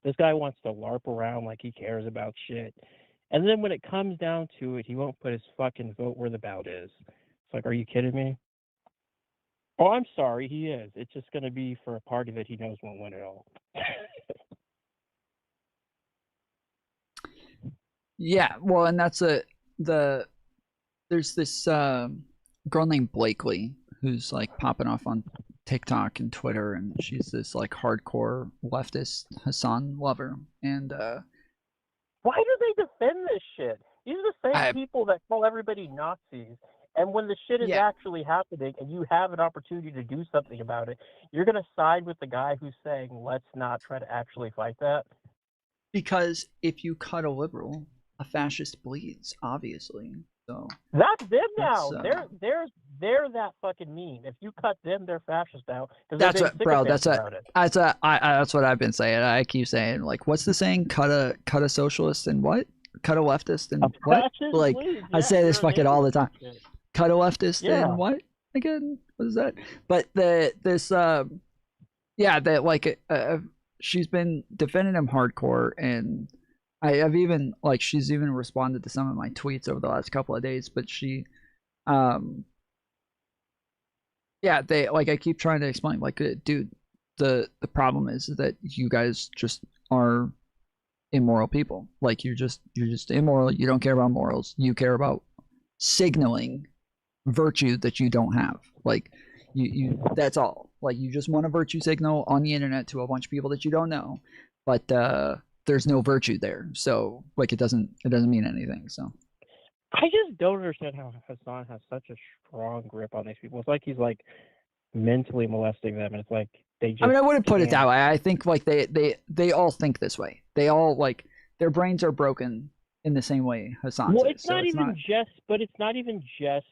this guy wants to LARP around like he cares about shit, and then when it comes down to it, he won't put his fucking vote where the bout is. It's like, are you kidding me? Oh, I'm sorry, he is. It's just going to be for a party that he knows won't win at all. Yeah, well, and that's there's this girl named Blakely who's like popping off on TikTok and Twitter, and she's this like hardcore leftist Hassan lover. And why do they defend this shit? These are the same people that call everybody Nazis. And when the shit is actually happening and you have an opportunity to do something about it, you're going to side with the guy who's saying, let's not try to actually fight that? Because if you cut a liberal, a fascist bleeds, obviously. So that's them now. They're that fucking mean. If you cut them, they're fascist now. That's what, bro. That's what I've been saying. I keep saying, like, what's the saying? Cut a socialist and what? Cut a leftist and what? Like, I say this fucking all the time. Cut a leftist and what? Again, what is that? But she's been defending him hardcore, and I've even like she's even responded to some of my tweets over the last couple of days, but she yeah, they like I keep trying to explain like dude, the problem is that you guys just are immoral people. Like you're just immoral. You don't care about morals. You care about signaling virtue that you don't have. Like you that's all. Like you just want a virtue signal on the internet to a bunch of people that you don't know, but there's no virtue there. So like it doesn't mean anything. So I just don't understand how Hassan has such a strong grip on these people. It's like he's like mentally molesting them, and it's like they just. I mean, I wouldn't put it that can't. way. I think like they all think this way. They all like their brains are broken in the same way Hassan's Well, is. it's not even just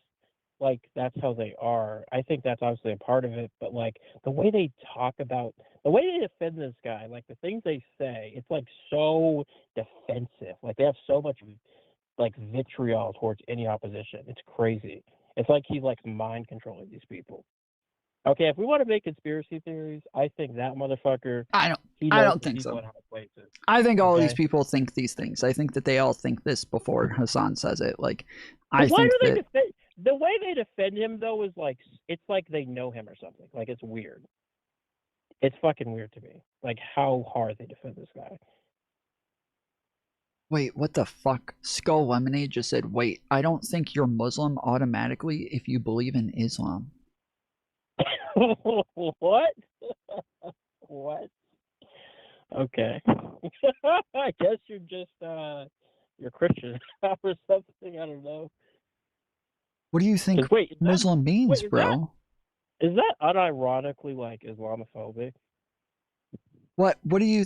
like that's how they are. I think that's obviously a part of it, but like the way they talk about, the way they defend this guy, like the things they say, it's like so defensive. Like they have so much like vitriol towards any opposition. It's crazy. It's like he's like mind controlling these people. Okay, if we want to make conspiracy theories, I think that motherfucker. I don't think so. I think all these people think these things. I think that they all think this before Hassan says it. Like, I Why think do they that defend? The way they defend him though is like it's like they know him or something. Like it's weird. It's fucking weird to me. Like how hard they defend this guy. wait, what the fuck? Skull Lemonade just said, wait, I don't think you're Muslim automatically if you believe in Islam. What? What? Okay. I guess you're just you're Christian or something. I don't know. What do you think Wait, Muslim means, is bro? Is that unironically like Islamophobic? What do you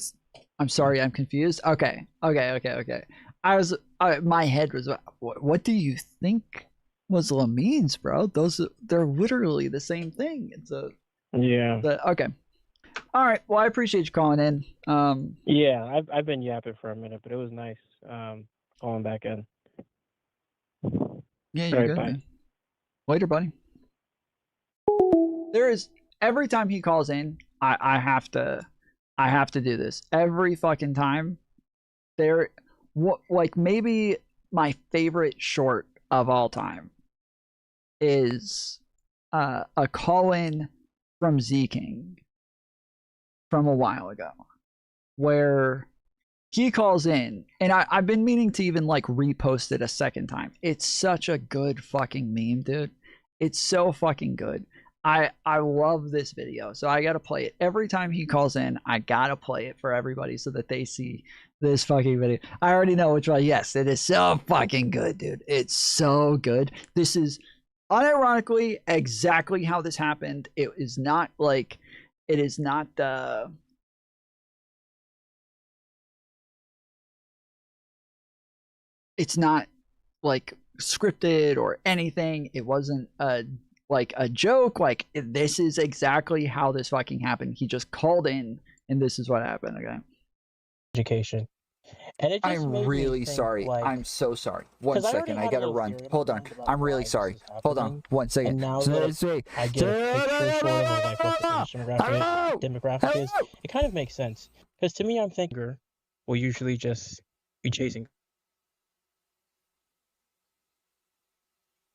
I'm sorry, I'm confused. Okay. My head was what do you think Muslim means, bro? They're literally the same thing. It's a Yeah. Okay. All right. Well, I appreciate you calling in. Yeah, I've been yapping for a minute, but it was nice calling back in. Yeah, All you're right, good, bye. man. Later, buddy. There is every time he calls in, I have to do this every fucking time. Like maybe my favorite short of all time is a call in from Z King from a while ago, where he calls in, and I've been meaning to even like repost it a second time. It's such a good fucking meme, dude. It's so fucking good. I love this video, so I gotta play it every time he calls in. I gotta play it for everybody so that they see this fucking video. I already know which one. Yes, it is so fucking good, dude. It's so good. This is unironically exactly how this happened. It is not like it is not it's not like scripted or anything. It wasn't like a joke. Like this is exactly how this fucking happened. He just called in and this is what happened. Okay. Education. And it just I'm made me really think, sorry. like, I'm so sorry. One 'cause I already second. I had a gotta little run. theory Hold on. about I'm really why this sorry. is Hold on. happening, 1 second. And now that I get a picture sort of like what the demographic is, it kind of makes sense. Because to me, I'm thinking will usually just be chasing.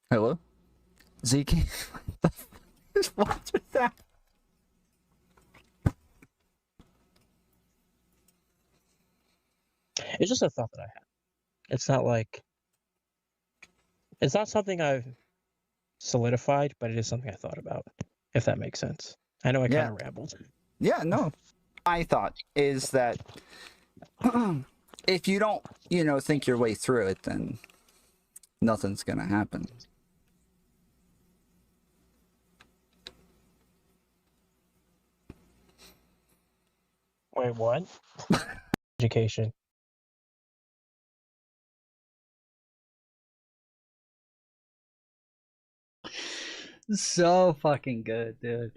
Hello? Zeke? What's with that? It's just a thought that I had. It's not like it's not something I've solidified, but it is something I thought about. If that makes sense. I know I kind of rambled. Yeah, no. My thought is that if you don't, think your way through it, then nothing's gonna happen. Wait, what? Education. So fucking good, dude.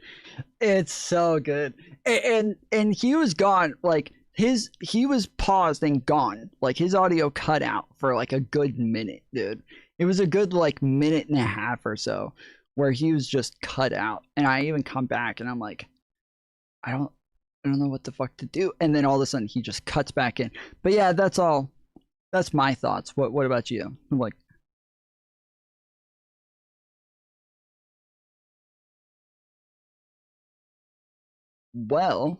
It's so good. And he was gone, like he was paused and gone. Like his audio cut out for like a good minute, dude. It was a good like minute and a half or so where he was just cut out. And I even come back and I'm like, I don't know what the fuck to do. And then all of a sudden he just cuts back in. But yeah, that's all That's my thoughts. What about you? Like, well,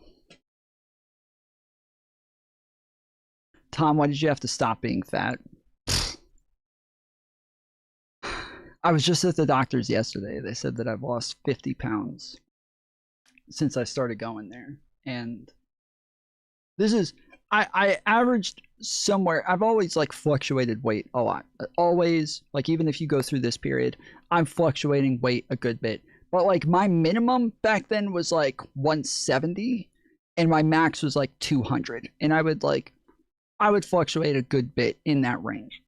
Tom, why did you have to stop being fat? I was just at the doctor's yesterday. They said that I've lost 50 pounds since I started going there. And this is, I averaged somewhere, I've always like fluctuated weight a lot. Always, like even if you go through this period, I'm fluctuating weight a good bit. But like my minimum back then was like 170 and my max was like 200. And I would fluctuate a good bit in that range.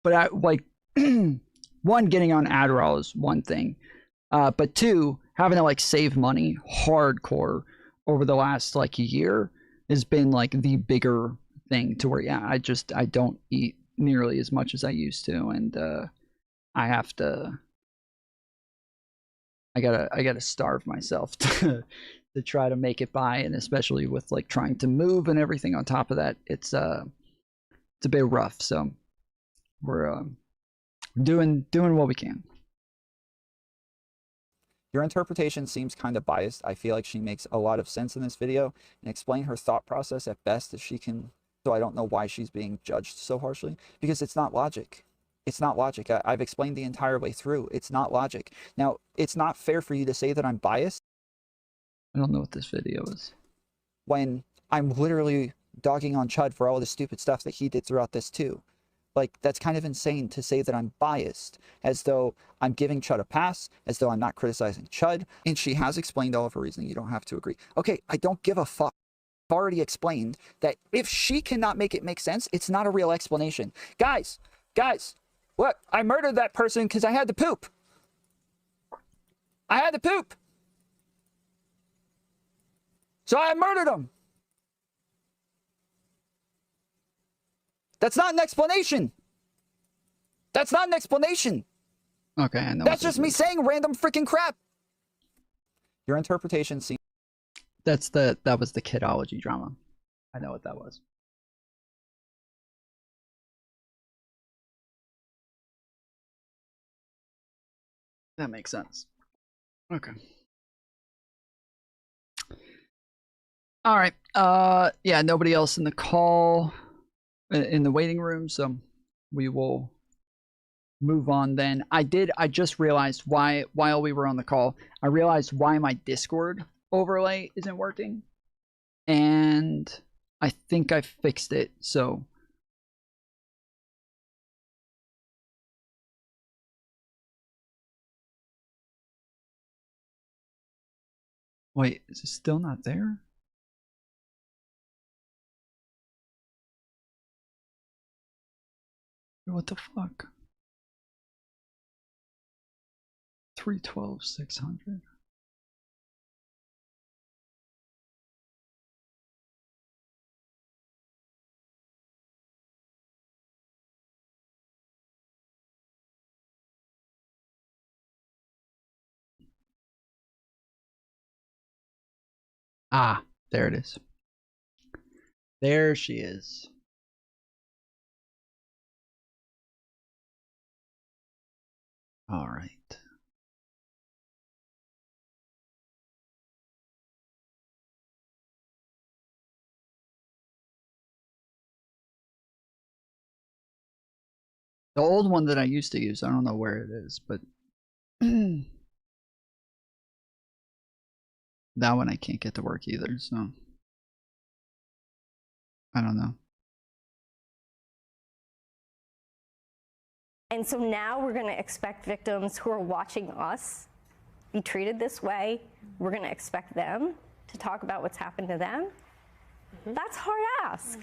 But I like one, getting on Adderall is one thing. But two, having to like save money hardcore over the last like year has been like the bigger thing, to where I don't eat nearly as much as I used to, and I gotta starve myself to try to make it by, and especially with like trying to move and everything on top of that, it's a bit rough. So we're doing what we can. Your interpretation seems kind of biased. I feel like she makes a lot of sense in this video and explain her thought process as best as she can. So I don't know why she's being judged so harshly, because it's not logic. It's not logic. I've explained the entire way through. It's not logic. Now, it's not fair for you to say that I'm biased. I don't know what this video is. When I'm literally dogging on Chud for all the stupid stuff that he did throughout this too. Like, that's kind of insane to say that I'm biased, as though I'm giving Chud a pass, as though I'm not criticizing Chud. And she has explained all of her reasoning. You don't have to agree. Okay, I don't give a fuck. I've already explained that if she cannot make it make sense, it's not a real explanation. Guys, look, I murdered that person because I had to poop. I had to poop. So I murdered him. That's not an explanation. That's not an explanation. Okay, I know. That's just me saying random freaking crap. Your interpretation seems... That was the kidology drama. I know what that was. That makes sense. Okay. All right. Yeah, nobody else in the call, in the waiting room, so we will move on then. I just realized why, while we were on the call, I realized why my Discord overlay isn't working, and I think I fixed it. So wait, is it still not there? What the fuck? 312,600. Ah, there it is. There she is. All right. The old one that I used to use, I don't know where it is, but that one I can't get to work either, so I don't know. And so now we're going to expect victims who are watching us be treated this way. We're going to expect them to talk about what's happened to them. That's a hard ask.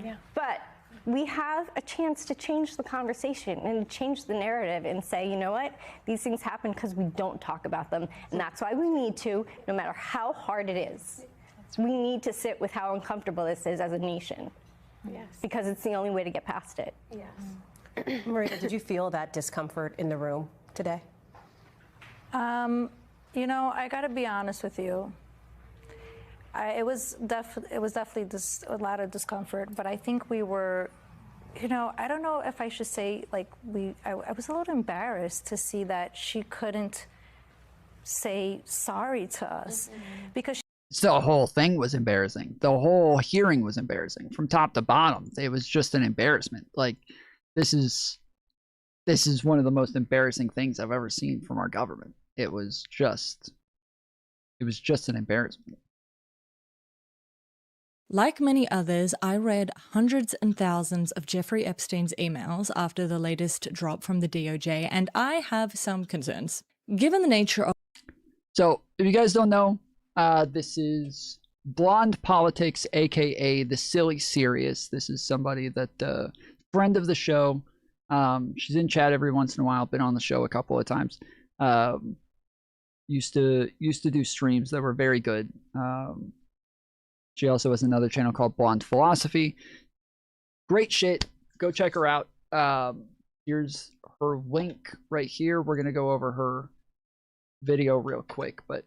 Yeah. But we have a chance to change the conversation and change the narrative and say, you know what, these things happen because we don't talk about them. And that's why we need to, no matter how hard it is, we need to sit with how uncomfortable this is as a nation. Yes. Because it's the only way to get past it. Yes. Maria, did you feel that discomfort in the room today? You know, I got to be honest with you. it was definitely a lot of discomfort, but I think we were, you know, I don't know if I should say, like, I was a little embarrassed to see that she couldn't say sorry to us because the whole thing was embarrassing. The whole hearing was embarrassing from top to bottom. It was just an embarrassment. Like, this is one of the most embarrassing things I've ever seen from our government. It was just an embarrassment. Like many others, I read hundreds and thousands of Jeffrey Epstein's emails after the latest drop from the DOJ, and I have some concerns. Given the nature of... So, if you guys don't know, this is Blonde Politics, aka The Silly Serious. This is somebody that, friend of the show. She's in chat every once in a while, been on the show a couple of times. Used to do streams that were very good. She also has another channel called Blonde Philosophy. Great shit. Go check her out. Here's her link right here. We're gonna go over her video real quick, but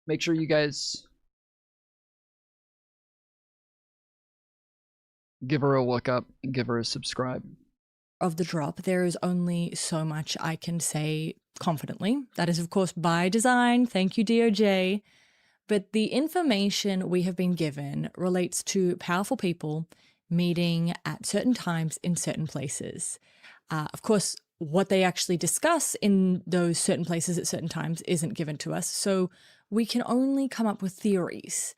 make sure you guys give her a look up and give her a subscribe. Of the drop, there is only so much I can say confidently. That is, of course, by design. Thank you, DOJ. But the information we have been given relates to powerful people meeting at certain times in certain places. Of course, what they actually discuss in those certain places at certain times isn't given to us, so we can only come up with theories,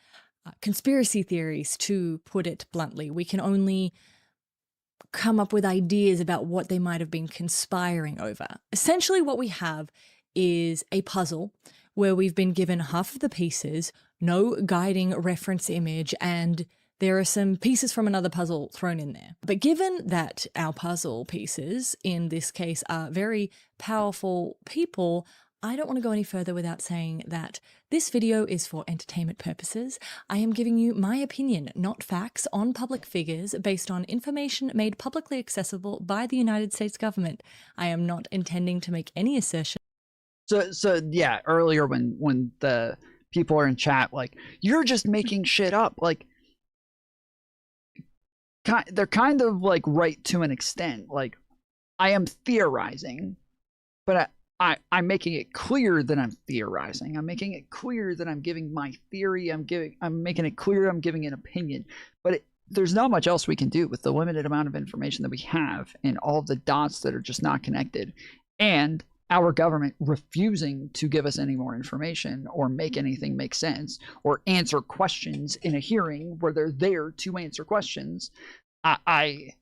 conspiracy theories, to put it bluntly. We can only come up with ideas about what they might have been conspiring over. Essentially, what we have is a puzzle where we've been given half of the pieces, no guiding reference image, and there are some pieces from another puzzle thrown in there. But given that our puzzle pieces, in this case, are very powerful people, I don't want to go any further without saying that this video is for entertainment purposes. I am giving you my opinion, not facts, on public figures based on information made publicly accessible by the United States government. I am not intending to make any assertion. So yeah, earlier when the people are in chat like, you're just making shit up, like, they're kind of like right to an extent. Like, I am theorizing, but I'm making it clear that I'm theorizing. I'm making it clear that I'm giving my theory. I'm making it clear I'm giving an opinion. But there's not much else we can do with the limited amount of information that we have and all of the dots that are just not connected. And our government refusing to give us any more information or make anything make sense or answer questions in a hearing where they're there to answer questions. I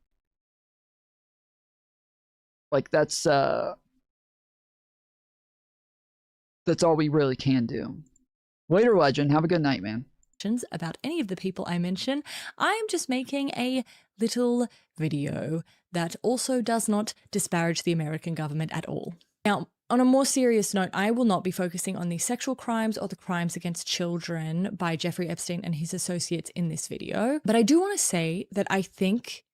like, that's all we really can do. Later, Legend, have a good night, man. About any of the people I mention. I am just making a little video that also does not disparage the American government at all. Now, on a more serious note, I will not be focusing on the sexual crimes or the crimes against children by Jeffrey Epstein and his associates in this video, but I do want to say that I think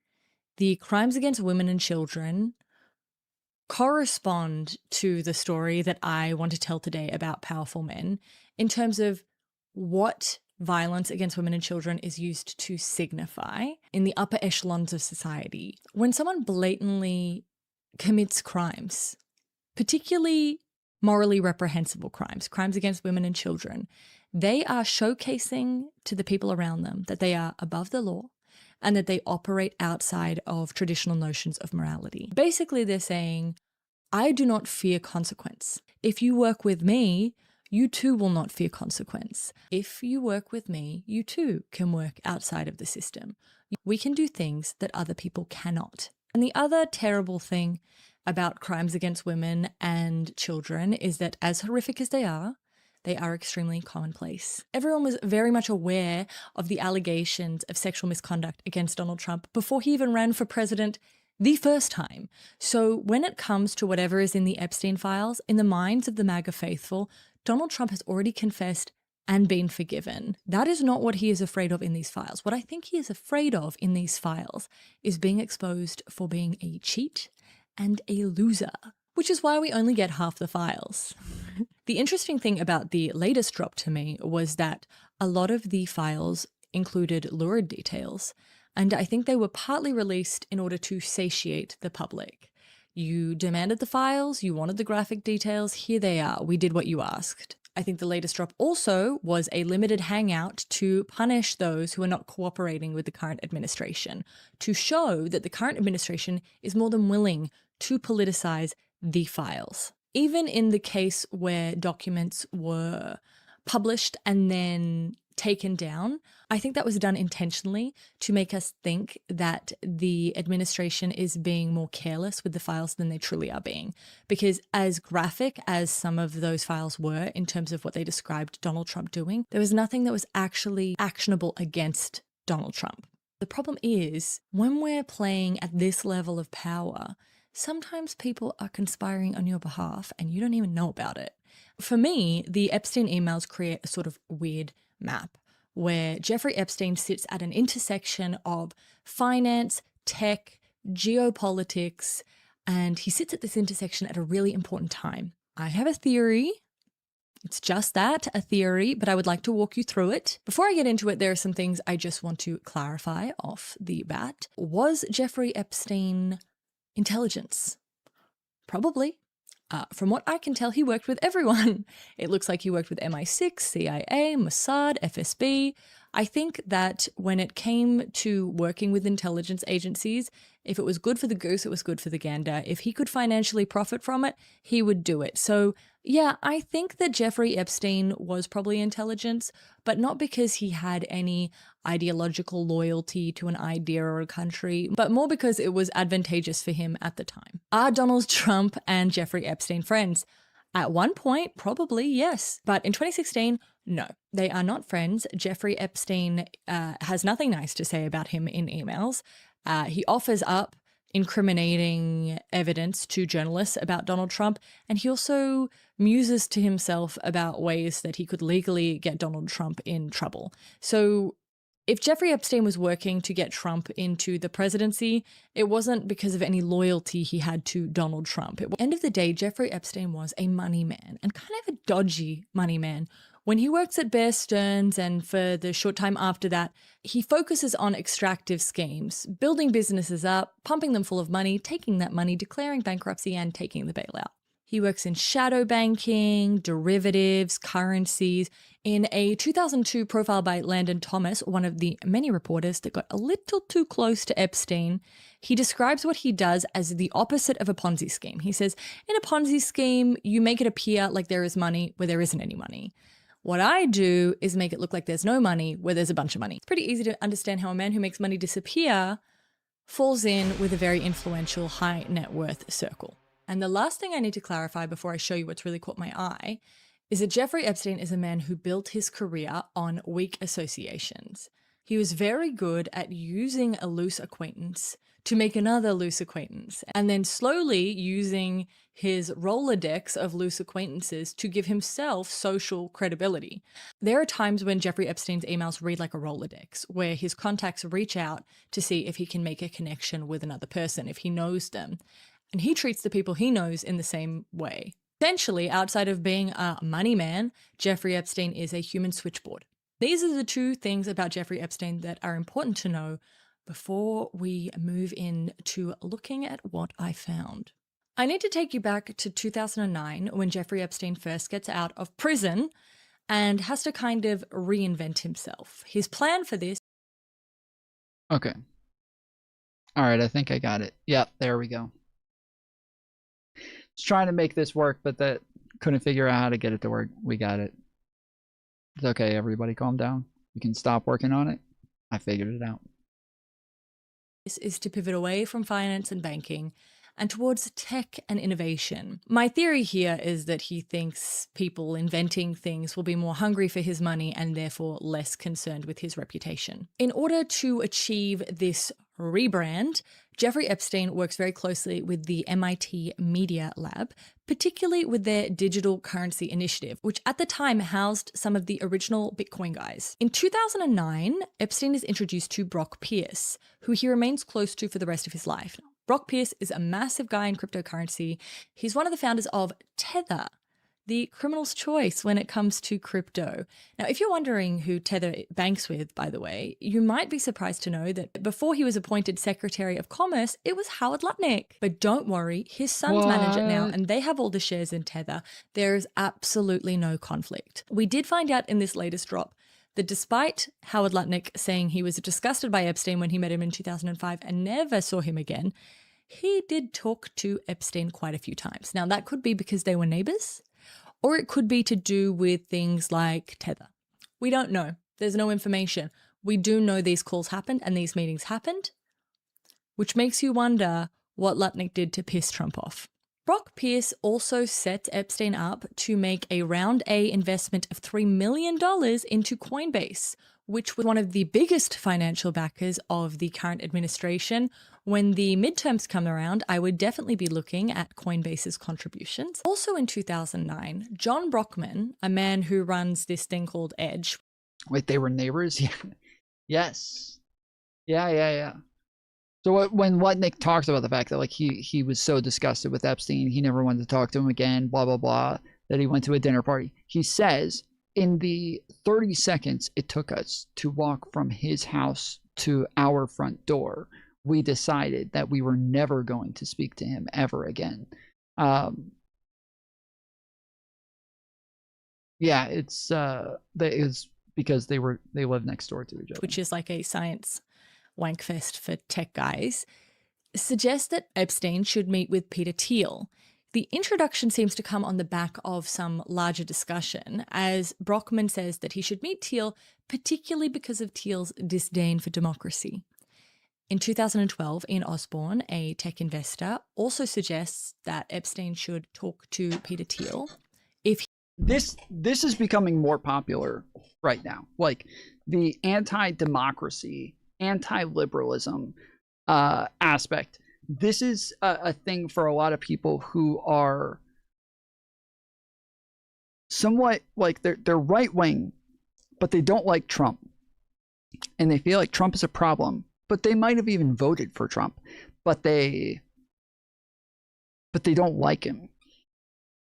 the crimes against women and children correspond to the story that I want to tell today about powerful men in terms of what violence against women and children is used to signify in the upper echelons of society. When someone blatantly commits crimes, particularly morally reprehensible crimes, crimes against women and children, they are showcasing to the people around them that they are above the law and that they operate outside of traditional notions of morality. Basically, they're saying, I do not fear consequence. If you work with me, you too will not fear consequence. If you work with me, you too can work outside of the system. We can do things that other people cannot. And the other terrible thing about crimes against women and children is that, as horrific as they are extremely commonplace. Everyone was very much aware of the allegations of sexual misconduct against Donald Trump before he even ran for president the first time. So when it comes to whatever is in the Epstein files, in the minds of the MAGA faithful, Donald Trump has already confessed and been forgiven. That is not what he is afraid of in these files. What I think he is afraid of in these files is being exposed for being a cheat and a loser, which is why we only get half the files. The interesting thing about the latest drop to me was that a lot of the files included lurid details, and I think they were partly released in order to satiate the public. You demanded the files, you wanted the graphic details, here they are, we did what you asked. I think the latest drop also was a limited hangout to punish those who are not cooperating with the current administration, to show that the current administration is more than willing to politicize the files. Even in the case where documents were published and then taken down, I think that was done intentionally to make us think that the administration is being more careless with the files than they truly are being. Because as graphic as some of those files were in terms of what they described Donald Trump doing, there was nothing that was actually actionable against Donald Trump. The problem is, when we're playing at this level of power, sometimes people are conspiring on your behalf and you don't even know about it. For me, the Epstein emails create a sort of weird map where Jeffrey Epstein sits at an intersection of finance, tech, geopolitics, and he sits at this intersection at a really important time. I have a theory. It's just that, a theory, but I would like to walk you through it. Before I get into it, there are some things I just want to clarify off the bat. Was Jeffrey Epstein intelligence? Probably. From what I can tell, he worked with everyone. It looks like he worked with MI6, CIA, Mossad, FSB. I think that when it came to working with intelligence agencies, if it was good for the goose, it was good for the gander. If he could financially profit from it, he would do it. So yeah, I think that Jeffrey Epstein was probably intelligence, but not because he had any ideological loyalty to an idea or a country, but more because it was advantageous for him at the time. Are Donald Trump and Jeffrey Epstein friends? At one point, probably, yes. But in 2016, no, they are not friends. Jeffrey Epstein has nothing nice to say about him in emails. He offers up incriminating evidence to journalists about Donald Trump, and he also muses to himself about ways that he could legally get Donald Trump in trouble. So if Jeffrey Epstein was working to get Trump into the presidency, it wasn't because of any loyalty he had to Donald Trump. At the end of the day, Jeffrey Epstein was a money man, and kind of a dodgy money man. When he works at Bear Stearns and for the short time after that, he focuses on extractive schemes, building businesses up, pumping them full of money, taking that money, declaring bankruptcy, and taking the bailout. He works in shadow banking, derivatives, currencies. In a 2002 profile by Landon Thomas, one of the many reporters that got a little too close to Epstein, he describes what he does as the opposite of a Ponzi scheme. He says, in a Ponzi scheme, you make it appear like there is money where there isn't any money. What I do is make it look like there's no money where there's a bunch of money. It's pretty easy to understand how a man who makes money disappear falls in with a very influential high net worth circle. And the last thing I need to clarify before I show you what's really caught my eye is that Jeffrey Epstein is a man who built his career on weak associations. He was very good at using a loose acquaintance to make another loose acquaintance, and then slowly using his Rolodex of loose acquaintances to give himself social credibility. There are times when Jeffrey Epstein's emails read like a Rolodex, where his contacts reach out to see if he can make a connection with another person, if he knows them. And he treats the people he knows in the same way. Essentially, outside of being a money man, Jeffrey Epstein is a human switchboard. These are the two things about Jeffrey Epstein that are important to know before we move into looking at what I found. I need to take you back to 2009 when Jeffrey Epstein first gets out of prison and has to kind of reinvent himself. His plan for this... Okay. All right, I think I got it. Yep, there we go. Just trying to make this work, but that couldn't figure out how to get it to work. We got it. It's okay, everybody calm down. You can stop working on it. I figured it out. This is to pivot away from finance and banking and towards tech and innovation. My theory here is that he thinks people inventing things will be more hungry for his money and therefore less concerned with his reputation. In order to achieve this rebrand, Jeffrey Epstein works very closely with the MIT Media Lab, particularly with their digital currency initiative, which at the time housed some of the original Bitcoin guys. In 2009, Epstein is introduced to Brock Pierce, who he remains close to for the rest of his life. Brock Pierce is a massive guy in cryptocurrency. He's one of the founders of Tether. the criminal's choice when it comes to crypto. Now, if you're wondering who Tether banks with, by the way, you might be surprised to know that before he was appointed Secretary of Commerce, it was Howard Lutnick. But don't worry, his sons manage it now, and they have all the shares in Tether. There is absolutely no conflict. We did find out in this latest drop that despite Howard Lutnick saying he was disgusted by Epstein when he met him in 2005 and never saw him again, he did talk to Epstein quite a few times. Now, that could be because they were neighbors, or it could be to do with things like Tether. We don't know. There's no information. We do know these calls happened and these meetings happened, which makes you wonder what Lutnick did to piss Trump off. Brock Pierce also set Epstein up to make a round A investment of $3 million into Coinbase, which was one of the biggest financial backers of the current administration. When the midterms come around, I would definitely be looking at Coinbase's contributions. Also in 2009, John Brockman, a man who runs this thing called Edge. Wait, they were neighbors? Yeah. Yes. Yeah. So when Lutnick talked about the fact that like he was so disgusted with Epstein, he never wanted to talk to him again, blah, blah, blah, that he went to a dinner party. He says in the 30 seconds it took us to walk from his house to our front door, we decided that we were never going to speak to him ever again. Yeah, it was because they lived next door to each other. Which is like a science wankfest for tech guys, suggests that Epstein should meet with Peter Thiel. The introduction seems to come on the back of some larger discussion, as Brockman says that he should meet Thiel, particularly because of Thiel's disdain for democracy. In 2012, Ian Osborne, a tech investor, also suggests that Epstein should talk to Peter Thiel. This is becoming more popular right now. Like the anti-democracy, anti-liberalism aspect. This is a thing for a lot of people who are somewhat like they're right-wing, but they don't like Trump. And they feel like Trump is a problem. But they might have even voted for Trump, but they don't like him.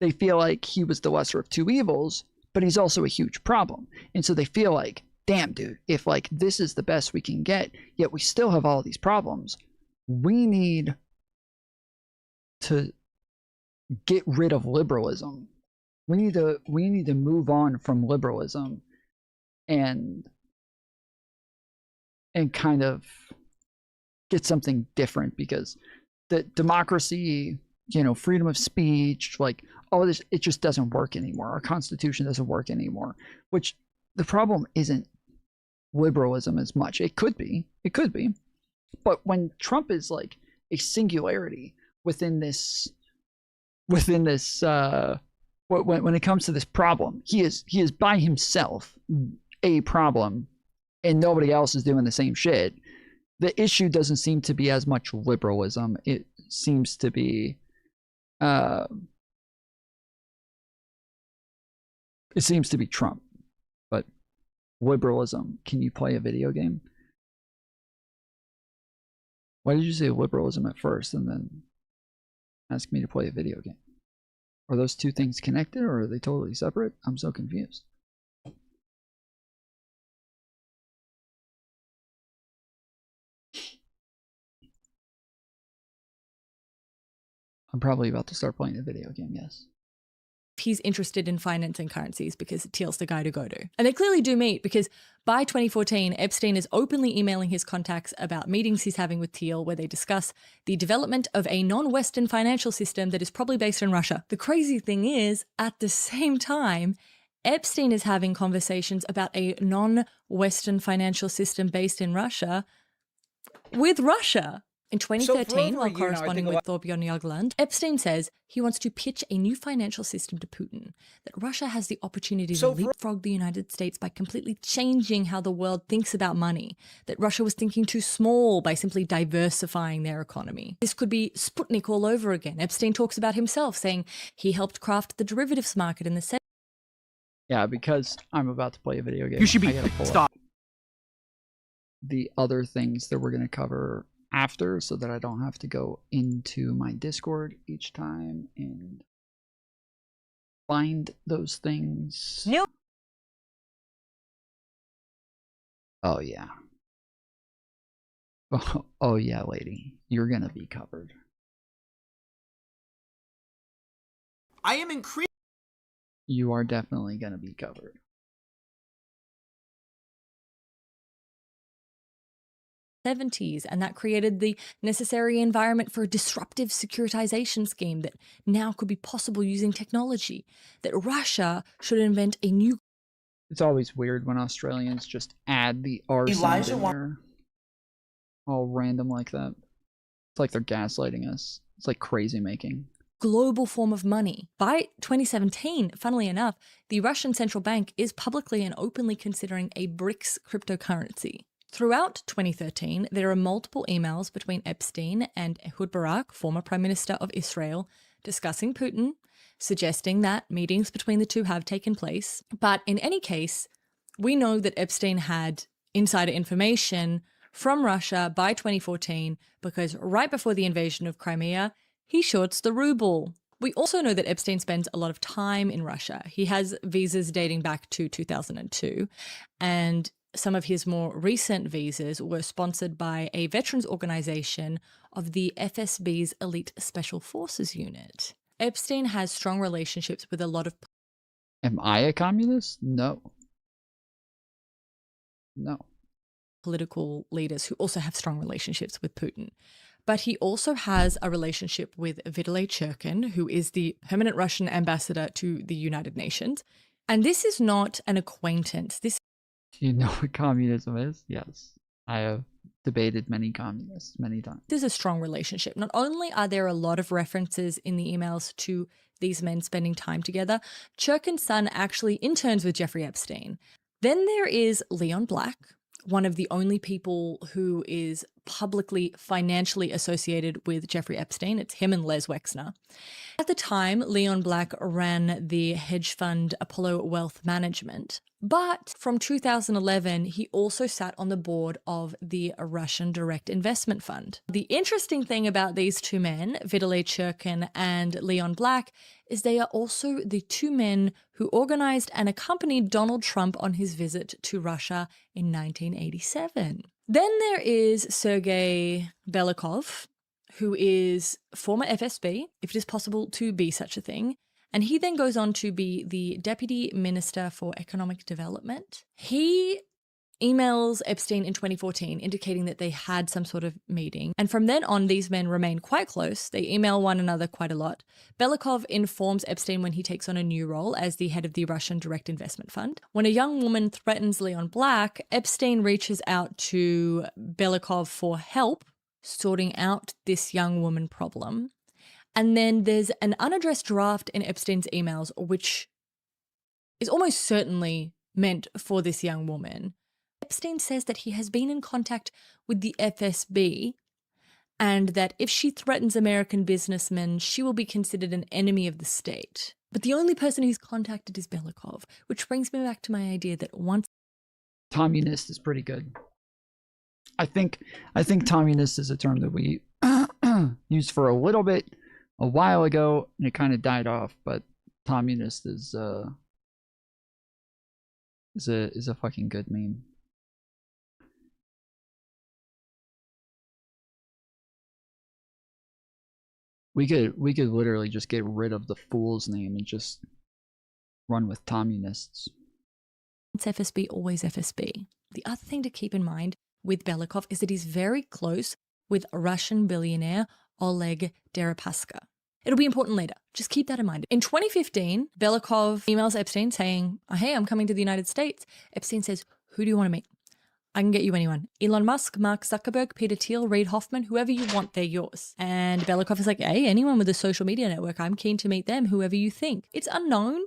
They feel like he was the lesser of two evils, but he's also a huge problem. And so they feel like, damn, dude, if like this is the best we can get, yet we still have all these problems, we need to get rid of liberalism. We need to move on from liberalism and kind of get something different, because the democracy, freedom of speech, like all this, it just doesn't work anymore. Our Constitution doesn't work anymore, which the problem isn't liberalism as much. It could be, but when Trump is like a singularity within this when it comes to this problem, he is by himself a problem, and nobody else is doing the same shit. The issue doesn't seem to be as much liberalism. It seems to be Trump. But liberalism, can you play a video game? Why did you say liberalism at first and then ask me to play a video game? Are those two things connected, or are they totally separate? I'm so confused. I'm probably about to start playing a video game, yes. He's interested in finance and currencies because Thiel's the guy to go to. And they clearly do meet, because by 2014, Epstein is openly emailing his contacts about meetings he's having with Thiel where they discuss the development of a non-Western financial system that is probably based in Russia. The crazy thing is, at the same time, Epstein is having conversations about a non-Western financial system based in Russia with Russia. In 2013, while corresponding with Thorbjorn Jagland, Epstein says he wants to pitch a new financial system to Putin, that Russia has the opportunity to leapfrog the United States by completely changing how the world thinks about money, that Russia was thinking too small by simply diversifying their economy. This could be Sputnik all over again. Epstein talks about himself, saying he helped craft the derivatives market in the 70s. Yeah, because I'm about to play a video game. You should be stop. The other things that we're going to cover after, so that I don't have to go into my Discord each time and find those things. New. Oh yeah. Oh yeah, lady. You're gonna be covered. I am increasing. You are definitely gonna be covered. '70s, and that created the necessary environment for a disruptive securitization scheme that now could be possible using technology, that Russia should invent a new. It's always weird when Australians just add the R sound in there. All random like that. It's like they're gaslighting us. It's like crazy making. Global form of money. By 2017, funnily enough, the Russian central bank is publicly and openly considering a BRICS cryptocurrency. Throughout 2013, there are multiple emails between Epstein and Ehud Barak, former Prime Minister of Israel, discussing Putin, suggesting that meetings between the two have taken place. But in any case, we know that Epstein had insider information from Russia by 2014 because right before the invasion of Crimea, he shorts the ruble. We also know that Epstein spends a lot of time in Russia. He has visas dating back to 2002, and some of his more recent visas were sponsored by a veterans organization of the FSB's Elite Special Forces Unit. Epstein has strong relationships with a lot of... Am I a communist? No. No. Political leaders who also have strong relationships with Putin. But he also has a relationship with Vitaly Churkin, who is the permanent Russian ambassador to the United Nations. And this is not an acquaintance. This... Do you know what communism is? Yes. I have debated many communists many times. There's a strong relationship. Not only are there a lot of references in the emails to these men spending time together, Churkin's son actually interns with Jeffrey Epstein. Then there is Leon Black, one of the only people who is publicly financially associated with Jeffrey Epstein. It's him and Les Wexner. At the time, Leon Black ran the hedge fund Apollo Wealth Management. But from 2011, he also sat on the board of the Russian Direct Investment Fund. The interesting thing about these two men, Vitaly Churkin and Leon Black, is they are also the two men who organized and accompanied Donald Trump on his visit to Russia in 1987. Then there is Sergei Belikov, who is former FSB, if it is possible to be such a thing. And he then goes on to be the Deputy Minister for Economic Development. He emails Epstein in 2014 indicating that they had some sort of meeting. And from then on, these men remain quite close. They email one another quite a lot. Belikov informs Epstein when he takes on a new role as the head of the Russian Direct Investment Fund. When a young woman threatens Leon Black, Epstein reaches out to Belikov for help sorting out this young woman problem. And then there's an unaddressed draft in Epstein's emails, which is almost certainly meant for this young woman. Epstein says that he has been in contact with the FSB and that if she threatens American businessmen, she will be considered an enemy of the state. But the only person he's contacted is Belikov, which brings me back to my idea that once... Communist is pretty good. I think communist is a term that we used for a little bit a while ago, and it kind of died off, but communist is a fucking good meme. We could literally just get rid of the fool's name and just run with communists. It's FSB, always FSB. The other thing to keep in mind with Belikov is that he's very close with Russian billionaire Oleg Deripaska. It'll be important later. Just keep that in mind. In 2015, Belikov emails Epstein saying, hey, I'm coming to the United States. Epstein says, who do you want to meet? I can get you anyone. Elon Musk, Mark Zuckerberg, Peter Thiel, Reid Hoffman, whoever you want, they're yours. And Belikov is like, hey, anyone with a social media network, I'm keen to meet them, whoever you think. It's unknown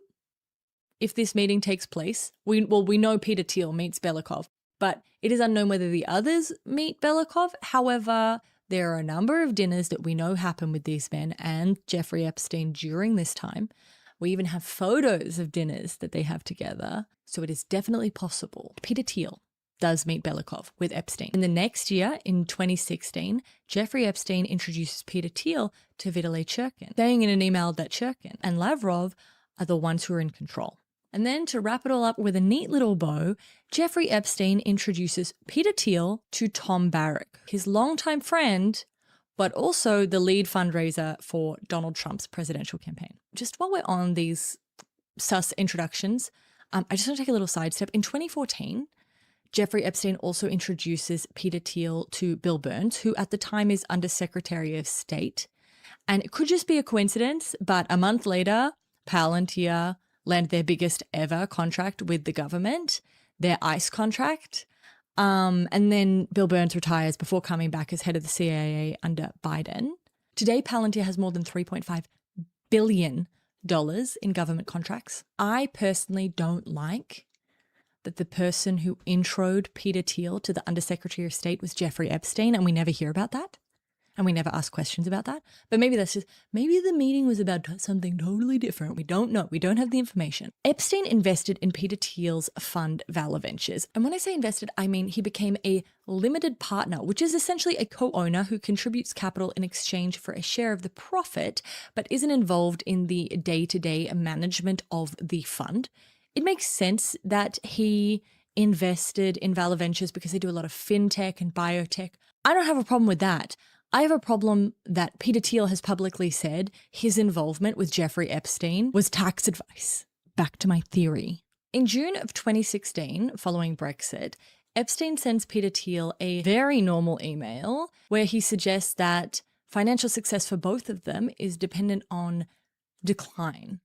if this meeting takes place. We know Peter Thiel meets Belikov, but it is unknown whether the others meet Belikov. However, there are a number of dinners that we know happen with these men and Jeffrey Epstein during this time. We even have photos of dinners that they have together. So it is definitely possible. Peter Thiel does meet Belikov with Epstein. In the next year, in 2016, Jeffrey Epstein introduces Peter Thiel to Vitaly Churkin, saying in an email that Churkin and Lavrov are the ones who are in control. And then to wrap it all up with a neat little bow, Jeffrey Epstein introduces Peter Thiel to Tom Barrack, his longtime friend, but also the lead fundraiser for Donald Trump's presidential campaign. Just while we're on these sus introductions, I just want to take a little sidestep. In 2014, Jeffrey Epstein also introduces Peter Thiel to Bill Burns, who at the time is Undersecretary of State. And it could just be a coincidence, but a month later, Palantir land their biggest ever contract with the government, their ICE contract. And then Bill Burns retires before coming back as head of the CIA under Biden. Today, Palantir has more than $3.5 billion in government contracts. I personally don't like that the person who introed Peter Thiel to the Undersecretary of State was Jeffrey Epstein, and we never hear about that. And we never ask questions about that. But maybe maybe the meeting was about something totally different. We don't know. We don't have the information. Epstein invested in Peter Thiel's fund, Valor Ventures. And when I say invested, I mean he became a limited partner, which is essentially a co-owner who contributes capital in exchange for a share of the profit, but isn't involved in the day-to-day management of the fund. It makes sense that he invested in Valor Ventures because they do a lot of fintech and biotech. I don't have a problem with that. I have a problem that Peter Thiel has publicly said his involvement with Jeffrey Epstein was tax advice. Back to my theory. In June of 2016, following Brexit, Epstein sends Peter Thiel a very normal email where he suggests that financial success for both of them is dependent on decline.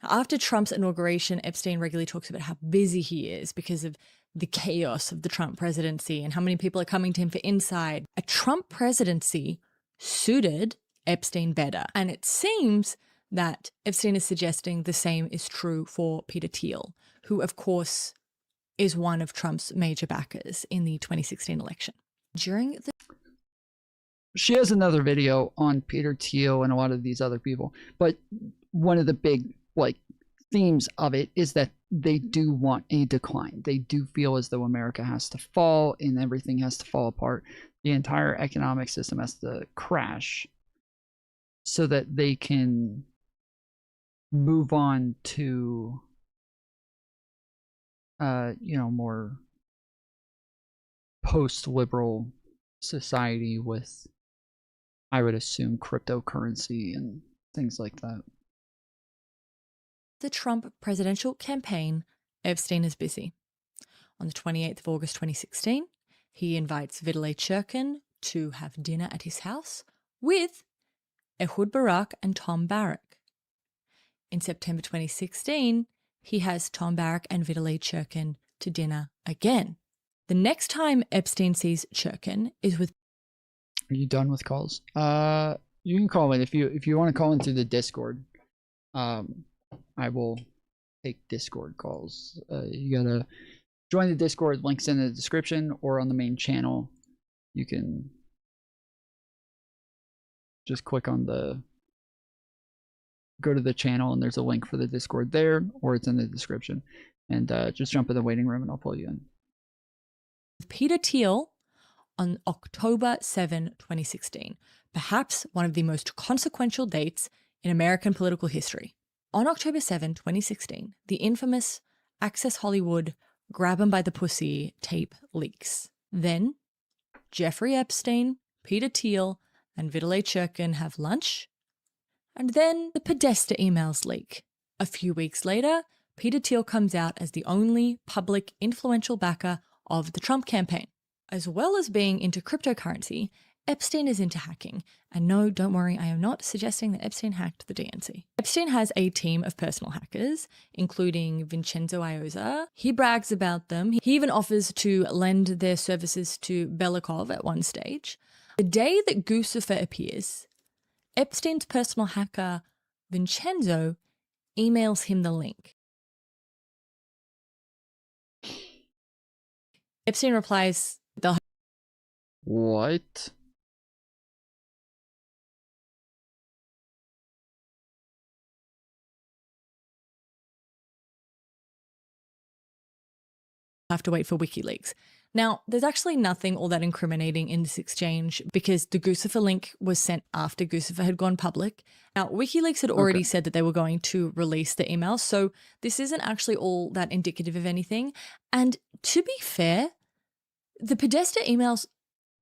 After Trump's inauguration, Epstein regularly talks about how busy he is because of the chaos of the Trump presidency and how many people are coming to him for insight. A Trump presidency suited Epstein better. And it seems that Epstein is suggesting the same is true for Peter Thiel, who, of course, is one of Trump's major backers in the 2016 election. She has another video on Peter Thiel and a lot of these other people, but one of the big themes of it is that they do want a decline. They do feel as though America has to fall and everything has to fall apart. The entire economic system has to crash so that they can move on to more post-liberal society with, I would assume, cryptocurrency and things like that. The Trump presidential campaign, Epstein is busy. On the 28th of August 2016, he invites Vitaly Churkin to have dinner at his house with Ehud Barak and Tom Barrack. In September 2016, he has Tom Barrack and Vitaly Churkin to dinner again. The next time Epstein sees Churkin is with... Are you done with calls? You can call in if you want to call into the Discord. I will take Discord calls. You gotta join the Discord, links in the description or on the main channel. You can just click on go to the channel and there's a link for the Discord there, or it's in the description. And just jump in the waiting room and I'll pull you in. Peter Thiel on October 7, 2016, perhaps one of the most consequential dates in American political history. On October 7, 2016, the infamous Access Hollywood Grab 'em by the Pussy tape leaks. Then, Jeffrey Epstein, Peter Thiel, and Vitaly Churkin have lunch. And then the Podesta emails leak. A few weeks later, Peter Thiel comes out as the only public influential backer of the Trump campaign. As well as being into cryptocurrency, Epstein is into hacking. And no, don't worry, I am not suggesting that Epstein hacked the DNC. Epstein has a team of personal hackers, including Vincenzo Iozza. He brags about them. He even offers to lend their services to Belikov at one stage. The day that Guccifer appears, Epstein's personal hacker, Vincenzo, emails him the link. Epstein replies, they'll... What? have to wait for WikiLeaks. Now, there's actually nothing all that incriminating in this exchange because the Guccifer link was sent after Guccifer had gone public. Now, WikiLeaks had already said that they were going to release the emails, so this isn't actually all that indicative of anything. And to be fair, the Podesta emails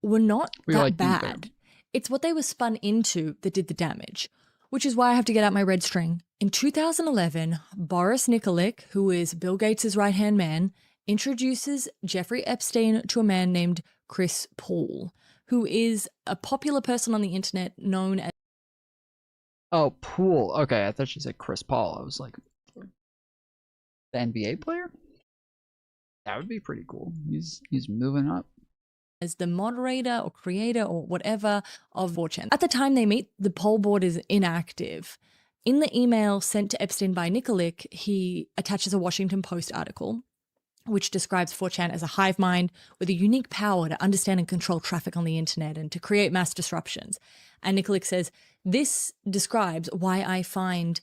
were not that bad. It's what they were spun into that did the damage, which is why I have to get out my red string. In 2011, Boris Nikolic, who is Bill Gates' right-hand man, introduces Jeffrey Epstein to a man named Chris Paul, who is a popular person on the internet known as... Oh, Poole. Okay, I thought she said Chris Paul. I was like, the NBA player? That would be pretty cool. He's moving up. As the moderator or creator or whatever of 4chan. At the time they meet, the poll board is inactive. In the email sent to Epstein by Nikolic, he attaches a Washington Post article which describes 4chan as a hive mind with a unique power to understand and control traffic on the internet and to create mass disruptions. And Nikolic says, this describes why I find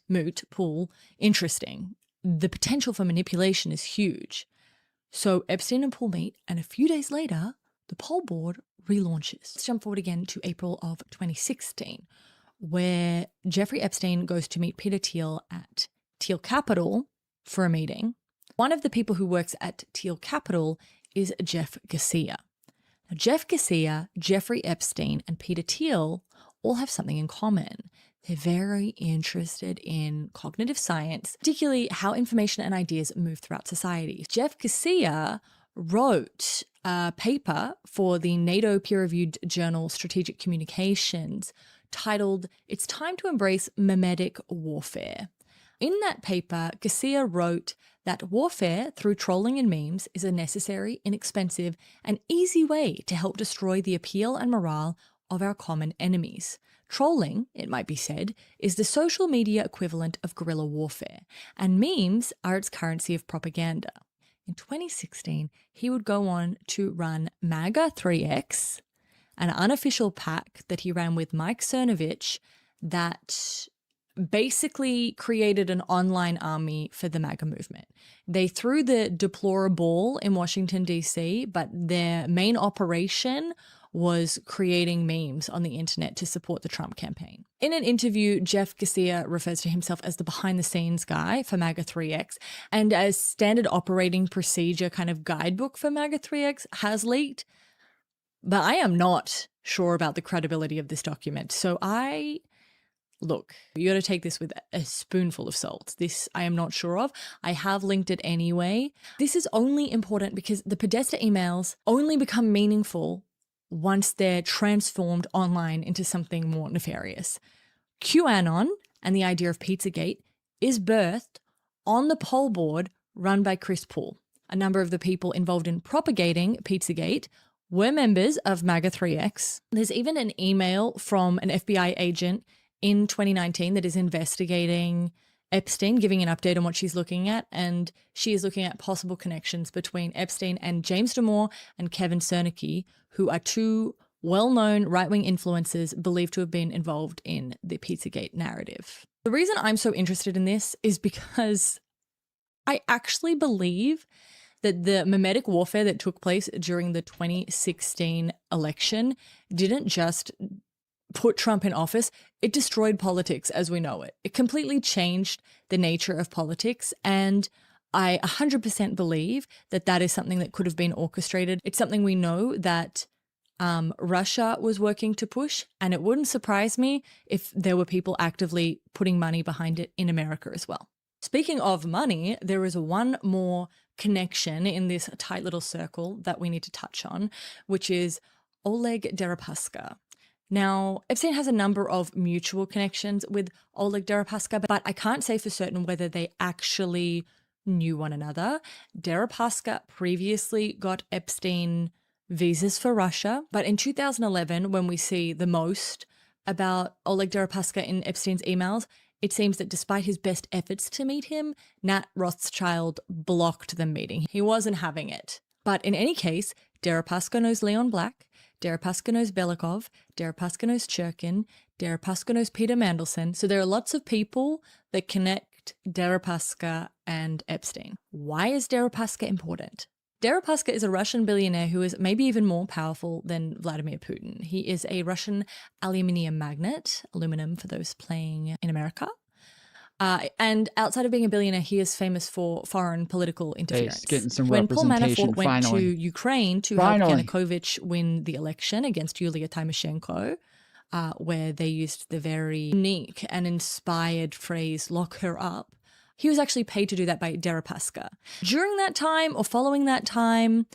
Poole interesting. The potential for manipulation is huge. So Epstein and Poole meet, and a few days later, the poll board relaunches. Let's jump forward again to April of 2016, where Jeffrey Epstein goes to meet Peter Thiel at Thiel Capital for a meeting. One of the people who works at Thiel Capital is Jeff Garcia. Now, Jeff Garcia, Jeffrey Epstein, and Peter Thiel all have something in common. They're very interested in cognitive science, particularly how information and ideas move throughout society. Jeff Garcia wrote a paper for the NATO peer-reviewed journal Strategic Communications titled, "It's Time to Embrace Memetic Warfare." In that paper, Garcia wrote that warfare through trolling and memes is a necessary, inexpensive, and easy way to help destroy the appeal and morale of our common enemies. Trolling, it might be said, is the social media equivalent of guerrilla warfare, and memes are its currency of propaganda. In 2016, he would go on to run MAGA 3X, an unofficial PAC that he ran with Mike Cernovich that basically created an online army for the MAGA movement. They threw the Deplora ball in Washington, D.C., but their main operation was creating memes on the internet to support the Trump campaign. In an interview, Jeff Garcia refers to himself as the behind-the-scenes guy for MAGA 3X, and as standard operating procedure kind of guidebook for MAGA 3X has leaked. But I am not sure about the credibility of this document, so look, you got to take this with a spoonful of salt. This I am not sure of. I have linked it anyway. This is only important because the Podesta emails only become meaningful once they're transformed online into something more nefarious. QAnon and the idea of Pizzagate is birthed on the poll board run by Chris Paul. A number of the people involved in propagating Pizzagate were members of MAGA 3X. There's even an email from an FBI agent in 2019 that is investigating Epstein, giving an update on what she's looking at, and she is looking at possible connections between Epstein and James Damore and Kevin Cernicki, who are two well-known right-wing influencers believed to have been involved in the Pizzagate narrative. The reason I'm so interested in this is because I actually believe that the memetic warfare that took place during the 2016 election didn't just put Trump in office, it destroyed politics as we know it. It completely changed the nature of politics, and I 100% believe that that is something that could have been orchestrated. It's something we know that Russia was working to push, and it wouldn't surprise me if there were people actively putting money behind it in America as well. Speaking of money, there is one more connection in this tight little circle that we need to touch on, which is Oleg Deripaska. Now, Epstein has a number of mutual connections with Oleg Deripaska, but I can't say for certain whether they actually knew one another. Deripaska previously got Epstein visas for Russia, but in 2011, when we see the most about Oleg Deripaska in Epstein's emails, it seems that despite his best efforts to meet him, Nat Rothschild blocked them meeting. He wasn't having it. But in any case, Deripaska knows Leon Black, Deripaska knows Belikov, Deripaska knows Churkin, Deripaska knows Peter Mandelson. So there are lots of people that connect Deripaska and Epstein. Why is Deripaska important? Deripaska is a Russian billionaire who is maybe even more powerful than Vladimir Putin. He is a Russian aluminium magnate, aluminum for those playing in America. And outside of being a billionaire, he is famous for foreign political interference. Getting some when Paul representation, Manafort went finally. to Ukraine to help Yanukovych win the election against Yulia Tymoshenko, where they used the very unique and inspired phrase, lock her up, he was actually paid to do that by Deripaska. During that time or following that time,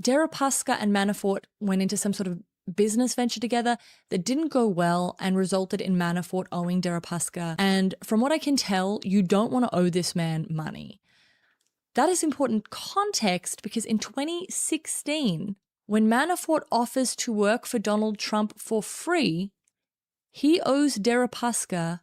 Deripaska and Manafort went into some sort of business venture together that didn't go well and resulted in Manafort owing Deripaska. And from what I can tell, you don't want to owe this man money. That is important context because in 2016, when Manafort offers to work for Donald Trump for free, he owes Deripaska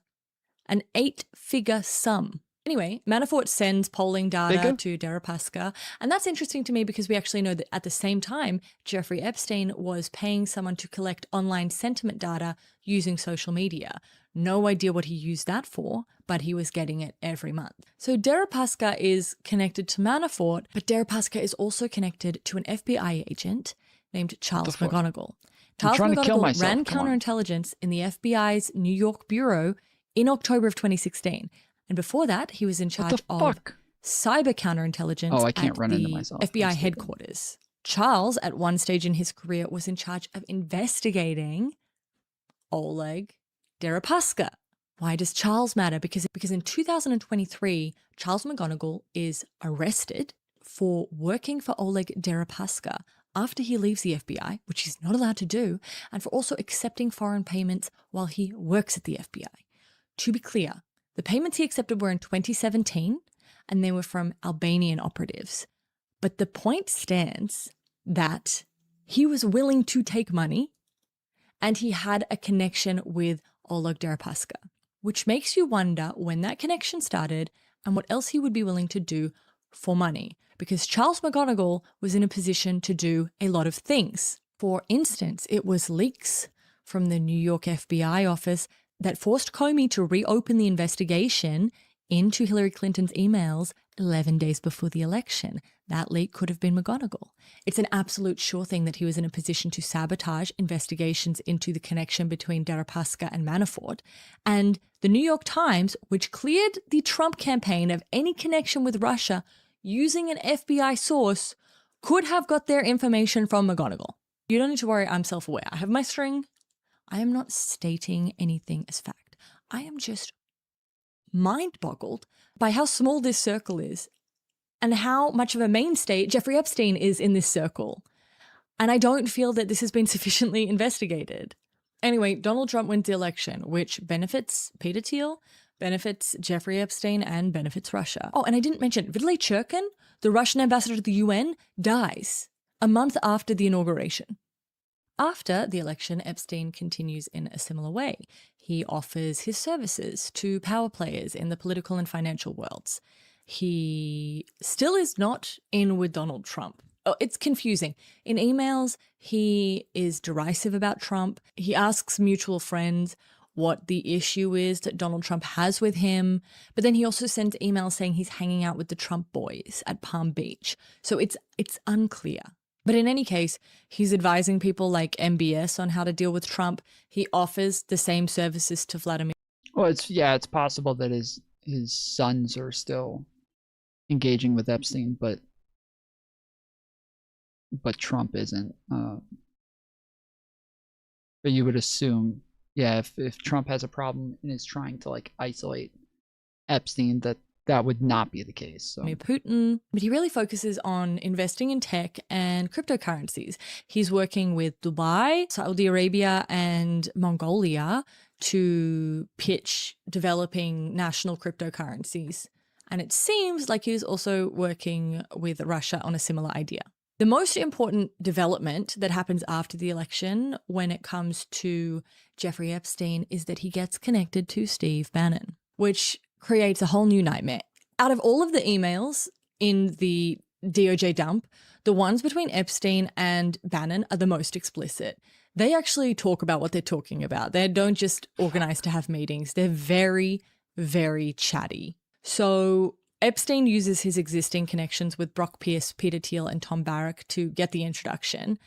an 8-figure sum. Anyway, Manafort sends polling data to Deripaska, and that's interesting to me because we actually know that at the same time, Jeffrey Epstein was paying someone to collect online sentiment data using social media. No idea what he used that for, but he was getting it every month. So Deripaska is connected to Manafort, but Deripaska is also connected to an FBI agent named Charles McGonigal. Charles McGonigal ran counterintelligence in the FBI's New York bureau in October of 2016. And before that, he was in charge of cyber counterintelligence at the FBI headquarters. Charles, at one stage in his career, was in charge of investigating Oleg Deripaska. Why does Charles matter? Because in 2023, Charles McGonigal is arrested for working for Oleg Deripaska after he leaves the FBI, which he's not allowed to do, and for also accepting foreign payments while he works at the FBI. To be clear, the payments he accepted were in 2017, and they were from Albanian operatives. But the point stands that he was willing to take money, and he had a connection with Oleg Deripaska, which makes you wonder when that connection started and what else he would be willing to do for money. Because Charles McGonigal was in a position to do a lot of things. For instance, it was leaks from the New York FBI office that forced Comey to reopen the investigation into Hillary Clinton's emails 11 days before the election. That leak could have been McGonigal. It's an absolute sure thing that he was in a position to sabotage investigations into the connection between Deripaska and Manafort. And the New York Times, which cleared the Trump campaign of any connection with Russia using an FBI source, could have got their information from McGonigal. You don't need to worry, I'm self-aware. I have my string. I am not stating anything as fact. I am just mind-boggled by how small this circle is and how much of a mainstay Jeffrey Epstein is in this circle. And I don't feel that this has been sufficiently investigated. Anyway, Donald Trump wins the election, which benefits Peter Thiel, benefits Jeffrey Epstein, and benefits Russia. Oh, and I didn't mention, Vitaly Churkin, the Russian ambassador to the UN, dies a month after the inauguration. After the election, Epstein continues in a similar way. He offers his services to power players in the political and financial worlds. He still is not in with Donald Trump. Oh, it's confusing. In emails, he is derisive about Trump. He asks mutual friends what the issue is that Donald Trump has with him. But then he also sends emails saying he's hanging out with the Trump boys at Palm Beach. So it's unclear. But in any case, he's advising people like MBS on how to deal with Trump. He offers the same services to Vladimir. Well, it's possible that his sons are still engaging with Epstein, but Trump isn't. But you would assume, yeah, if Trump has a problem and is trying to like isolate Epstein, that would not be the case. So. Putin, but he really focuses on investing in tech and cryptocurrencies. He's working with Dubai, Saudi Arabia, and Mongolia to pitch developing national cryptocurrencies. And it seems like he's also working with Russia on a similar idea. The most important development that happens after the election when it comes to Jeffrey Epstein is that he gets connected to Steve Bannon, which creates a whole new nightmare. Out of all of the emails in the DOJ dump, the ones between Epstein and Bannon are the most explicit. They actually talk about what they're talking about. They don't just organize to have meetings. They're very, very chatty. So Epstein uses his existing connections with Brock Pierce, Peter Thiel, and Tom Barrack to get the introduction.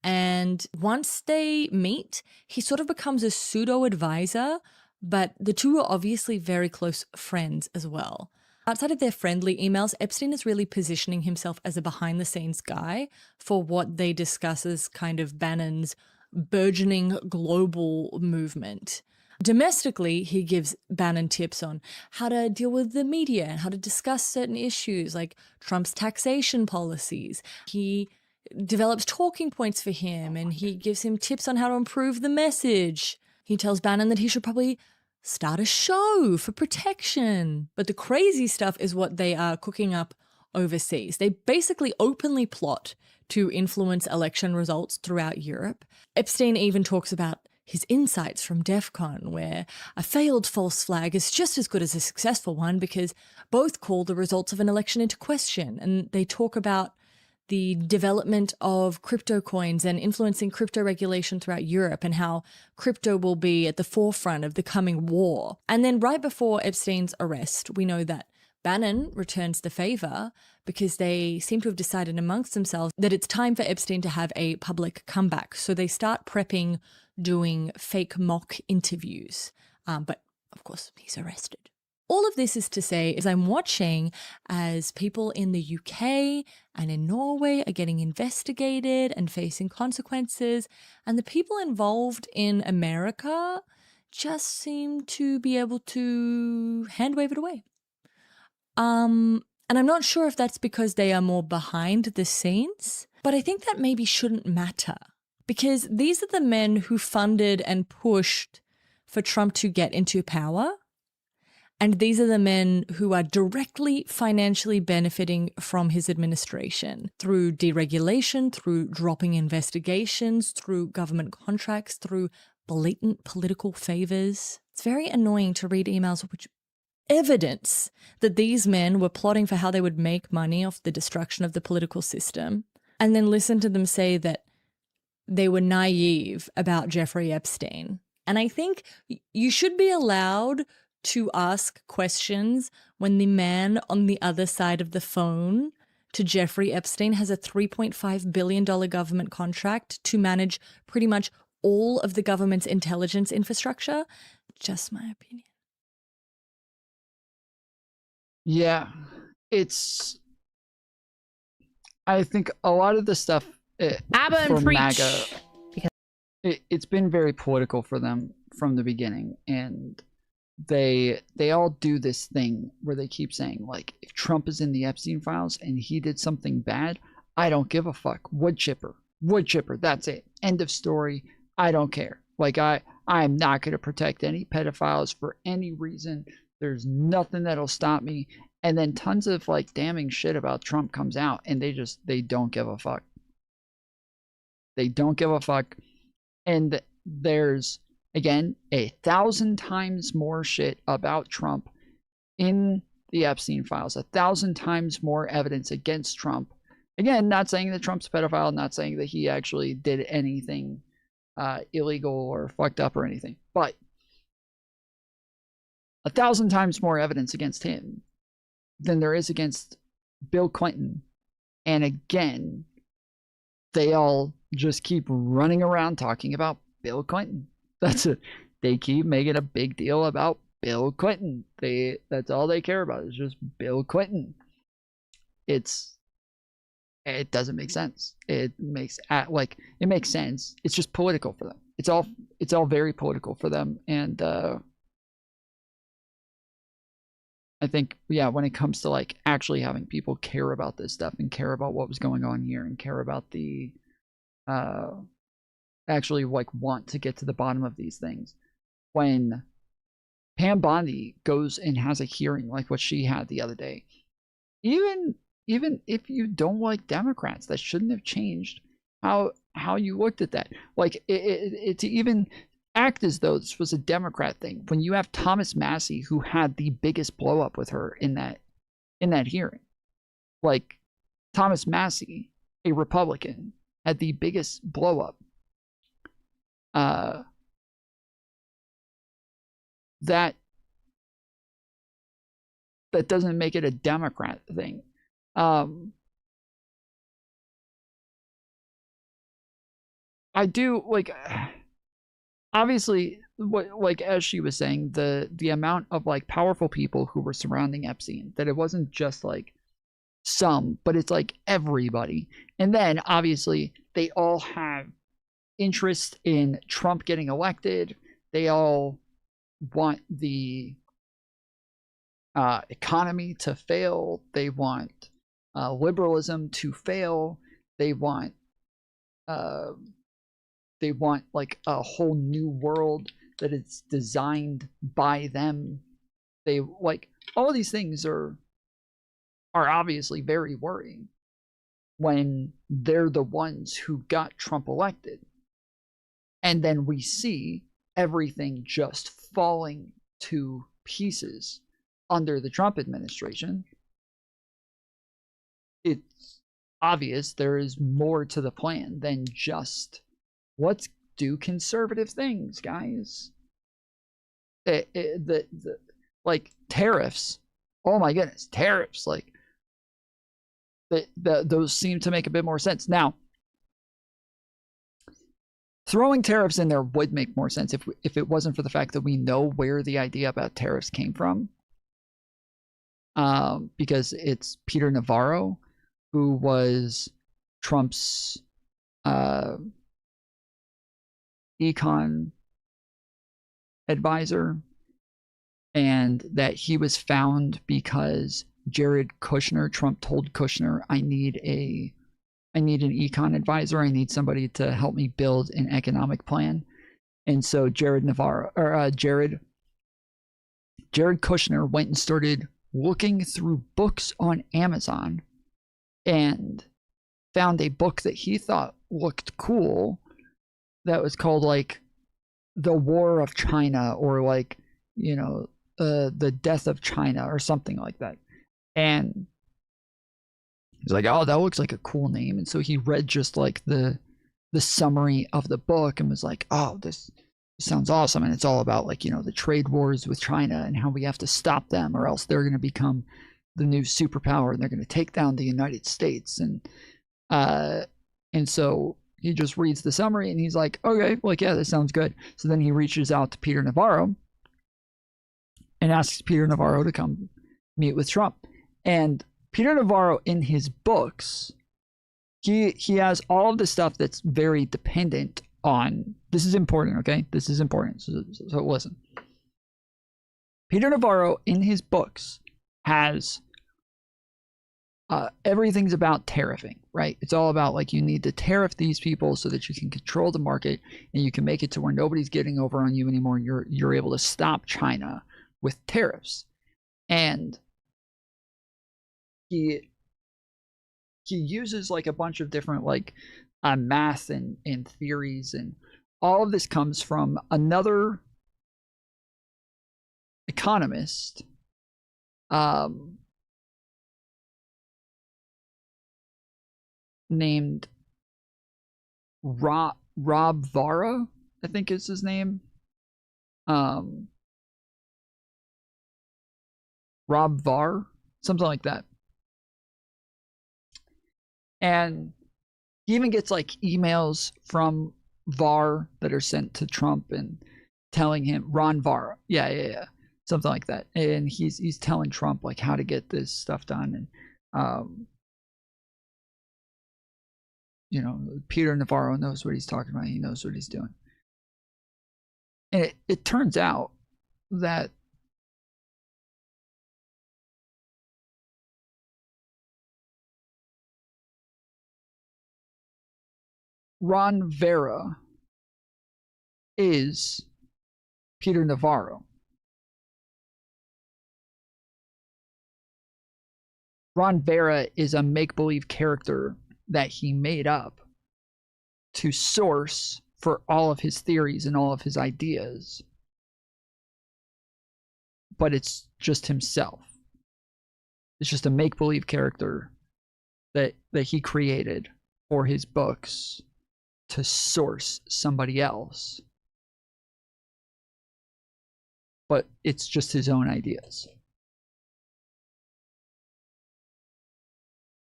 And once they meet, he sort of becomes a pseudo-advisor, but the two are obviously very close friends as well. Outside of their friendly emails, Epstein is really positioning himself as a behind-the-scenes guy for what they discuss as kind of Bannon's burgeoning global movement. Domestically, he gives Bannon tips on how to deal with the media and how to discuss certain issues like Trump's taxation policies. He develops talking points for him and he gives him tips on how to improve the message. He tells Bannon that he should probably start a show for protection. But the crazy stuff is what they are cooking up overseas. They basically openly plot to influence election results throughout Europe. Epstein even talks about his insights from DEF CON, where a failed false flag is just as good as a successful one because both call the results of an election into question. And they talk about the development of crypto coins and influencing crypto regulation throughout Europe and how crypto will be at the forefront of the coming war. And then right before Epstein's arrest, we know that Bannon returns the favor because they seem to have decided amongst themselves that it's time for Epstein to have a public comeback. So they start prepping, doing fake mock interviews. But of course, he's arrested. All of this is to say is I'm watching as people in the UK and in Norway are getting investigated and facing consequences, and the people involved in America just seem to be able to hand wave it away. And I'm not sure if that's because they are more behind the scenes, but I think that maybe shouldn't matter because these are the men who funded and pushed for Trump to get into power. And these are the men who are directly financially benefiting from his administration through deregulation, through dropping investigations, through government contracts, through blatant political favors. It's very annoying to read emails which evidence that these men were plotting for how they would make money off the destruction of the political system, and then listen to them say that they were naive about Jeffrey Epstein. And I think you should be allowed to ask questions when the man on the other side of the phone to Jeffrey Epstein has a $3.5 billion government contract to manage pretty much all of the government's intelligence infrastructure. Just my opinion. Yeah, I think a lot of the stuff for MAGA, it's been very political for them from the beginning, and they all do this thing where they keep saying, like, if Trump is in the Epstein files and he did something bad, I don't give a fuck. Wood chipper, that's it. End of story. I don't care. Like, I am not going to protect any pedophiles for any reason. There's nothing that'll stop me. And then tons of like damning shit about Trump comes out and they don't give a fuck. They don't give a fuck. And there's, again, 1,000 times more shit about Trump in the Epstein files, 1,000 times more evidence against Trump. Again, not saying that Trump's a pedophile, not saying that he actually did anything illegal or fucked up or anything, but 1,000 times more evidence against him than there is against Bill Clinton. And again, they all just keep running around talking about Bill Clinton. That's it. They keep making a big deal about Bill Clinton. That's all they care about is just Bill Clinton. It doesn't make sense. It makes sense. It's just political for them. It's all very political for them. And I think, yeah, when it comes to like actually having people care about this stuff and care about what was going on here and care about the actually like want to get to the bottom of these things, when Pam Bondi goes and has a hearing like what she had the other day, even if you don't like Democrats, that shouldn't have changed how you looked at that. Like it to even act as though this was a Democrat thing when you have Thomas Massie, who had the biggest blow up with her in that hearing. Like, Thomas Massie, a Republican, had the biggest blow up. That that doesn't make it a Democrat thing. I do like, obviously, what, like as she was saying, the amount of like powerful people who were surrounding Epstein, that it wasn't just like some, but it's like everybody. And then obviously they all have interest in Trump getting elected. They all want the economy to fail. They want liberalism to fail. They want like a whole new world that is designed by them. They like all of these things are obviously very worrying when they're the ones who got Trump elected. And then we see everything just falling to pieces under the Trump administration. It's obvious there is more to the plan than just let's do conservative things, guys. Like tariffs. Oh my goodness, tariffs. Like those seem to make a bit more sense. Now, throwing tariffs in there would make more sense if it wasn't for the fact that we know where the idea about tariffs came from. Because it's Peter Navarro, who was Trump's econ advisor, and that he was found because Jared Kushner, Trump told Kushner, I need an econ advisor. I need somebody to help me build an economic plan. And so Jared Kushner went and started looking through books on Amazon and found a book that he thought looked cool that was called like The War of China, or like, you know, The Death of China, or something like that. And he's like, oh, that looks like a cool name. And so he read just like the summary of the book and was like, oh, this sounds awesome. And it's all about like, you know, the trade wars with China and how we have to stop them, or else they're going to become the new superpower and they're going to take down the United States. And so he just reads the summary and he's like, okay, like, yeah, this sounds good. So then he reaches out to Peter Navarro and asks Peter Navarro to come meet with Trump. And Peter Navarro, in his books, he has all of the stuff that's very dependent on, this is important, okay? This is important, so listen. Peter Navarro, in his books, has everything's about tariffing, right? It's all about like, you need to tariff these people so that you can control the market and you can make it to where nobody's getting over on you anymore. You're able to stop China with tariffs. And he uses like a bunch of different like math and theories, and all of this comes from another economist named Rob Vara, I think is his name. Rob Var, something like that. And he even gets like emails from Var that are sent to Trump and telling him, Ron Var, yeah, something like that. And he's telling Trump like how to get this stuff done. And you know, Peter Navarro knows what he's talking about. He knows what he's doing. And it turns out that Ron Vera is Peter Navarro. Ron Vera is a make-believe character that he made up to source for all of his theories and all of his ideas. But it's just himself. It's just a make-believe character that he created for his books to source somebody else. But it's just his own ideas.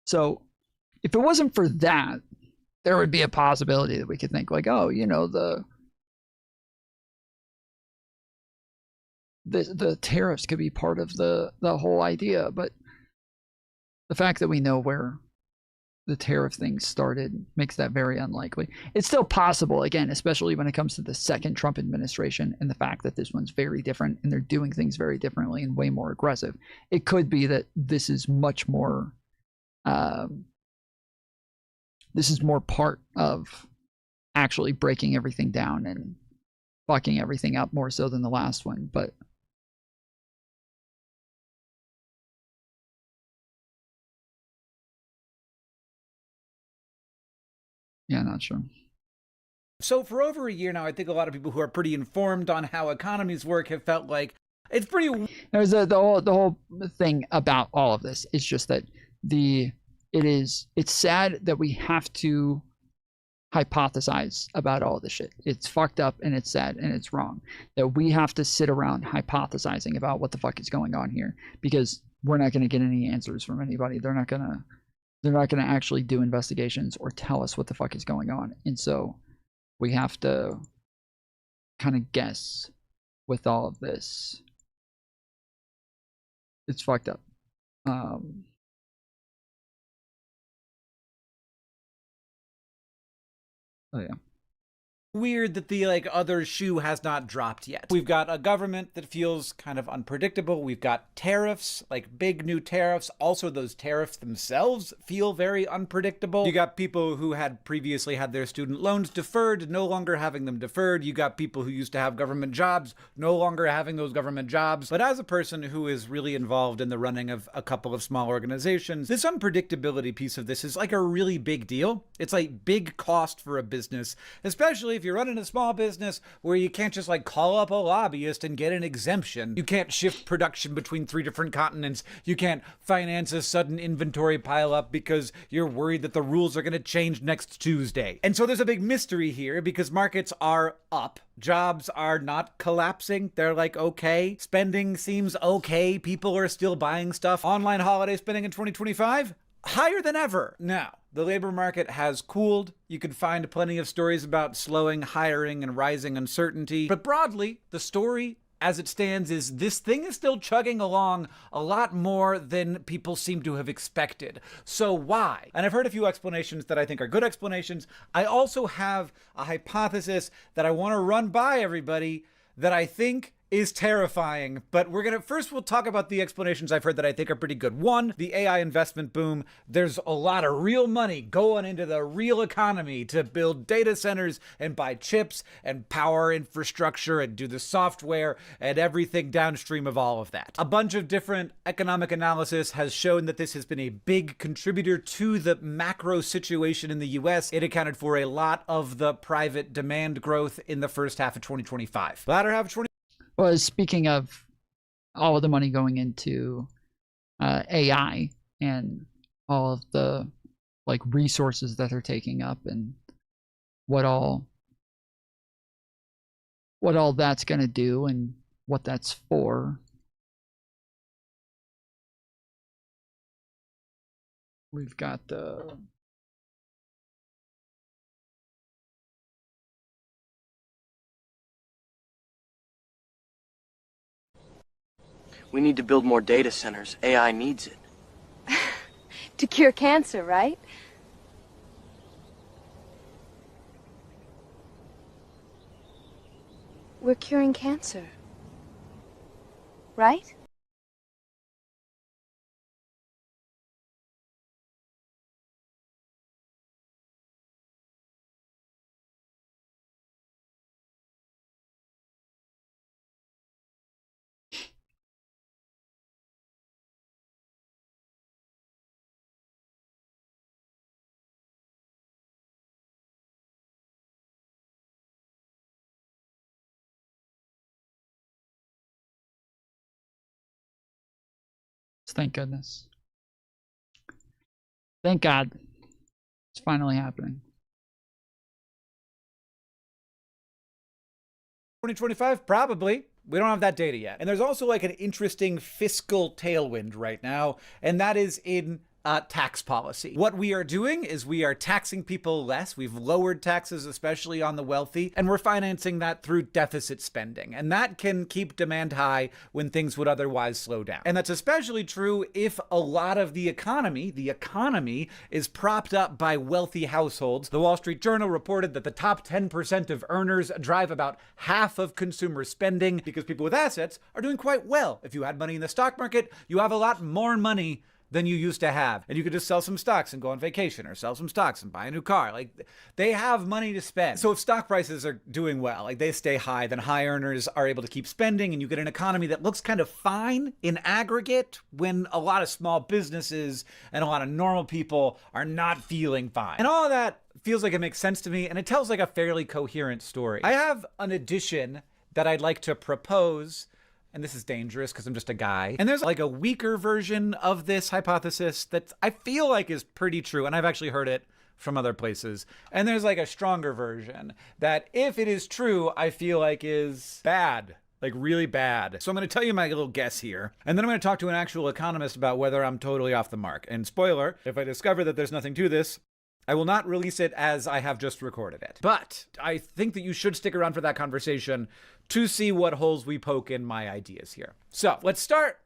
So if it wasn't for that, there would be a possibility that we could think like, oh, you know, the tariffs could be part of the whole idea. But the fact that we know where the tariff thing started makes that very unlikely. It's still possible, again, especially when it comes to the second Trump administration and the fact that this one's very different and they're doing things very differently and way more aggressive. It could be that this is much more part of actually breaking everything down and fucking everything up more so than the last one. But yeah, not sure. So for over a year now, I think a lot of people who are pretty informed on how economies work have felt like it's pretty. There's the whole thing about all of this is just that it's sad that we have to hypothesize about all this shit. It's fucked up and it's sad and it's wrong that we have to sit around hypothesizing about what the fuck is going on here, because we're not going to get any answers from anybody. They're not going to actually do investigations or tell us what the fuck is going on. And so we have to kind of guess with all of this. It's fucked up. Oh yeah. Weird that the other shoe has not dropped yet. We've got a government that feels kind of unpredictable. We've got tariffs, like big new tariffs. Also, those tariffs themselves feel very unpredictable. You got people who had previously had their student loans deferred, no longer having them deferred. You got people who used to have government jobs, no longer having those government jobs. But as a person who is really involved in the running of a couple of small organizations, this unpredictability piece of this is like a really big deal. It's like big cost for a business, especially if you're running a small business where you can't just call up a lobbyist and get an exemption. You can't shift production between 3 different continents. You can't finance a sudden inventory pileup because you're worried that the rules are going to change next Tuesday. And so there's a big mystery here because markets are up. Jobs are not collapsing. They're okay. Spending seems okay. People are still buying stuff. Online holiday spending in 2025? Higher than ever. Now, the labor market has cooled. You can find plenty of stories about slowing hiring and rising uncertainty. But broadly, the story as it stands is this thing is still chugging along a lot more than people seem to have expected. So why? And I've heard a few explanations that I think are good explanations. I also have a hypothesis that I want to run by everybody that I think is terrifying, but we'll talk about the explanations I've heard that I think are pretty good. One, the AI investment boom. There's a lot of real money going into the real economy to build data centers and buy chips and power infrastructure and do the software and everything downstream of all of that. A bunch of different economic analysis has shown that this has been a big contributor to the macro situation in the US. It accounted for a lot of the private demand growth in the first half of 2025. Latter half of Well, speaking of all of the money going into AI and all of the resources that they're taking up and what all that's going to do and what that's for. We've got the We need to build more data centers. AI needs it. To cure cancer, right? We're curing cancer. Right? Thank goodness. Thank God. It's finally happening. 2025? Probably. We don't have that data yet. And there's also an interesting fiscal tailwind right now, and that is in tax policy. What we are doing is we are taxing people less. We've lowered taxes, especially on the wealthy, and we're financing that through deficit spending. And that can keep demand high when things would otherwise slow down. And that's especially true if a lot of the economy is propped up by wealthy households. The Wall Street Journal reported that the top 10% of earners drive about half of consumer spending because people with assets are doing quite well. If you had money in the stock market, you have a lot more money than you used to have. And you could just sell some stocks and go on vacation, or sell some stocks and buy a new car. Like, they have money to spend. So if stock prices are doing well, like they stay high, then high earners are able to keep spending, and you get an economy that looks kind of fine in aggregate when a lot of small businesses and a lot of normal people are not feeling fine. And all of that feels like it makes sense to me, and it tells like a fairly coherent story. I have an addition that I'd like to propose, and this is dangerous because I'm just a guy. And there's like a weaker version of this hypothesis that I feel like is pretty true, and I've actually heard it from other places. And there's like a stronger version that, if it is true, I feel like is bad. Like really bad. So I'm going to tell you my little guess here, and then I'm going to talk to an actual economist about whether I'm totally off the mark. And spoiler, if I discover that there's nothing to this, I will not release it as I have just recorded it. But I think that you should stick around for that conversation to see what holes we poke in my ideas here. So let's start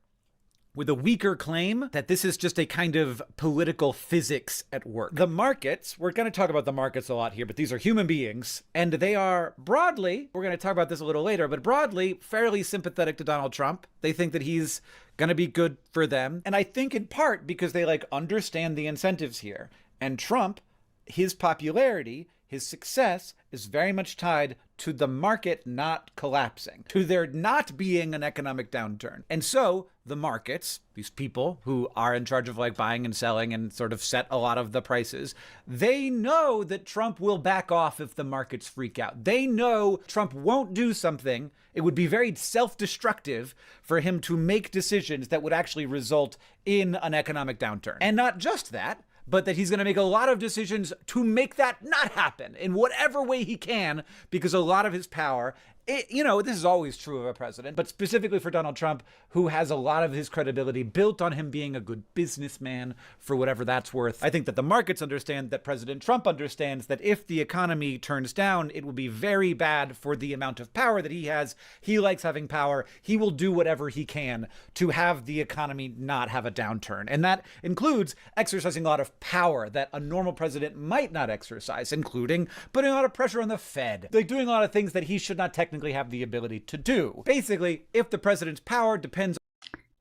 with a weaker claim that this is just a kind of political physics at work. The markets, we're going to talk about the markets a lot here, but these are human beings, and they are broadly, we're going to talk about this a little later, but broadly fairly sympathetic to Donald Trump. They think that he's going to be good for them. And I think in part because they like understand the incentives here. And Trump, his popularity, his success is very much tied to the market not collapsing, to there not being an economic downturn. And so the markets, these people who are in charge of like buying and selling and sort of set a lot of the prices, they know that Trump will back off if the markets freak out. They know Trump won't do something. It would be very self-destructive for him to make decisions that would actually result in an economic downturn. And not just that, but that he's going to make a lot of decisions to make that not happen in whatever way he can, because a lot of his power, this is always true of a president, but specifically for Donald Trump, who has a lot of his credibility built on him being a good businessman, for whatever that's worth. I think that the markets understand that President Trump understands that if the economy turns down, it will be very bad for the amount of power that he has. He likes having power. He will do whatever he can to have the economy not have a downturn. And that includes exercising a lot of power that a normal president might not exercise, including putting a lot of pressure on the Fed, like doing a lot of things that he should not technically have the ability to do. Basically, if the president's power depends.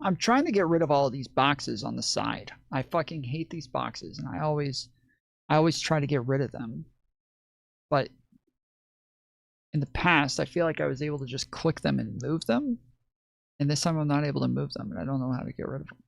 I'm trying to get rid of all of these boxes on the side. I fucking hate these boxes, and I always try to get rid of them. But in the past, I feel like I was able to just click them and move them. And this time I'm not able to move them, and I don't know how to get rid of them.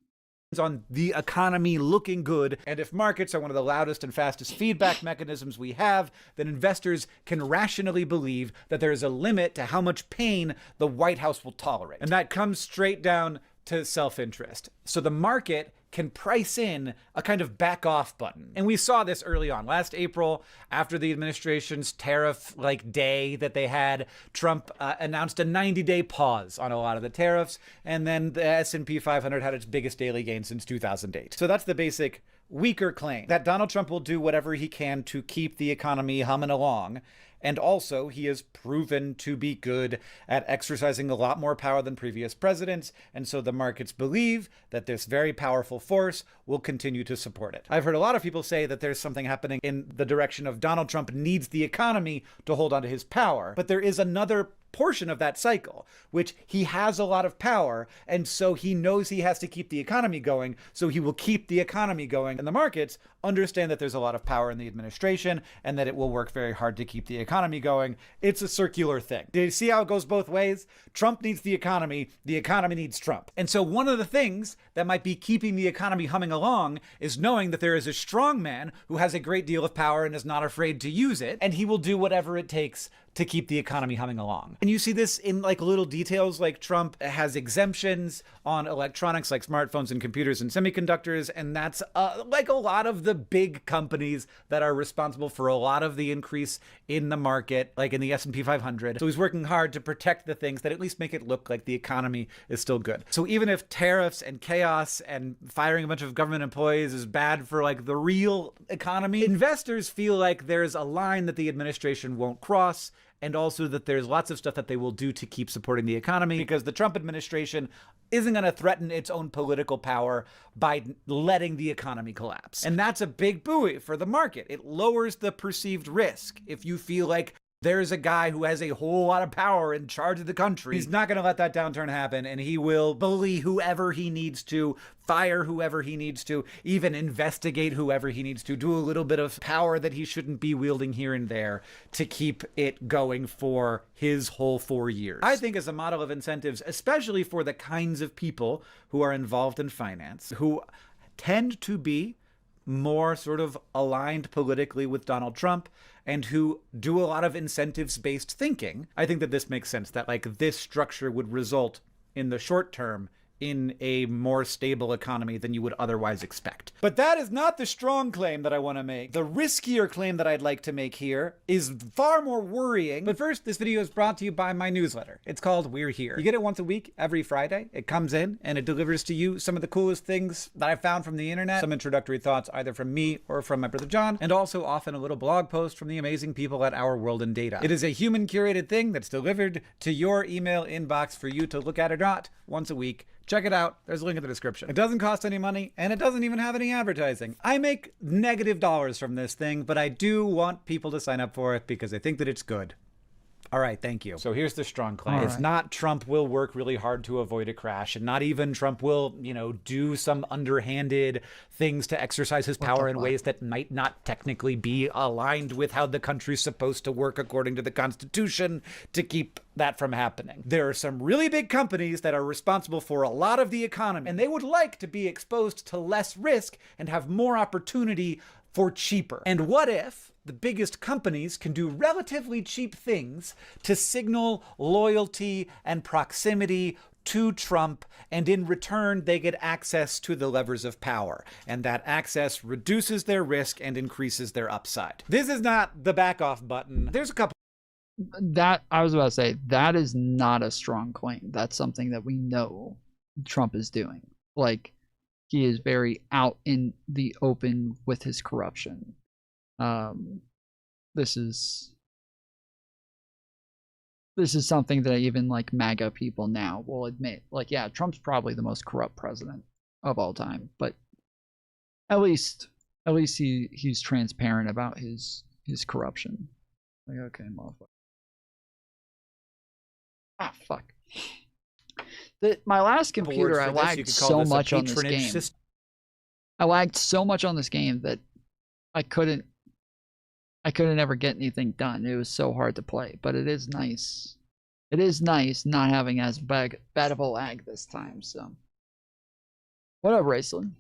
On the economy looking good, and if markets are one of the loudest and fastest feedback mechanisms we have, then investors can rationally believe that there is a limit to how much pain the White House will tolerate. And that comes straight down to self-interest. So the market can price in a kind of back off button. And we saw this early on. Last April, after the administration's tariff day that they had, Trump announced a 90-day pause on a lot of the tariffs, and then the S&P 500 had its biggest daily gain since 2008. So that's the basic weaker claim, that Donald Trump will do whatever he can to keep the economy humming along. And also, he has proven to be good at exercising a lot more power than previous presidents. And so the markets believe that this very powerful force will continue to support it. I've heard a lot of people say that there's something happening in the direction of Donald Trump needs the economy to hold on to his power. But there is another portion of that cycle, which he has a lot of power, and so he knows he has to keep the economy going, so he will keep the economy going. And the markets understand that there's a lot of power in the administration and that it will work very hard to keep the economy going. It's a circular thing. Do you see how it goes both ways? Trump needs the economy needs Trump. And so one of the things that might be keeping the economy humming along is knowing that there is a strong man who has a great deal of power and is not afraid to use it, and he will do whatever it takes to keep the economy humming along. And you see this in like little details, like Trump has exemptions on electronics like smartphones and computers and semiconductors, and that's like a lot of the big companies that are responsible for a lot of the increase in the market, like in the S&P 500. So he's working hard to protect the things that at least make it look like the economy is still good. So even if tariffs and chaos and firing a bunch of government employees is bad for like the real economy, investors feel like there's a line that the administration won't cross, and also that there's lots of stuff that they will do to keep supporting the economy, because the Trump administration isn't going to threaten its own political power by letting the economy collapse. And that's a big buoy for the market. It lowers the perceived risk. If you feel like there's a guy who has a whole lot of power in charge of the country, he's not going to let that downturn happen, and he will bully whoever he needs to, fire whoever he needs to, even investigate whoever he needs to, do a little bit of power that he shouldn't be wielding here and there to keep it going for his whole 4 years. I think as a model of incentives, especially for the kinds of people who are involved in finance, who tend to be more sort of aligned politically with Donald Trump and who do a lot of incentives-based thinking, I think that this makes sense, that like this structure would result in the short term in a more stable economy than you would otherwise expect. But that is not the strong claim that I want to make. The riskier claim that I'd like to make here is far more worrying. But first, this video is brought to you by my newsletter. It's called We're Here. You get it once a week, every Friday. It comes in and it delivers to you some of the coolest things that I found from the internet, some introductory thoughts either from me or from my brother John, and also often a little blog post from the amazing people at Our World in Data. It is a human curated thing that's delivered to your email inbox for you to look at or not once a week. Check it out. There's a link in the description. It doesn't cost any money, and it doesn't even have any advertising. I make negative dollars from this thing, but I do want people to sign up for it because I think that it's good. All right, thank you. So here's the strong claim. It's not Trump will work really hard to avoid a crash, and not even Trump will, do some underhanded things to exercise his power in ways that might not technically be aligned with how the country's supposed to work according to the Constitution to keep that from happening. There are some really big companies that are responsible for a lot of the economy, and they would like to be exposed to less risk and have more opportunity for cheaper. And what if the biggest companies can do relatively cheap things to signal loyalty and proximity to Trump, and in return they get access to the levers of power, and that access reduces their risk and increases their upside? This is not the back off button. There's a couple that I was about to say, that is not a strong claim. That's something that we know Trump is doing. Like, he is very out in the open with his corruption. This is something that even like MAGA people now will admit. Like, yeah, Trump's probably the most corrupt president of all time, but at least he's transparent about his corruption. Like, okay, motherfucker. Ah, fuck. My last computer, I lagged so much on this game. I lagged so much on this game that I couldn't ever get anything done. It was so hard to play, but it is nice. It is nice not having as bad of a lag this time, so. What up, Raceland?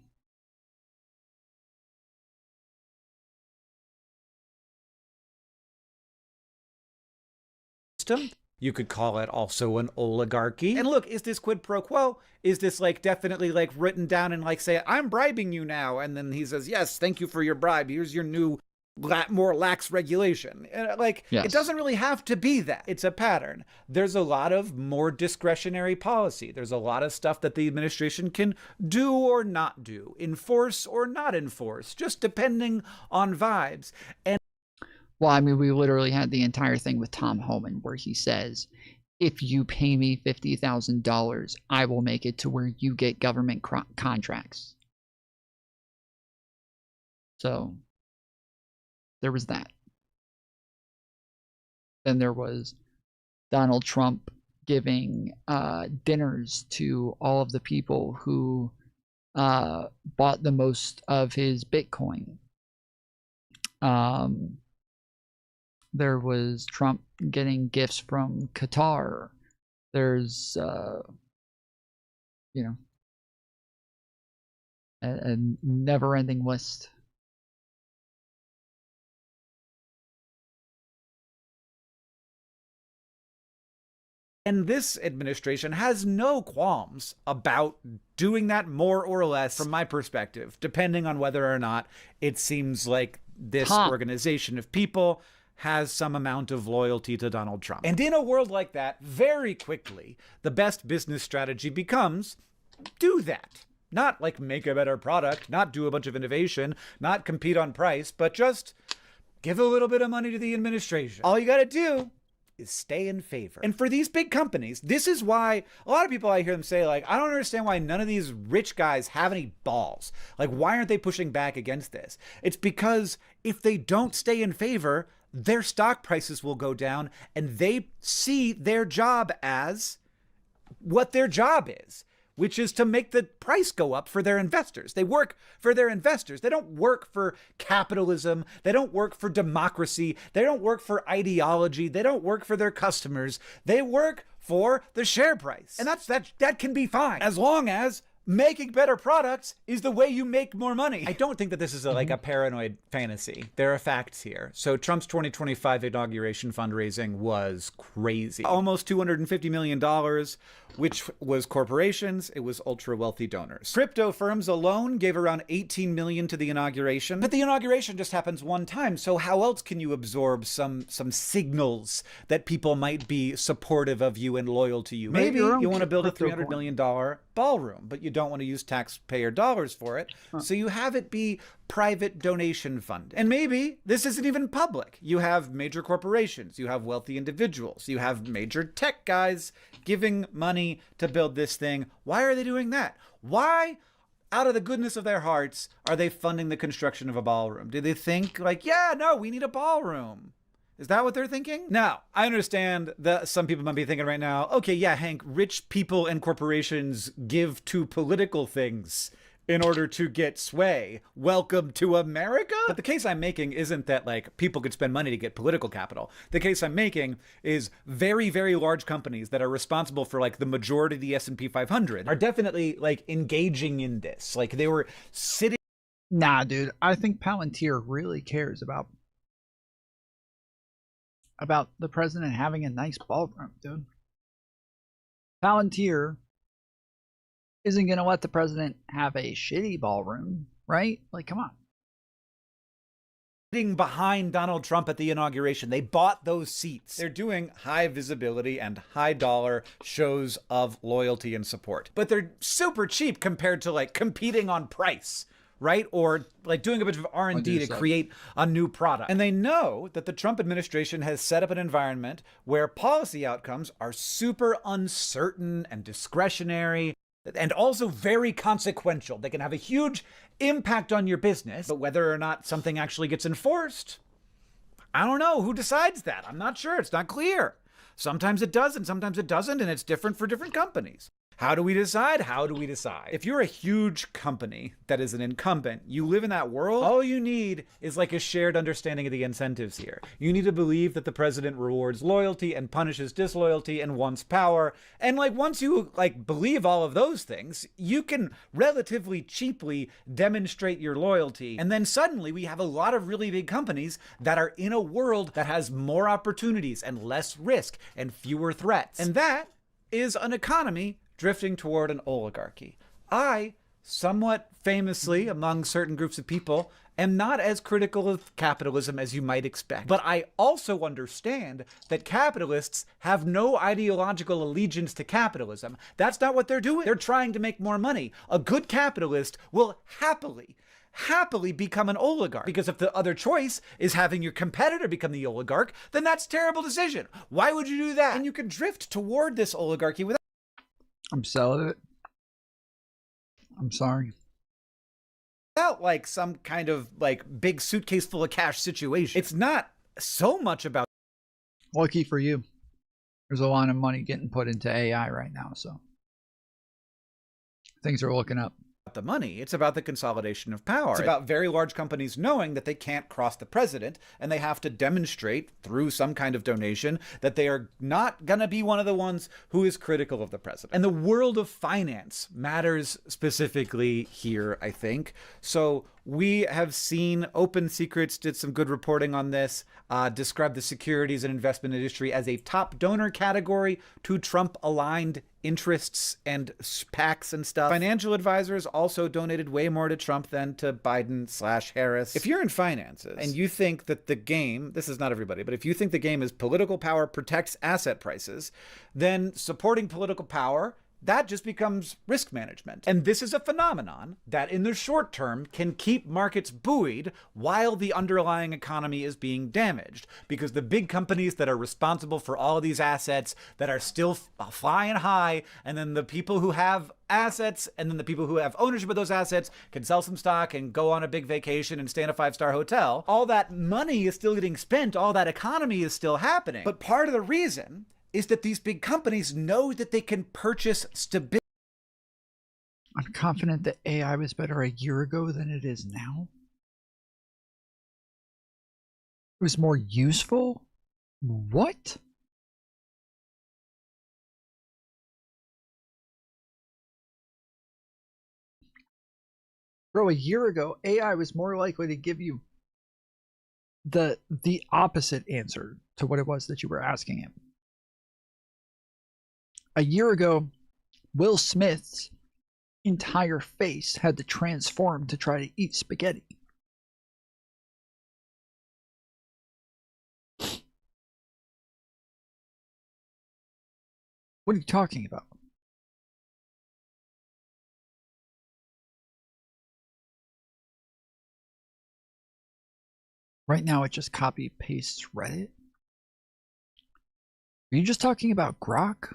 System. You could call it also an oligarchy. And look, is this quid pro quo? Is this like definitely like written down and like say, I'm bribing you now? And then he says, yes, thank you for your bribe. Here's your new more lax regulation. Like, yes. It doesn't really have to be that. It's a pattern. There's a lot of more discretionary policy. There's a lot of stuff that the administration can do or not do, enforce or not enforce, just depending on vibes. And well, I mean, we literally had the entire thing with Tom Homan where he says, if you pay me $50,000, I will make it to where you get government contracts. So there was that. Then there was Donald Trump giving dinners to all of the people who bought the most of his Bitcoin. There was Trump getting gifts from Qatar. There's, a never-ending list. And this administration has no qualms about doing that more or less, from my perspective, depending on whether or not it seems like this organization of people has some amount of loyalty to Donald Trump. And in a world like that, very quickly, the best business strategy becomes do that. Not like make a better product, not do a bunch of innovation, not compete on price, but just give a little bit of money to the administration. All you got to do is stay in favor. And for these big companies, this is why a lot of people, I hear them say, like, I don't understand why none of these rich guys have any balls. Like, why aren't they pushing back against this? It's because if they don't stay in favor, their stock prices will go down, and they see their job as what their job is, which is to make the price go up for their investors. They work for their investors. They don't work for capitalism. They don't work for democracy. They don't work for ideology. They don't work for their customers. They work for the share price. And that can be fine, as long as making better products is the way you make more money. I don't think that this is like a paranoid fantasy. There are facts here. So Trump's 2025 inauguration fundraising was crazy. Almost $250 million, which was corporations. It was ultra wealthy donors. Crypto firms alone gave around 18 million to the inauguration. But the inauguration just happens one time. So how else can you absorb some signals that people might be supportive of you and loyal to you? Maybe you want to build a $300 million ballroom, but you don't want to use taxpayer dollars for it. So you have it be private donation fund. And maybe this isn't even public. You have major corporations, you have wealthy individuals, you have major tech guys giving money to build this thing. Why are they doing that? Why, out of the goodness of their hearts, are they funding the construction of a ballroom? Do they think like, yeah, no, we need a ballroom? Is that what they're thinking? Now, I understand that some people might be thinking right now, okay, yeah, Hank, rich people and corporations give to political things in order to get sway. Welcome to America? But the case I'm making isn't that like people could spend money to get political capital. The case I'm making is very, very large companies that are responsible for like the majority of the S&P 500 are definitely like engaging in this. Like they were sitting. Nah, dude, I think Palantir really cares about the president having a nice ballroom, dude. Palantir isn't going to let the president have a shitty ballroom, right? Like, come on. Sitting behind Donald Trump at the inauguration. They bought those seats. They're doing high visibility and high dollar shows of loyalty and support. But they're super cheap compared to like competing on price, right? Or like doing a bunch of R&D to create a new product. And they know that the Trump administration has set up an environment where policy outcomes are super uncertain and discretionary and also very consequential. They can have a huge impact on your business, but whether or not something actually gets enforced, I don't know. Who decides that? I'm not sure. It's not clear. Sometimes it does and sometimes it doesn't, and it's different for different companies. How do we decide? How do we decide? If you're a huge company that is an incumbent, you live in that world, all you need is like a shared understanding of the incentives here. You need to believe that the president rewards loyalty and punishes disloyalty and wants power. And like once you like believe all of those things, you can relatively cheaply demonstrate your loyalty. And then suddenly we have a lot of really big companies that are in a world that has more opportunities and less risk and fewer threats. And that is an economy drifting toward an oligarchy. I, somewhat famously among certain groups of people, am not as critical of capitalism as you might expect. But I also understand that capitalists have no ideological allegiance to capitalism. That's not what they're doing. They're trying to make more money. A good capitalist will happily become an oligarch. Because if the other choice is having your competitor become the oligarch, then that's a terrible decision. Why would you do that? And you can drift toward this oligarchy without... I'm selling it. I'm sorry. Without like some kind of like big suitcase full of cash situation. It's not so much about... Lucky for you. There's a lot of money getting put into AI right now, so things are looking up. the money. It's about the consolidation of power. It's about very large companies knowing that they can't cross the president, and they have to demonstrate through some kind of donation that they are not going to be one of the ones who is critical of the president. And the world of finance matters specifically here, I think. So we have seen Open Secrets did some good reporting on this, described the securities and investment industry as a top donor category to Trump-aligned interests and PACs and stuff. Financial advisors also donated way more to Trump than to Biden/Harris. If you're in finances and you think that the game, this is not everybody, but if you think the game is political power protects asset prices, then supporting political power, that just becomes risk management. And this is a phenomenon that in the short term can keep markets buoyed while the underlying economy is being damaged. Because the big companies that are responsible for all of these assets that are still flying high, and then the people who have assets, and then the people who have ownership of those assets can sell some stock and go on a big vacation and stay in a 5-star hotel. All that money is still getting spent, all that economy is still happening. But part of the reason is that these big companies know that they can purchase stability. I'm confident that AI was better a year ago than it is now. It was more useful? What? Bro, a year ago, AI was more likely to give you the opposite answer to what it was that you were asking it. A year ago, Will Smith's entire face had to transform to try to eat spaghetti. What are you talking about? Right now, it just copy pastes Reddit. Are you just talking about Grok?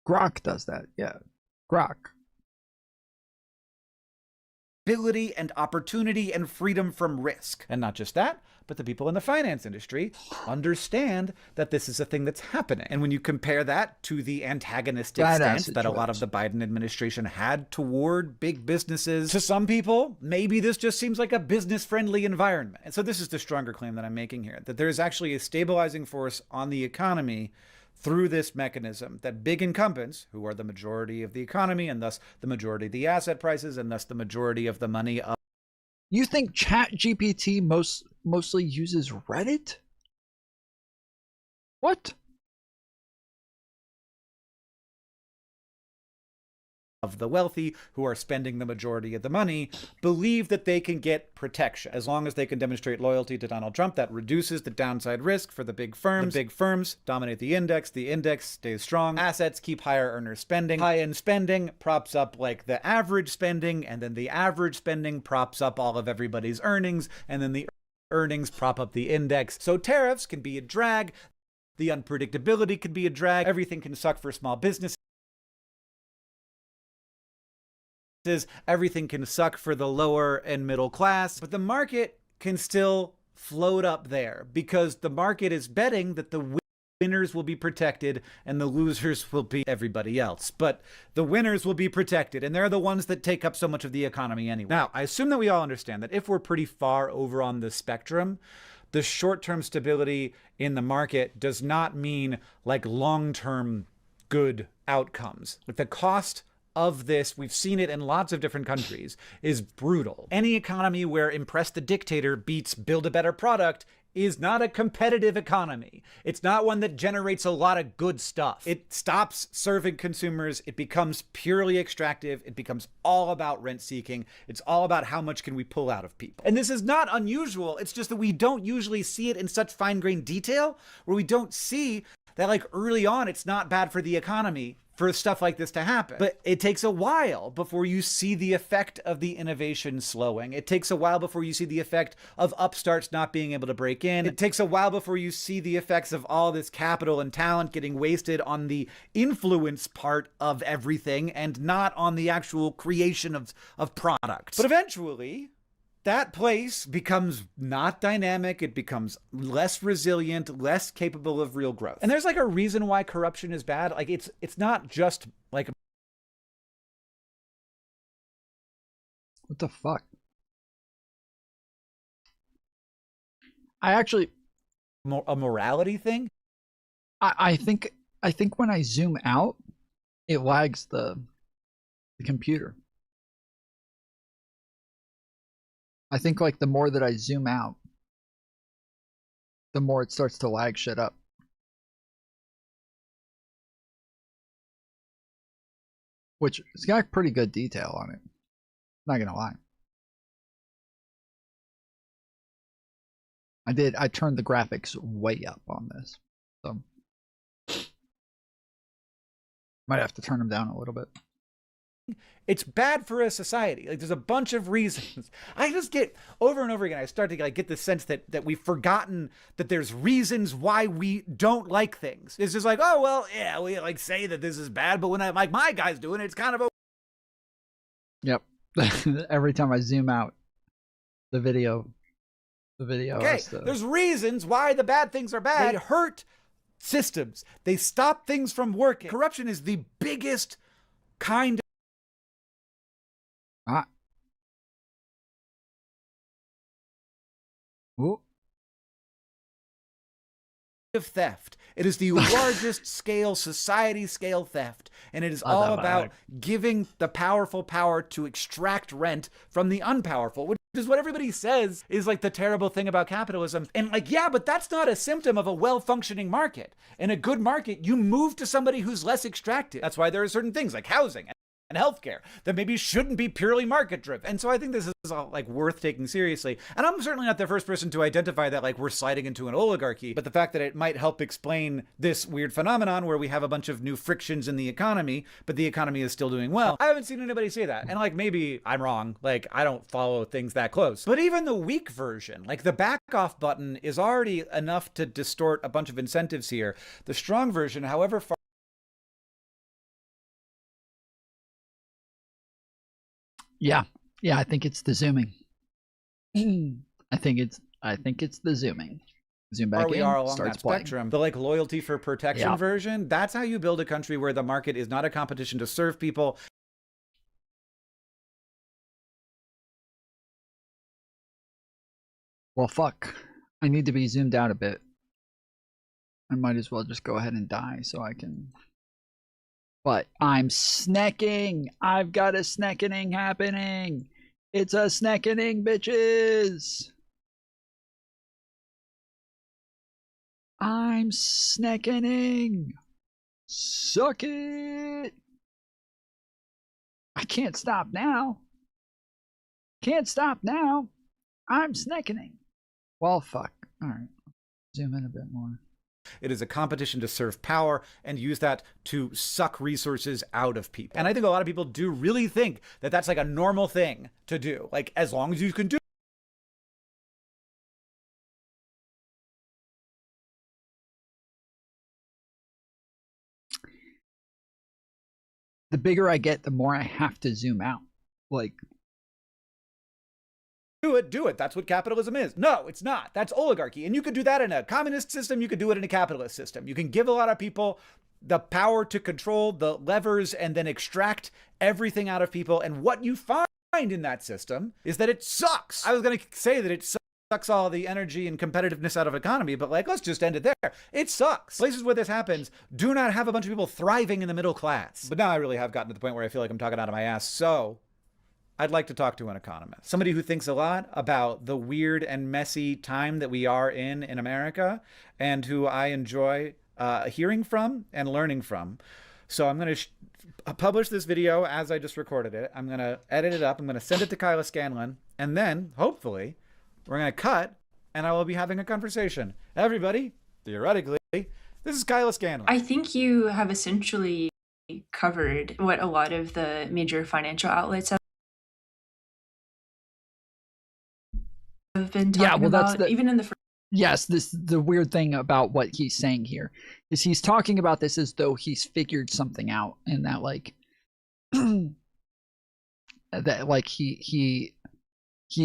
Grok does that, yeah. Grok. Ability and opportunity and freedom from risk. And not just that, but the people in the finance industry understand that this is a thing that's happening. And when you compare that to the antagonistic stance that a lot of the Biden administration had toward big businesses, to some people, maybe this just seems like a business-friendly environment. And so this is the stronger claim that I'm making here, that there is actually a stabilizing force on the economy through this mechanism, that big incumbents, who are the majority of the economy and thus the majority of the asset prices and thus the majority of the money of... You think ChatGPT mostly uses Reddit? What? Of the wealthy, who are spending the majority of the money, believe that they can get protection. As long as they can demonstrate loyalty to Donald Trump, that reduces the downside risk for the big firms. The big firms dominate the index stays strong, assets keep higher earner spending, high-end spending props up like the average spending, and then the average spending props up all of everybody's earnings, and then the earnings prop up the index. So tariffs can be a drag, the unpredictability can be a drag, everything can suck for small businesses. Everything can suck for the lower and middle class, but the market can still float up there because the market is betting that the winners will be protected and the losers will be everybody else. But the winners will be protected, and they're the ones that take up so much of the economy anyway. Now, I assume that we all understand that if we're pretty far over on the spectrum, the short-term stability in the market does not mean like long-term good outcomes. Like the cost of this, we've seen it in lots of different countries, is brutal. Any economy where impress the dictator beats build a better product is not a competitive economy. It's not one that generates a lot of good stuff. It stops serving consumers. It becomes purely extractive. It becomes all about rent seeking. It's all about how much can we pull out of people. And this is not unusual. It's just that we don't usually see it in such fine-grained detail, where we don't see that like early on it's not bad for the economy for stuff like this to happen. But it takes a while before you see the effect of the innovation slowing. It takes a while before you see the effect of upstarts not being able to break in. It takes a while before you see the effects of all this capital and talent getting wasted on the influence part of everything and not on the actual creation of products. But eventually, that place becomes not dynamic, it becomes less resilient, less capable of real growth. And there's like a reason why corruption is bad. Like it's not just like What the fuck? I actually a morality thing. I think when I zoom out, it lags the computer. I think like the more that I zoom out, the more it starts to lag shit up. Which it's got pretty good detail on it. Not gonna lie. I turned the graphics way up on this. So might have to turn them down a little bit. It's bad for a society. Like, there's a bunch of reasons. I just get over and over again, I start to like get the sense that we've forgotten that there's reasons why we don't like things. It's just like, oh well, yeah, we like say that this is bad, but when I like my guy's doing it, it's kind of Yep. Every time I zoom out, the video okay. There's reasons why the bad things are bad. They hurt systems. They stop things from working. Corruption is the biggest kind of of theft. It is the largest scale, society scale theft. And it is all about giving the powerful power to extract rent from the unpowerful, which is what everybody says is like the terrible thing about capitalism. And like, yeah, but that's not a symptom of a well-functioning market. In a good market, you move to somebody who's less extractive. That's why there are certain things like housing and healthcare that maybe shouldn't be purely market driven. And so I think this is all like worth taking seriously. And I'm certainly not the first person to identify that like we're sliding into an oligarchy, but the fact that it might help explain this weird phenomenon where we have a bunch of new frictions in the economy, but the economy is still doing well. I haven't seen anybody say that. And like, maybe I'm wrong. Like, I don't follow things that close. But even the weak version, like the back off button is already enough to distort a bunch of incentives here. The strong version, however far Yeah, I think it's the zooming. I think it's the zooming. Zoom back we in, are along starts that playing. spectrum. The like loyalty for protection version, that's how you build a country where the market is not a competition to serve people. Well, fuck. I need to be zoomed out a bit. I might as well just go ahead and die so I can... But I'm snacking. I've got a snackening happening. It's a snackening, bitches. I'm snackening. Suck it. I can't stop now. Can't stop now. I'm snackening. Well, fuck. All right. Zoom in a bit more. It is a competition to serve power and use that to suck resources out of people. And I think a lot of people do really think that that's like a normal thing to do. Like, as long as you can do the bigger I get, the more I have to zoom out. Like, do it. That's what capitalism is. No, it's not. That's oligarchy. And you could do that in a communist system. You could do it in a capitalist system. You can give a lot of people the power to control the levers and then extract everything out of people. And what you find in that system is that it sucks. I was going to say that it sucks all the energy and competitiveness out of economy, but like, let's just end it there. It sucks. Places where this happens do not have a bunch of people thriving in the middle class. But now I really have gotten to the point where I feel like I'm talking out of my ass. So I'd like to talk to an economist, somebody who thinks a lot about the weird and messy time that we are in America, and who I enjoy hearing from and learning from. So I'm going to publish this video as I just recorded it. I'm going to edit it up. I'm going to send it to Kyla Scanlon, and then hopefully we're going to cut and I will be having a conversation. Everybody, theoretically, this is Kyla Scanlon. I think you have essentially covered what a lot of the major financial outlets have been talking about, even in the yes, the weird thing about what he's saying here is he's talking about this as though he's figured something out, and that like that like he's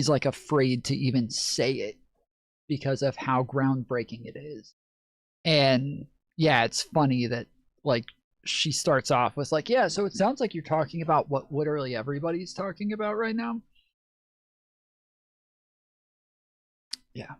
like afraid to even say it because of how groundbreaking it is. And yeah, it's funny that like she starts off with like, yeah, so it sounds like you're talking about what literally everybody's talking about right now. Yeah.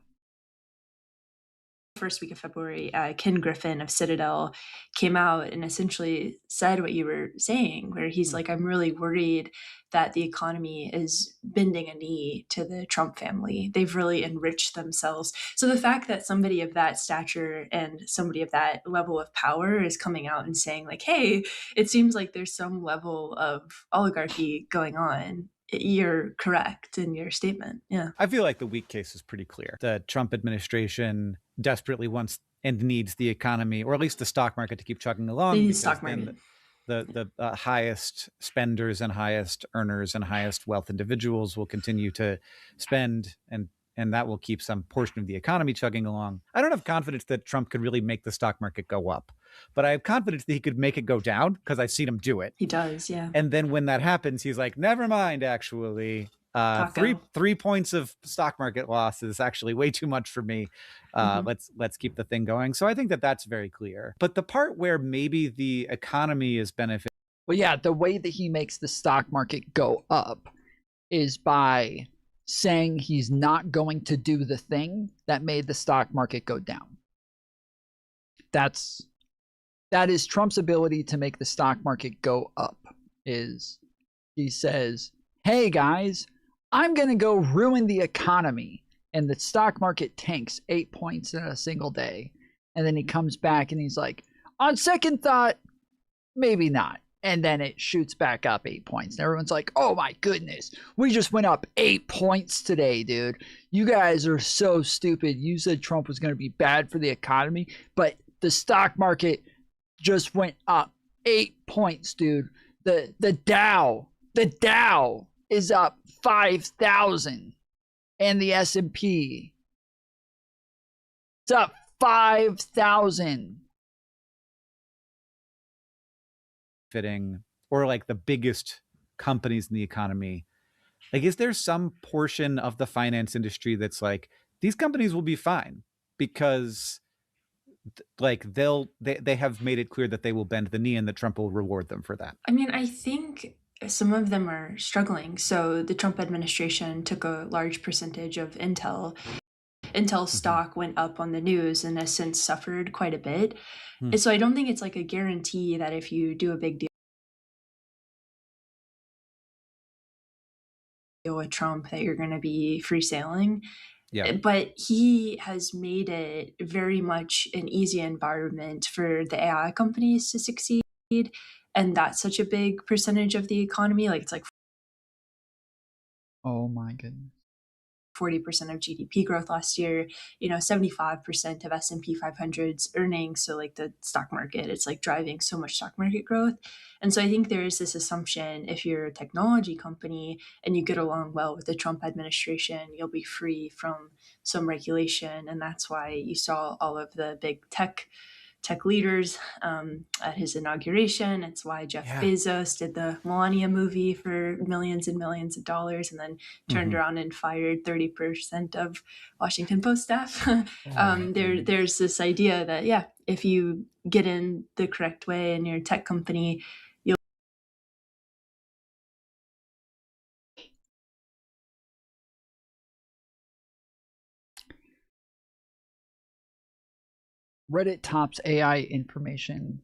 First week of February, Ken Griffin of Citadel came out and essentially said what you were saying, where he's like, I'm really worried that the economy is bending a knee to the Trump family. They've really enriched themselves. So the fact that somebody of that stature and somebody of that level of power is coming out and saying like, hey, it seems like there's some level of oligarchy going on. You're correct in your statement. Yeah. I feel like the weak case is pretty clear. The Trump administration desperately wants and needs the economy, or at least the stock market, to keep chugging along. They need the because stock then market. the highest spenders and highest earners and highest wealth individuals will continue to spend, and that will keep some portion of the economy chugging along. I don't have confidence that Trump could really make the stock market go up, but I have confidence that he could make it go down because I've seen him do it. He does, yeah. And then when that happens, he's like, never mind, actually. 3 points of stock market loss is actually way too much for me. Let's keep the thing going. So I think that that's very clear. But the part where maybe the economy is benefiting. Well, yeah, the way that he makes the stock market go up is by saying he's not going to do the thing that made the stock market go down. That is Trump's ability to make the stock market go up. Is he says, hey guys, I'm going to go ruin the economy. And the stock market tanks 8 points in a single day. And then he comes back and he's like, on second thought, maybe not. And then it shoots back up 8 points. And everyone's like, oh my goodness, we just went up 8 points today, dude. You guys are so stupid. You said Trump was going to be bad for the economy, but the stock market just went up 8 points, dude. The Dow is up 5,000, and the S&P it's up 5,000. Fitting, or like the biggest companies in the economy. Like, is there some portion of the finance industry that's like, these companies will be fine because like they have made it clear that they will bend the knee and that Trump will reward them for that? I mean, I think some of them are struggling. So the Trump administration took a large percentage of Intel. Intel stock went up on the news and has since suffered quite a bit. And so I don't think it's like a guarantee that if you do a big deal with Trump that you're going to be free sailing. Yeah. But he has made it very much an easy environment for the AI companies to succeed. And that's such a big percentage of the economy. Like it's like oh my goodness, 40% of GDP growth last year, 75% of S&P 500's earnings. So like the stock market, it's like driving so much stock market growth. And so I think there is this assumption if you're a technology company and you get along well with the Trump administration, you'll be free from some regulation. And that's why you saw all of the big tech leaders at his inauguration. It's why Jeff Bezos did the Melania movie for millions and millions of dollars and then turned around and fired 30% of Washington Post staff. There's this idea that, if you get in the correct way in your tech company, Reddit tops AI information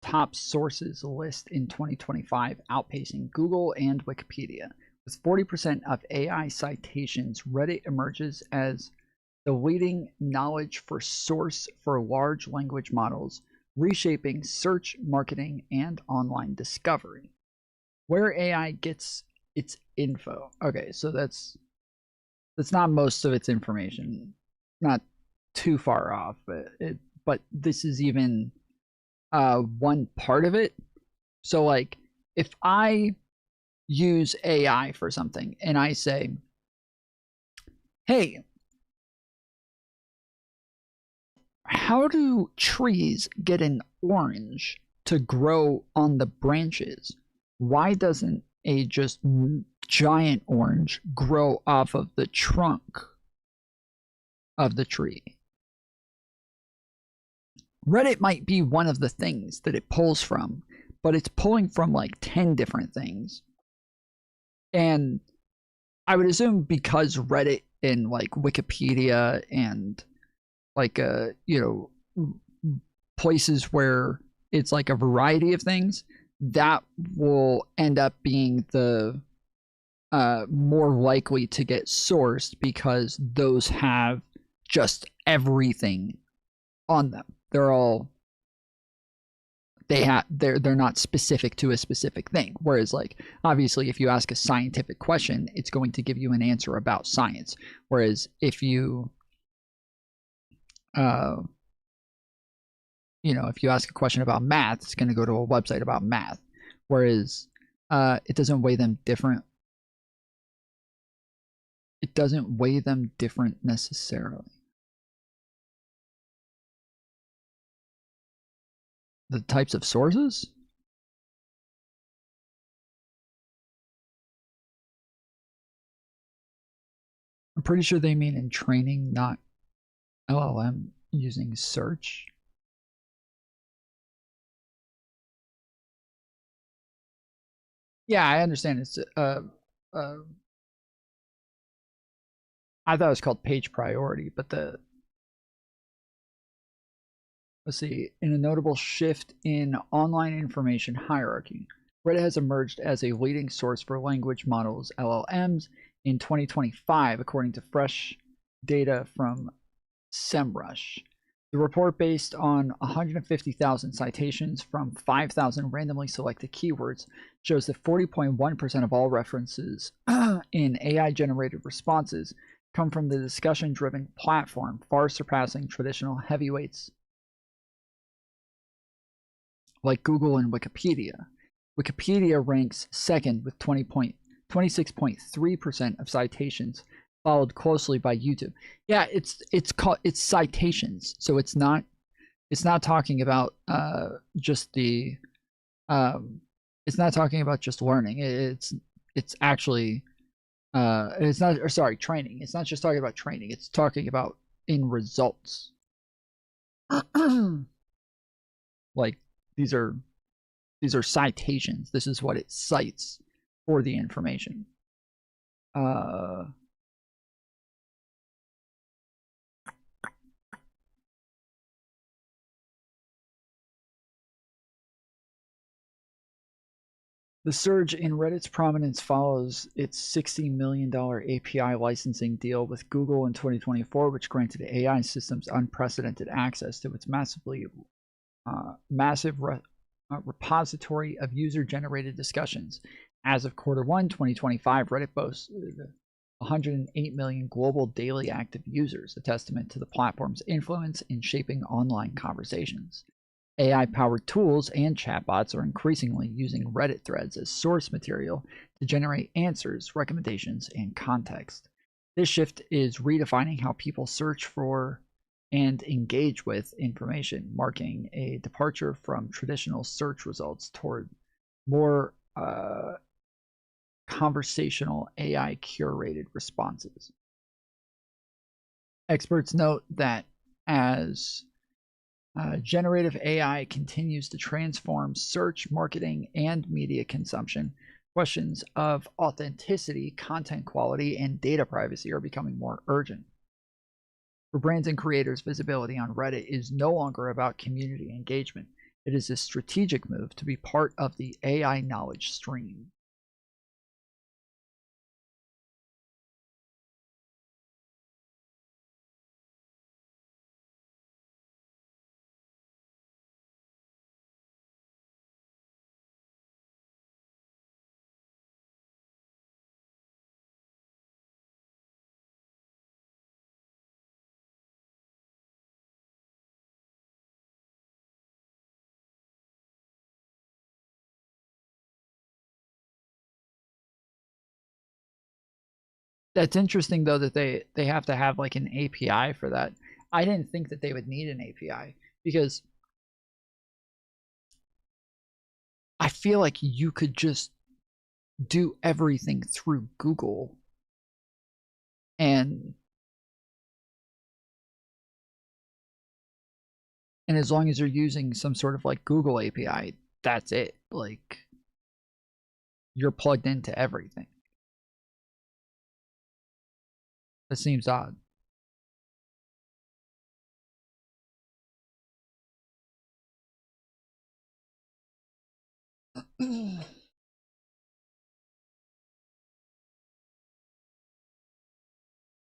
top sources list in 2025, outpacing Google and Wikipedia. With 40% of AI citations, Reddit emerges as the leading knowledge for source for large language models, reshaping search, marketing, and online discovery. Where AI gets its info. Okay, so that's not most of its information. Not too far off, but this is even one part of it. So like if I use AI for something and I say, hey, how do trees get an orange to grow on the branches? Why doesn't a just giant orange grow off of the trunk of the tree? Reddit might be one of the things that it pulls from, but it's pulling from like 10 different things. And I would assume because Reddit in like Wikipedia and like you know, places where it's like a variety of things, that will end up being the more likely to get sourced, because those have just everything on them. They're all they're not specific to a specific thing. Whereas like obviously if you ask a scientific question, it's going to give you an answer about science. Whereas if you you know, if you ask a question about math, it's going to go to a website about math. Whereas it doesn't weigh them different. It doesn't weigh them different necessarily. The types of sources? I'm pretty sure they mean in training, not LLM using search. Yeah, I understand. It's I thought it was called page priority, but let's see. In a notable shift in online information hierarchy, Reddit has emerged as a leading source for language models, LLMs, in 2025, according to fresh data from SEMrush. The report, based on 150,000 citations from 5,000 randomly selected keywords, shows that 40.1% of all references in AI-generated responses come from the discussion-driven platform, far surpassing traditional heavyweights like Google and Wikipedia. Wikipedia ranks second with 26.3% of citations, followed closely by YouTube. Yeah, it's citations, so it's not talking about just the it's not talking about just learning. It's actually it's not, or sorry, training. It's not just talking about training. It's talking about in results. Like these are citations. This is what it cites for the information. The surge in Reddit's prominence follows its $60 million API licensing deal with Google in 2024, which granted AI systems unprecedented access to its massive repository of user-generated discussions. As of Q1 2025, Reddit boasts 108 million global daily active users, a testament to the platform's influence in shaping online conversations. AI-powered tools and chatbots are increasingly using Reddit threads as source material to generate answers, recommendations, and context. This shift is redefining how people search for and engage with information, marking a departure from traditional search results toward more conversational AI-curated responses. Experts note that as generative AI continues to transform search, marketing, and media consumption, questions of authenticity, content quality, and data privacy are becoming more urgent. For brands and creators, visibility on Reddit is no longer about community engagement. It is a strategic move to be part of the AI knowledge stream. That's interesting, though, that they have to have like an API for that. I didn't think that they would need an API, because I feel like you could just do everything through Google, and as long as you're using some sort of like Google API, that's it. Like, you're plugged into everything. That seems odd.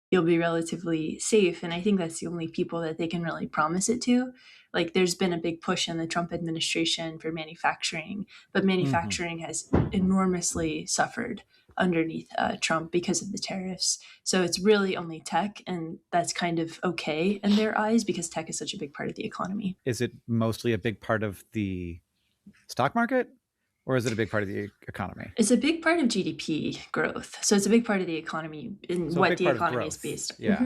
You'll be relatively safe. And I think that's the only people that they can really promise it to. Like, there's been a big push in the Trump administration for manufacturing, but manufacturing has enormously suffered underneath Trump because of the tariffs. So it's really only tech, and that's kind of okay in their eyes because tech is such a big part of the economy. Is it mostly a big part of the stock market, or is it a big part of the economy? It's a big part of GDP growth. So it's a big part of the economy in So a what big the part of economy is growth. based on. Yeah.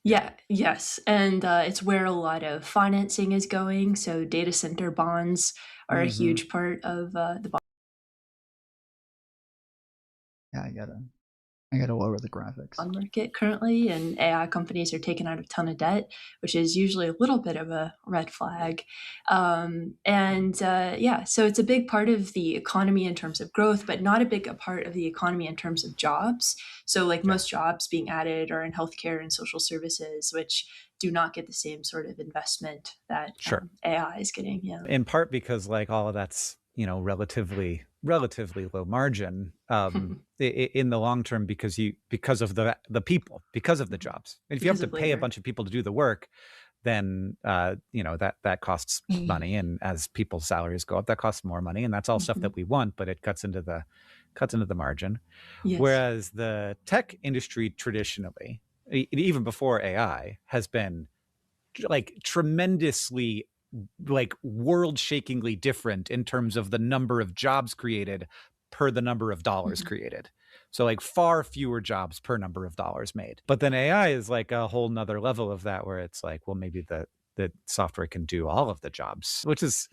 Yeah, yes. And it's where a lot of financing is going. So data center bonds are a huge part of the bond Yeah, I gotta lower the graphics. market currently, and AI companies are taking out a ton of debt, which is usually a little bit of a red flag. Yeah, so it's a big part of the economy in terms of growth, but not a big part of the economy in terms of jobs. So like most jobs being added are in healthcare and social services, which do not get the same sort of investment that AI is getting. Yeah. In part because like all of that's, you know, relatively low margin in the long term because of the people, because of the jobs. And if you have to pay a bunch of people to do the work, then you know, that costs money, and as people's salaries go up, that costs more money, and that's all stuff that we want, but it cuts into the margin. Yes. Whereas the tech industry traditionally, even before AI, has been like tremendously, like world-shakingly different in terms of the number of jobs created per the number of dollars created. So like far fewer jobs per number of dollars made. But then AI is like a whole nother level of that, where it's like, well, maybe the software can do all of the jobs, which is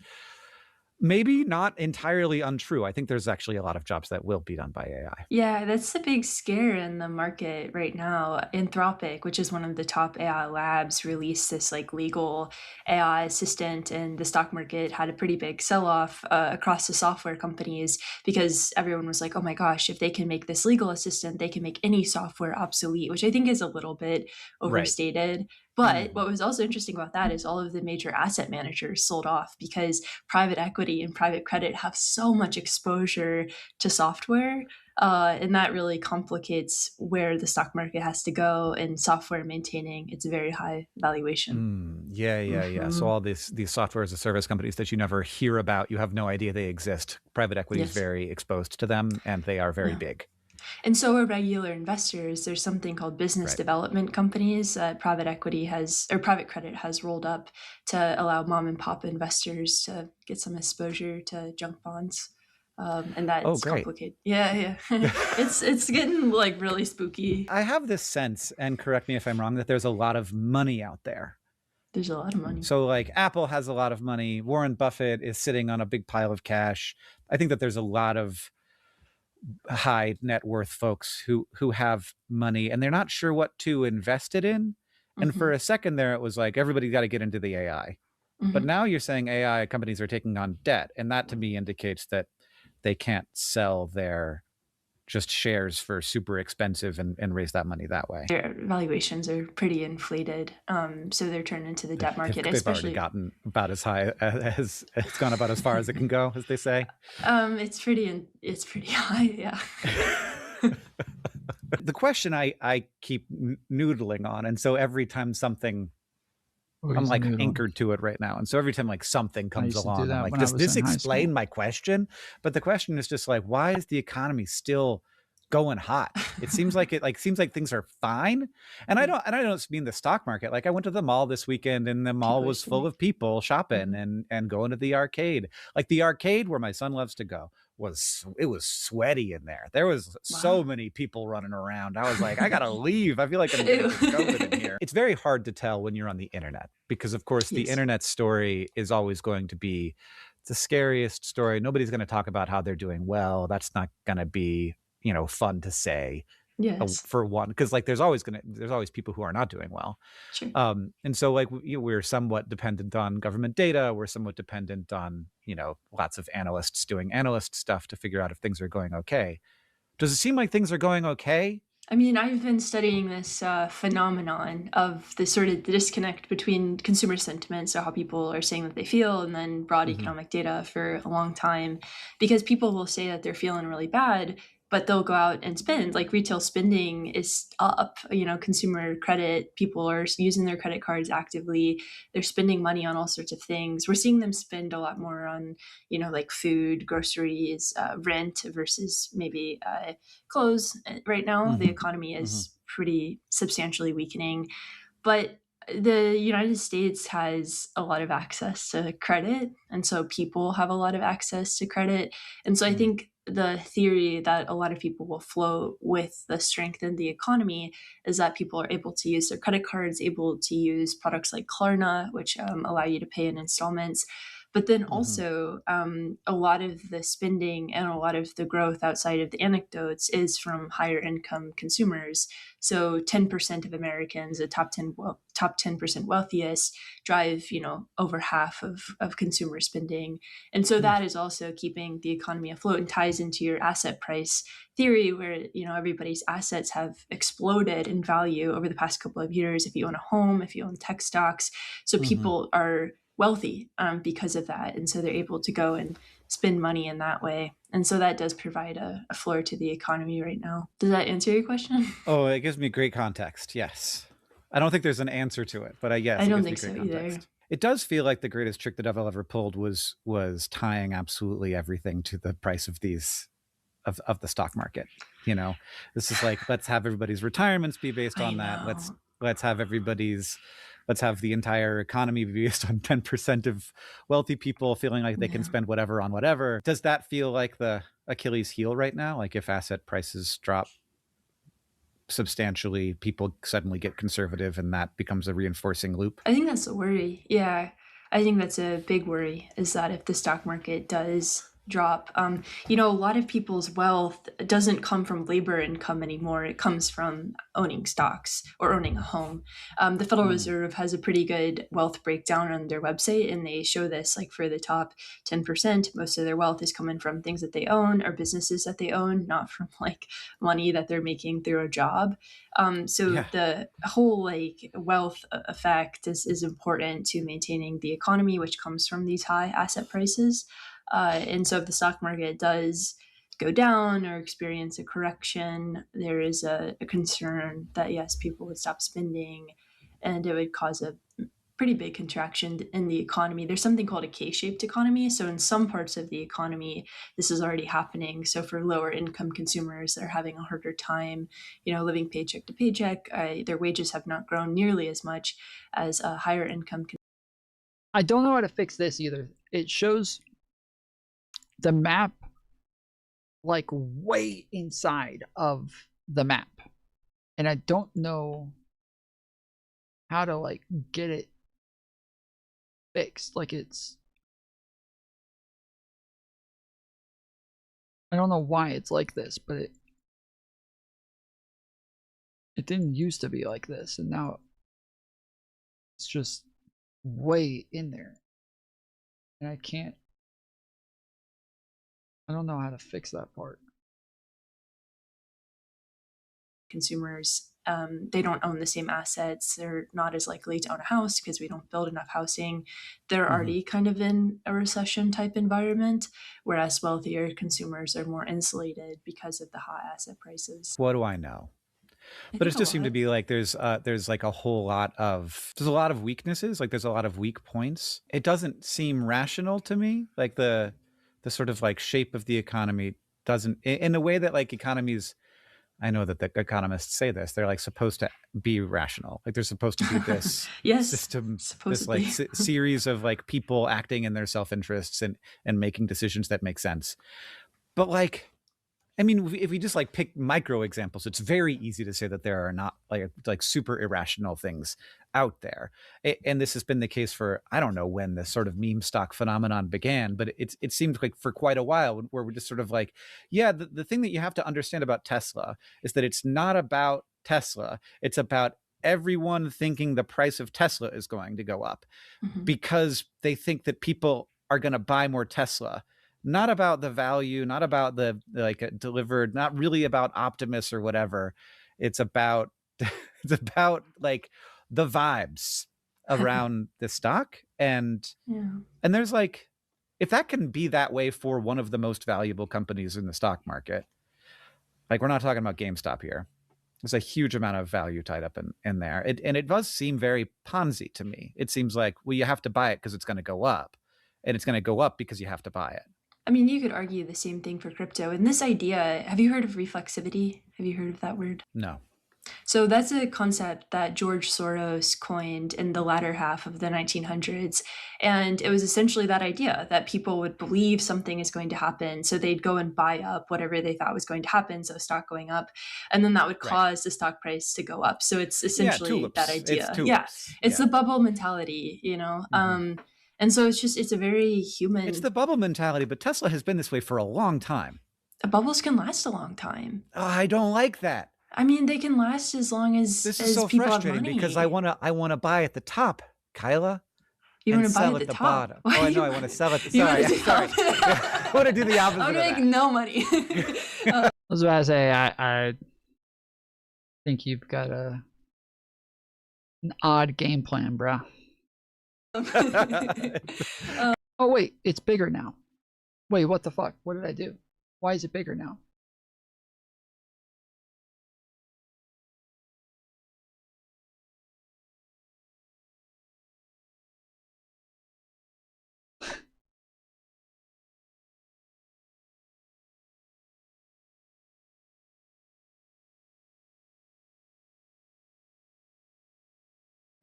maybe not entirely untrue. I think there's actually a lot of jobs that will be done by AI. Yeah, that's the big scare in the market right now. Anthropic, which is one of the top AI labs, released this like legal AI assistant, and the stock market had a pretty big sell-off across the software companies because everyone was like, oh my gosh, if they can make this legal assistant, they can make any software obsolete, which I think is a little bit overstated. But what was also interesting about that is all of the major asset managers sold off because private equity and private credit have so much exposure to software. And that really complicates where the stock market has to go, and software maintaining its very high valuation. Yeah. So all these software as a service companies that you never hear about, you have no idea they exist. Private equity is very exposed to them, and they are very big. And so are regular investors. There's something called business development companies. Private equity has, or private credit has rolled up to allow mom and pop investors to get some exposure to junk bonds. And that's complicated. Yeah. It's getting like really spooky. I have this sense, and correct me if I'm wrong, that there's a lot of money out there. There's a lot of money. So like Apple has a lot of money. Warren Buffett is sitting on a big pile of cash. I think that there's a lot of high net worth folks who have money, and they're not sure what to invest it in. And for a second there, it was like, everybody got to get into the AI. But now you're saying AI companies are taking on debt. And that to me indicates that they can't sell their just shares for super expensive and raise that money that way. Their valuations are pretty inflated. So they're turned into the debt market. They've already gotten about as high as it's gone about as far as it can go, as they say. It's pretty high, yeah. The question I keep noodling on, and so every time something, I'm like anchored to it right now, and so every time like something comes along, I'm like, does this explain my question? But the question is just like, why is the economy still going hot? It seems like things are fine, and I don't mean the stock market. Like I went to the mall this weekend, and the mall was full of people shopping and going to the arcade. Like the arcade where my son loves to go was sweaty in there. There was so many people running around. I was like, I gotta leave. I feel like I'm gonna get COVID in here. It's very hard to tell when you're on the internet, because of course the internet story is always going to be the scariest story. Nobody's going to talk about how they're doing well. That's not going to be, you know, fun to say. For one, because like there's always people who are not doing well. And so like we're somewhat dependent on government data. We're somewhat dependent on, you know, lots of analysts doing analyst stuff to figure out if things are going okay. Does it seem like things are going okay? I mean, I've been studying this phenomenon of the sort of the disconnect between consumer sentiment, so how people are saying that they feel, and then broad economic data for a long time, because people will say that they're feeling really bad, but they'll go out and spend. Like retail spending is up, you know, consumer credit, people are using their credit cards actively. They're spending money on all sorts of things. We're seeing them spend a lot more on, you know, like food, groceries, rent versus maybe clothes right now. The economy is pretty substantially weakening. But the United States has a lot of access to credit. And so people have a lot of access to credit. And so I think the theory that a lot of people will float with the strength in the economy is that people are able to use their credit cards, able to use products like Klarna, which allow you to pay in installments. But then also, a lot of the spending and a lot of the growth outside of the anecdotes is from higher income consumers. So 10% of Americans, the top 10% wealthiest, drive, you know, over half of consumer spending. And so that is also keeping the economy afloat and ties into your asset price theory, where, you know, everybody's assets have exploded in value over the past couple of years. If you own a home, if you own tech stocks, so people are wealthy because of that. And so they're able to go and spend money in that way. And so that does provide a floor to the economy right now. Does that answer your question? Oh, it gives me great context. Yes. I don't think there's an answer to it, but yes, I it don't gives think me so great either. context. It does feel like the greatest trick the devil ever pulled was tying absolutely everything to the price of these of the stock market. You know, this is like, let's have everybody's retirements be based on that. Let's have the entire economy be based on 10% of wealthy people feeling like they can spend whatever on whatever. Does that feel like the Achilles heel right now? Like if asset prices drop substantially, people suddenly get conservative and that becomes a reinforcing loop? I think that's a worry. Yeah. I think that's a big worry, is that if the stock market does drop, you know, a lot of people's wealth doesn't come from labor income anymore. It comes from owning stocks or owning a home. The Federal Reserve has a pretty good wealth breakdown on their website, and they show this, like for the top 10%, most of their wealth is coming from things that they own or businesses that they own, not from like money that they're making through a job. So the whole like wealth effect is important to maintaining the economy, which comes from these high asset prices. And so if the stock market does go down or experience a correction, there is a concern that, yes, people would stop spending and it would cause a pretty big contraction in the economy. There's something called a K-shaped economy. So in some parts of the economy, this is already happening. So for lower income consumers that are having a harder time, you know, living paycheck to paycheck, their wages have not grown nearly as much as a higher income. I don't know how to fix this either. It shows the map like way inside of the map, and I don't know how to like get it fixed. Like I don't know why it's like this, but it didn't used to be like this, and now it's just way in there, and I don't know how to fix that part. Consumers, they don't own the same assets. They're not as likely to own a house because we don't build enough housing. They're already kind of in a recession type environment, whereas wealthier consumers are more insulated because of the high asset prices. What do I know? But it just seemed to be like there's like a whole lot of weaknesses. Like there's a lot of weak points. It doesn't seem rational to me. Like the sort of like shape of the economy doesn't, in a way that like economies, I know that the economists say this, they're like supposed to be rational. Like they're supposed to be this system, supposedly. this like series of like people acting in their self-interests and making decisions that make sense. But like, I mean, if we just like pick micro examples, it's very easy to say that there are not like super irrational things out there. And this has been the case for, I don't know when this sort of meme stock phenomenon began, but it seemed like for quite a while where we're just sort of like, yeah, the thing that you have to understand about Tesla is that it's not about Tesla. It's about everyone thinking the price of Tesla is going to go up because they think that people are going to buy more Tesla. Not about the value, not about the like delivered, not really about Optimus or whatever. It's about it's about like the vibes around the stock. And there's like, if that can be that way for one of the most valuable companies in the stock market, like we're not talking about GameStop here. There's a huge amount of value tied up in there. And it does seem very Ponzi to me. It seems like, well, you have to buy it because it's going to go up. And it's going to go up because you have to buy it. I mean, you could argue the same thing for crypto. And this idea, have you heard of reflexivity? Have you heard of that word? No. So that's a concept that George Soros coined in the latter half of the 1900s. And it was essentially that idea that people would believe something is going to happen. So they'd go and buy up whatever they thought was going to happen. So stock going up. And then that would cause the stock price to go up. So it's essentially that idea. It's the bubble mentality, you know? And so it's a very human. It's the bubble mentality, but Tesla has been this way for a long time. Bubbles can last a long time. Oh, I don't like that. I mean, they can last as long as this is so people frustrating have money. because I want to buy at the top, Kyla. You want to buy sell at the top? Bottom. Oh, I know. I want to sell at the sorry. I want to do the opposite. I'm gonna make no money. I was about to say, I think you've got an odd game plan, bro. Oh wait, it's bigger now. Wait, what the fuck? What did I do? Why is it bigger now?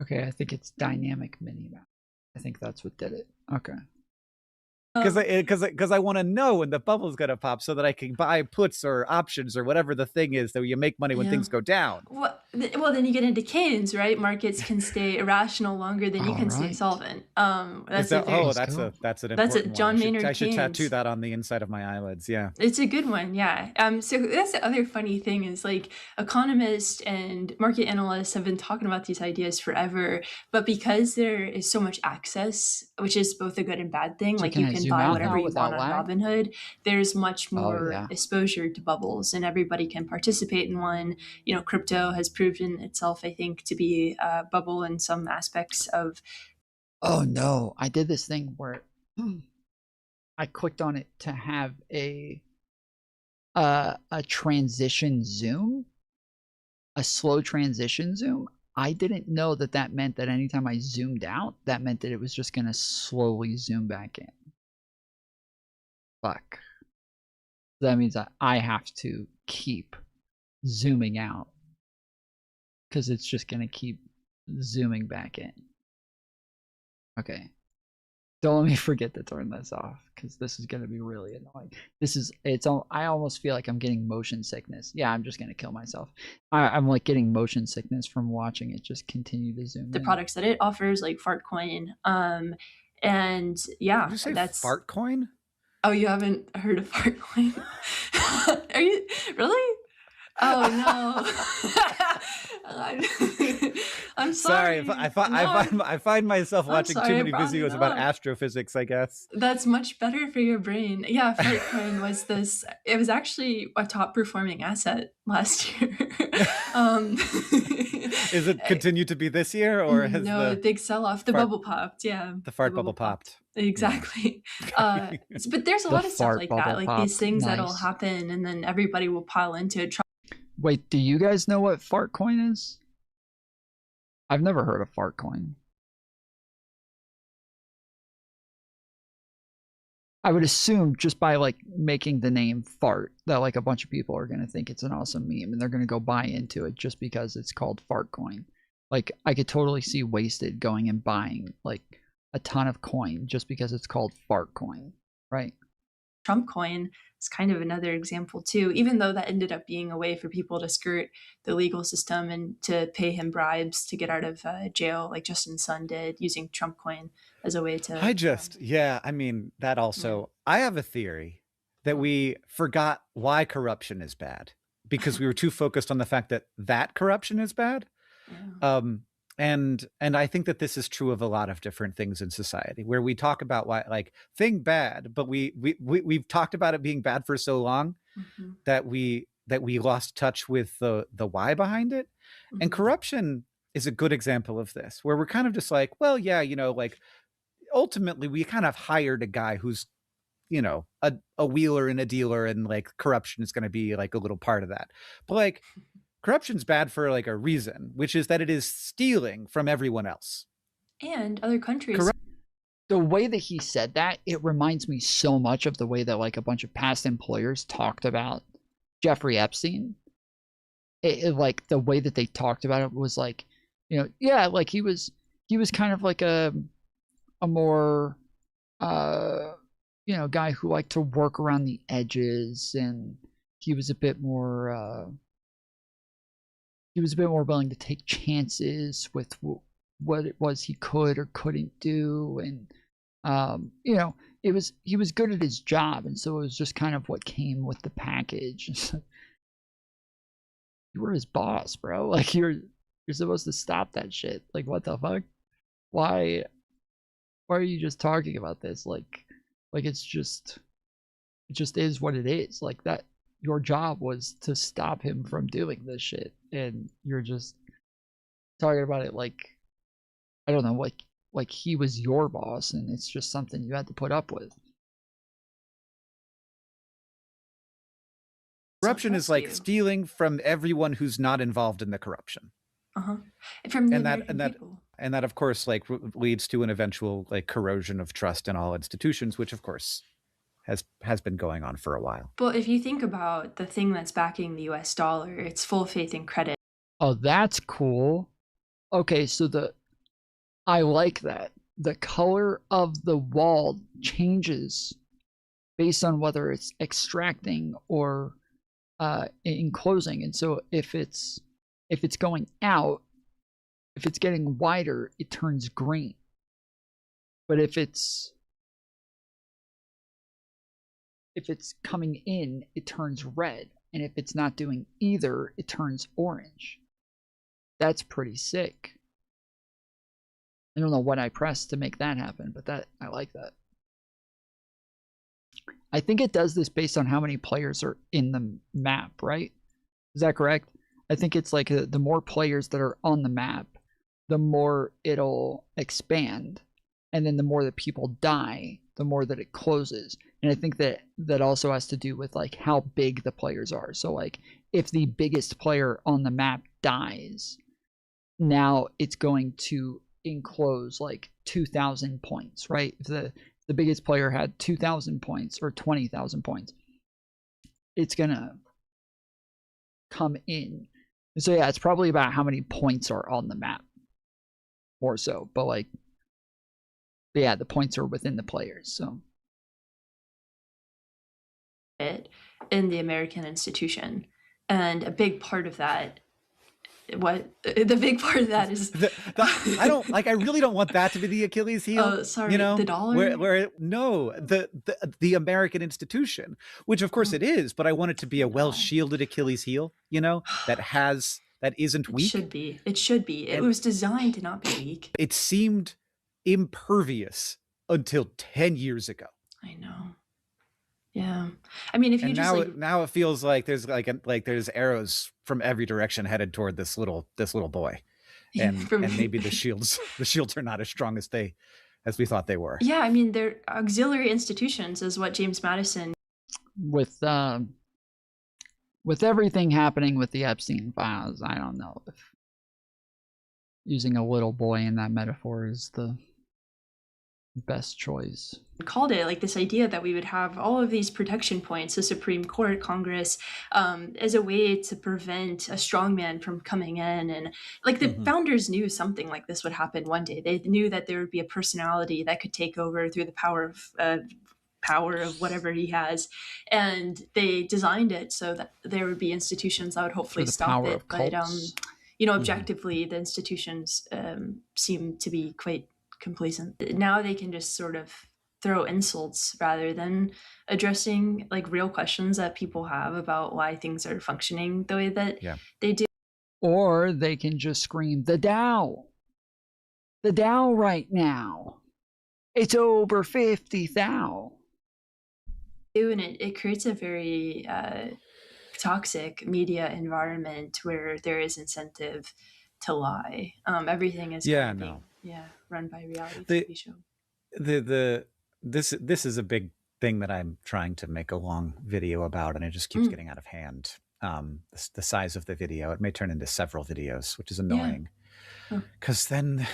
Okay, I think it's dynamic mini map. I think that's what did it. Okay. Because I want to know when the bubble's gonna pop so that I can buy puts or options or whatever the thing is that you make money when things go down. Well, then you get into Keynes, right? Markets can stay irrational longer than you can stay solvent. That's an important John Maynard Keynes. I should tattoo that on the inside of my eyelids. Yeah, it's a good one. Yeah. So that's the other funny thing is like economists and market analysts have been talking about these ideas forever, but because there is so much access, which is both a good and bad thing, like you can buy whatever you want on Robinhood, there's much more exposure to bubbles and everybody can participate in one. You know, crypto has proven itself, I think, to be a bubble in some aspects of. Oh no, I did this thing where I clicked on it to have a transition zoom, a slow transition zoom. I didn't know that meant that anytime I zoomed out, that meant that it was just going to slowly zoom back in. Fuck. That means that I have to keep zooming out because it's just going to keep zooming back in. Okay. Don't let me forget to turn this off because this is going to be really annoying. I almost feel like I'm getting motion sickness. Yeah, I'm just going to kill myself. I'm like getting motion sickness from watching it just continue to zoom the in. Products that it offers, like Fartcoin. And yeah, Did you say Fartcoin? Oh, you haven't heard of Fartcoin? Are you really? Oh no. I'm sorry. I find myself watching too many videos about astrophysics, I guess. That's much better for your brain. Yeah, Fartcoin was this. It was actually a top performing asset last year. Is it continued to be this year, or has the big sell off? The bubble popped. Yeah, the fart bubble popped. Exactly. But there's a lot of stuff like that, like these things that'll happen, and then everybody will pile into it. Wait, do you guys know what Fartcoin is? I've never heard of Fartcoin. I would assume just by like making the name fart that like a bunch of people are going to think it's an awesome meme and they're going to go buy into it just because it's called Fartcoin. Like I could totally see Wasted going and buying like a ton of coin just because it's called Fartcoin, right? Trump coin is kind of another example too, even though that ended up being a way for people to skirt the legal system and to pay him bribes to get out of jail, like Justin Sun did, using Trump coin as a way to. I mean, that also, I have a theory that we forgot why corruption is bad because we were too focused on the fact that corruption is bad. Yeah. And I think that this is true of a lot of different things in society where we talk about why like thing bad, but we've talked about it being bad for so long that we we lost touch with the why behind it. And corruption is a good example of this, where we're kind of just like, well, yeah, like ultimately we kind of hired a guy who's, a wheeler and a dealer, and like corruption is going to be like a little part of that. But like corruption's bad for like a reason, which is that it is stealing from everyone else. And other countries. The way that he said that, it reminds me so much of the way that like a bunch of past employers talked about Jeffrey Epstein. Like the way that they talked about it was like, yeah, like he was kind of like a more guy who liked to work around the edges, and he was a bit more willing to take chances with what it was he could or couldn't do, and he was good at his job, and so it was just kind of what came with the package. You were his boss, bro. Like you're supposed to stop that shit. Like what the fuck? Why are you just talking about this? Like it just is what it is. Like that your job was to stop him from doing this shit, and you're just talking about it like, I don't know, like he was your boss, and it's just something you had to put up with. Corruption is like stealing from everyone who's not involved in the corruption. From the American people. And that of course like leads to an eventual like corrosion of trust in all institutions, which of course has been going on for a while. Well, if you think about the thing that's backing the US dollar, it's full faith and credit. Oh, that's cool. Okay, so I like that. The color of the wall changes based on whether it's extracting or enclosing. And so if it's going out, if it's getting wider, it turns green. But if it's coming in, it turns red. And if it's not doing either, it turns orange. That's pretty sick. I don't know what I pressed to make that happen, but I like that. I think it does this based on how many players are in the map, right? Is that correct? I think it's like the more players that are on the map, the more it'll expand. And then the more that people die, the more that it closes. And I think that also has to do with like how big the players are. So like if the biggest player on the map dies, now it's going to enclose like 2,000 points, right? If the biggest player had 2,000 points or 20,000 points, it's gonna come in. And so yeah, it's probably about how many points are on the map, more so. But like, yeah, the points are within the players. So in the American institution, and a big part of that. The big part of that is I really don't want that to be the Achilles heel. Oh, sorry, the dollar. The American institution, which of course it is, but I want it to be a well-shielded Achilles heel. That isn't weak. It should be. It was designed to not be weak. It seemed impervious until 10 years ago. I know. Yeah, I mean, if you now it feels like there's there's arrows from every direction headed toward this little boy, and maybe the shields are not as strong as we thought they were. Yeah, I mean, they're auxiliary institutions, is what James Madison. With everything happening with the Epstein files, I don't know if using a little boy in that metaphor is the best choice. Called it like this idea that we would have all of these protection points, the Supreme Court, Congress, as a way to prevent a strongman from coming in. And like the founders knew something like this would happen one day. They knew that there would be a personality that could take over through the power of whatever he has, and they designed it so that there would be institutions that would hopefully stop it. But objectively, the institutions seem to be quite complacent. Now they can just sort of throw insults rather than addressing like real questions that people have about why things are functioning the way that they do. Or they can just scream, the Dow right now, it's over 50 thou. And it creates a very toxic media environment where there is incentive to lie. Everything is kind of being, run by reality TV show. This is a big thing that I'm trying to make a long video about, and it just keeps getting out of hand. The size of the video, it may turn into several videos, which is annoying, because then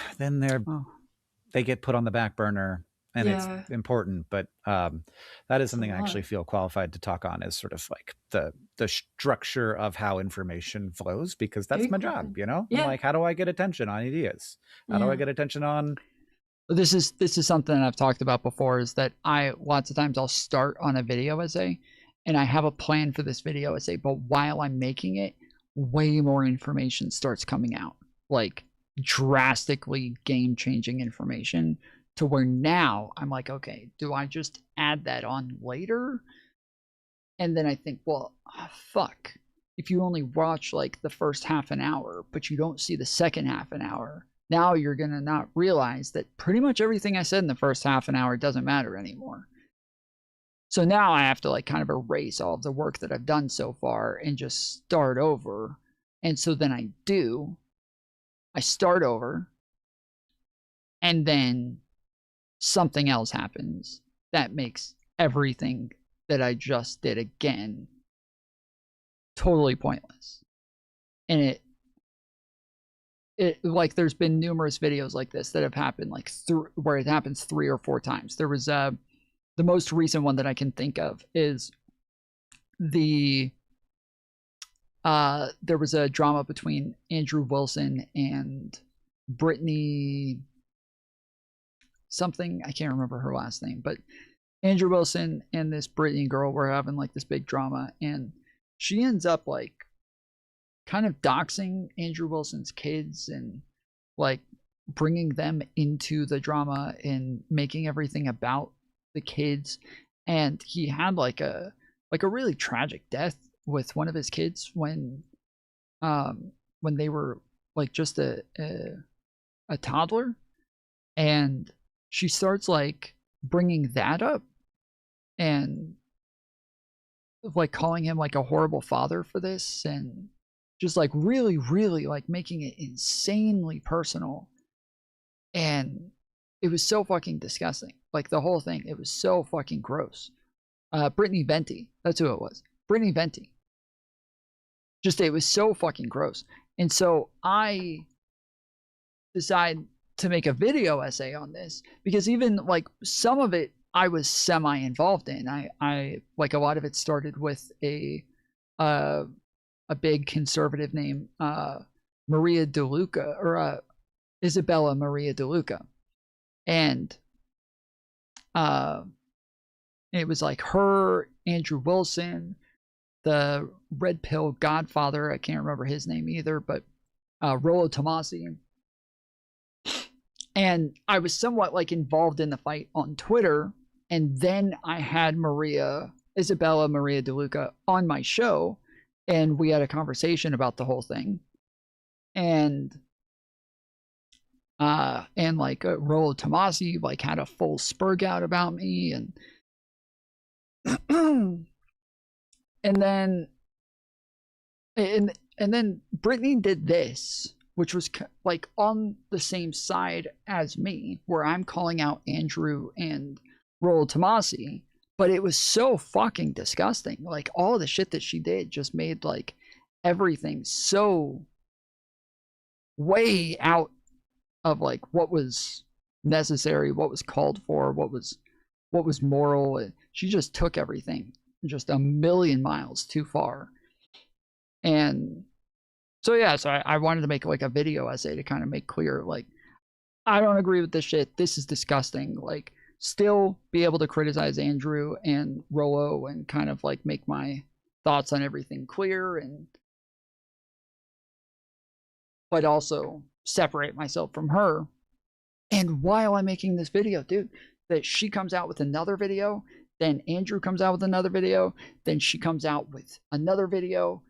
they get put on the back burner, and it's important. But that is something I actually feel qualified to talk on, is sort of like the structure of how information flows, because that's my job, you know. I'm like, how do I get attention on ideas? How do I get attention on? This is something I've talked about before, is that lots of times I'll start on a video essay and I have a plan for this video essay, but while I'm making it, way more information starts coming out, like drastically game-changing information, to where now I'm like, okay, do I just add that on later? And then I think, well, fuck, if you only watch like the first half an hour, but you don't see the second half an hour, now you're going to not realize that pretty much everything I said in the first half an hour doesn't matter anymore. So now I have to like kind of erase all of the work that I've done so far and just start over. And so then I start over, and then something else happens that makes everything that I just did again totally pointless. And it like, there's been numerous videos like this that have happened, like where it happens 3 or 4 times. There was the most recent one that I can think of is there was a drama between Andrew Wilson and Brittany something, I can't remember her last name, but Andrew Wilson and this Brittany girl were having like this big drama, and she ends up like kind of doxing Andrew Wilson's kids and like bringing them into the drama and making everything about the kids. And he had like a really tragic death with one of his kids when they were like just a toddler, and she starts like bringing that up and like calling him like a horrible father for this, and just like really like making it insanely personal. And it was so fucking disgusting. Like the whole thing, it was so fucking gross. Brittany Venti, that's who it was. Brittany Venti. Just, it was so fucking gross. And so I decided to make a video essay on this, because even like some of it I was semi-involved in. I like, a lot of it started with a big conservative named Maria DeLuca, or Isabella Maria DeLuca. And it was like her, Andrew Wilson, the Red Pill Godfather, I can't remember his name either, but Rollo Tomasi. And I was somewhat like involved in the fight on Twitter. And then I had Isabella Maria DeLuca on my show, and we had a conversation about the whole thing. And like Rollo Tomasi like had a full spurg out about me, and and then Brittany did this, which was like on the same side as me, where I'm calling out Andrew and Rollo Tomasi, but it was so fucking disgusting. Like all the shit that she did just made like everything so way out of like what was necessary, what was called for, what was moral. And she just took everything just a million miles too far. And so yeah, so I wanted to make like a video essay to kind of make clear, like, I don't agree with this shit. This is disgusting. Like, still be able to criticize Andrew and Rollo and kind of like make my thoughts on everything clear, and but also separate myself from her. And while I'm making this video, dude, that she comes out with another video, then Andrew comes out with another video, then she comes out with another video,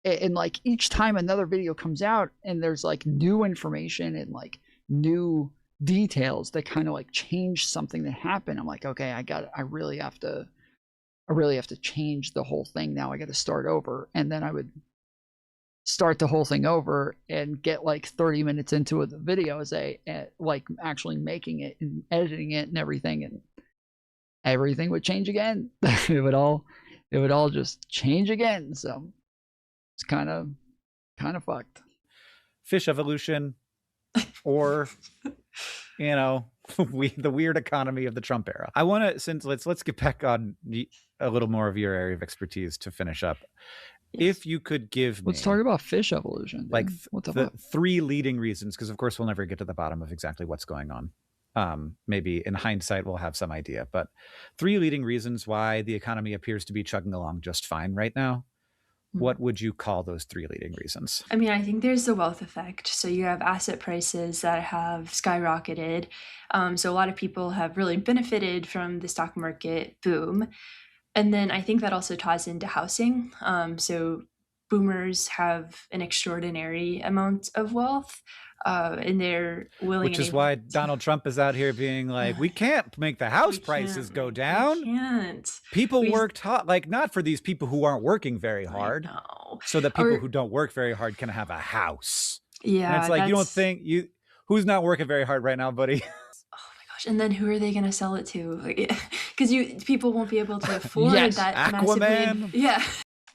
and like each time another video comes out and there's like new information and like new details that kind of like change something that happened, I'm like, okay, I really have to I really have to change the whole thing now. I got to start over. And then I would start the whole thing over and get like 30 minutes into the video, like actually making it and editing it and everything would change again. it would all just change again. So it's kind of fucked. Fish evolution, or the weird economy of the Trump era. I want to, let's get back on a little more of your area of expertise to finish up. Yes. If you could give let's talk about fish evolution, dude. Like the 3 leading reasons, because of course we'll never get to the bottom of exactly what's going on. Maybe in hindsight we'll have some idea, but 3 leading reasons why the economy appears to be chugging along just fine right now. What would you call those 3 leading reasons? I mean, I think there's the wealth effect. So you have asset prices that have skyrocketed. So a lot of people have really benefited from the stock market boom. And then I think that also ties into housing. So boomers have an extraordinary amount of wealth. And they're willing. Which is why Donald Trump is out here being like, we can't make the house prices go down. We can't. People worked hard, like not for these people who aren't working very hard, so that people who don't work very hard can have a house. Yeah, and it's like, you don't think who's not working very hard right now, buddy? And then who are they going to sell it to? Because people won't be able to afford that Aquaman. Yeah.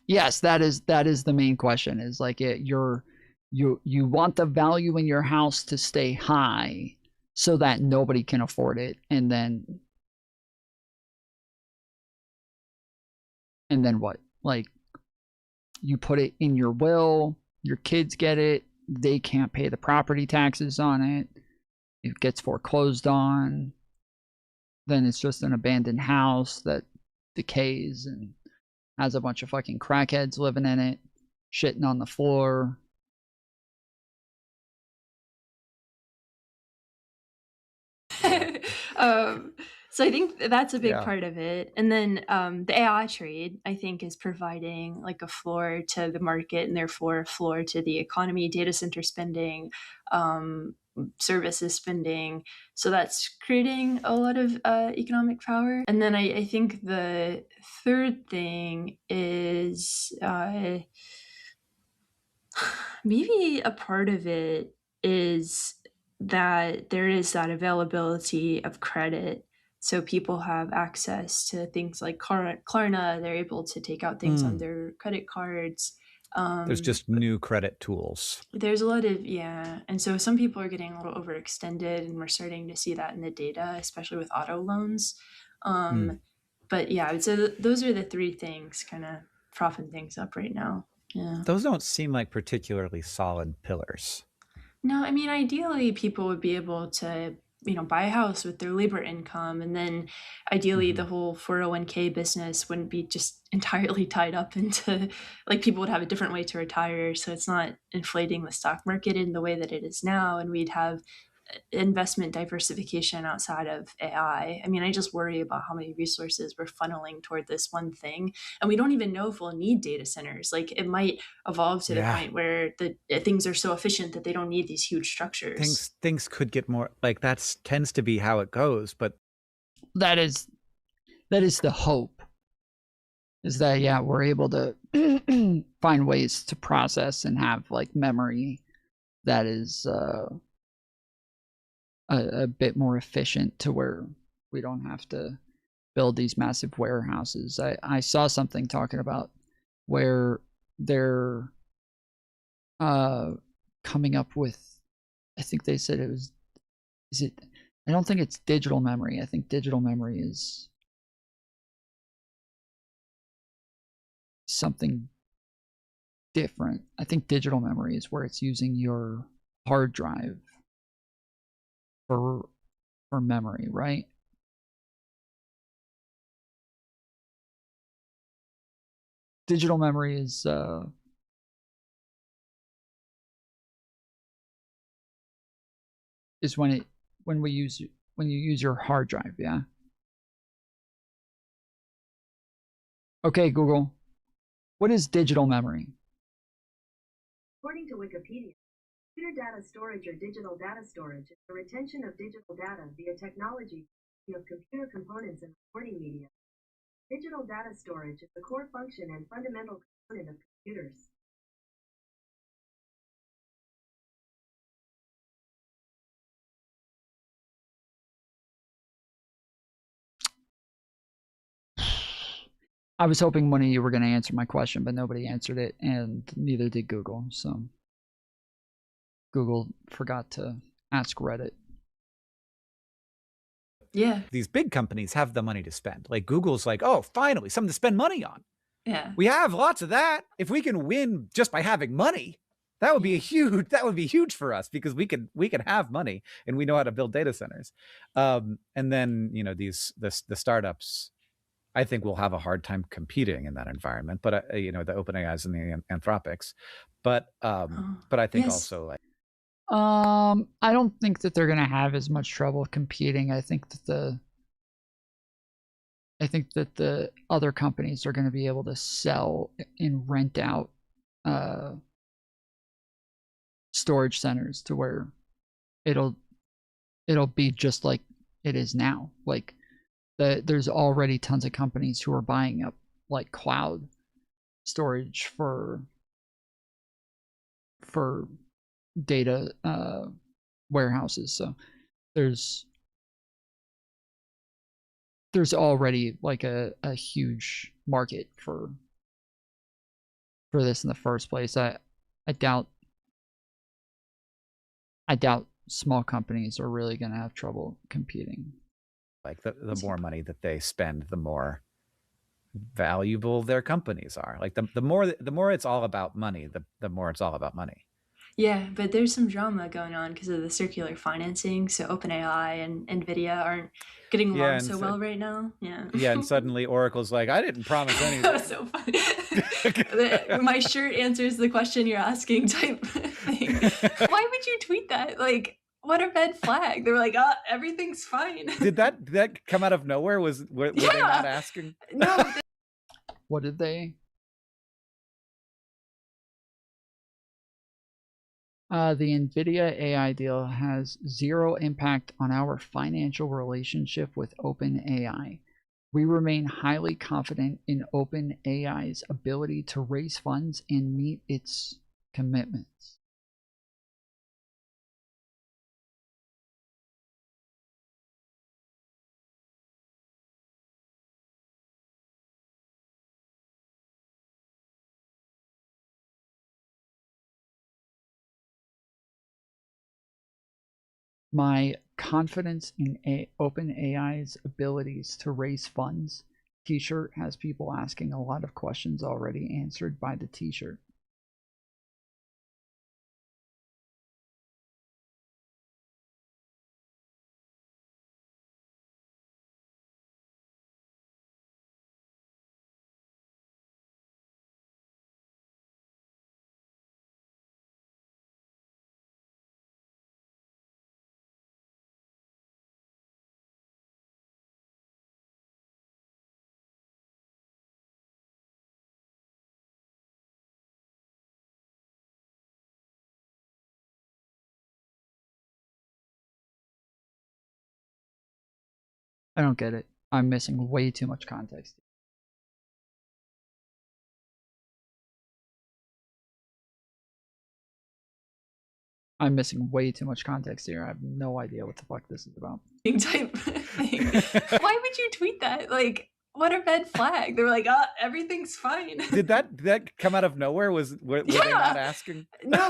Yes, that is the main question. Is like you want the value in your house to stay high so that nobody can afford it, and then what? Like you put it in your will, your kids get it, they can't pay the property taxes on it. It gets foreclosed on, then it's just an abandoned house that decays and has a bunch of fucking crackheads living in it, shitting on the floor. So I think that's a big part of it. And then the AI trade, I think, is providing like a floor to the market and therefore a floor to the economy, data center spending, services spending. So that's creating a lot of economic power. And then I think the third thing is maybe a part of it is that there is that availability of credit. So people have access to things like Klarna. They're able to take out things on their credit cards. There's just new credit tools. There's a lot of, and so some people are getting a little overextended, and we're starting to see that in the data, especially with auto loans. But yeah, I would say those are the 3 things kind of propping things up right now. Yeah. Those don't seem like particularly solid pillars. No, I mean, ideally people would be able to, buy a house with their labor income. And then ideally the whole 401k business wouldn't be just entirely tied up into, like, people would have a different way to retire. So it's not inflating the stock market in the way that it is now. And we'd have investment diversification outside of AI. I mean, I just worry about how many resources we're funneling toward this one thing. And we don't even know if we'll need data centers. Like, it might evolve to the point where the things are so efficient that they don't need these huge structures. Things could get more, like, that tends to be how it goes, but that is the hope, is that we're able to find ways to process and have like memory that is a bit more efficient, to where we don't have to build these massive warehouses. I saw something talking about where they're coming up with, I think they said I don't think it's digital memory. I think digital memory is something different. I think digital memory is where it's using your hard drive for memory, right? Digital memory is when you use your hard drive, yeah. Okay, Google, what is digital memory? According to Wikipedia, computer data storage or digital data storage is the retention of digital data via technology of computer components and recording media. Digital data storage is a core function and fundamental component of computers. I was hoping one of you were going to answer my question, but nobody answered it, and neither did Google. So Google forgot to ask Reddit. Yeah. These big companies have the money to spend. Like Google's like, oh, finally, something to spend money on. Yeah. We have lots of that. If we can win just by having money, that would be huge for us, because we could have money and we know how to build data centers. And then, you know, the startups, I think, will have a hard time competing in that environment. But you know, the OpenAIs and the Anthropics. But I think also like, I don't think that they're gonna have as much trouble competing. I think that the other companies are gonna be able to sell and rent out storage centers to where it'll be just like it is now. Like there's already tons of companies who are buying up like cloud storage for data warehouses. So there's already like a huge market for this in the first place. I doubt small companies are really going to have trouble competing. Like the more money that they spend, the more valuable their companies are. Like the more it's all about money, the more it's all about money. Yeah, but there's some drama going on because of the circular financing. So OpenAI and NVIDIA aren't getting along so well right now. Yeah. Yeah, and suddenly Oracle's like, I didn't promise anything. That was so funny. My shirt answers the question you're asking type thing. Why would you tweet that? Like, what a red flag. They were like, everything's fine. Did that come out of nowhere? Were they not asking? No. What did they? The NVIDIA AI deal has zero impact on our financial relationship with OpenAI. We remain highly confident in OpenAI's ability to raise funds and meet its commitments. My confidence in OpenAI's abilities to raise funds t-shirt has people asking a lot of questions already answered by the t-shirt. I don't get it. I'm missing way too much context. I'm missing way too much context here. I have no idea what the fuck this is about. Type thing. Why would you tweet that? Like, what a red flag. They were like, everything's fine. Did that come out of nowhere? Were they not asking? No,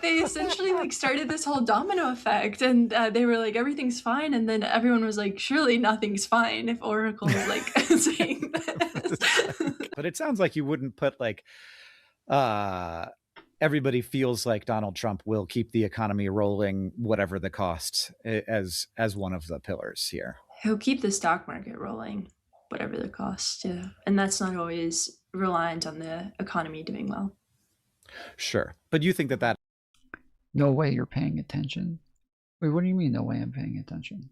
they essentially like started this whole domino effect, and they were like, everything's fine, and then everyone was like, surely nothing's fine if Oracle is like saying that. But it sounds like you wouldn't put like everybody feels like Donald Trump will keep the economy rolling, whatever the cost, as one of the pillars here. He'll keep the stock market rolling, whatever the cost. Yeah, and that's not always reliant on the economy doing well. Sure, but you think that no way you're paying attention. Wait, what do you mean no way I'm paying attention?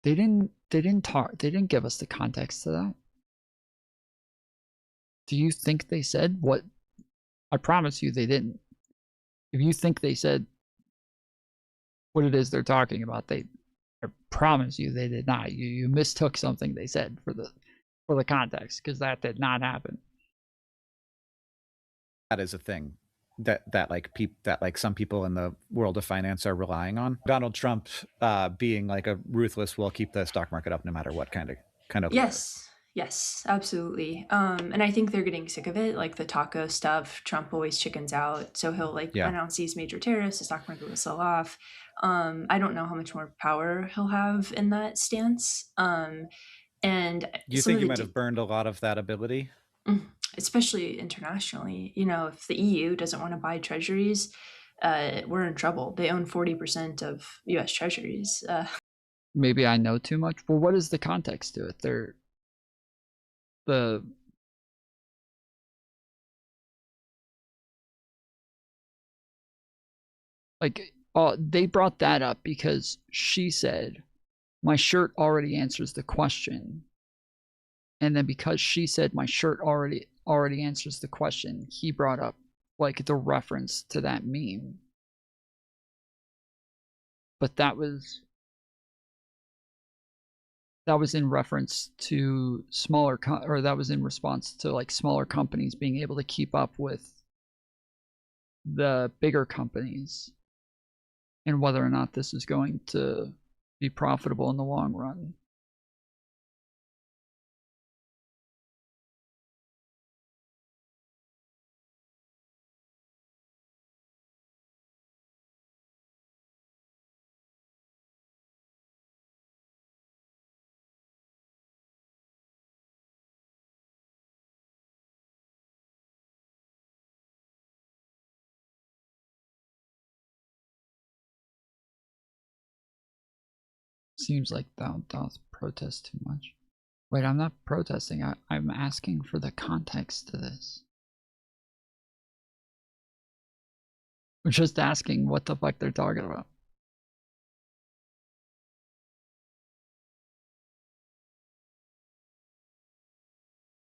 They didn't give us the context to that. Do you think they said what? I promise you they didn't. If you think they said what it is they're talking about, they I promise you they did not. You mistook something they said for the context, because that did not happen. That is a thing that some people in the world of finance are relying on. Donald Trump being like a ruthless, will keep the stock market up no matter what kind of leader. Yes, absolutely. And I think they're getting sick of it, like the taco stuff. Trump always chickens out, so he'll announce these major tariffs, the stock market will sell off. I don't know how much more power he'll have in that stance. And do you think he might have burned a lot of that ability? Especially internationally. You know, if the EU doesn't want to buy treasuries, we're in trouble. They own 40% of U.S. treasuries. Maybe I know too much. Well, what is the context to it? They brought that up because she said, my shirt already answers the question. And then because she said my shirt already answers the question, he brought up like the reference to that meme. But that was in reference to that was in response to like smaller companies being able to keep up with the bigger companies, and whether or not this is going to be profitable in the long run. Seems like thou doth protest too much. Wait, I'm not protesting. I'm asking for the context to this. I'm just asking what the fuck they're talking about.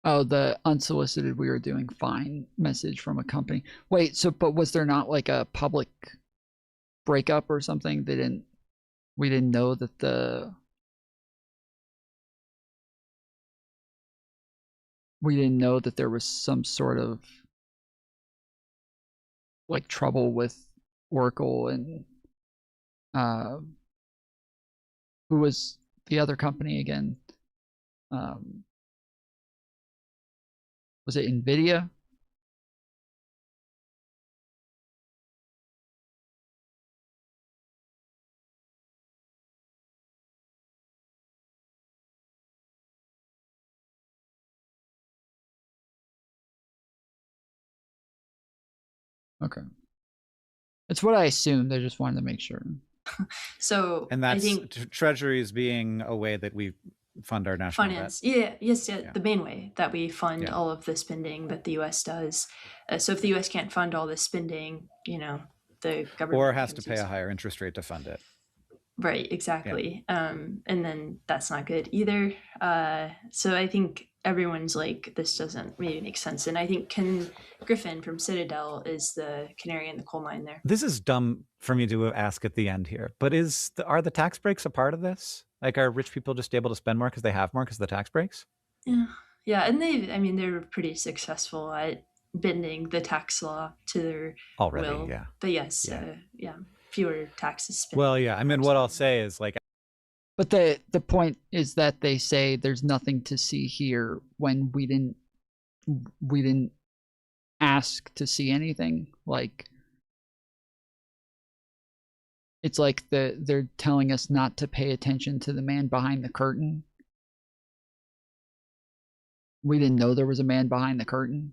Oh, the unsolicited we were doing fine message from a company. Wait, so but was there not like a public breakup or something? We didn't know that we didn't know that there was some sort of like trouble with Oracle and who was the other company again? Was it NVIDIA? Okay. It's what I assumed. I just wanted to make sure. So and that's I think treasuries being a way that we fund our national finance. debt. Yeah, the main way that we fund all of the spending that the U.S. does. So if the U.S. can't fund all this spending, you know, the government or has to pay a higher interest rate to fund it. Right, exactly. And then that's not good either. So I think everyone's like, this doesn't really make sense. And I think Ken Griffin from Citadel is the canary in the coal mine there. This is dumb for me to ask at the end here, but are the tax breaks a part of this? Like, are rich people just able to spend more because they have more because of the tax breaks? Yeah, and they're pretty successful at bending the tax law to their will. Yeah. But yes, fewer taxes. Well, yeah. I mean, what I'll say is like. But the point is that they say there's nothing to see here when we didn't ask to see anything. Like, it's like they're telling us not to pay attention to the man behind the curtain. We didn't know there was a man behind the curtain.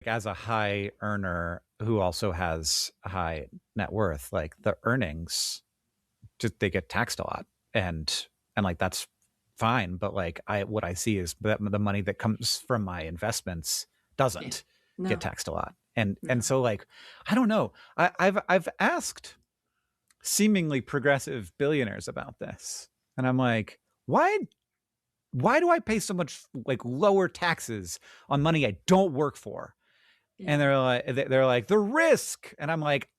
As a high earner who also has high net worth, like the earnings, just they get taxed a lot, and like that's fine. But like what I see is that the money that comes from my investments doesn't get taxed a lot, and so like I don't know. I've asked seemingly progressive billionaires about this, and I'm like, why why do I pay so much like lower taxes on money I don't work for? Yeah. And they're like the risk, and I'm like,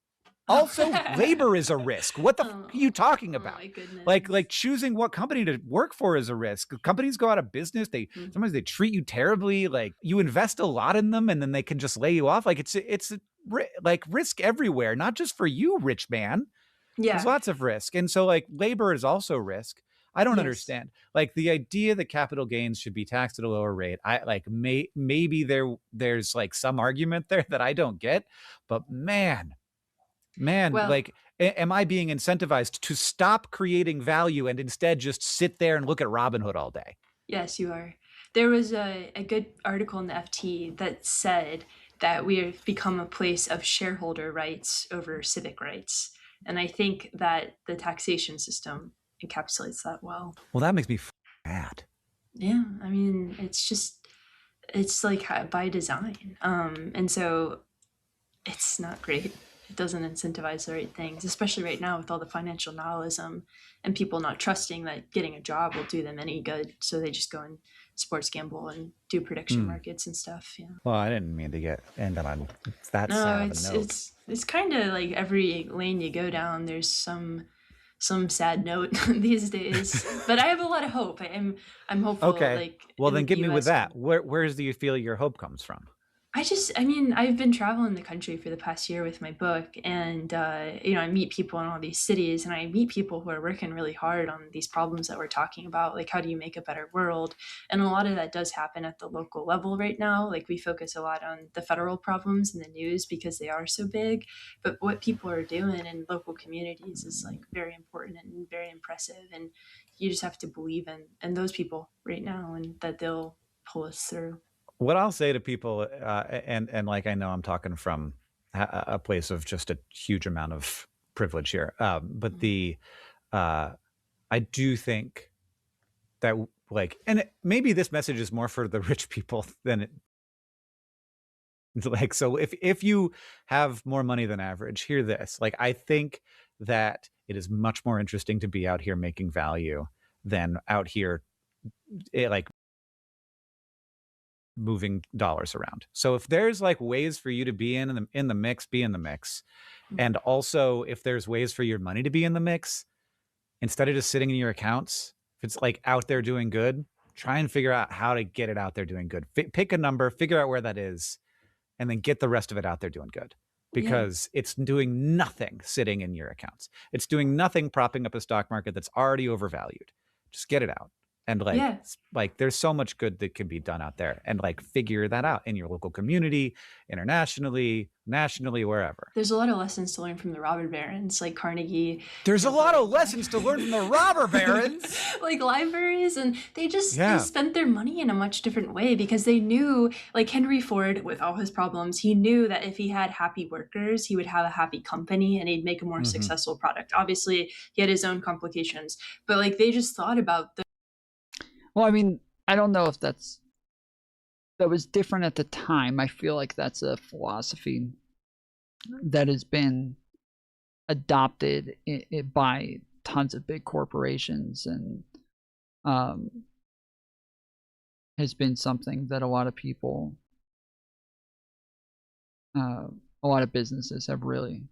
also labor is a risk. What the fuck are you talking about? My goodness. Like choosing what company to work for is a risk. Companies go out of business. Sometimes they treat you terribly. Like you invest a lot in them and then they can just lay you off. Like it's like risk everywhere, not just for you, rich man. Yeah. There's lots of risk. And so like labor is also risk. I don't understand. Like the idea that capital gains should be taxed at a lower rate. I like maybe there's like some argument there that I don't get, but man, Well, like, am I being incentivized to stop creating value and instead just sit there and look at Robinhood all day? yes, you are. There was a good article in the FT that said that we have become a place of shareholder rights over civic rights. And I think that the taxation system encapsulates that well. Well, that makes me mad. Yeah, I mean, it's like by design. And so it's not great. It doesn't incentivize the right things, especially right now with all the financial nihilism and people not trusting that getting a job will do them any good. So they just go and sports gamble and do prediction markets and stuff. Yeah. Well, I didn't mean to end on that No, sad of a note. it's kind of like every lane you go down, there's some sad note these days. But I have a lot of hope. I'm hopeful. Okay. Like, well, in then the give me with US. that. Where do you feel your hope comes from? I mean, I've been traveling the country for the past year with my book, and I meet people in all these cities, and I meet people who are working really hard on these problems that we're talking about, like how do you make a better world? And a lot of that does happen at the local level right now. Like we focus a lot on the federal problems in the news because they are so big, but what people are doing in local communities is like very important and very impressive, and you just have to believe in those people right now, and that they'll pull us through. What I'll say to people, and like I know I'm talking from a place of just a huge amount of privilege here, but I do think that like, and maybe this message is more for the rich people than it. Like, so if you have more money than average, hear this. Like, I think that it is much more interesting to be out here making value than out here, like moving dollars around. So if there's like ways for you to be in the mix, be in the mix. And also if there's ways for your money to be in the mix, instead of just sitting in your accounts, if it's like out there doing good, try and figure out how to get it out there doing good. Pick a number, figure out where that is, and then get the rest of it out there doing good. Because it's doing nothing sitting in your accounts. It's doing nothing propping up a stock market that's already overvalued. Just get it out. And like there's so much good that can be done out there, and like figure that out in your local community, internationally, nationally, wherever. There's a lot of lessons to learn from the robber barons, like Carnegie. There's a lot of lessons to learn from the robber barons. Like libraries, and they just they spent their money in a much different way because they knew, like Henry Ford, with all his problems, he knew that if he had happy workers, he would have a happy company and he'd make a more successful product. Obviously, he had his own complications, but like they just thought about the. Well, I mean, I don't know if that was different at the time. I feel like that's a philosophy that has been adopted by tons of big corporations, and has been something that a lot of people, a lot of businesses have really,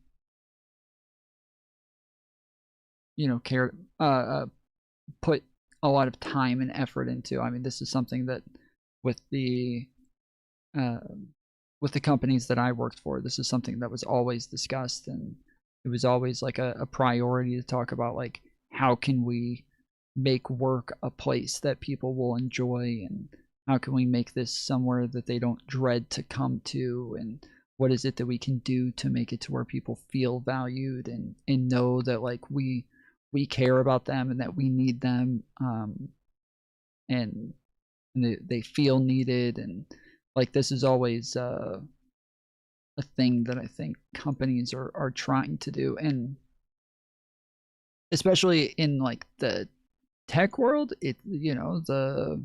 put a lot of time and effort into. I mean, this is something that with the companies that I worked for, this is something that was always discussed, and it was always like a priority to talk about, like, how can we make work a place that people will enjoy, and how can we make this somewhere that they don't dread to come to, and what is it that we can do to make it to where people feel valued and know that like we care about them and that we need them, and they feel needed. And like this is always a thing that I think companies are trying to do, and especially in like the tech world, the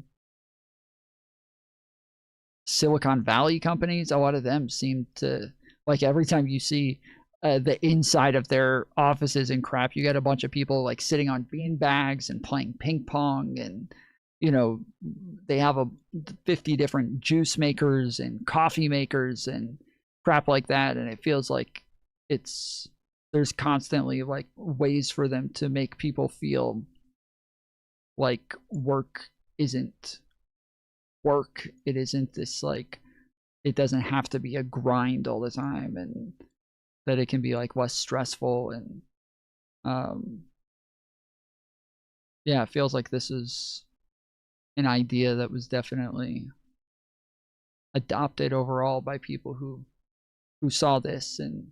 Silicon Valley companies, a lot of them seem to, like, every time you see the inside of their offices and crap, you get a bunch of people like sitting on bean bags and playing ping pong, and you know, they have 50 different juice makers and coffee makers and crap like that, and it feels like there's constantly like ways for them to make people feel like work isn't work. It isn't this like, it doesn't have to be a grind all the time, and that it can be like less stressful. And yeah, it feels like this is an idea that was definitely adopted overall by people who saw this and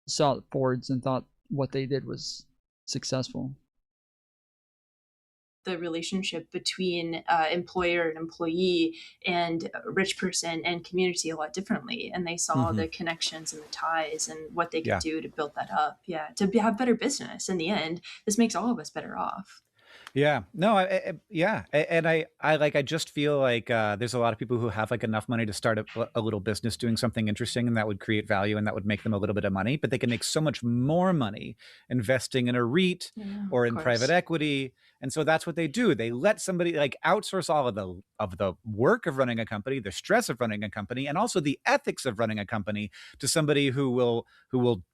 saw Fords and thought what they did was successful. The relationship between employer and employee and rich person and community a lot differently, and they saw the connections and the ties and what they could do to build that up, to have better business. In the end, this makes all of us better off. Yeah, no, I just feel like there's a lot of people who have like enough money to start a little business doing something interesting, and that would create value and that would make them a little bit of money, but they can make so much more money investing in a REIT or in private equity. And so that's what they do. They let somebody like outsource all of the work of running a company, the stress of running a company, and also the ethics of running a company to somebody who will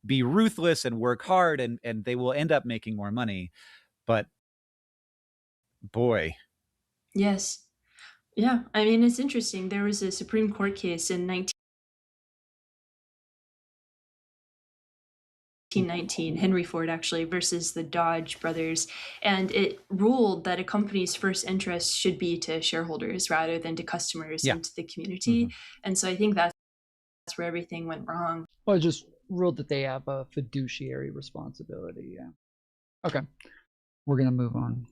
be ruthless and work hard, and they will end up making more money. But boy. Yes. Yeah. I mean, it's interesting. There was a Supreme Court case in 1919, Henry Ford actually, versus the Dodge brothers. And it ruled that a company's first interest should be to shareholders rather than to customers and to the community. And so I think that's where everything went wrong. Well, it just ruled that they have a fiduciary responsibility. Yeah. Okay. We're going to move on.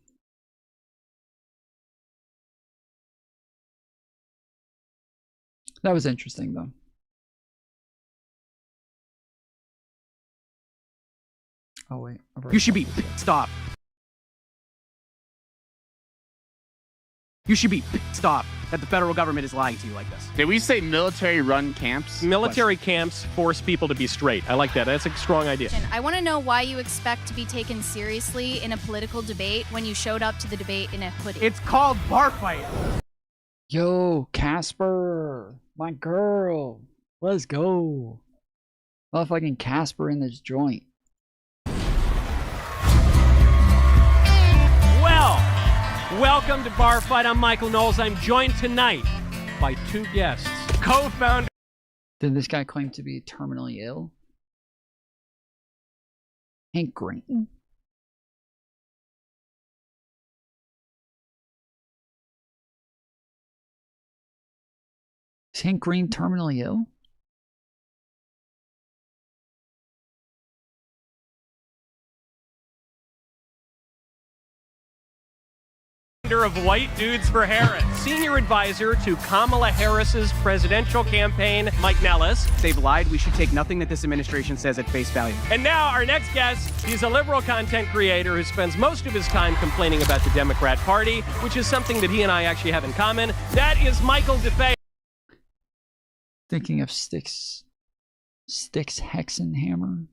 That was interesting, though. Oh, wait. You should be stop. You should be stop that the federal government is lying to you like this. Did we say military-run camps? Military camps force people to be straight. I like that. That's a strong idea. I want to know why you expect to be taken seriously in a political debate when you showed up to the debate in a hoodie. It's called bar fight. Yo, Casper, my girl, let's go. Motherfucking Casper in this joint. Well, welcome to Bar Fight. I'm Michael Knowles. I'm joined tonight by two guests. Co-founder. Did this guy claim to be terminally ill? Hank Green. Is Hank Green terminally ill? Of White Dudes for Harris. Senior advisor to Kamala Harris's presidential campaign, Mike Nellis. They've lied. We should take nothing that this administration says at face value. And now our next guest, he's a liberal content creator who spends most of his time complaining about the Democrat Party, which is something that he and I actually have in common. That is Michael DeFeo. Thinking of Styx Hexenhammer.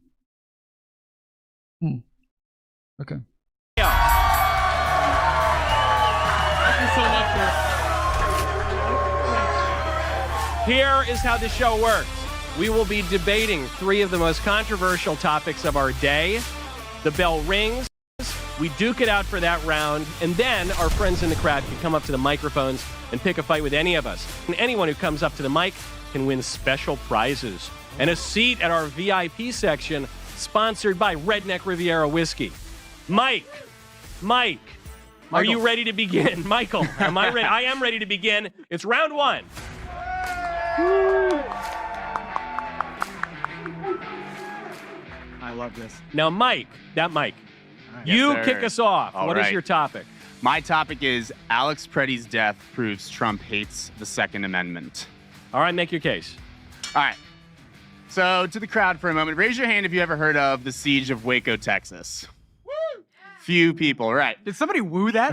Okay. Here is how the show works. We will be debating three of the most controversial topics of our day. The bell rings. We duke it out for that round. And then our friends in the crowd can come up to the microphones and pick a fight with any of us. And anyone who comes up to the mic can win special prizes and a seat at our VIP section, sponsored by Redneck Riviera Whiskey. Mike, are you ready to begin? Michael, am I ready? I am ready to begin. It's round one. I love this. Now, Mike, Yes, you sir. kick us off. All What is right. your topic? My topic is Alex Preddy's death proves Trump hates the Second Amendment. All right, make your case. All right. So, to the crowd for a moment, raise your hand if you ever heard of the siege of Waco, Texas. Few people, right? Did somebody woo that?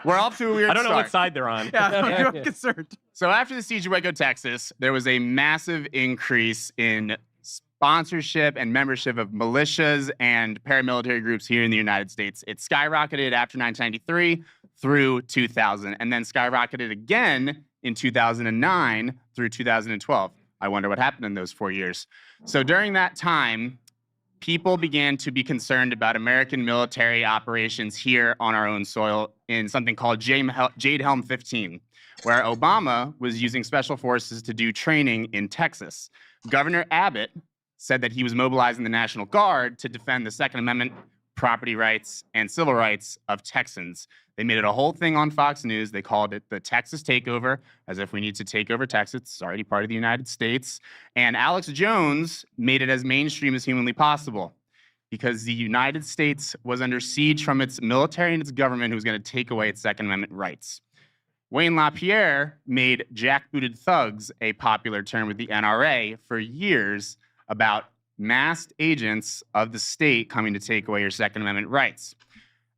We're off to a weird I don't know start. what side they're on. Yeah, I'm concerned. So after the siege of Waco, Texas, there was a massive increase in sponsorship and membership of militias and paramilitary groups here in the United States. It skyrocketed after 1993, through 2000, and then skyrocketed again in 2009 through 2012. I wonder what happened in those 4 years. So during that time, people began to be concerned about American military operations here on our own soil in something called Jade Helm 15, where Obama was using special forces to do training in Texas. Governor Abbott said that he was mobilizing the National Guard to defend the Second Amendment, property rights, and civil rights of Texans. They made it a whole thing on Fox News. They called it the Texas takeover, as if we need to take over Texas. It's already part of the United States. And Alex Jones made it as mainstream as humanly possible because the United States was under siege from its military and its government who was going to take away its Second Amendment rights. Wayne LaPierre made jackbooted thugs a popular term with the NRA for years about masked agents of the state coming to take away your Second Amendment rights.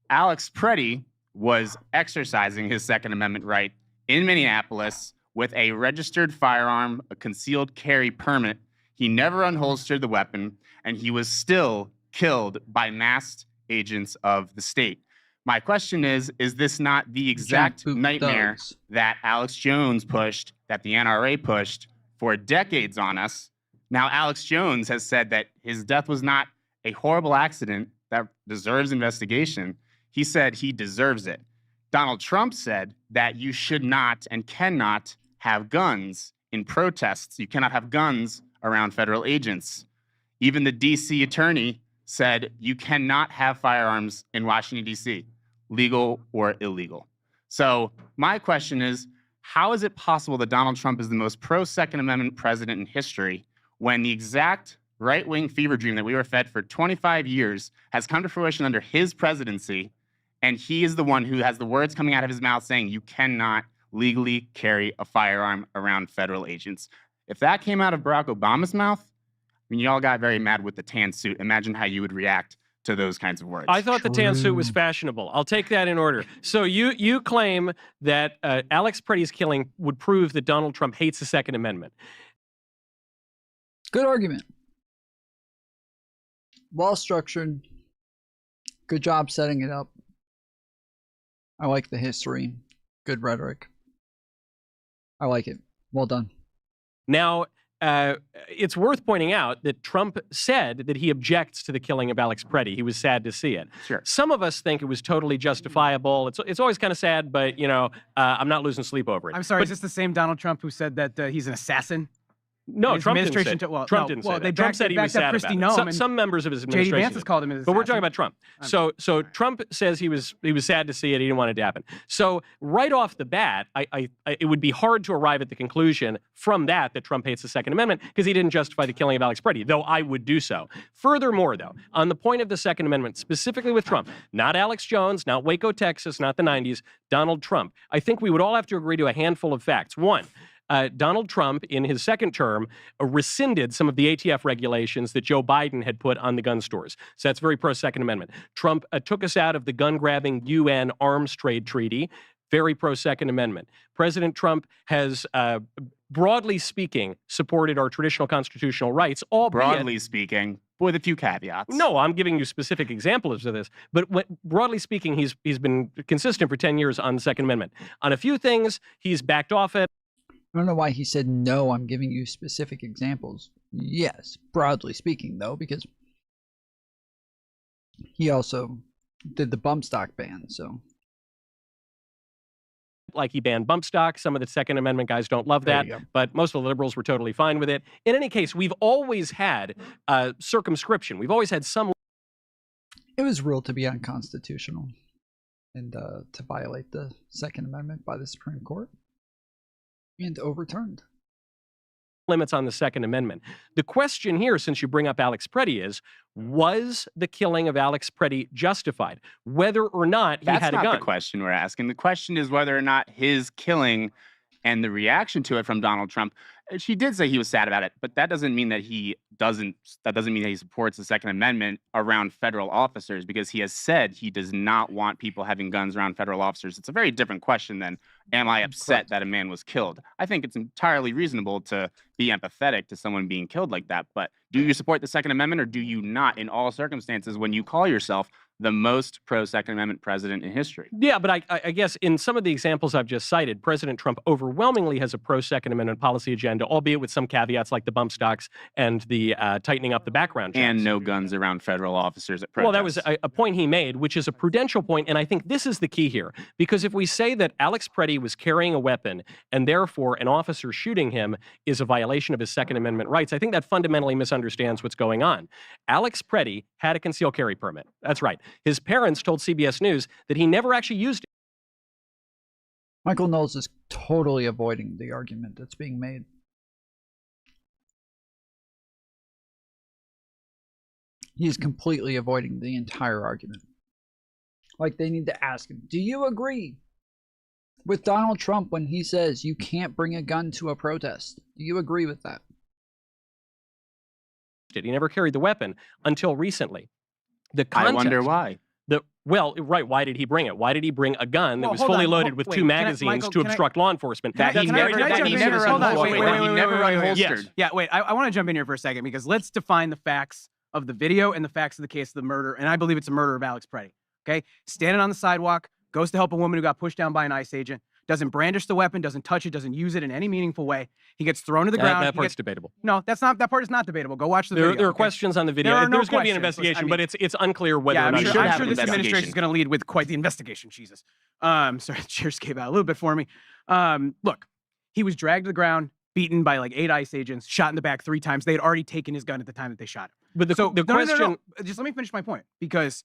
Alex Preddy was exercising his Second Amendment right in Minneapolis with a registered firearm, a concealed carry permit. He never unholstered the weapon, and he was still killed by masked agents of the state. My question is this not the exact nightmare that Alex Jones pushed, that the NRA pushed for decades on us? Now, Alex Jones has said that his death was not a horrible accident that deserves investigation. He said he deserves it. Donald Trump said that you should not and cannot have guns in protests. You cannot have guns around federal agents. Even the D.C. attorney said you cannot have firearms in Washington, D.C., legal or illegal. So my question is, how is it possible that Donald Trump is the most pro-Second Amendment president in history when the exact right-wing fever dream that we were fed for 25 years has come to fruition under his presidency, and he is the one who has the words coming out of his mouth saying you cannot legally carry a firearm around federal agents? If that came out of Barack Obama's mouth, I mean, y'all got very mad with the tan suit. Imagine how you would react to those kinds of words. I thought the tan suit was fashionable. I'll take that in order. So you claim that Alex Preddy's killing would prove that Donald Trump hates the Second Amendment. Good argument. Well structured. Good job setting it up. I like the history. Good rhetoric. I like it. Well done. Now, it's worth pointing out that Trump said that he objects to the killing of Alex Preddy. He was sad to see it. Sure. Some of us think it was totally justifiable. It's always kind of sad, but, you know, I'm not losing sleep over it. I'm sorry, but, is this the same Donald Trump who said that he's an assassin? No, Trump didn't say Trump didn't say say they that. Trump said he was sad about it. Some members of his administration. J.D. Vance has called him an assassin. But we're talking about Trump. So Trump says he was sad to see it. He didn't want it to happen. So right off the bat, it would be hard to arrive at the conclusion from that Trump hates the Second Amendment because he didn't justify the killing of Alex Preddy, though I would do so. Furthermore, though, on the point of the Second Amendment, specifically with Trump, not Alex Jones, not Waco, Texas, not the 90s, Donald Trump, I think we would all have to agree to a handful of facts. One, Donald Trump, in his second term, rescinded some of the ATF regulations that Joe Biden had put on the gun stores. So that's very pro-Second Amendment. Trump took us out of the gun-grabbing UN arms trade treaty. Very pro-Second Amendment. President Trump has, broadly speaking, supported our traditional constitutional rights, albeit... Broadly speaking, with a few caveats. No, I'm giving you specific examples of this. But broadly speaking, he's been consistent for 10 years on the Second Amendment. On a few things, he's backed off it. I don't know why he said, no, I'm giving you specific examples. Yes, broadly speaking, though, because he also did the bump stock ban, so... Like he banned bump stock. Some of the Second Amendment guys don't love that, but most of the liberals were totally fine with it. In any case, we've always had circumscription. We've always had some... It was ruled to be unconstitutional and to violate the Second Amendment by the Supreme Court. And overturned. Limits on the Second Amendment. The question here, since you bring up Alex Preddy, is, was the killing of Alex Preddy justified? Whether or not he had a gun. That's not the question we're asking. The question is whether or not his killing and the reaction to it from Donald Trump. She did say he was sad about it, but that doesn't mean that he supports the Second Amendment around federal officers, because he has said he does not want people having guns around federal officers. It's a very different question than, am I upset that a man was killed? I think it's entirely reasonable to, be empathetic to someone being killed like that. But do you support the Second Amendment or do you not in all circumstances when you call yourself the most pro-Second Amendment president in history? Yeah, but I guess in some of the examples I've just cited, President Trump overwhelmingly has a pro-Second Amendment policy agenda, albeit with some caveats like the bump stocks and the tightening up the background checks. And no guns around federal officers at protests. Well, that was a point he made, which is a prudential point, and I think this is the key here. Because if we say that Alex Preddy was carrying a weapon, and therefore an officer shooting him is a violation of his Second Amendment rights, I think that fundamentally misunderstands what's going on. Alex Preddy had a concealed carry permit. That's right. His parents told CBS News that he never actually used it. Michael Knowles is totally avoiding the argument that's being made. He's completely avoiding the entire argument. Like, they need to ask him, do you agree with Donald Trump when he says you can't bring a gun to a protest? Do you agree with that? He never carried the weapon until recently. The context, I wonder why. Well, right, why did he bring it? Why did he bring a gun that was fully loaded with two magazines to obstruct law enforcement? That he never unholstered. Yes. Yeah, wait, I want to jump in here for a second because let's define the facts of the video and the facts of the case of the murder, and I believe it's a murder of Alex Preddy. Okay? Standing on the sidewalk, goes to help a woman who got pushed down by an ICE agent, doesn't brandish the weapon, doesn't touch it, doesn't use it in any meaningful way. He gets thrown to the ground. That part's debatable. No, that part is not debatable. Go watch the video. There are questions on the video. There's going to be an investigation, but it's unclear whether or not. I'm sure this administration is going to lead with quite the investigation. Jesus. Sorry, the chairs gave out a little bit for me. Look, he was dragged to the ground, beaten by like 8 ICE agents, shot in the back 3 times. They had already taken his gun at the time that they shot him. But the question... No. Just let me finish my point, because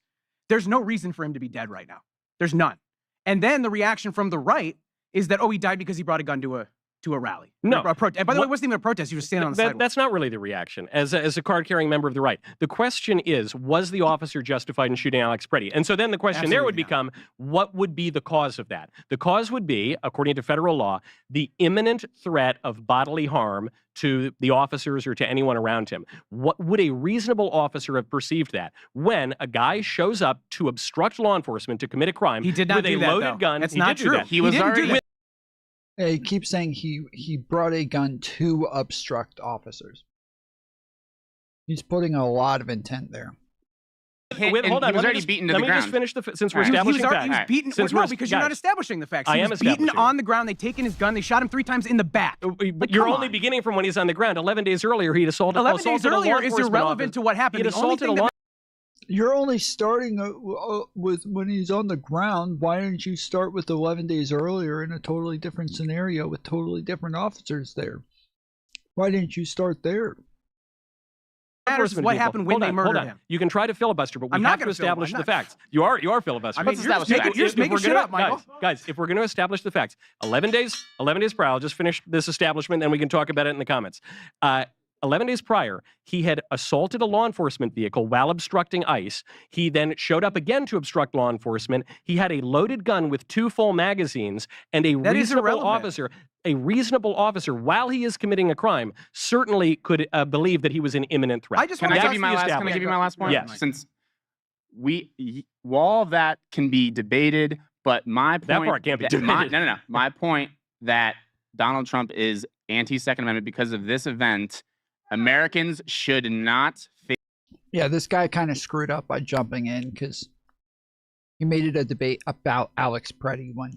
there's no reason for him to be dead right now. There's none. And then the reaction from the right is that, oh, he died because he brought a gun to a rally. No. And by the way, it wasn't even a protest. He was standing on the sidewalk. That's not really the reaction as a card-carrying member of the right. The question is, was the officer justified in shooting Alex Preddy? And so then the question there would become, what would be the cause of that? The cause would be, according to federal law, the imminent threat of bodily harm to the officers or to anyone around him. What would a reasonable officer have perceived that when a guy shows up to obstruct law enforcement to commit a crime with a loaded gun? That's not true. He was already... He keeps saying he brought a gun to obstruct officers. He's putting a lot of intent there. Wait, hold on. He was already beaten to the ground. Let me just finish since we're establishing facts. He was beaten. No, because you're not establishing the facts. He was beaten on the ground. They'd taken his gun. They shot him 3 times in the back. But you're only beginning from when he's on the ground. 11 days earlier, he'd assaulted. 11 days earlier is irrelevant to what happened. He'd assaulted a law. You're only starting with when he's on the ground. Why didn't you start with 11 days earlier in a totally different scenario with totally different officers there? Why didn't you start there? Matters what happened when they murdered him. You can try to filibuster, but we have to establish the facts. You are filibustering. I mean, you're just making shit up, Michael. Guys, if we're going to establish the facts, 11 days prior, I'll just finish this establishment, then we can talk about it in the comments. 11 days prior, he had assaulted a law enforcement vehicle while obstructing ICE. He then showed up again to obstruct law enforcement. He had a loaded gun with 2 full magazines, and a reasonable officer, while he is committing a crime, certainly could believe that he was an imminent threat. Can I give you my last point? Yes. Since all of that can be debated, but my point... That part can't be debated. No. My point that Donald Trump is anti-Second Amendment because of this event... Americans should not... Yeah, this guy kind of screwed up by jumping in because he made it a debate about Alex Preddy when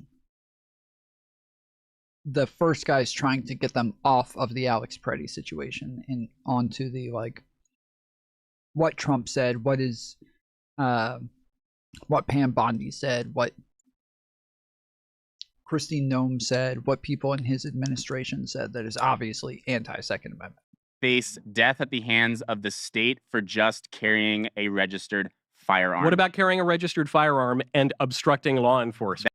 the first guy's trying to get them off of the Alex Preddy situation and onto the, like, what Trump said, what Pam Bondi said, what Christine Noem said, what people in his administration said that is obviously anti-Second Amendment. Face death at the hands of the state for just carrying a registered firearm. What about carrying a registered firearm and obstructing law enforcement?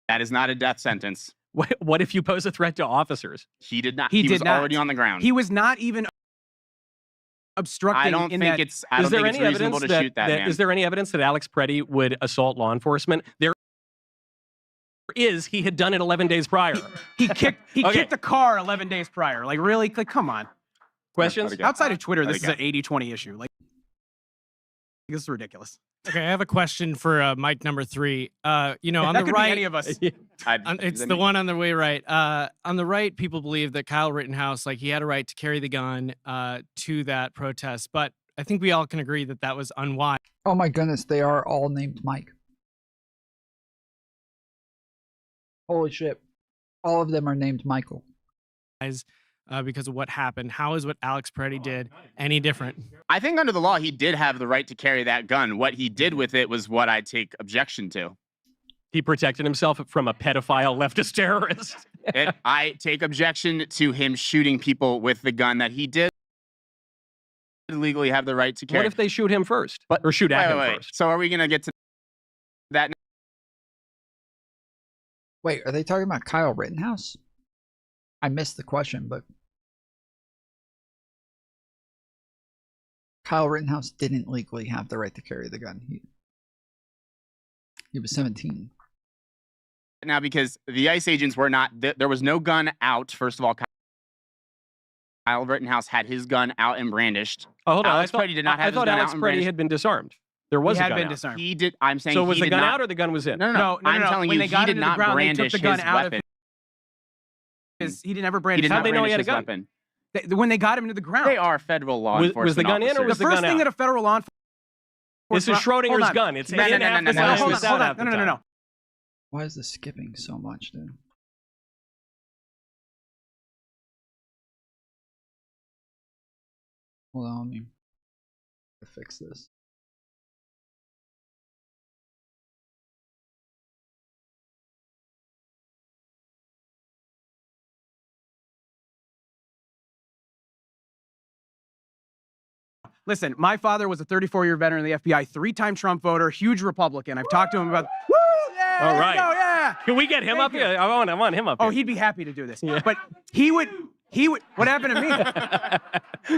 That is not a death sentence. What if you pose a threat to officers? He did not. He was already on the ground. He was not even obstructing. I don't think it's reasonable to shoot that man. Is there any evidence that Alex Preddy would assault law enforcement? There is. He had done it 11 days prior. He kicked the car 11 days prior. Like, really? Like, come on. Questions? Outside of Twitter, this is an 80-20 issue. Like. This is ridiculous. Okay, I have a question for Mike number 3. You know, on That the could be right, any of us. it's the one on the way right. On the right, people believe that Kyle Rittenhouse, like, he had a right to carry the gun to that protest, but I think we all can agree that that was unwise. Oh my goodness, they are all named Mike. Holy shit. All of them are named Michael. Because of what happened. How is what Alex Peretti did any different? I think under the law, he did have the right to carry that gun. What he did with it was what I take objection to. He protected himself from a pedophile leftist terrorist. I take objection to him shooting people with the gun that he did legally have the right to carry. What if they shoot him first? Or shoot at him first? So are we going to get to that? Wait, are they talking about Kyle Rittenhouse? I missed the question, but Kyle Rittenhouse didn't legally have the right to carry the gun. He was 17. Now, because the ICE agents were not, there was no gun out. First of all, Kyle Rittenhouse had his gun out and brandished. Oh, hold on. Alex Peretti did not have his gun Alex out and Peretti brandished. had been disarmed. There was He a had gun been out. disarmed. He did. I'm saying So was he the did gun not, out or the gun was in? No. I'm telling When you, they got he into did the not ground, they took brandish the gun his out of weapon. He never He brandished. did not How'd they know he brandish had a his gun? weapon. When they got him into the ground. They are federal law enforcement Was the gun in or officers. was The the first gun thing out? that a federal law enforcement. This is Schrodinger's gun. It's in half the time, it's out half the time. No. Why is this skipping so much, dude? Hold on, let me fix this. Listen, my father was a 34-year veteran of the FBI, 3-time Trump voter, huge Republican. I've talked to him about. Woo! Yeah, All right. yeah. Can we get him up here? I want him up here. Oh, he'd be happy to do this. Yeah. But he would. What happened to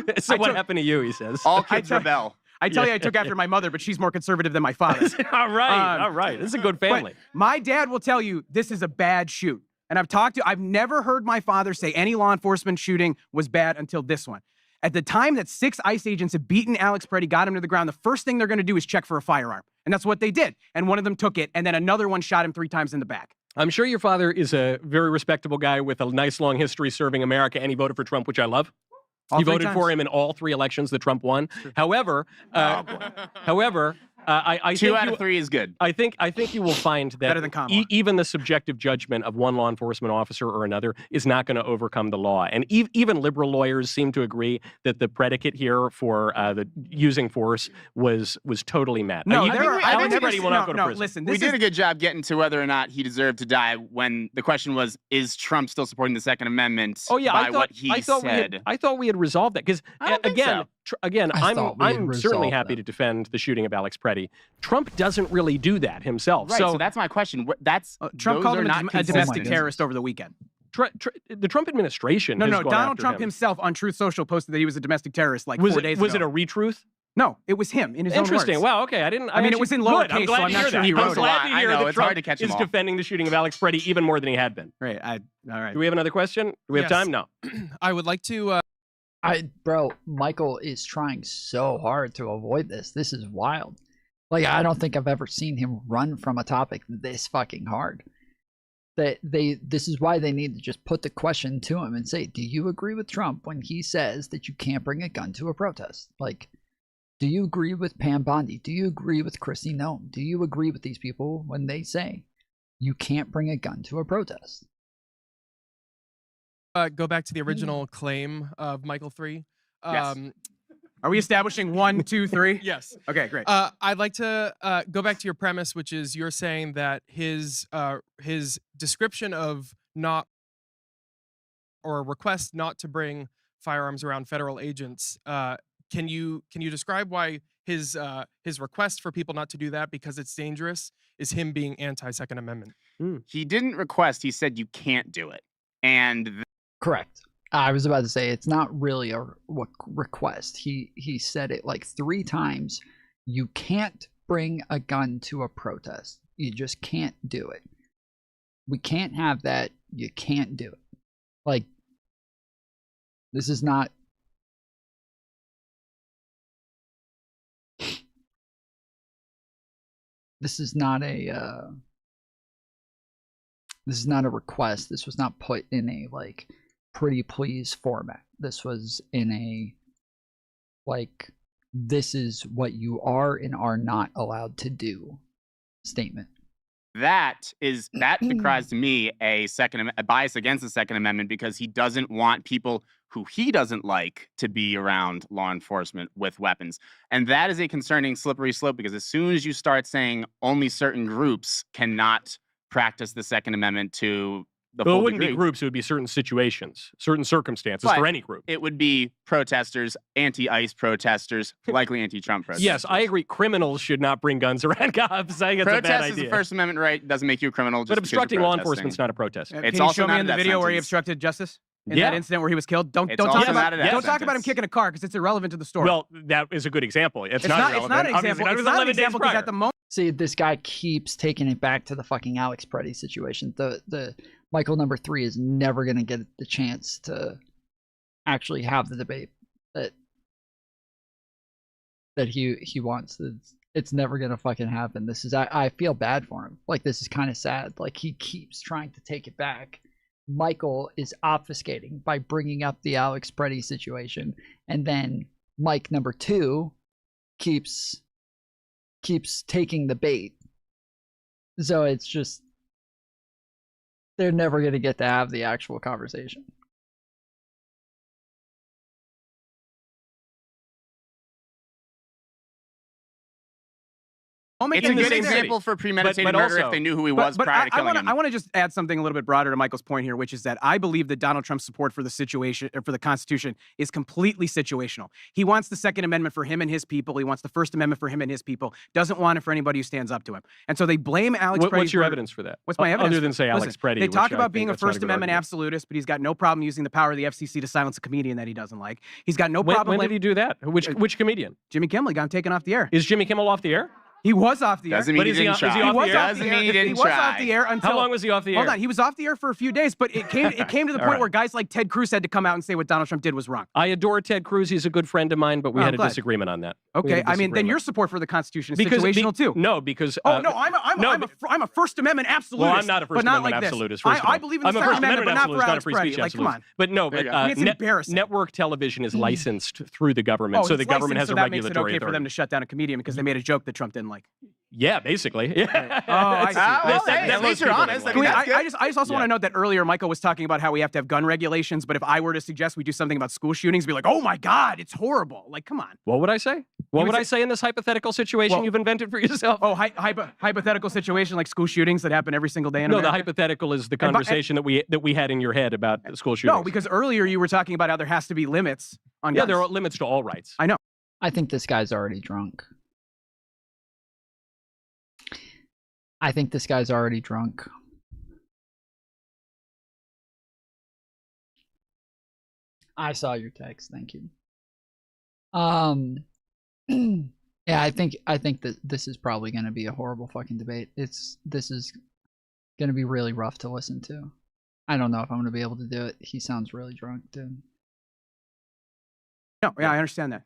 me? So what happened to you? He says. All kids rebel. I tell you, I took after my mother, but she's more conservative than my father. All right. This is a good family. My dad will tell you this is a bad shoot. And I've never heard my father say any law enforcement shooting was bad until this one. At the time that 6 ICE agents had beaten Alex Peretti, got him to the ground, the first thing they're going to do is check for a firearm. And that's what they did. And one of them took it, and then another one shot him 3 times in the back. I'm sure your father is a very respectable guy with a nice long history serving America, and he voted for Trump, which I love. All he 3 voted times. for him in all 3 elections that Trump won. However, I 2 out of 3 is good. I think you will find that Better than Kamala. Even the subjective judgment of one law enforcement officer or another is not going to overcome the law. And even liberal lawyers seem to agree that the predicate here for the using force was totally met. No, Alex Peretti will not go to prison. Listen, We did a good job getting to whether or not he deserved to die when the question was, is Trump still supporting the Second Amendment by what he said? I thought we had resolved that because again, I'm certainly happy to defend the shooting of Alex Peretti. Trump doesn't really do that himself. Right, so that's my question. Trump called him a domestic terrorist over the weekend. The Trump administration. No, has gone Donald after Trump him. himself on Truth Social posted that he was a domestic terrorist 4 days ago. Was it a retruth? No, it was him in his own words. Interesting. Wow. Okay, I didn't. I mean, it was in lowercase, so I'm not sure he wrote it. I'm glad to hear I know, that it's hard to Trump catch 'em is all. defending the shooting of Alex Peretti even more than he had been. Right. All right. Do we have another question? Do we have Yes. time? No. I would like to. Bro, Michael is trying so hard to avoid this. This is wild. Like, I don't think I've ever seen him run from a topic this fucking hard. This is why they need to just put the question to him and say, do you agree with Trump when he says that you can't bring a gun to a protest? Like, do you agree with Pam Bondi? Do you agree with Chrissy Nome? Do you agree with these people when they say you can't bring a gun to a protest? Go back to the original claim of Michael 3. Yes. Are we establishing 1, 2, 3? Yes. Okay, great. I'd like to go back to your premise, which is you're saying that his description of not or a request not to bring firearms around federal agents. Can you describe why his request for people not to do that because it's dangerous is him being anti-Second Amendment? He didn't request. He said you can't do it. And correct. I was about to say it's not really a request. He said it like 3 times. You can't bring a gun to a protest. You just can't do it. We can't have that. You can't do it. Like, this is not. this is not a request. This was not put in a like pretty please format. This was in a like, this is what you are and are not allowed to do statement. That decries to me a bias against the Second Amendment, because he doesn't want people who he doesn't like to be around law enforcement with weapons. And that is a concerning slippery slope, because as soon as you start saying only certain groups cannot practice the Second Amendment to the full it wouldn't degree, be groups, it would be certain situations, certain circumstances but for any group. It would be protesters, anti-ICE protesters, likely anti-Trump protesters. Yes, I agree. Criminals should not bring guns around cops. I think it's a bad Protest idea. is a First Amendment right. Doesn't make you a criminal. Just But obstructing law enforcement's not a protest. Can you show me in the video where he obstructed justice? In that incident where he was killed? Don't talk about him kicking a car, because it's irrelevant to the story. Well, that is a good example. It's It's not not irrelevant. an example. It's not an example because at the moment. See, this guy keeps taking it back to the fucking Alex Preddy situation. The Michael number 3 is never going to get the chance to actually have the debate that he wants. It's never going to fucking happen. This is I feel bad for him. Like, this is kind of sad. Like, he keeps trying to take it back. Michael is obfuscating by bringing up the Alex Preddy situation, and then Mike number 2 keeps taking the bait. So it's just, they're never going to get to have the actual conversation. It's a good example for premeditated murder if they knew who he was prior to killing him. I want to just add something a little bit broader to Michael's point here, which is that I believe that Donald Trump's support for the situation, or for the Constitution, is completely situational. He wants the Second Amendment for him and his people. He wants the First Amendment for him and his people. Doesn't want it for anybody who stands up to him. And so they blame Alex Preddy. What's your evidence for that? What's my evidence? Other than say Alex Preddy. They talk about being a First Amendment absolutist, but he's got no problem using the power of the FCC to silence a comedian that he doesn't like. He's got no problem. When did he do that? Which comedian? Jimmy Kimmel got taken off the air. Is Jimmy Kimmel off the air? He was off the air. Doesn't mean he didn't try. He was off the air. He was off the air until. How long was he off the air? Hold on. He was off the air for a few days, but it came to the point where guys like Ted Cruz had to come out and say what Donald Trump did was wrong. I adore Ted Cruz. He's a good friend of mine, but we had a disagreement on that. Okay, I mean, then your support for the Constitution is situational too. No, because I'm a First Amendment absolutist. Well, I'm not a First Amendment absolutist. I believe in the Second Amendment, but not for Alex Preddy. Like, come on. But no, it's embarrassing. Network television is licensed through the government, so the government has a regulatory authority. That makes it okay for them to shut down a comedian because they made a joke that Trump didn't like. Yeah, basically. Yeah. Oh, I see. At least you're honest. I just also want to note that earlier Michael was talking about how we have to have gun regulations, but if I were to suggest we do something about school shootings, be like, oh my God, it's horrible. Like, come on. What would I say? What would I say in this hypothetical situation you've invented for yourself? Oh, hypothetical situation like school shootings that happen every single day in America? The hypothetical is the conversation that we had in your head about school shootings. No, because earlier you were talking about how there has to be limits on guns. Yeah, there are limits to all rights. I know. I think this guy's already drunk. I saw your text. Thank you. Yeah, I think that this is probably going to be a horrible fucking debate. This is going to be really rough to listen to. I don't know if I'm going to be able to do it. He sounds really drunk, dude. No, yeah, I understand that.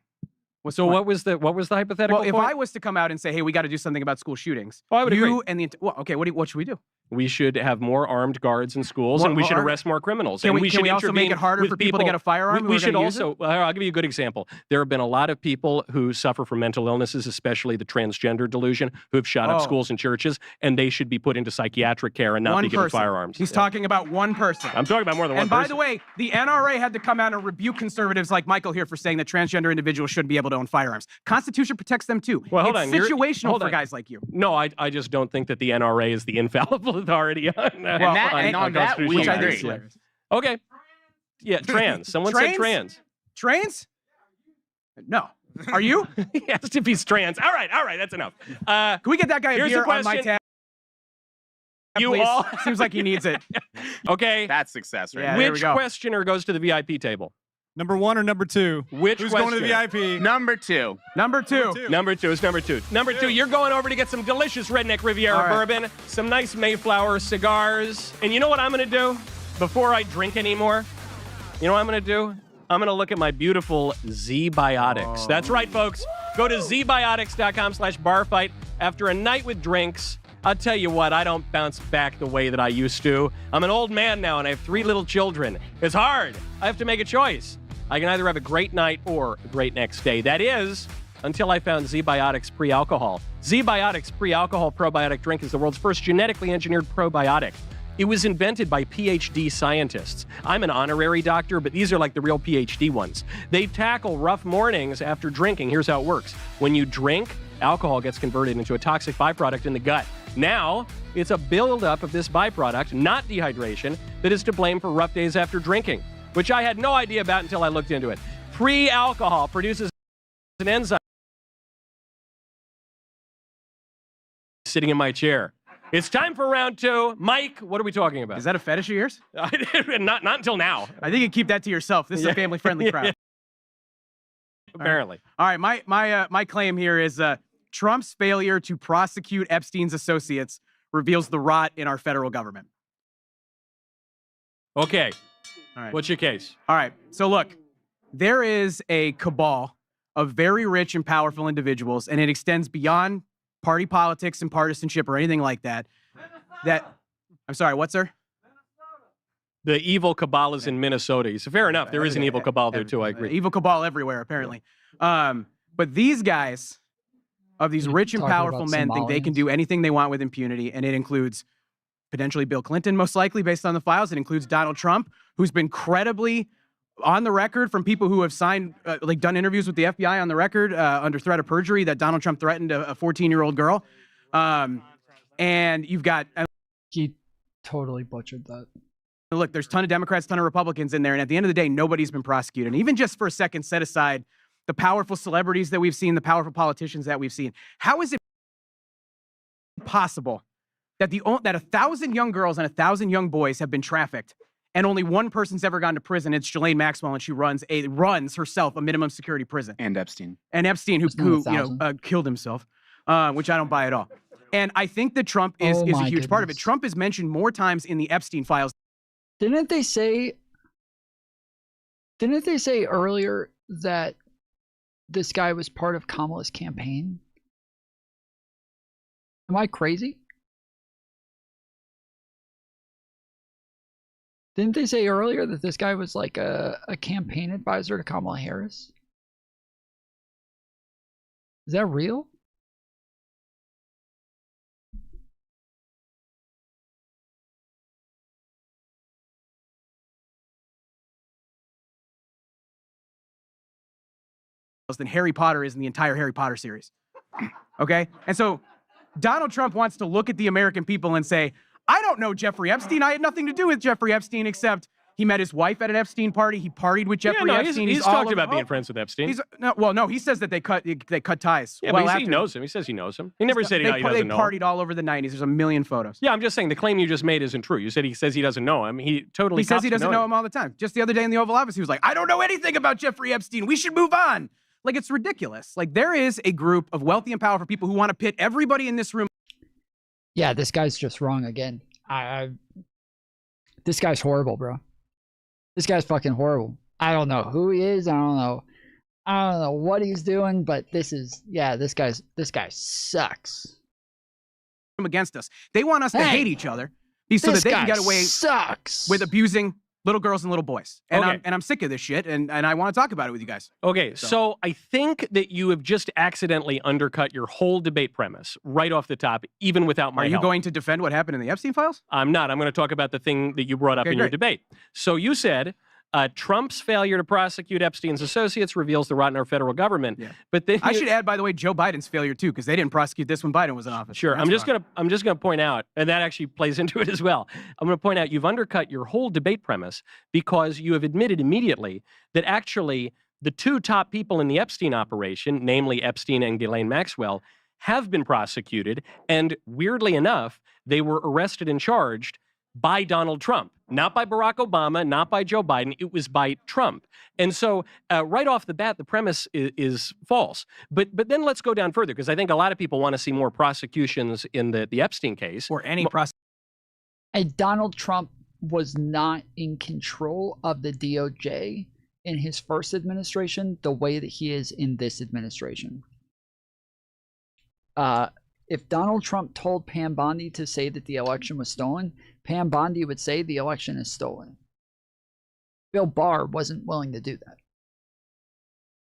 So what was the hypothetical? Well, if point? I was to come out and say, hey, we got to do something about school shootings. I would agree. Okay, what should we do? We should have more armed guards in schools, and we should arrest more criminals. Can and we should also make it harder for people to get a firearm? We should also. I'll give you a good example. There have been a lot of people who suffer from mental illnesses, especially the transgender delusion, who have shot up schools and churches, and they should be put into psychiatric care and not be given firearms. He's talking about one person. I'm talking about more than one person. And by person. the way, the NRA had to come out and rebuke conservatives like Michael here for saying that transgender individuals shouldn't be able to own firearms. Constitution protects them too. Well, hold it's on. situational for guys like you. No, I just don't think that the NRA is the infallible authority on that we agree. Okay. Yeah, trans. Someone said trans. Trans? No. Are you? Yes, if he's trans. All right, that's enough. Can we get that guy a beer on my tab? You all seems like he needs it. Okay. That's success, right? Yeah, Which questioner goes to the VIP table? Number 1 or number 2? Who's going to the VIP? Number 2. Number 2. Number 2 is number 2. Number 2, you're going over to get some delicious Redneck Riviera bourbon, some nice Mayflower cigars. And you know what I'm going to do before I drink anymore? You know what I'm going to do? I'm going to look at my beautiful Z-Biotics. That's right, folks. Go to zbiotics.com/barfight. after a night with drinks, I'll tell you what, I don't bounce back the way that I used to. I'm an old man now, and I have 3 little children. It's hard. I have to make a choice. I can either have a great night or a great next day. That is, until I found Z-Biotics Pre-Alcohol. Z-Biotics Pre-Alcohol Probiotic Drink is the world's first genetically engineered probiotic. It was invented by PhD scientists. I'm an honorary doctor, but these are like the real PhD ones. They tackle rough mornings after drinking. Here's how it works. When you drink, alcohol gets converted into a toxic byproduct in the gut. Now, it's a buildup of this byproduct, not dehydration, that is to blame for rough days after drinking, which I had no idea about until I looked into it. Pre-alcohol produces an enzyme sitting in my chair. It's time for round 2. Mike, what are we talking about? Is that a fetish of yours? not until now. I think you keep that to yourself. This is a family-friendly crowd. Apparently. All right, my claim here is Trump's failure to prosecute Epstein's associates reveals the rot in our federal government. Okay. All right. What's your case? All right. So look, there is a cabal of very rich and powerful individuals, and it extends beyond party politics and partisanship or anything like that. I'm sorry, what, sir? The evil cabal is in Minnesota. So fair enough. There is an evil cabal there too. I agree. Evil cabal everywhere, apparently. But these guys, of these rich and powerful men, think they can do anything they want with impunity, and it includes potentially Bill Clinton, most likely, based on the files. It includes Donald Trump, who's been credibly on the record from people who have signed, done interviews with the FBI on the record under threat of perjury that Donald Trump threatened a 14-year-old girl. And you've got... He totally butchered that. Look, there's a ton of Democrats, a ton of Republicans in there, and at the end of the day, nobody's been prosecuted. And even just for a second, set aside the powerful celebrities that we've seen, the powerful politicians that we've seen. How is it possible that 1,000 young girls and 1,000 young boys have been trafficked, and only one person's ever gone to prison? It's Ghislaine Maxwell, and she runs herself a minimum security prison. And Epstein. And Epstein, who killed himself, which I don't buy at all. And I think that Trump is a huge part of it. Trump is mentioned more times in the Epstein files. Didn't they say earlier that this guy was part of Kamala's campaign? Am I crazy? Didn't they say earlier that this guy was like a campaign advisor to Kamala Harris? Is that real? Than Harry Potter is in the entire Harry Potter series. Okay? And so Donald Trump wants to look at the American people and say, I don't know Jeffrey Epstein. I had nothing to do with Jeffrey Epstein except he met his wife at an Epstein party. He partied with Jeffrey Epstein. He's talked about being friends with Epstein. No, he says that they cut ties. Yeah, but he knows him. He says he knows him. He never said he doesn't know him. They partied all over the 90s. There's a million photos. Yeah, I'm just saying the claim you just made isn't true. You said he says he doesn't know him. He says he doesn't know him all the time. Just the other day in the Oval Office, he was like, I don't know anything about Jeffrey Epstein. We should move on. Like, it's ridiculous. Like, there is a group of wealthy and powerful people who want to pit everybody in this room. Yeah, this guy's just wrong again. This guy's horrible, bro. This guy's fucking horrible. I don't know who he is. I don't know what he's doing, but this guy sucks. Against us. They want us to hate each other so that they can get away with abusing little girls and little boys. And I'm sick of this shit, and I want to talk about it with you guys. Okay, so I think that you have just accidentally undercut your whole debate premise right off the top, even without my help. Are you going to defend what happened in the Epstein files? I'm not. I'm going to talk about the thing that you brought up in your debate. So you said Trump's failure to prosecute Epstein's associates reveals the rot in our federal government. Yeah. But then I should add, by the way, Joe Biden's failure too, because they didn't prosecute this when Biden was in office. Sure. I'm just gonna point out, and that actually plays into it as well. I'm gonna point out you've undercut your whole debate premise because you have admitted immediately that actually the 2 top people in the Epstein operation, namely Epstein and Ghislaine Maxwell, have been prosecuted, and weirdly enough, they were arrested and charged by Donald Trump, not by Barack Obama, not by Joe Biden. It was by Trump. And so right off the bat, the premise is false. But then let's go down further, because I think a lot of people want to see more prosecutions in the Epstein case. Or any prosecution. And Donald Trump was not in control of the DOJ in his first administration the way that he is in this administration. if Donald Trump told Pam Bondi to say that the election was stolen, Pam Bondi would say the election is stolen. Bill Barr wasn't willing to do that.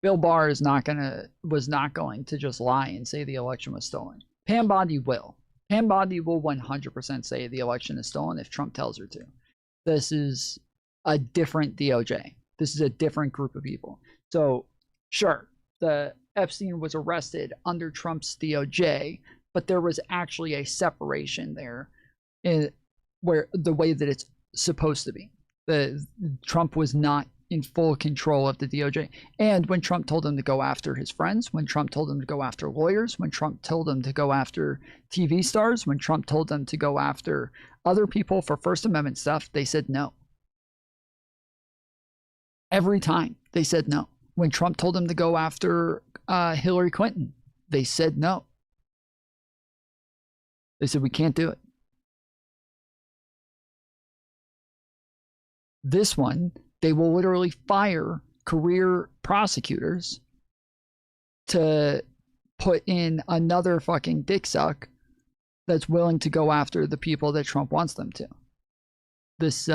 Bill Barr was not going to just lie and say the election was stolen. Pam Bondi will. Pam Bondi will 100% say the election is stolen if Trump tells her to. This is a different DOJ. This is a different group of people. So, sure, the Epstein was arrested under Trump's DOJ, but there was actually a separation there where the way that it's supposed to be. Trump was not in full control of the DOJ. And when Trump told him to go after his friends, when Trump told him to go after lawyers, when Trump told him to go after TV stars, when Trump told them to go after other people for First Amendment stuff, they said no. Every time they said no. When Trump told them to go after Hillary Clinton, they said no. They said, we can't do it. This one, they will literally fire career prosecutors to put in another fucking dick suck that's willing to go after the people that Trump wants them to. This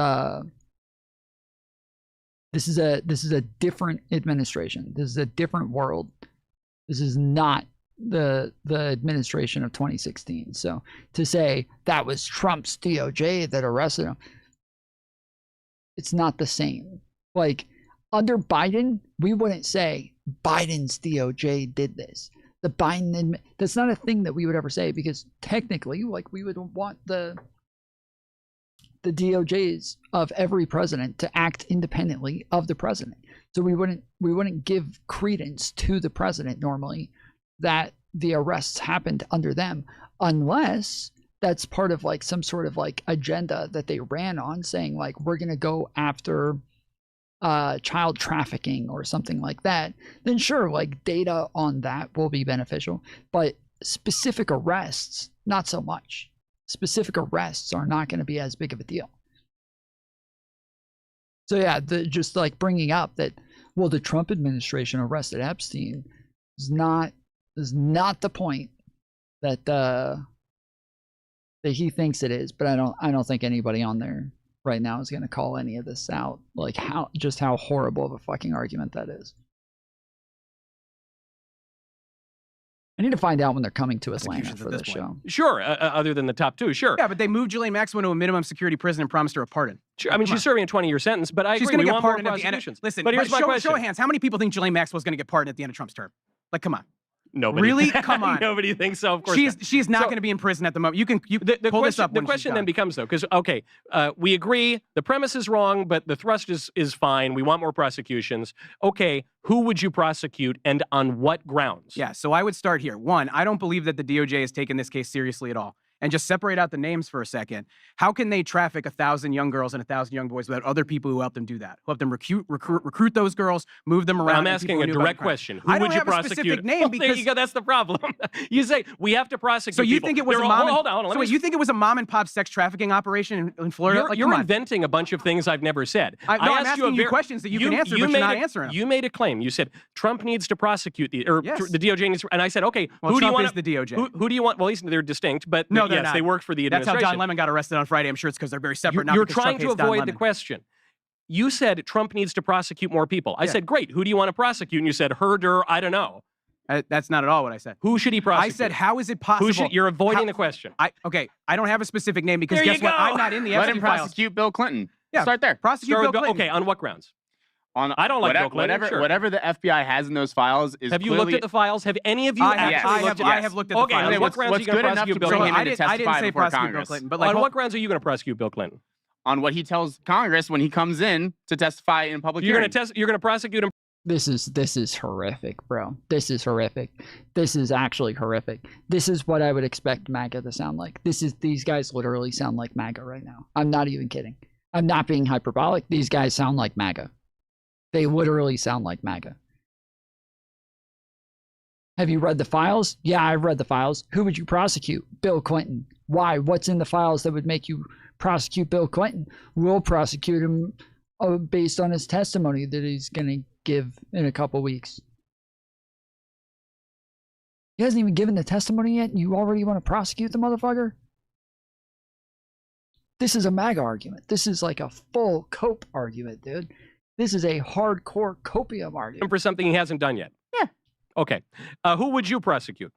is a different administration. This is a different world. This is not the administration of 2016. So to say that was Trump's DOJ that arrested him, it's not the same. Like, under Biden, we wouldn't say Biden's DOJ did this. The Biden, that's not a thing that we would ever say, because technically, like, we would want the DOJs of every president to act independently of the president. So we wouldn't give credence to the president normally that the arrests happened under them, unless that's part of like some sort of like agenda that they ran on, saying like, we're going to go after child trafficking or something like that. Then sure, like, data on that will be beneficial, but specific arrests, not so much. Specific arrests are not going to be as big of a deal. So yeah, just like bringing up that, well, the Trump administration arrested Epstein is not the point that he thinks it is. But I don't think anybody on there right now is going to call any of this out, like how horrible of a fucking argument that is. I need to find out when they're coming to Atlanta for this show. Sure, other than the top two, sure. Yeah, but they moved Ghislaine Maxwell to a minimum security prison and promised her a pardon. Sure. I mean, she's serving a 20-year sentence, but I agree. She's going to we get want pardoned more at the end. prosecutions. Listen, but here's my question. Show of hands. How many people think Ghislaine Maxwell is going to get pardoned at the end of Trump's term? Like, come on. Nobody. Really? Come on. Nobody thinks so. Of course, she's not going to be in prison at the moment. You pull this up. The question then becomes though, because okay, we agree the premise is wrong, but the thrust is fine. We want more prosecutions. Okay, who would you prosecute and on what grounds? Yeah, so I would start here. One, I don't believe that the DOJ has taken this case seriously at all. And just separate out the names for a second. How can they traffic 1,000 young girls and 1,000 young boys without other people who help them do that? Who help them recruit those girls, move them around? I'm asking a direct question. Who would you prosecute? I don't have a specific name because there you go. That's the problem. You say we have to prosecute. So you people. think it was They're a mom? Hold on. So wait, you think it was a mom and pop sex trafficking operation in Florida? You're inventing a bunch of things I've never said. I'm asking you questions that you can answer, but you're not answering them. You made a claim. You said Trump needs to prosecute the DOJ needs to, and I said, okay, well, who Trump do you want? Is the DOJ? Who do you want? Well, at least they're distinct, but no, yes, they work for the That's administration. how Don Lemon got arrested on Friday. I'm sure it's because they're very separate. You're trying to avoid the question. You said Trump needs to prosecute more people. I said, great. Who do you want to prosecute? And you said, Herder, I don't know. That's not at all what I said. Who should he prosecute? I said, how is it possible? You're avoiding the question. Okay, I don't have a specific name because guess what? I'm not in the Let Epstein him prosecute Bill Clinton. Yeah, start there. Prosecute Bill Clinton. Okay, on what grounds? I don't like Bill Clinton. Whatever the FBI has in those files is. Have you looked at the files? Have any of you actually looked at I have looked at the files. Okay, what grounds are you going to prosecute Bill Clinton? I didn't say prosecute Bill Clinton, but like, on what grounds are you going to prosecute Bill Clinton? On what he tells Congress when he comes in to testify in public hearing. You're going to prosecute him. This is horrific, bro. This is horrific. This is actually horrific. This is what I would expect MAGA to sound like. These guys literally sound like MAGA right now. I'm not even kidding. I'm not being hyperbolic. These guys sound like MAGA. They literally sound like MAGA. Have you read the files? Yeah, I've read the files. Who would you prosecute? Bill Clinton. Why? What's in the files that would make you prosecute Bill Clinton? We'll prosecute him based on his testimony that he's going to give in a couple weeks. He hasn't even given the testimony yet, and you already want to prosecute the motherfucker? This is a MAGA argument. This is like a full cope argument, dude. This is a hardcore copium argument. For something he hasn't done yet. Yeah. Okay. Who would you prosecute?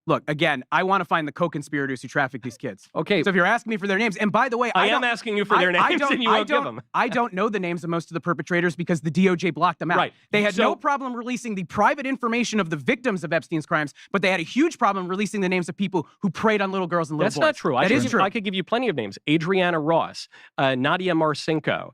Look, again, I want to find the co-conspirators who traffic these kids. Okay. So if you're asking me for their names, and by the way, I am asking you for their names, and you won't give them. I don't know the names of most of the perpetrators because the DOJ blocked them out. Right. They had no problem releasing the private information of the victims of Epstein's crimes, but they had a huge problem releasing the names of people who preyed on little girls and little boys. That's not true. That is true. I could give you plenty of names. Adriana Ross, Nadia Marcinko,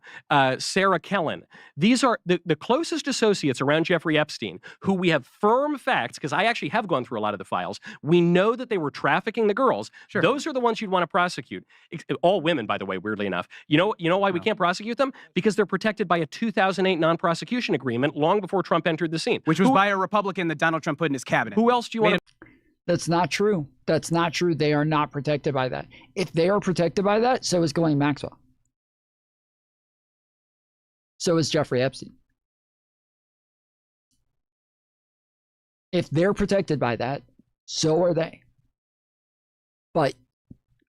Sarah Kellen. These are the closest associates around Jeffrey Epstein who we have firm facts, because I actually have gone through a lot of the files. We know that they were trafficking the girls. Sure. Those are the ones you'd want to prosecute. All women, by the way, weirdly enough. You know why we can't prosecute them? Because they're protected by a 2008 non-prosecution agreement long before Trump entered the scene. Which was by a Republican that Donald Trump put in his cabinet. Who else do you want to... That's not true. That's not true. They are not protected by that. If they are protected by that, so is Ghislaine Maxwell. So is Jeffrey Epstein. If they're protected by that, so are they. But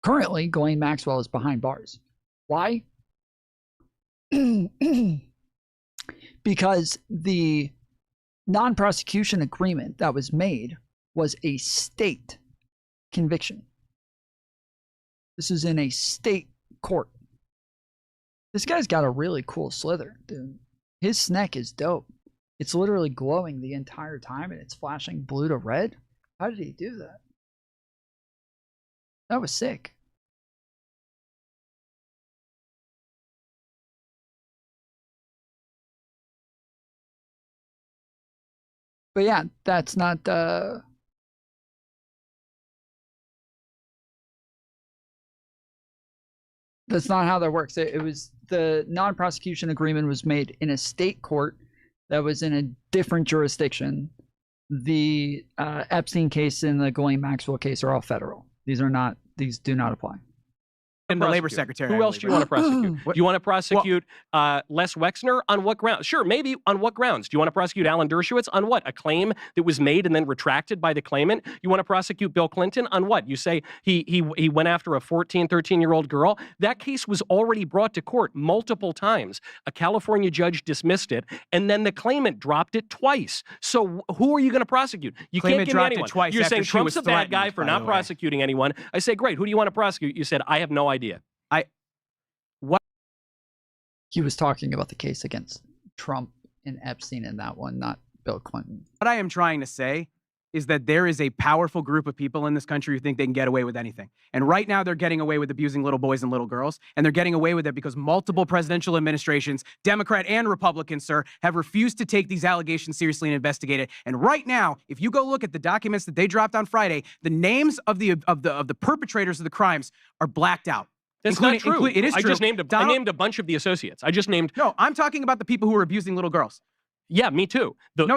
currently, Ghislaine Maxwell is behind bars. Why? Because the non-prosecution agreement that was made was a state conviction. This is in a state court. This guy's got a really cool slither, dude. His snack is dope. It's literally glowing the entire time and it's flashing blue to red. How did he do that? That was sick. But yeah, that's not that's not how that works. It was the non-prosecution agreement was made in a state court that was in a different jurisdiction. The Epstein case and the Ghislaine Maxwell case are all federal. These do not apply. And the labor secretary. Who else do you want to prosecute? Do you want to prosecute Les Wexner? On what grounds? Sure, maybe on what grounds? Do you want to prosecute Alan Dershowitz? On what? A claim that was made and then retracted by the claimant? You want to prosecute Bill Clinton? On what? You say he went after a 14, 13-year-old girl? That case was already brought to court multiple times. A California judge dismissed it, and then the claimant dropped it twice. So who are you going to prosecute? You can't give me anyone. You're saying Trump's a bad guy for not prosecuting anyone. I say, great. Who do you want to prosecute? You said, I have no idea. He was talking about the case against Trump and Epstein in that one, not Bill Clinton. What I am trying to say is that there is a powerful group of people in this country who think they can get away with anything. And right now they're getting away with abusing little boys and little girls. And they're getting away with it because multiple presidential administrations, Democrat and Republican, sir, have refused to take these allegations seriously and investigate it. And right now, if you go look at the documents that they dropped on Friday, the names of the perpetrators of the crimes are blacked out. That's not true. It is true. I just named a bunch of the associates. I just named... No, I'm talking about the people who are abusing little girls. Yeah, me too. You're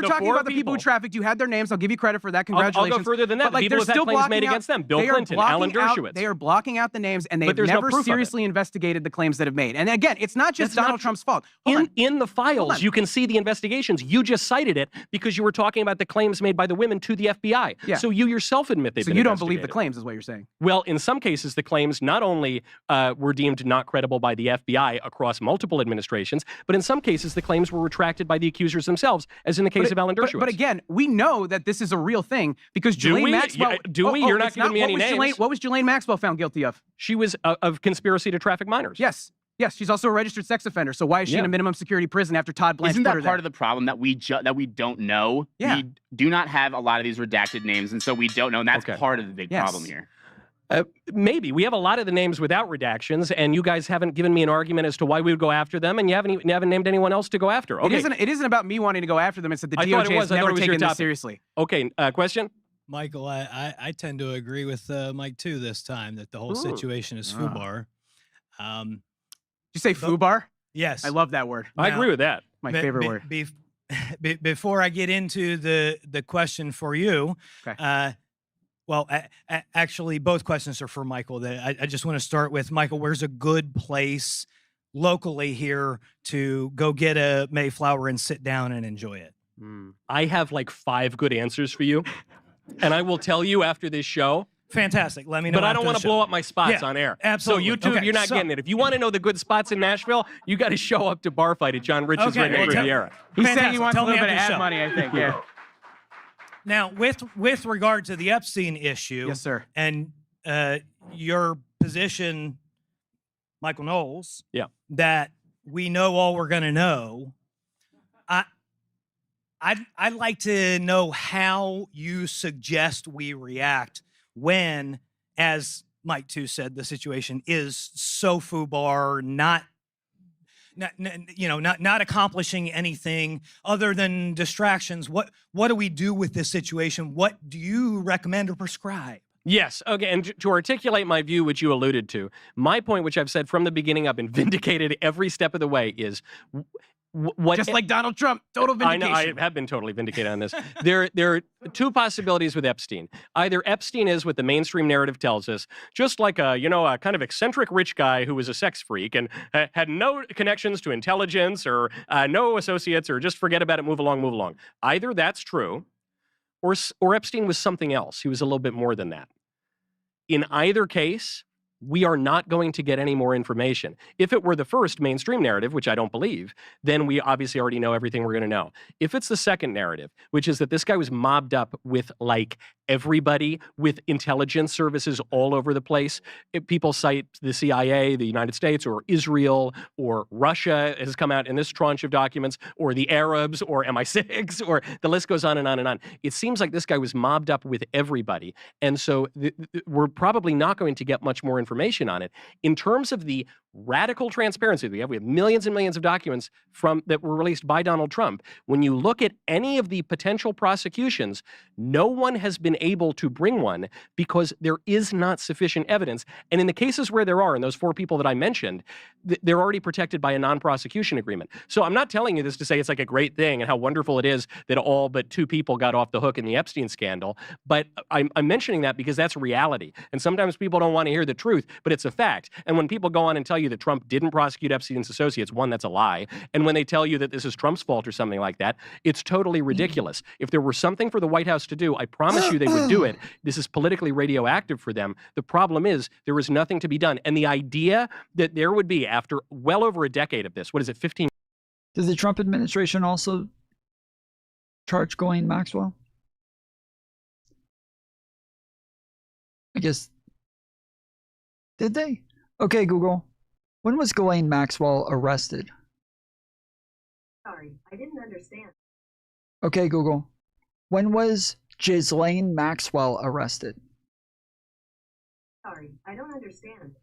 talking about the people who trafficked. You had their names. I'll give you credit for that. Congratulations. I'll go further than that. But, people have had claims made against them. Bill Clinton, Alan Dershowitz. They are blocking out the names, and they've never seriously investigated the claims that have made. And again, it's not just Donald Trump's fault. In the files, you can see the investigations. You just cited it because you were talking about the claims made by the women to the FBI. Yeah. So you yourself admit they've been So you don't believe the claims, is what you're saying? Well, in some cases, the claims not only were deemed not credible by the FBI across multiple administrations, but in some cases, the claims were retracted by the accusers themselves, as in the case of Alan Dershowitz. But again, we know that this is a real thing because Ghislaine Maxwell... Do we? You're not giving me any names. What was Ghislaine Maxwell found guilty of? She was of conspiracy to traffic minors. Yes. Yes, she's also a registered sex offender. So why is she in a minimum security prison after Todd Blanche? Isn't that part of the problem that we don't know? Yeah. We do not have a lot of these redacted names, and so we don't know, and that's part of the big problem here. Maybe. We have a lot of the names without redactions, and you guys haven't given me an argument as to why we would go after them, and you haven't named anyone else to go after. Okay. It isn't about me wanting to go after them. It's that the DOJ has never taken this seriously. Okay, question? Michael, I tend to agree with Mike, too, this time, that the whole situation is FUBAR. Did you say FUBAR? Yes. I love that word. I agree with that. My favorite word. Before I get into the question for you, well, actually, both questions are for Michael. I just want to start with, Michael, where's a good place locally here to go get a Mayflower and sit down and enjoy it? I have like 5 good answers for you. And I will tell you after this show. Fantastic. Let me know. But I don't want to blow up my spots Yeah, on air. absolutely. So YouTube, Okay, you're not getting it. If you want to know the good spots in Nashville, you got to show up to Bar Fight at John Rich's Okay, Redneck well, Riviera. He's saying he wants Tell a little me bit of after the ad show. money, I think. Yeah. Now, with regard to the Epstein issue, Yes, sir. and your position, Michael Knowles, Yeah, that we know all we're going to know. I'd like to know how you suggest we react when, as Mike too said, the situation is so foobar, not accomplishing anything other than distractions. What do we do with this situation? What do you recommend or prescribe? Yes. Okay. And to articulate my view, which you alluded to, my point, which I've said from the beginning, I've been vindicated every step of the way, is what. Just like Donald Trump, total vindication. I know. I have been totally vindicated on this. There are two possibilities with Epstein. Either Epstein is what the mainstream narrative tells us, just like a kind of eccentric rich guy who was a sex freak and had no connections to intelligence or no associates, or just forget about it, move along, move along. Either that's true, or Epstein was something else. He was a little bit more than that. In either case, we are not going to get any more information. If it were the first mainstream narrative, which I don't believe, then we obviously already know everything we're going to know. If it's the second narrative, which is that this guy was mobbed up with like everybody, with intelligence services all over the place, people cite the CIA, the United States, or Israel, or Russia has come out in this tranche of documents, or the Arabs, or MI6, or the list goes on and on and on. It seems like this guy was mobbed up with everybody. And so we're probably not going to get much more information on it. In terms of the radical transparency we have millions and millions of documents that were released by Donald Trump. When you look at any of the potential prosecutions, no one has been able to bring one because there is not sufficient evidence. And in the cases where there are, and those 4 people that I mentioned, they're already protected by a non-prosecution agreement. So I'm not telling you this to say it's like a great thing and how wonderful it is that all but 2 people got off the hook in the Epstein scandal. But I'm mentioning that because that's reality. And sometimes people don't want to hear the truth, but it's a fact. And when people go on and tell you that Trump didn't prosecute Epstein's associates, one, that's a lie. And when they tell you that this is Trump's fault or something like that, it's totally ridiculous. If there were something for the White House to do, I promise you they would do it. This is politically radioactive for them. The problem is there is nothing to be done. And the idea that there would be, after well over a decade of this, 15? Did the Trump administration also charge Ghislaine Maxwell? I guess. Did they? Okay, Google. When was Ghislaine Maxwell arrested? Sorry, I didn't understand. Okay, Google. When was Ghislaine Maxwell arrested? Sorry, I don't understand.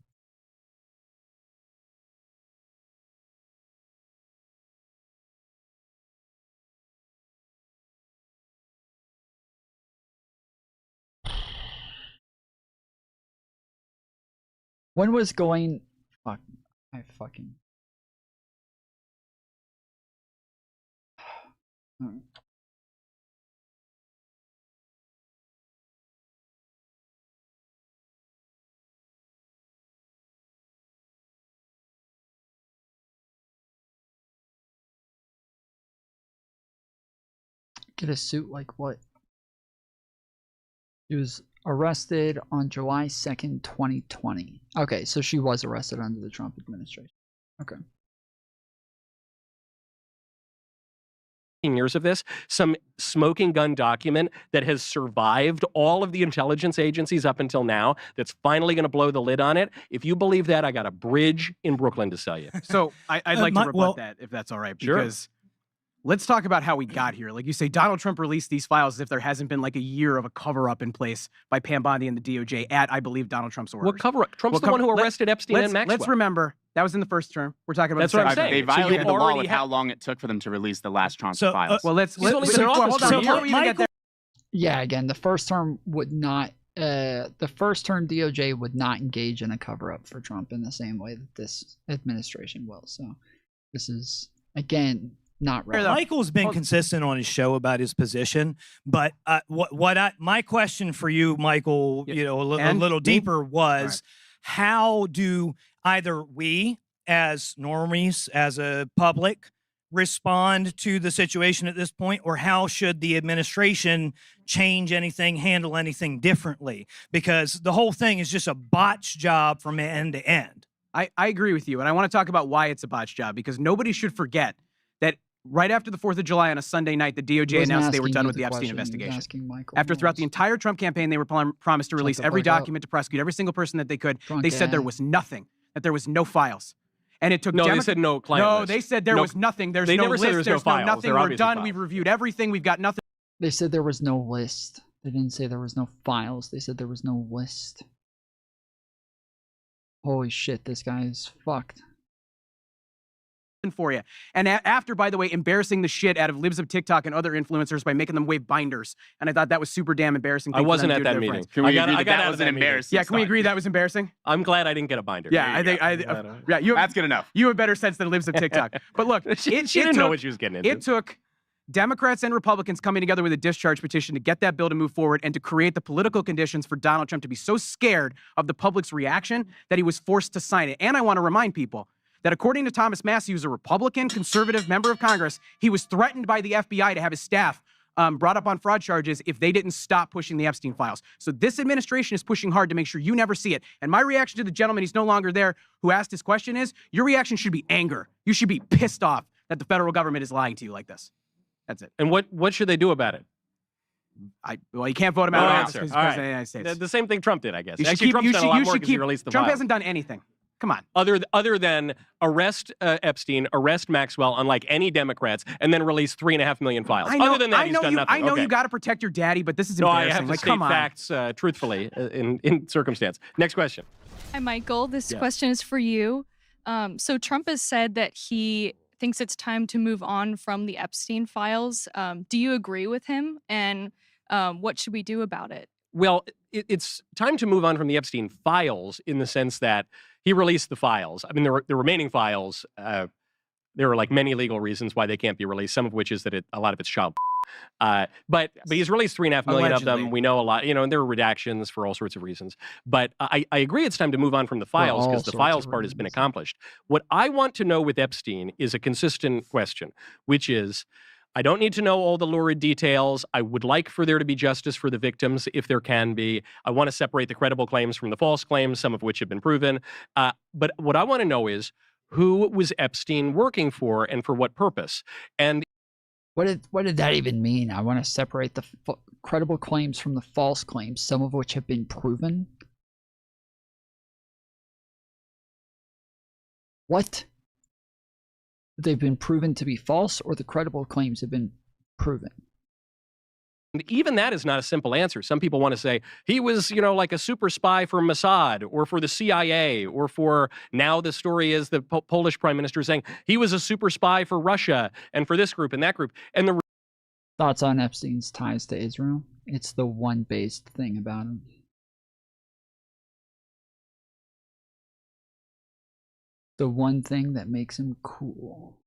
When was Ghislaine... Fuck. I fucking... Get a suit like what? She was arrested on July 2nd, 2020. Okay, so she was arrested under the Trump administration. Okay. Years of this, some smoking gun document that has survived all of the intelligence agencies up until now, that's finally going to blow the lid on it. If you believe that, I got a bridge in Brooklyn to sell you. So I'd like to rebut that, if that's all right, because let's talk about how we got here. Like you say, Donald Trump released these files as if there hasn't been like a year of a cover-up in place by Pam Bondi and the DOJ at, I believe, Donald Trump's orders. What cover-up? Trump's the one who arrested Epstein and Maxwell. Let's remember, that was in the first term. We're talking about That's what I'm saying. They violated the law with how long it took for them to release the last tranche of files. Well, hold on. Yeah, again, the first term would not... the first term DOJ would not engage in a cover-up for Trump in the same way that this administration will. So this is, again... not right. Michael's been consistent on his show about his position, but my question for you, Michael, a little deeper was, how do either we as normies, as a public, respond to the situation at this point, or how should the administration change anything, handle anything differently? Because the whole thing is just a botch job from end to end. I agree with you, and I want to talk about why it's a botch job, because nobody should forget that right after the 4th of July on a Sunday night, the DOJ announced they were done with the Epstein investigation. After throughout the entire Trump campaign, they were promised to release every document to prosecute every single person that they could. They said there was nothing, that there was no files. And it took they said no client list. They said there was nothing. There's no list. There's no files. nothing. We're done. We've reviewed everything. We've got nothing. They said there was no list. They didn't say there was no files. They said there was no list. Holy shit, this guy is fucked. For you. And after, by the way, embarrassing the shit out of libs of TikTok and other influencers by making them wave binders. And I thought that was super damn embarrassing. I wasn't at that meeting. Can we agree that wasn't embarrassing? Yeah, can we agree that was embarrassing? I'm glad I didn't get a binder. Yeah, that's good enough. You have better sense than libs of TikTok. But look, she didn't know what she was getting into. It took Democrats and Republicans coming together with a discharge petition to get that bill to move forward and to create the political conditions for Donald Trump to be so scared of the public's reaction that he was forced to sign it. And I want to remind people that according to Thomas Massie, who's a Republican, conservative member of Congress, he was threatened by the FBI to have his staff brought up on fraud charges if they didn't stop pushing the Epstein files. So this administration is pushing hard to make sure you never see it. And my reaction to the gentleman, he's no longer there, who asked his question is, your reaction should be anger. You should be pissed off that the federal government is lying to you like this. That's it. And what should they do about it? Well, you can't vote him out of office because he's president of the United States. The same thing Trump did, I guess. Actually, Trump's done a lot more because he released the Trump files. hasn't done anything. Come on. Other than arrest Epstein, arrest Maxwell, unlike any Democrats, and then release 3.5 million files. Other than that, he's done nothing. I know you got to protect your daddy, but this is embarrassing. I have to state facts truthfully in circumstance. Next question. Hi, Michael. This question is for you. So Trump has said that he thinks it's time to move on from the Epstein files. Do you agree with him? And what should we do about it? Well, it's time to move on from the Epstein files in the sense that he released the files. I mean, the remaining files, there are like many legal reasons why they can't be released, some of which is that a lot of it's child. But he's released 3.5 million of them. We know a lot, and there are redactions for all sorts of reasons. But I agree it's time to move on from the files because the files part has been accomplished. What I want to know with Epstein is a consistent question, which is, I don't need to know all the lurid details. I would like for there to be justice for the victims, if there can be. I want to separate the credible claims from the false claims, some of which have been proven. But what I want to know is, who was Epstein working for and for what purpose? And what did that even mean? I want to separate the credible claims from the false claims, some of which have been proven. What? They've been proven to be false, or the credible claims have been proven? And even that is not a simple answer. Some people want to say he was, like a super spy for Mossad or for the CIA or for, now the story is the Polish prime minister saying he was a super spy for Russia and for this group and that group. And the thoughts on Epstein's ties to Israel? It's the one based thing about him. The one thing that makes him cool.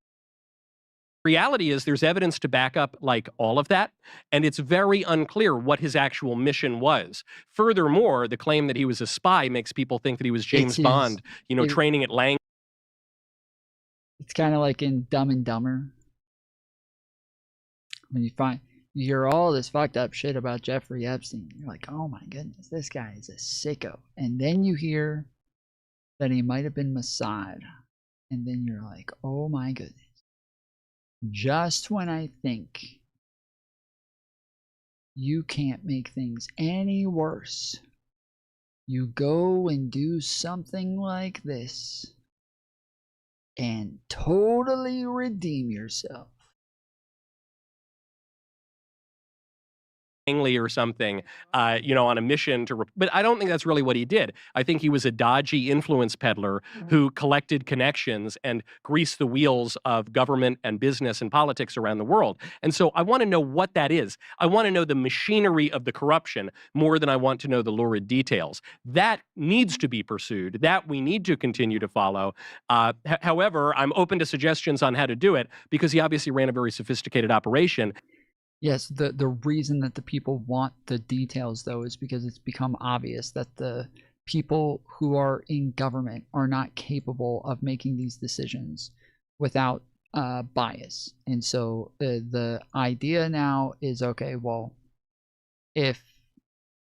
Reality is there's evidence to back up like all of that, and it's very unclear what his actual mission was. Furthermore, the claim that he was a spy makes people think that he was James Bond, training at Lang. It's kind of like in Dumb and Dumber. When you hear all this fucked up shit about Jeffrey Epstein, you're like, oh my goodness, this guy is a sicko. And then you hear that he might have been Mossad, and then you're like, oh my goodness. Just when I think you can't make things any worse, you go and do something like this and totally redeem yourself. Or something, on a mission to, but I don't think that's really what he did. I think he was a dodgy influence peddler who collected connections and greased the wheels of government and business and politics around the world. And so I want to know what that is. I want to know the machinery of the corruption more than I want to know the lurid details. That needs to be pursued. That we need to continue to follow. However, I'm open to suggestions on how to do it because he obviously ran a very sophisticated operation. Yes, the reason that the people want the details, though, is because it's become obvious that the people who are in government are not capable of making these decisions without bias. And so the idea now is, okay, well, if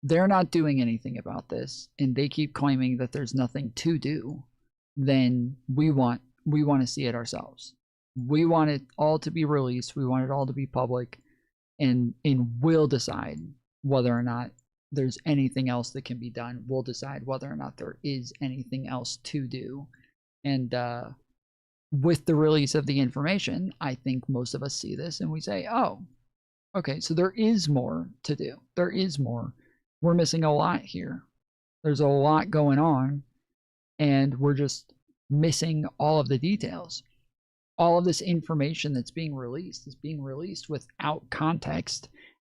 they're not doing anything about this and they keep claiming that there's nothing to do, then we want to see it ourselves. We want it all to be released. We want it all to be public, and we'll decide whether or not there's anything else that can be done. We'll decide whether or not there is anything else to do. And with the release of the information, I think most of us see this and we say, oh, okay, so there is more to do. There is more. We're missing a lot here. There's a lot going on, and we're just missing all of the details. All of this information that's being released is being released without context.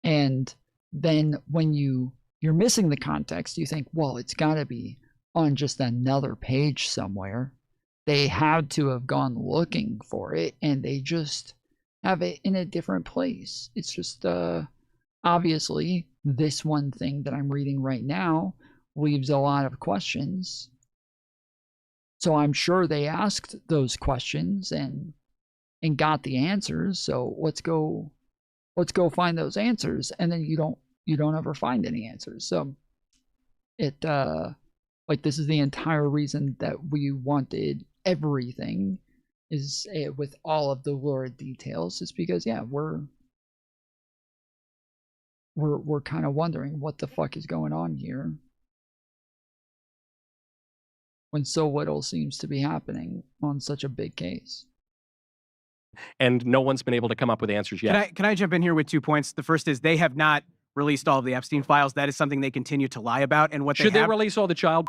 And then when you're missing the context, you think, well, it's got to be on just another page somewhere. They had to have gone looking for it, and they just have it in a different place. It's just obviously this one thing that I'm reading right now leaves a lot of questions. So I'm sure they asked those questions and got the answers. So let's go find those answers. And then you don't ever find any answers. So it like, this is the entire reason that we wanted everything, is with all of the lurid details, is because, yeah, we're kind of wondering what the fuck is going on here when so little seems to be happening on such a big case. And no one's been able to come up with answers yet. Can I jump in here with 2 points? The first is they have not released all of the Epstein files. That is something they continue to lie about. And what should they release all the child?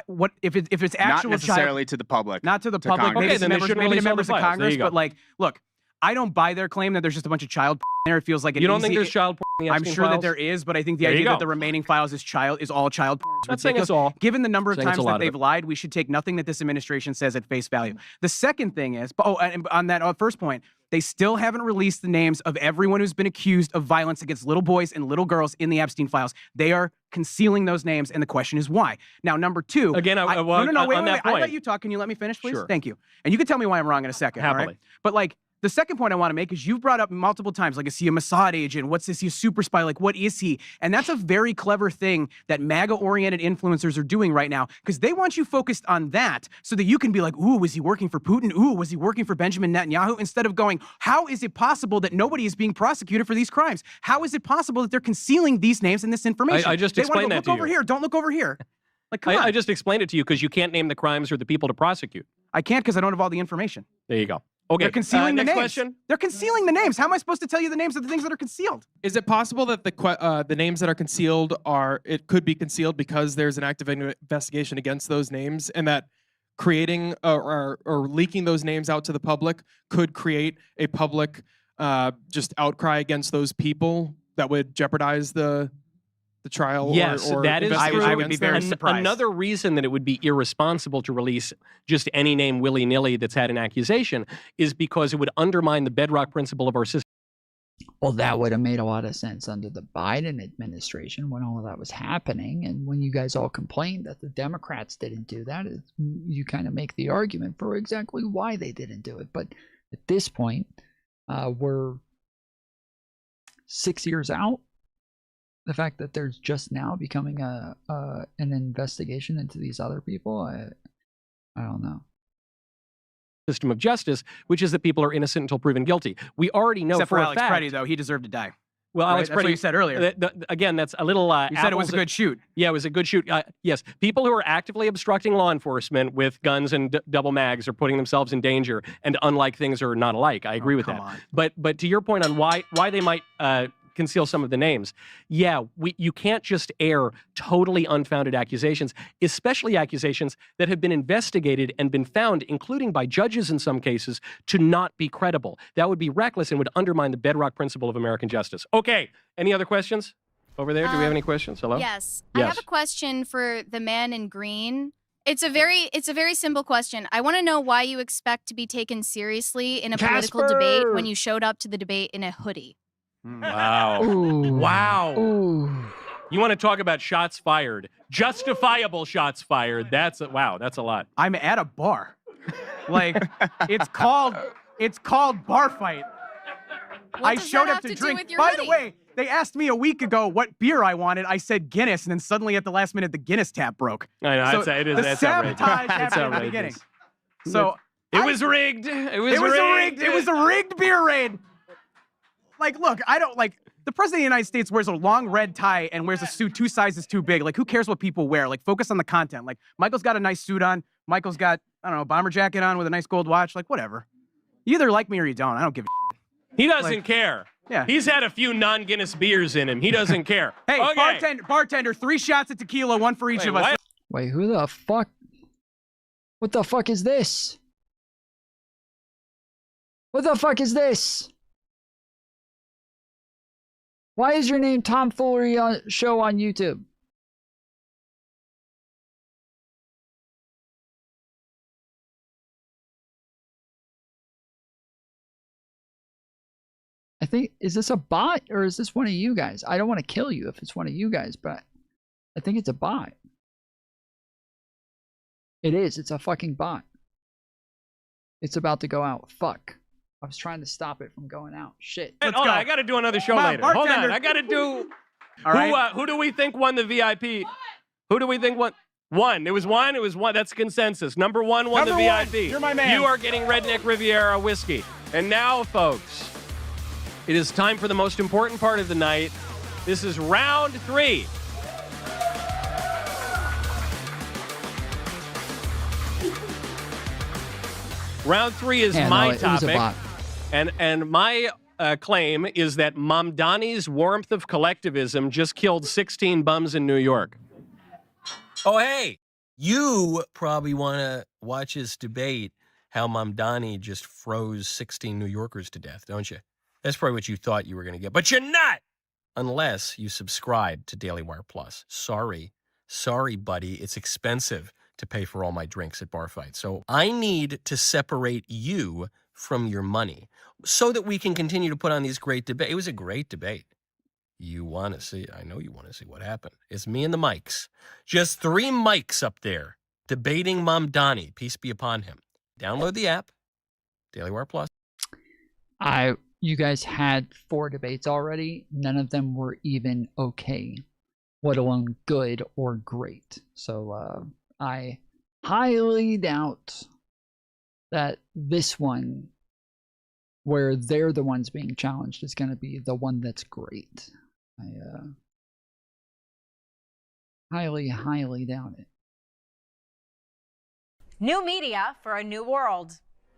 What if it's actual not necessarily to the public, not to the public. Congress. Maybe to members of Congress. But like, look, I don't buy their claim that there's just a bunch of child there. It feels like you don't think there's child in the Epstein I'm sure files? that there is, but I think the idea that the remaining files is all child is not saying it's all. Given the number of times that they've lied, we should take nothing that this administration says at face value. The second thing is, and on that first point, they still haven't released the names of everyone who's been accused of violence against little boys and little girls in the Epstein files. They are concealing those names, and the question is why. Now, number two, again, wait. I let you talk. Can you let me finish, please? Sure. Thank you. And you can tell me why I'm wrong in a second. Happily. All right? But like, the second point I want to make is you've brought up multiple times, like, is he a Mossad agent? What's this? He a super spy? Like, what is he? And that's a very clever thing that MAGA-oriented influencers are doing right now, because they want you focused on that so that you can be like, ooh, was he working for Putin? Ooh, was he working for Benjamin Netanyahu? Instead of going, how is it possible that nobody is being prosecuted for these crimes? How is it possible that they're concealing these names and this information? I just explained that to you. Look over here. Don't look over here. Like, come on. I just explained it to you because you can't name the crimes or the people to prosecute. I can't because I don't have all the information. There you go. Okay. They're concealing the next names. question. They're concealing the names. How am I supposed to tell you the names of the things that are concealed? Is it possible that the names that are concealed could be concealed because there's an active investigation against those names, and that creating or leaking those names out to the public could create a public just outcry against those people that would jeopardize the trial? Yes, or that is true. I would be very surprised. Another reason that it would be irresponsible to release just any name willy-nilly that's had an accusation is because it would undermine the bedrock principle of our system. Well, that would have made a lot of sense under the Biden administration when all of that was happening. And when you guys all complained that the Democrats didn't do that, you kind of make the argument for exactly why they didn't do it. But at this point, we're 6 years out. The fact that there's just now becoming an investigation into these other people, I don't know. System of justice, which is that people are innocent until proven guilty. We already know Except for for a Alex fact. Preddy, though, he deserved to die. Well, Alex That's what Preddy, you said earlier. Again, that's a little. You said it was a good shoot. Yeah, it was a good shoot. Yes, people who are actively obstructing law enforcement with guns and double mags are putting themselves in danger, and unlike things are not alike. I agree with that. on. But to your point on why they might conceal some of the names, yeah, you can't just air totally unfounded accusations, especially accusations that have been investigated and been found, including by judges in some cases, to not be credible. That would be reckless and would undermine the bedrock principle of American justice. Okay, any other questions? Over there, do we have any questions? Hello? Yes. I have a question for the man in green. It's a very simple question. I want to know why you expect to be taken seriously in a political debate when you showed up to the debate in a hoodie. Wow. Ooh. Wow. Ooh. You want to talk about shots fired? Justifiable shots fired. Wow, that's a lot. I'm at a bar. Like, it's called It's called bar fight. I showed up to drink. By the way, they asked me a week ago what beer I wanted. I said Guinness, and then suddenly at the last minute, the Guinness tap broke. I know, So the the sabotage happened at the beginning. So it was rigged. It was rigged. It was a rigged beer raid. Like, look, I don't like. The president of the United States wears a long red tie and wears a suit 2 sizes too big. Like, who cares what people wear? Like, focus on the content. Like, Michael's got a nice suit on. Michael's got, I don't know, a bomber jacket on with a nice gold watch. Like, whatever. You either like me or you don't. I don't give a shit. He doesn't care. Yeah. He's had a few non-Guinness beers in him. He doesn't care. Hey, okay. bartender, 3 shots of tequila, 1 for each of us. Wait, who the fuck? What the fuck is this? What the fuck is this? Why is your name Tom Foolery show on YouTube? I think, is this a bot or is this one of you guys? I don't want to kill you if it's one of you guys, but I think it's a bot. It is. It's a fucking bot. It's about to go out. Fuck. I was trying to stop it from going out. Shit. Hold on, I got to do another show later. Hold on, I got to do. All right. Who do we think won the VIP? Who do we think won? One. It was one. It was one. That's consensus. Number 1 won the VIP. You're my man. You are getting Redneck Riviera whiskey. And now, folks, it is time for the most important part of the night. This is round 3. Round 3 is my topic. And my claim is that Mamdani's warmth of collectivism just killed 16 bums in New York. Oh, hey, you probably want to watch this debate how Mamdani just froze 16 New Yorkers to death, don't you? That's probably what you thought you were going to get. But you're not, unless you subscribe to Daily Wire Plus. Sorry, buddy. It's expensive to pay for all my drinks at bar fights. So I need to separate you from your money so that we can continue to put on these great debates. It was a great debate. You want to see, I know you want to see what happened. It's me and the mics. Just 3 mics up there debating Mamdani. Peace be upon him. Download the app, Daily Wire Plus. You guys had 4 debates already. None of them were even okay, let alone good or great. So I highly doubt that this one, where they're the ones being challenged, is going to be the one that's great. I highly doubt it. New media for a new world.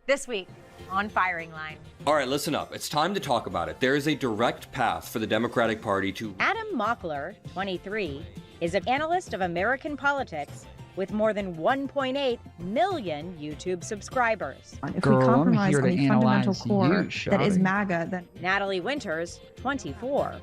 This week on Firing Line. All right, listen up. It's time to talk about it. There is a direct path for the Democratic Party to... Adam Mockler, 23, is an analyst of American politics with more than 1.8 million YouTube subscribers. If we compromise on the fundamental core that is MAGA, then... Natalie Winters, 24,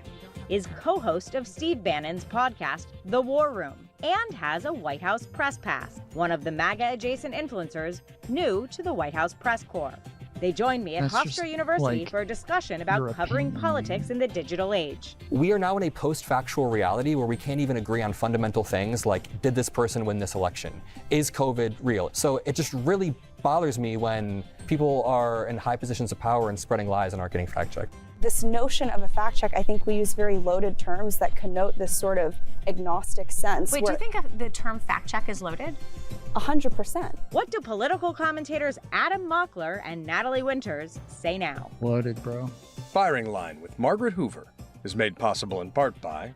is co-host of Steve Bannon's podcast, The War Room, and has a White House press pass, one of the MAGA-adjacent influencers new to the White House press corps. They joined me at Hofstra University for a discussion about covering politics in the digital age. We are now in a post-factual reality where we can't even agree on fundamental things like, did this person win this election? Is COVID real? So it just really bothers me when people are in high positions of power and spreading lies and aren't getting fact-checked. This notion of a fact check, I think we use very loaded terms that connote this sort of agnostic sense. Wait, do you think the term fact check is loaded? 100%. What do political commentators Adam Mockler and Natalie Winters say now? Loaded, bro. Firing Line with Margaret Hoover is made possible in part by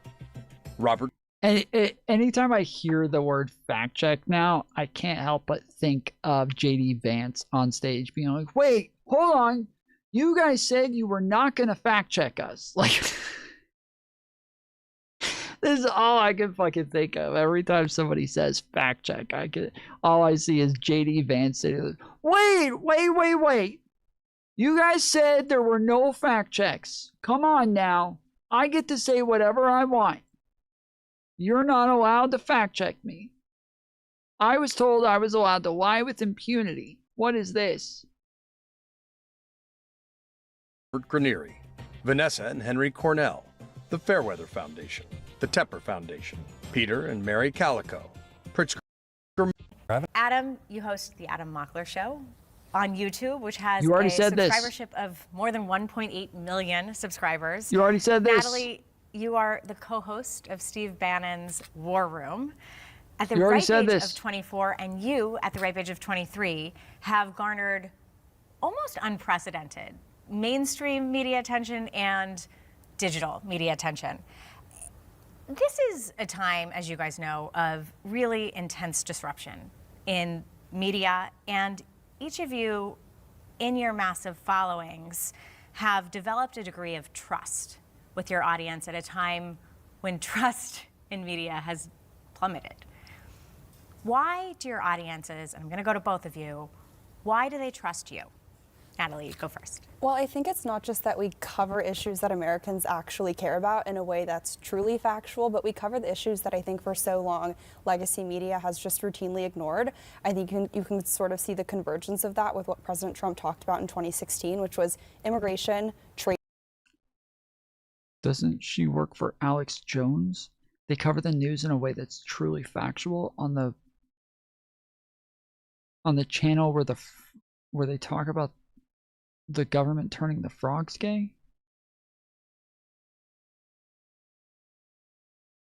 Robert. And anytime I hear the word fact check now, I can't help but think of JD Vance on stage being like, wait, hold on. You guys said you were not going to fact check us. Like, this is all I can fucking think of. Every time somebody says fact check, all I see is JD Vance saying, wait. You guys said there were no fact checks. Come on now. I get to say whatever I want. You're not allowed to fact check me. I was told I was allowed to lie with impunity. What is this? Robert Granieri, Vanessa and Henry Cornell, the Fairweather Foundation, the Tepper Foundation, Peter and Mary Calico, Adam, you host the Adam Mockler Show. on YouTube, which has You already a said this. subscribership of more than 1.8 million subscribers. You already said this. Natalie, you are the co-host of Steve Bannon's War Room. At the You already ripe said age this. of 24, and you, at the ripe age of 23, have garnered almost unprecedented mainstream media attention and digital media attention. This is a time, as you guys know, of really intense disruption in media, and each of you, in your massive followings, have developed a degree of trust with your audience at a time when trust in media has plummeted. Why do your audiences, and I'm going to go to both of you, why do they trust you? Natalie, you go first. Well, I think it's not just that we cover issues that Americans actually care about in a way that's truly factual, but we cover the issues that I think for so long legacy media has just routinely ignored. I think you can sort of see the convergence of that with what President Trump talked about in 2016, which was immigration, trade. Doesn't she work for Alex Jones? They cover the news in a way that's truly factual on the channel where they talk about the government turning the frogs gay.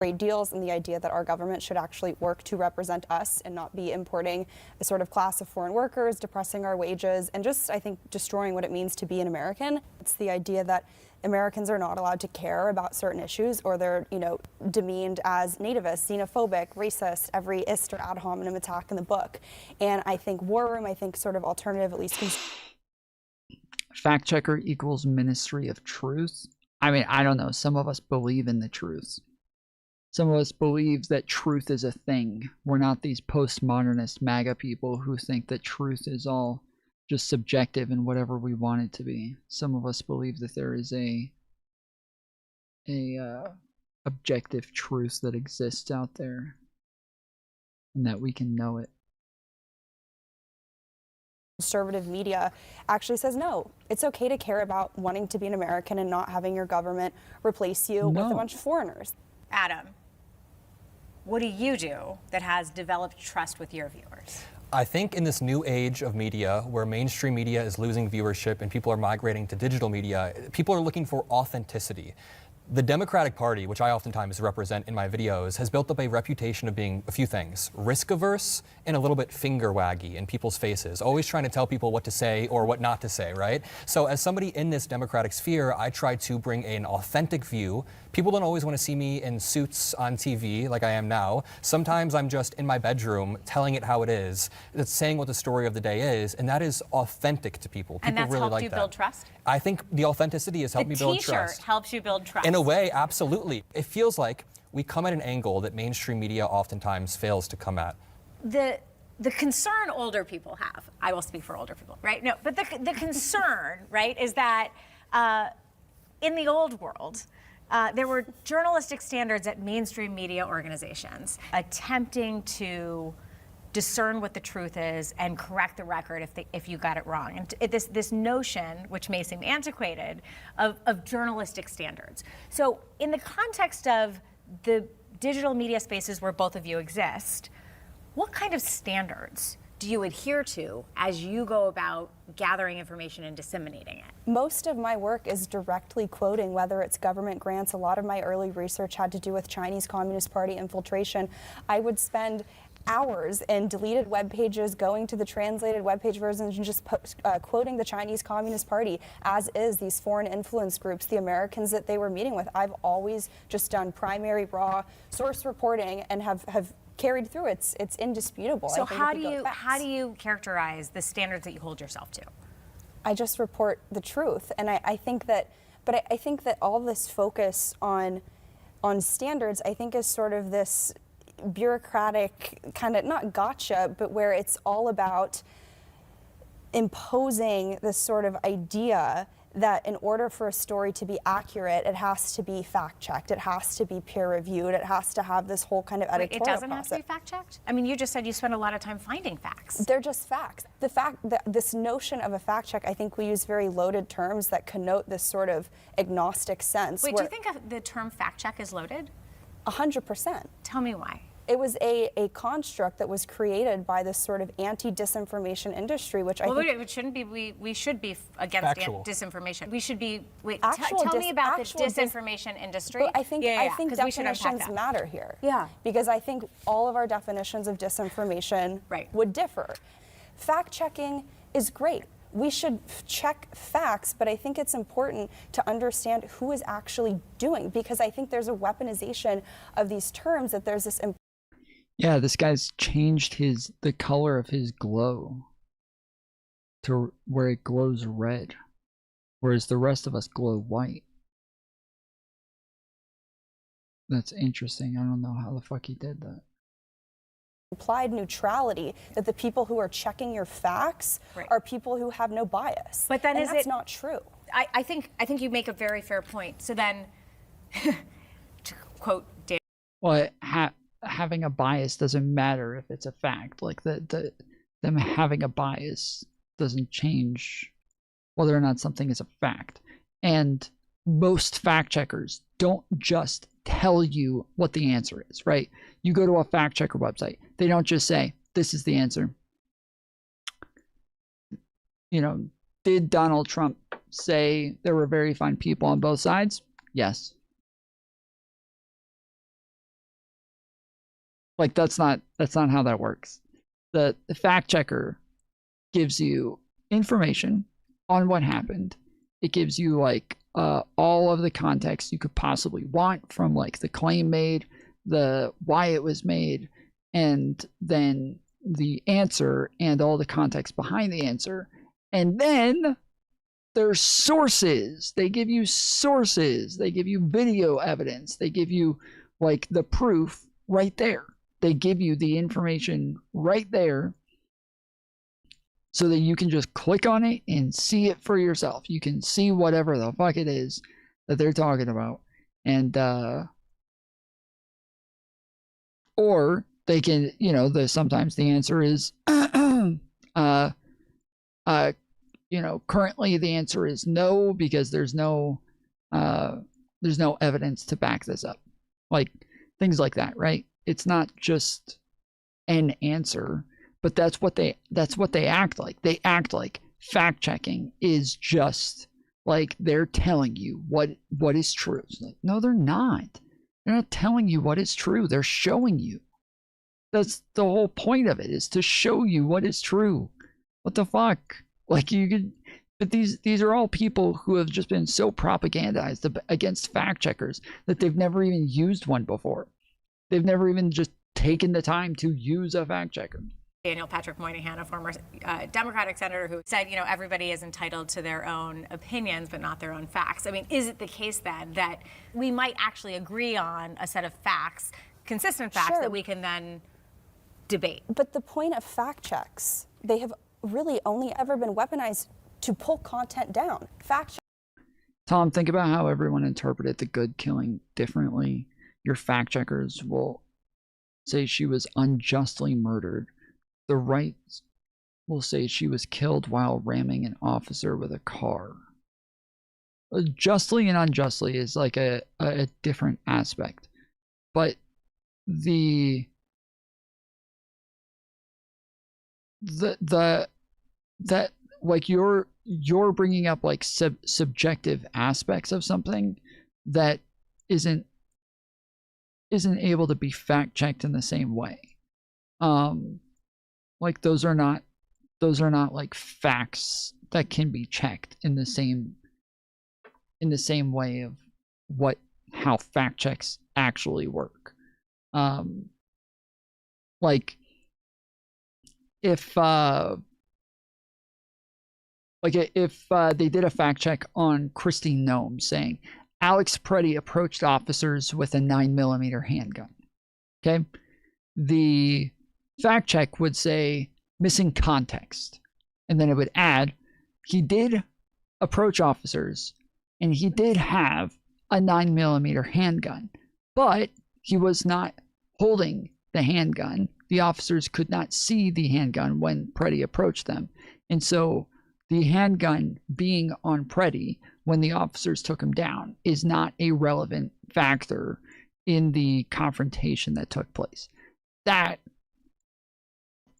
Trade deals and the idea that our government should actually work to represent us and not be importing a sort of class of foreign workers, depressing our wages, and just, I think, destroying what it means to be an American. It's the idea that Americans are not allowed to care about certain issues, or they're, demeaned as nativist, xenophobic, racist, every ist or ad hominem attack in the book. And I think War Room, I think sort of alternative, at least. Fact checker equals ministry of truth. I mean, I don't know. Some of us believe in the truth. Some of us believe that truth is a thing. We're not these postmodernist MAGA people who think that truth is all just subjective and whatever we want it to be. Some of us believe that there is a objective truth that exists out there and that we can know it. Conservative media actually says, no, it's okay to care about wanting to be an American and not having your government replace you with a bunch of foreigners. Adam, what do you do that has developed trust with your viewers? I think in this new age of media, where mainstream media is losing viewership and people are migrating to digital media, people are looking for authenticity. The Democratic Party, which I oftentimes represent in my videos, has built up a reputation of being a few things: risk-averse and a little bit finger-waggy in people's faces, always trying to tell people what to say or what not to say, right? So as somebody in this Democratic sphere, I try to bring an authentic view. People don't always want to see me in suits on TV like I am now. Sometimes I'm just in my bedroom telling it how it is, saying what the story of the day is, and that is authentic to people. And that's really helped like you that. build trust? I think the authenticity has helped me build trust. The T-shirt helps you build trust. In a way, absolutely. It feels like we come at an angle that mainstream media oftentimes fails to come at. The concern older people have, I will speak for older people, right? No, but the concern, right, is that in the old world, there were journalistic standards at mainstream media organizations attempting to discern what the truth is and correct the record if you got it wrong. And this notion, which may seem antiquated, of journalistic standards. So in the context of the digital media spaces where both of you exist, what kind of standards do you adhere to as you go about gathering information and disseminating it? Most of my work is directly quoting, whether it's government grants. A lot of my early research had to do with Chinese Communist Party infiltration. I would spend hours in deleted web pages going to the translated web page versions and just quoting the Chinese Communist Party, as is these foreign influence groups, the Americans that they were meeting with. I've always just done primary raw source reporting and have carried through. It's indisputable. So how do you characterize the standards that you hold yourself to? I just report the truth, and I think that all this focus on standards, I think, is sort of this bureaucratic kind of, not gotcha, but where it's all about imposing this sort of idea that in order for a story to be accurate, it has to be fact-checked, it has to be peer-reviewed, it has to have this whole kind of editorial process. It doesn't have to be fact-checked? I mean, you just said you spend a lot of time finding facts. They're just facts. The fact that this notion of a fact-check, I think we use very loaded terms that connote this sort of agnostic sense. Wait, do you think the term fact-check is loaded? 100%. Tell me why. a construct that was created by this sort of anti-disinformation industry, which I think... Well, it shouldn't be, we should be against Factual. disinformation. We should be, Actual tell me about the actual disinformation industry. But I think definitions 'cause we should matter here. Yeah. Because I think all of our definitions of disinformation would differ. Fact-checking is great. We should check facts, but I think it's important to understand who is actually doing, because I think there's a weaponization of these terms, that there's this... Yeah, this guy's changed the color of his glow to where it glows red, whereas the rest of us glow white. That's interesting. I don't know how the fuck he did that. Implied neutrality, that the people who are checking your facts are people who have no bias. But then and is that's it not true? I think you make a very fair point. So then, to quote Dan. Well, having a bias doesn't matter if it's a fact. Like them having a bias doesn't change whether or not something is a fact. And most fact checkers don't just tell you what the answer is, right? You go to a fact checker website, they don't just say, this is the answer. You know, did Donald Trump say there were very fine people on both sides? Yes. Like, that's not how that works. The fact checker gives you information on what happened. It gives you like all of the context you could possibly want, from like the claim made, the why it was made, and then the answer and all the context behind the answer. And then there's sources. They give you sources. They give you video evidence. They give you like the proof right there. They give you the information right there so that you can just click on it and see it for yourself. You can see whatever the fuck it is that they're talking about. And, or they can, you know, sometimes the answer is, you know, currently the answer is no, because there's no evidence to back this up. Like, things like that, right? It's not just an answer, but that's what they act like. They act like fact checking is just like they're telling you what is true. It's like, no, they're not. They're not telling you what is true. They're showing you. That's the whole point of it, is to show you what is true. What the fuck? Like, you could, but these are all people who have just been so propagandized against fact checkers that they've never even used one before. They've never even just taken the time to use a fact checker. Daniel Patrick Moynihan, a former Democratic senator, who said, you know, everybody is entitled to their own opinions, but not their own facts. I mean, is it the case then that we might actually agree on a set of facts, consistent facts, that we can then debate? But the point of fact checks, they have really only ever been weaponized to pull content down. Fact check. Tom, think about how everyone interpreted the good killing differently. Your fact checkers will say she was unjustly murdered. The right will say she was killed while ramming an officer with a car. Justly and unjustly is like a different aspect. But that like you're bringing up like subjective aspects of something that isn't able to be fact checked in the same way. Like those are not like facts that can be checked in the same way of how fact checks actually work. Like if they did a fact check on Christine Nome saying Alex Preddy approached officers with a 9mm handgun. Okay? The fact check would say missing context. And then it would add, he did approach officers and he did have a 9mm handgun, but he was not holding the handgun. The officers could not see the handgun when Preddy approached them. And so the handgun being on Preddy when the officers took him down is not a relevant factor in the confrontation that took place. that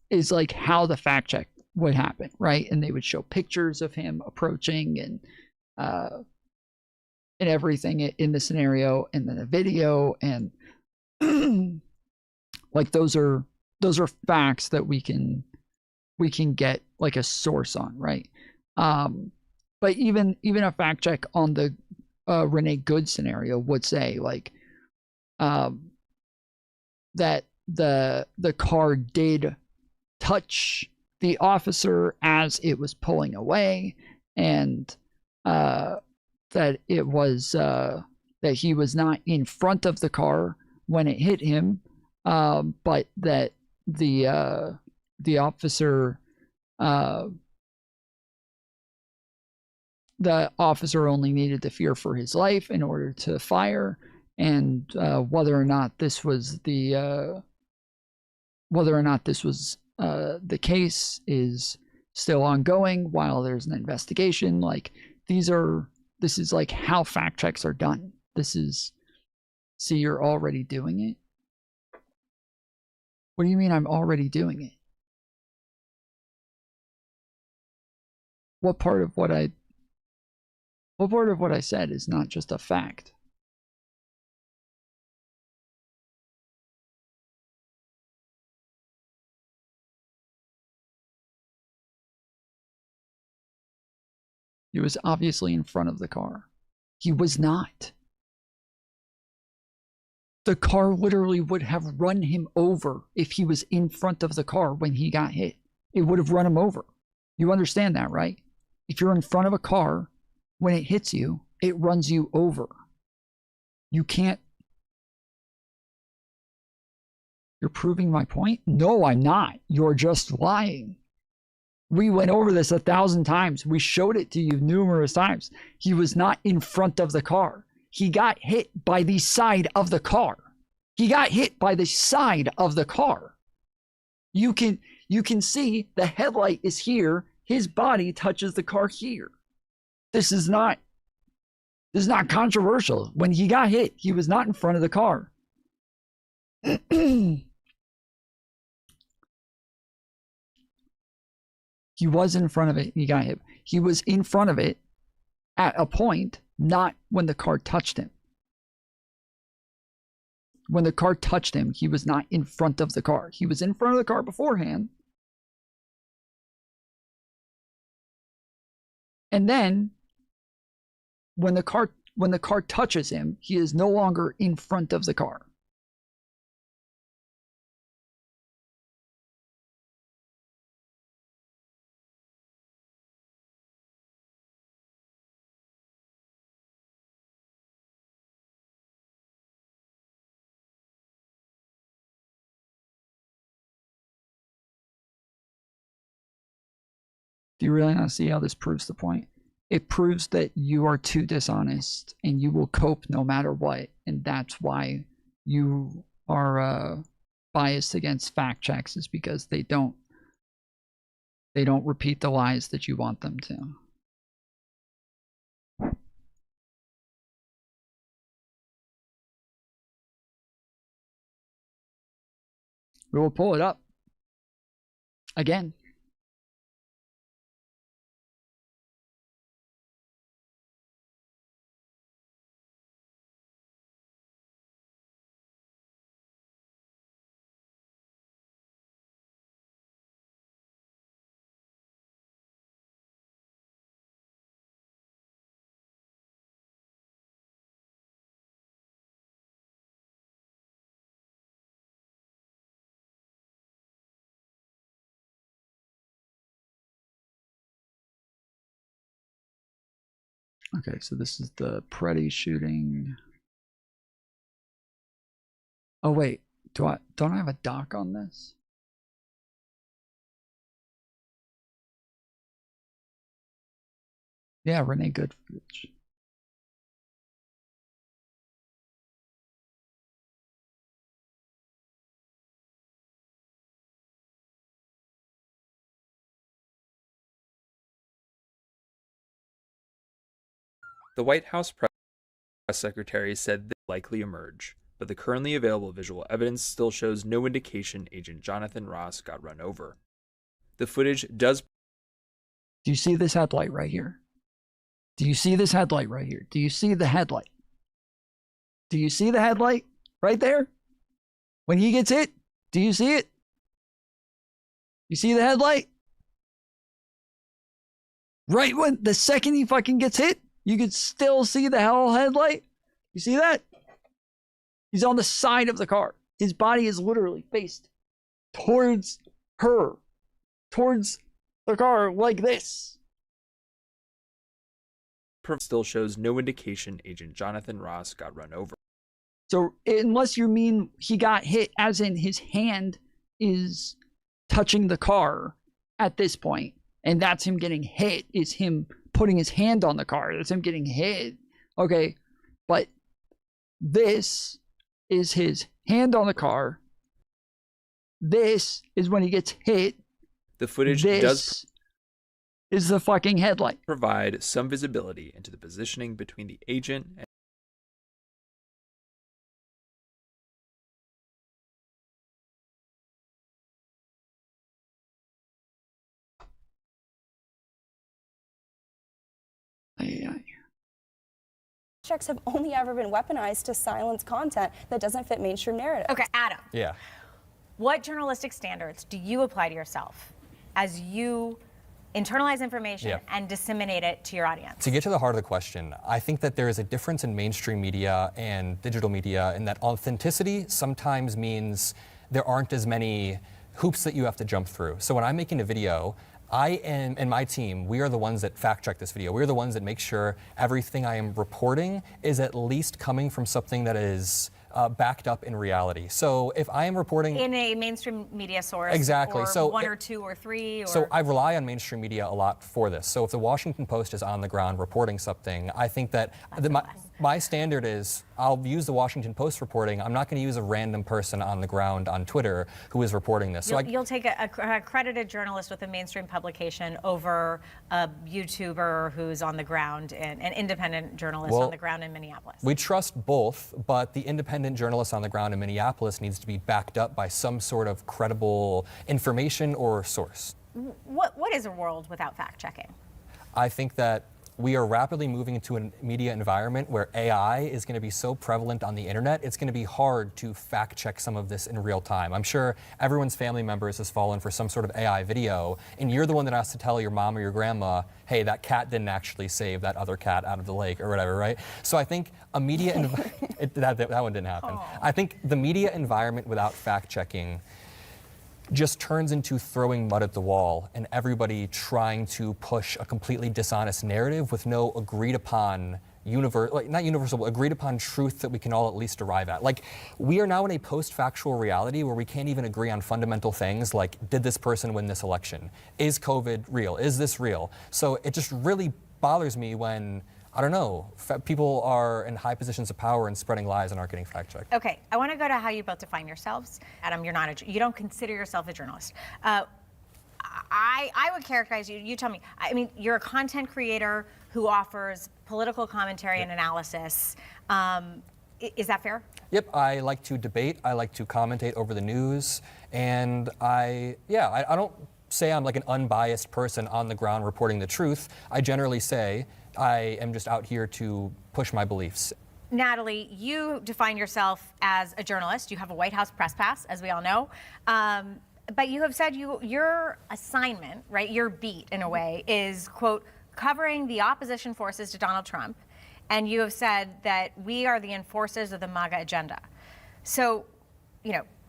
is like how the fact check would happen, right? And they would show pictures of him approaching and everything in the scenario, and then a video, and like those are facts that we can get like a source on, right? But even a fact check on the Renee Good scenario would say like that the car did touch the officer as it was pulling away, and that it was that he was not in front of the car when it hit him, but that the officer only needed to fear for his life in order to fire, and whether or not this was the case is still ongoing while there's an investigation. Like this is like how fact checks are done. See, you're already doing it. What do you mean I'm already doing it? What part of what I said is not just a fact? He was obviously in front of the car. He was not. The car literally would have run him over if he was in front of the car when he got hit. It would have run him over. You understand that, right? If you're in front of a car, when it hits you, it runs you over. You can't. You're proving my point? No, I'm not. You're just lying. We went over this 1,000 times. We showed it to you numerous times. He was not in front of the car. He got hit by the side of the car. He got hit by the side of the car. You can see the headlight is here. His body touches the car here. This is not controversial. When he got hit, he was not in front of the car. He was in front of it. He got hit. He was in front of it at a point, not when the car touched him. When the car touched him, he was not in front of the car. He was in front of the car beforehand. And then when the car touches him, he is no longer in front of the car. Do you really not see how this proves the point? It proves that you are too dishonest and you will cope no matter what. And that's why you are biased against fact checks, is because they don't repeat the lies that you want them to. We will pull it up again. Okay, so this is the Preddy shooting. Oh wait, don't I have a doc on this? Yeah, Renee Good footage. The White House press secretary said this will likely emerge, but the currently available visual evidence still shows no indication Agent Jonathan Ross got run over. The footage does... Do you see this headlight right here? Do you see this headlight right here? Do you see the headlight? Do you see the headlight right there? When he gets hit, do you see it? You see the headlight? Right when the second he fucking gets hit, you can still see the hell headlight. You see that? He's on the side of the car. His body is literally faced towards her, towards the car like this. Still shows no indication Agent Jonathan Ross got run over. So unless you mean he got hit as in his hand is touching the car at this point, and that's him getting hit, is him putting his hand on the car. That's him getting hit. Okay, but this is his hand on the car. This is when he gets hit. The footage does is the fucking headlight. Provide some visibility into the positioning between the agent and checks have only ever been weaponized to silence content that doesn't fit mainstream narrative. Okay, Adam. Yeah. What journalistic standards do you apply to yourself as you internalize information and disseminate it to your audience? To get to the heart of the question, I think that there is a difference in mainstream media and digital media in that authenticity sometimes means there aren't as many hoops that you have to jump through. So when I'm making a video, I am, and my team, we are the ones that fact check this video. We're the ones that make sure everything I am reporting is at least coming from something that is backed up in reality. So if I am reporting in a mainstream media source, exactly, or so one or two or three, or... So I rely on mainstream media a lot for this. So if the Washington Post is on the ground reporting something, I think that my standard is I'll use the Washington Post reporting. I'm not going to use a random person on the ground on Twitter who is reporting this. So you'll take a accredited journalist with a mainstream publication over a YouTuber who's on the ground and an independent journalist on the ground in Minneapolis. We trust both, but the independent journalist on the ground in Minneapolis needs to be backed up by some sort of credible information or source. What is a world without fact-checking? I think that we are rapidly moving into a media environment where AI is going to be so prevalent on the internet, it's going to be hard to fact check some of this in real time. I'm sure everyone's family members has fallen for some sort of AI video, and you're the one that has to tell your mom or your grandma, hey, that cat didn't actually save that other cat out of the lake or whatever, right? So I think a media, that one didn't happen. I think the media environment without fact checking just turns into throwing mud at the wall and everybody trying to push a completely dishonest narrative with no agreed upon not universal, but agreed upon truth that we can all at least arrive at. Like, we are now in a post-factual reality where we can't even agree on fundamental things like, did this person win this election? Is COVID real? Is this real? So it just really bothers me when, I don't know, people are in high positions of power and spreading lies and aren't getting fact-checked. Okay, I want to go to how you both define yourselves. Adam, you don't consider yourself a journalist. I would characterize you, you tell me, I mean, you're a content creator who offers political commentary and analysis. Is that fair? Yep, I like to debate, I like to commentate over the news, and I don't say I'm like an unbiased person on the ground reporting the truth. I generally say I am just out here to push my beliefs. Natalie, you define yourself as a journalist. You have a White House press pass, as we all know. But you have said your assignment, right, your beat in a way, is, quote, covering the opposition forces to Donald Trump. And you have said that we are the enforcers of the MAGA agenda. So,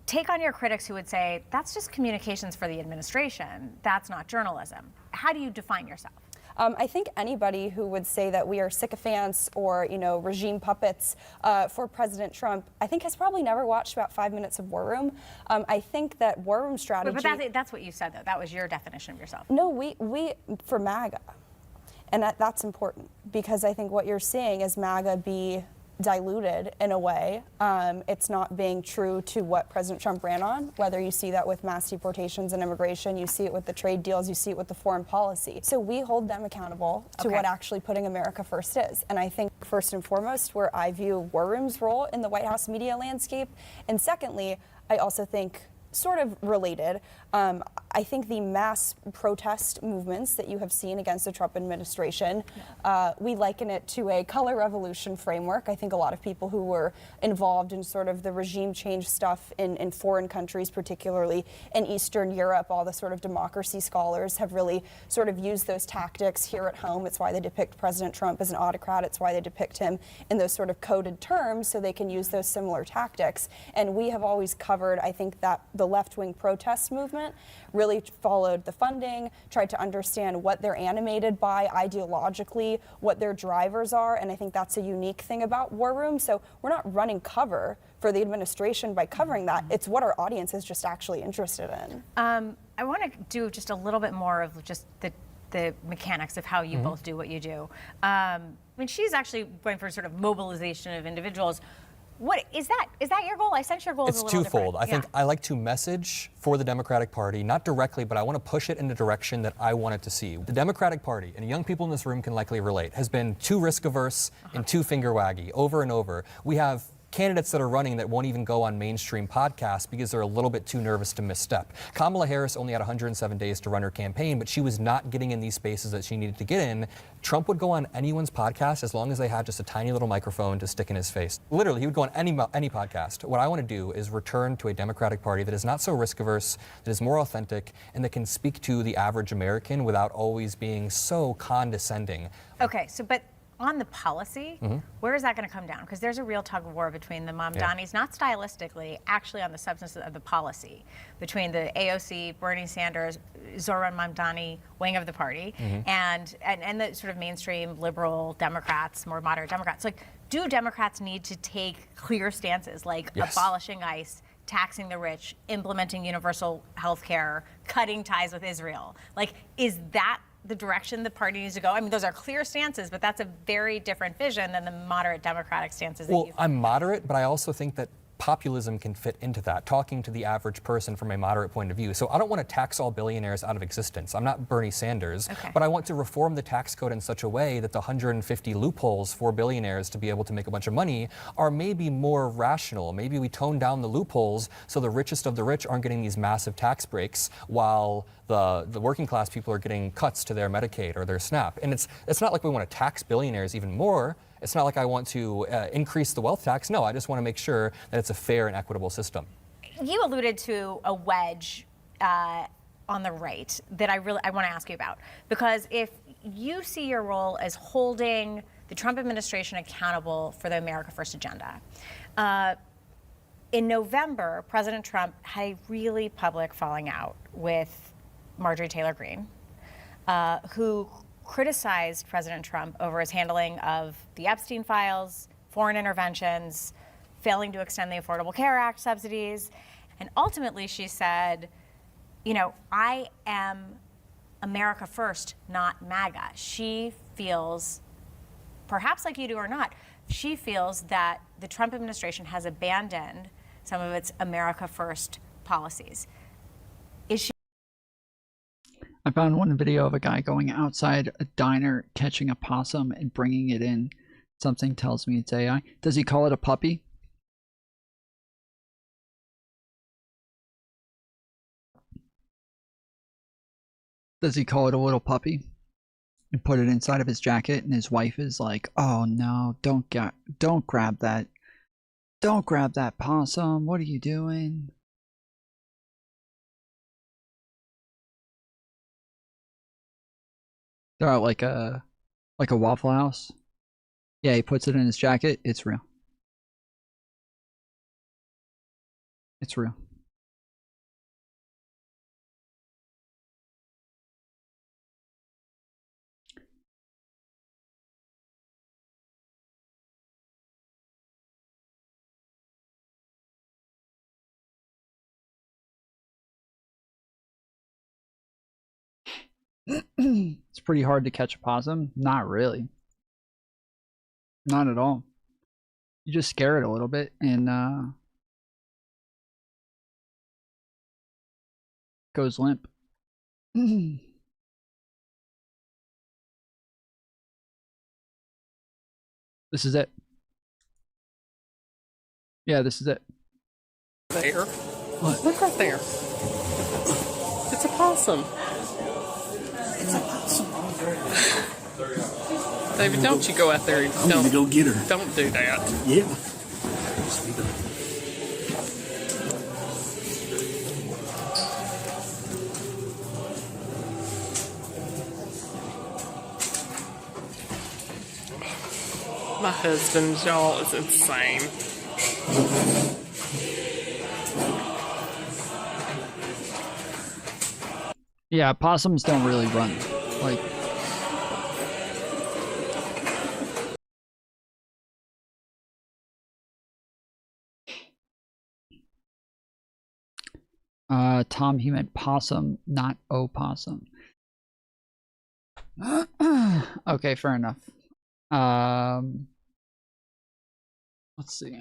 take on your critics who would say, that's just communications for the administration. That's not journalism. How do you define yourself? I think anybody who would say that we are sycophants or, regime puppets for President Trump, I think has probably never watched about 5 minutes of War Room. I think that War Room strategy... But that's what you said, though. That was your definition of yourself. No, we for MAGA. And that's important because I think what you're seeing is MAGA be diluted in a way. It's not being true to what President Trump ran on, whether you see that with mass deportations and immigration, you see it with the trade deals, you see it with the foreign policy. So we hold them accountable to what actually putting America first is. And I think first and foremost, where I view War Room's role in the White House media landscape. And secondly, I also think sort of related. I think the mass protest movements that you have seen against the Trump administration, we liken it to a color revolution framework. I think a lot of people who were involved in sort of the regime change stuff in foreign countries, particularly in Eastern Europe, all the sort of democracy scholars have really sort of used those tactics here at home. It's why they depict President Trump as an autocrat. It's why they depict him in those sort of coded terms so they can use those similar tactics. And we have always covered, I think, that the left-wing protest movement really followed the funding, tried to understand what they're animated by ideologically, what their drivers are, and I think that's a unique thing about War Room. So we're not running cover for the administration by covering that. It's what our audience is just actually interested in. I want to do just a little bit more of just the mechanics of how you both do what you do. I mean, she's actually going for sort of mobilization of individuals. What is that? Is that your goal? I sense your goal is a little twofold. different. I think I like to message for the Democratic Party, not directly, but I want to push it in the direction that I want it to see. The Democratic Party, and young people in this room can likely relate, has been too risk averse and too finger waggy over and over. We have candidates that are running that won't even go on mainstream podcasts because they're a little bit too nervous to misstep. Kamala Harris only had 107 days to run her campaign, but she was not getting in these spaces that she needed to get in. Trump would go on anyone's podcast as long as they had just a tiny little microphone to stick in his face. Literally, he would go on any podcast. What I want to do is return to a Democratic Party that is not so risk averse, that is more authentic, and that can speak to the average American without always being so condescending. Okay, so but on the policy, where is that going to come down? Because there's a real tug of war between the Mamdanis, not stylistically, actually on the substance of the policy, between the AOC, Bernie Sanders, Zohran Mamdani wing of the party, and the sort of mainstream liberal Democrats, more moderate Democrats. Like, do Democrats need to take clear stances, like abolishing ICE, taxing the rich, implementing universal health care, cutting ties with Israel? Like, is that the direction the party needs to go? I mean, those are clear stances, but that's a very different vision than the moderate Democratic stances that you've... I'm moderate, but I also think that populism can fit into that, talking to the average person from a moderate point of view. So I don't want to tax all billionaires out of existence. I'm not Bernie Sanders, but I want to reform the tax code in such a way that the 150 loopholes for billionaires to be able to make a bunch of money are maybe more rational. Maybe we tone down the loopholes so the richest of the rich aren't getting these massive tax breaks while the working class people are getting cuts to their Medicaid or their SNAP. And it's not like we want to tax billionaires even more. It's not like I want to increase the wealth tax. No, I just want to make sure that it's a fair and equitable system. You alluded to a wedge on the right that I want to ask you about. Because if you see your role as holding the Trump administration accountable for the America First agenda, in November, President Trump had a really public falling out with Marjorie Taylor Greene, who criticized President Trump over his handling of the Epstein files, foreign interventions, failing to extend the Affordable Care Act subsidies. And ultimately, she said, you know, I am America first, not MAGA. She feels, perhaps like you do or not, she feels that the Trump administration has abandoned some of its America first policies. Is she? I found one video of a guy going outside a diner, catching a possum and bringing it in. Something tells me it's AI. Does he call it a puppy? Does he call it a little puppy? And put it inside of his jacket, and his wife is like, "Oh no, don't grab that. Don't grab that possum. What are you doing?" They're at like a Waffle House. Yeah, he puts it in his jacket. It's real. It's real. It's pretty hard to catch a possum. Not really. Not at all. You just scare it a little bit and goes limp. This is it. Yeah, this is it. There. What? Look right there. It's a possum. It's a possum. David, don't you go out there. I'm gonna go get her. Don't do that. Yeah. My husband, y'all, is insane. Yeah, possums don't really run. Like, Tom, he meant possum, not opossum. Okay, fair enough. Let's see.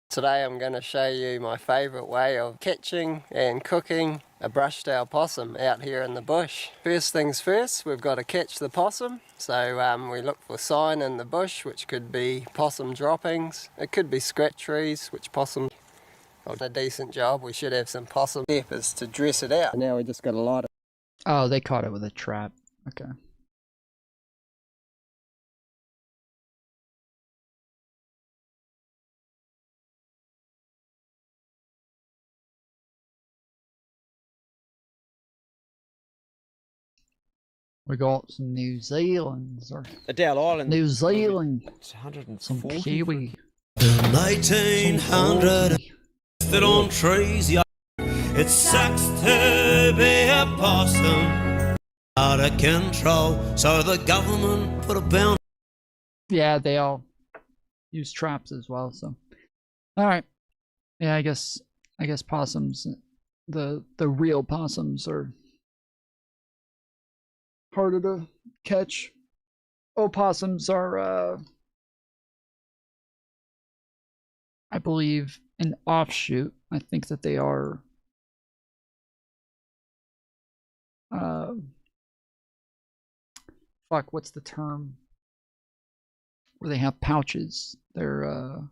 Today I'm going to show you my favourite way of catching and cooking a brush-tailed possum out here in the bush. First things first, we've got to catch the possum. So we look for sign in the bush, which could be possum droppings. It could be scratch trees, which possum did a decent job. We should have some possum peppers to dress it out. Now we just got to light it. Oh, they caught it with a trap. Okay. We got some New Zealanders or Adele Island. New Zealand. It's 140. Some Kiwi. 1900 stood on trees. It sucks to be a possum out of control. So the government put a bounty. Yeah, they all use traps as well. So, all right. Yeah, I guess possums, the real possums are harder to catch. Opossums are, I believe, an offshoot. I think that they are, fuck, what's the term? Where they have pouches. They're,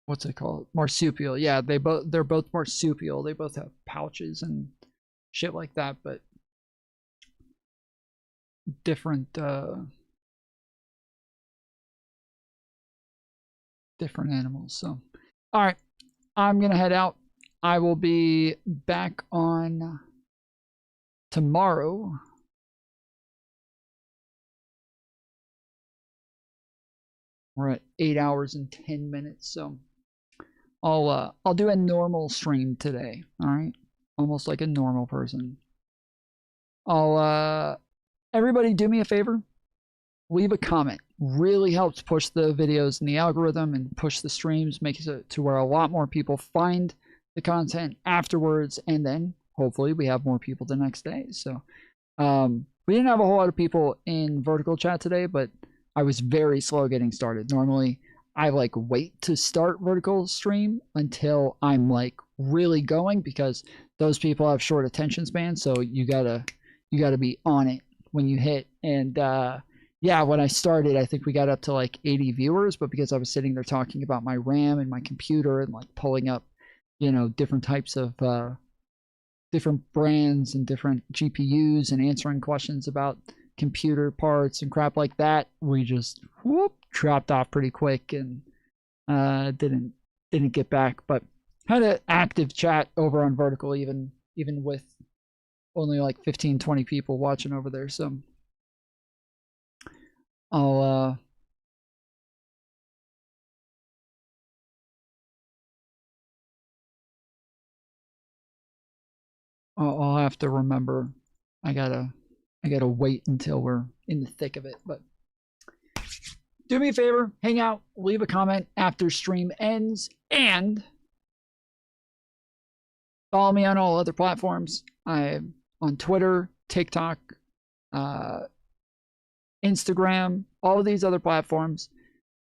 what's it called? Marsupial. Yeah, they're both marsupial. They both have pouches and shit like that, but different different animals. So, all right, I'm gonna head out. I will be back on tomorrow. We're at 8 hours and 10 minutes, so I'll do a normal stream today. All right, almost like a normal person. Everybody do me a favor, leave a comment. Really helps push the videos in the algorithm and push the streams, makes it to where a lot more people find the content afterwards, and then hopefully we have more people the next day. So we didn't have a whole lot of people in vertical chat today, but I was very slow getting started. Normally I like wait to start vertical stream until I'm like really going, because those people have short attention spans, so you gotta be on it when you hit. And yeah, when I started, I think we got up to like 80 viewers, but because I was sitting there talking about my RAM and my computer and like pulling up, you know, different types of different brands and different GPUs and answering questions about computer parts and crap like that, we just dropped off pretty quick and didn't get back. But had an active chat over on vertical, even with only like 15-20 people watching over there. So I'll have to remember. I gotta wait until we're in the thick of it. But do me a favor, hang out, leave a comment after stream ends, and follow me on all other platforms. I'm on Twitter, TikTok, Instagram, all of these other platforms.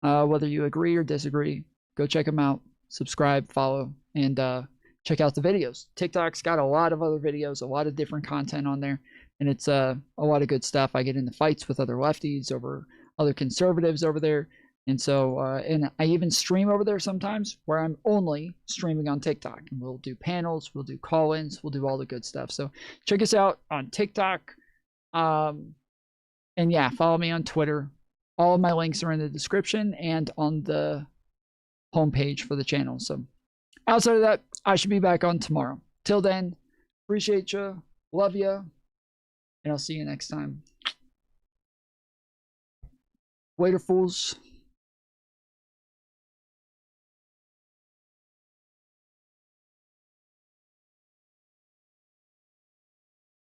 Whether you agree or disagree, go check them out, subscribe, follow, and check out the videos. TikTok's got a lot of other videos, a lot of different content on there, and it's a lot of good stuff. I get into fights with other lefties over other conservatives over there, and so and I even stream over there sometimes, where I'm only streaming on TikTok, and we'll do panels, we'll do call-ins, we'll do all the good stuff. So check us out on TikTok, and yeah, follow me on Twitter. All of my links are in the description and on the homepage for the channel. So outside of that, I should be back on tomorrow. Till then, appreciate you, love you, and I'll see you next time. Later, fools.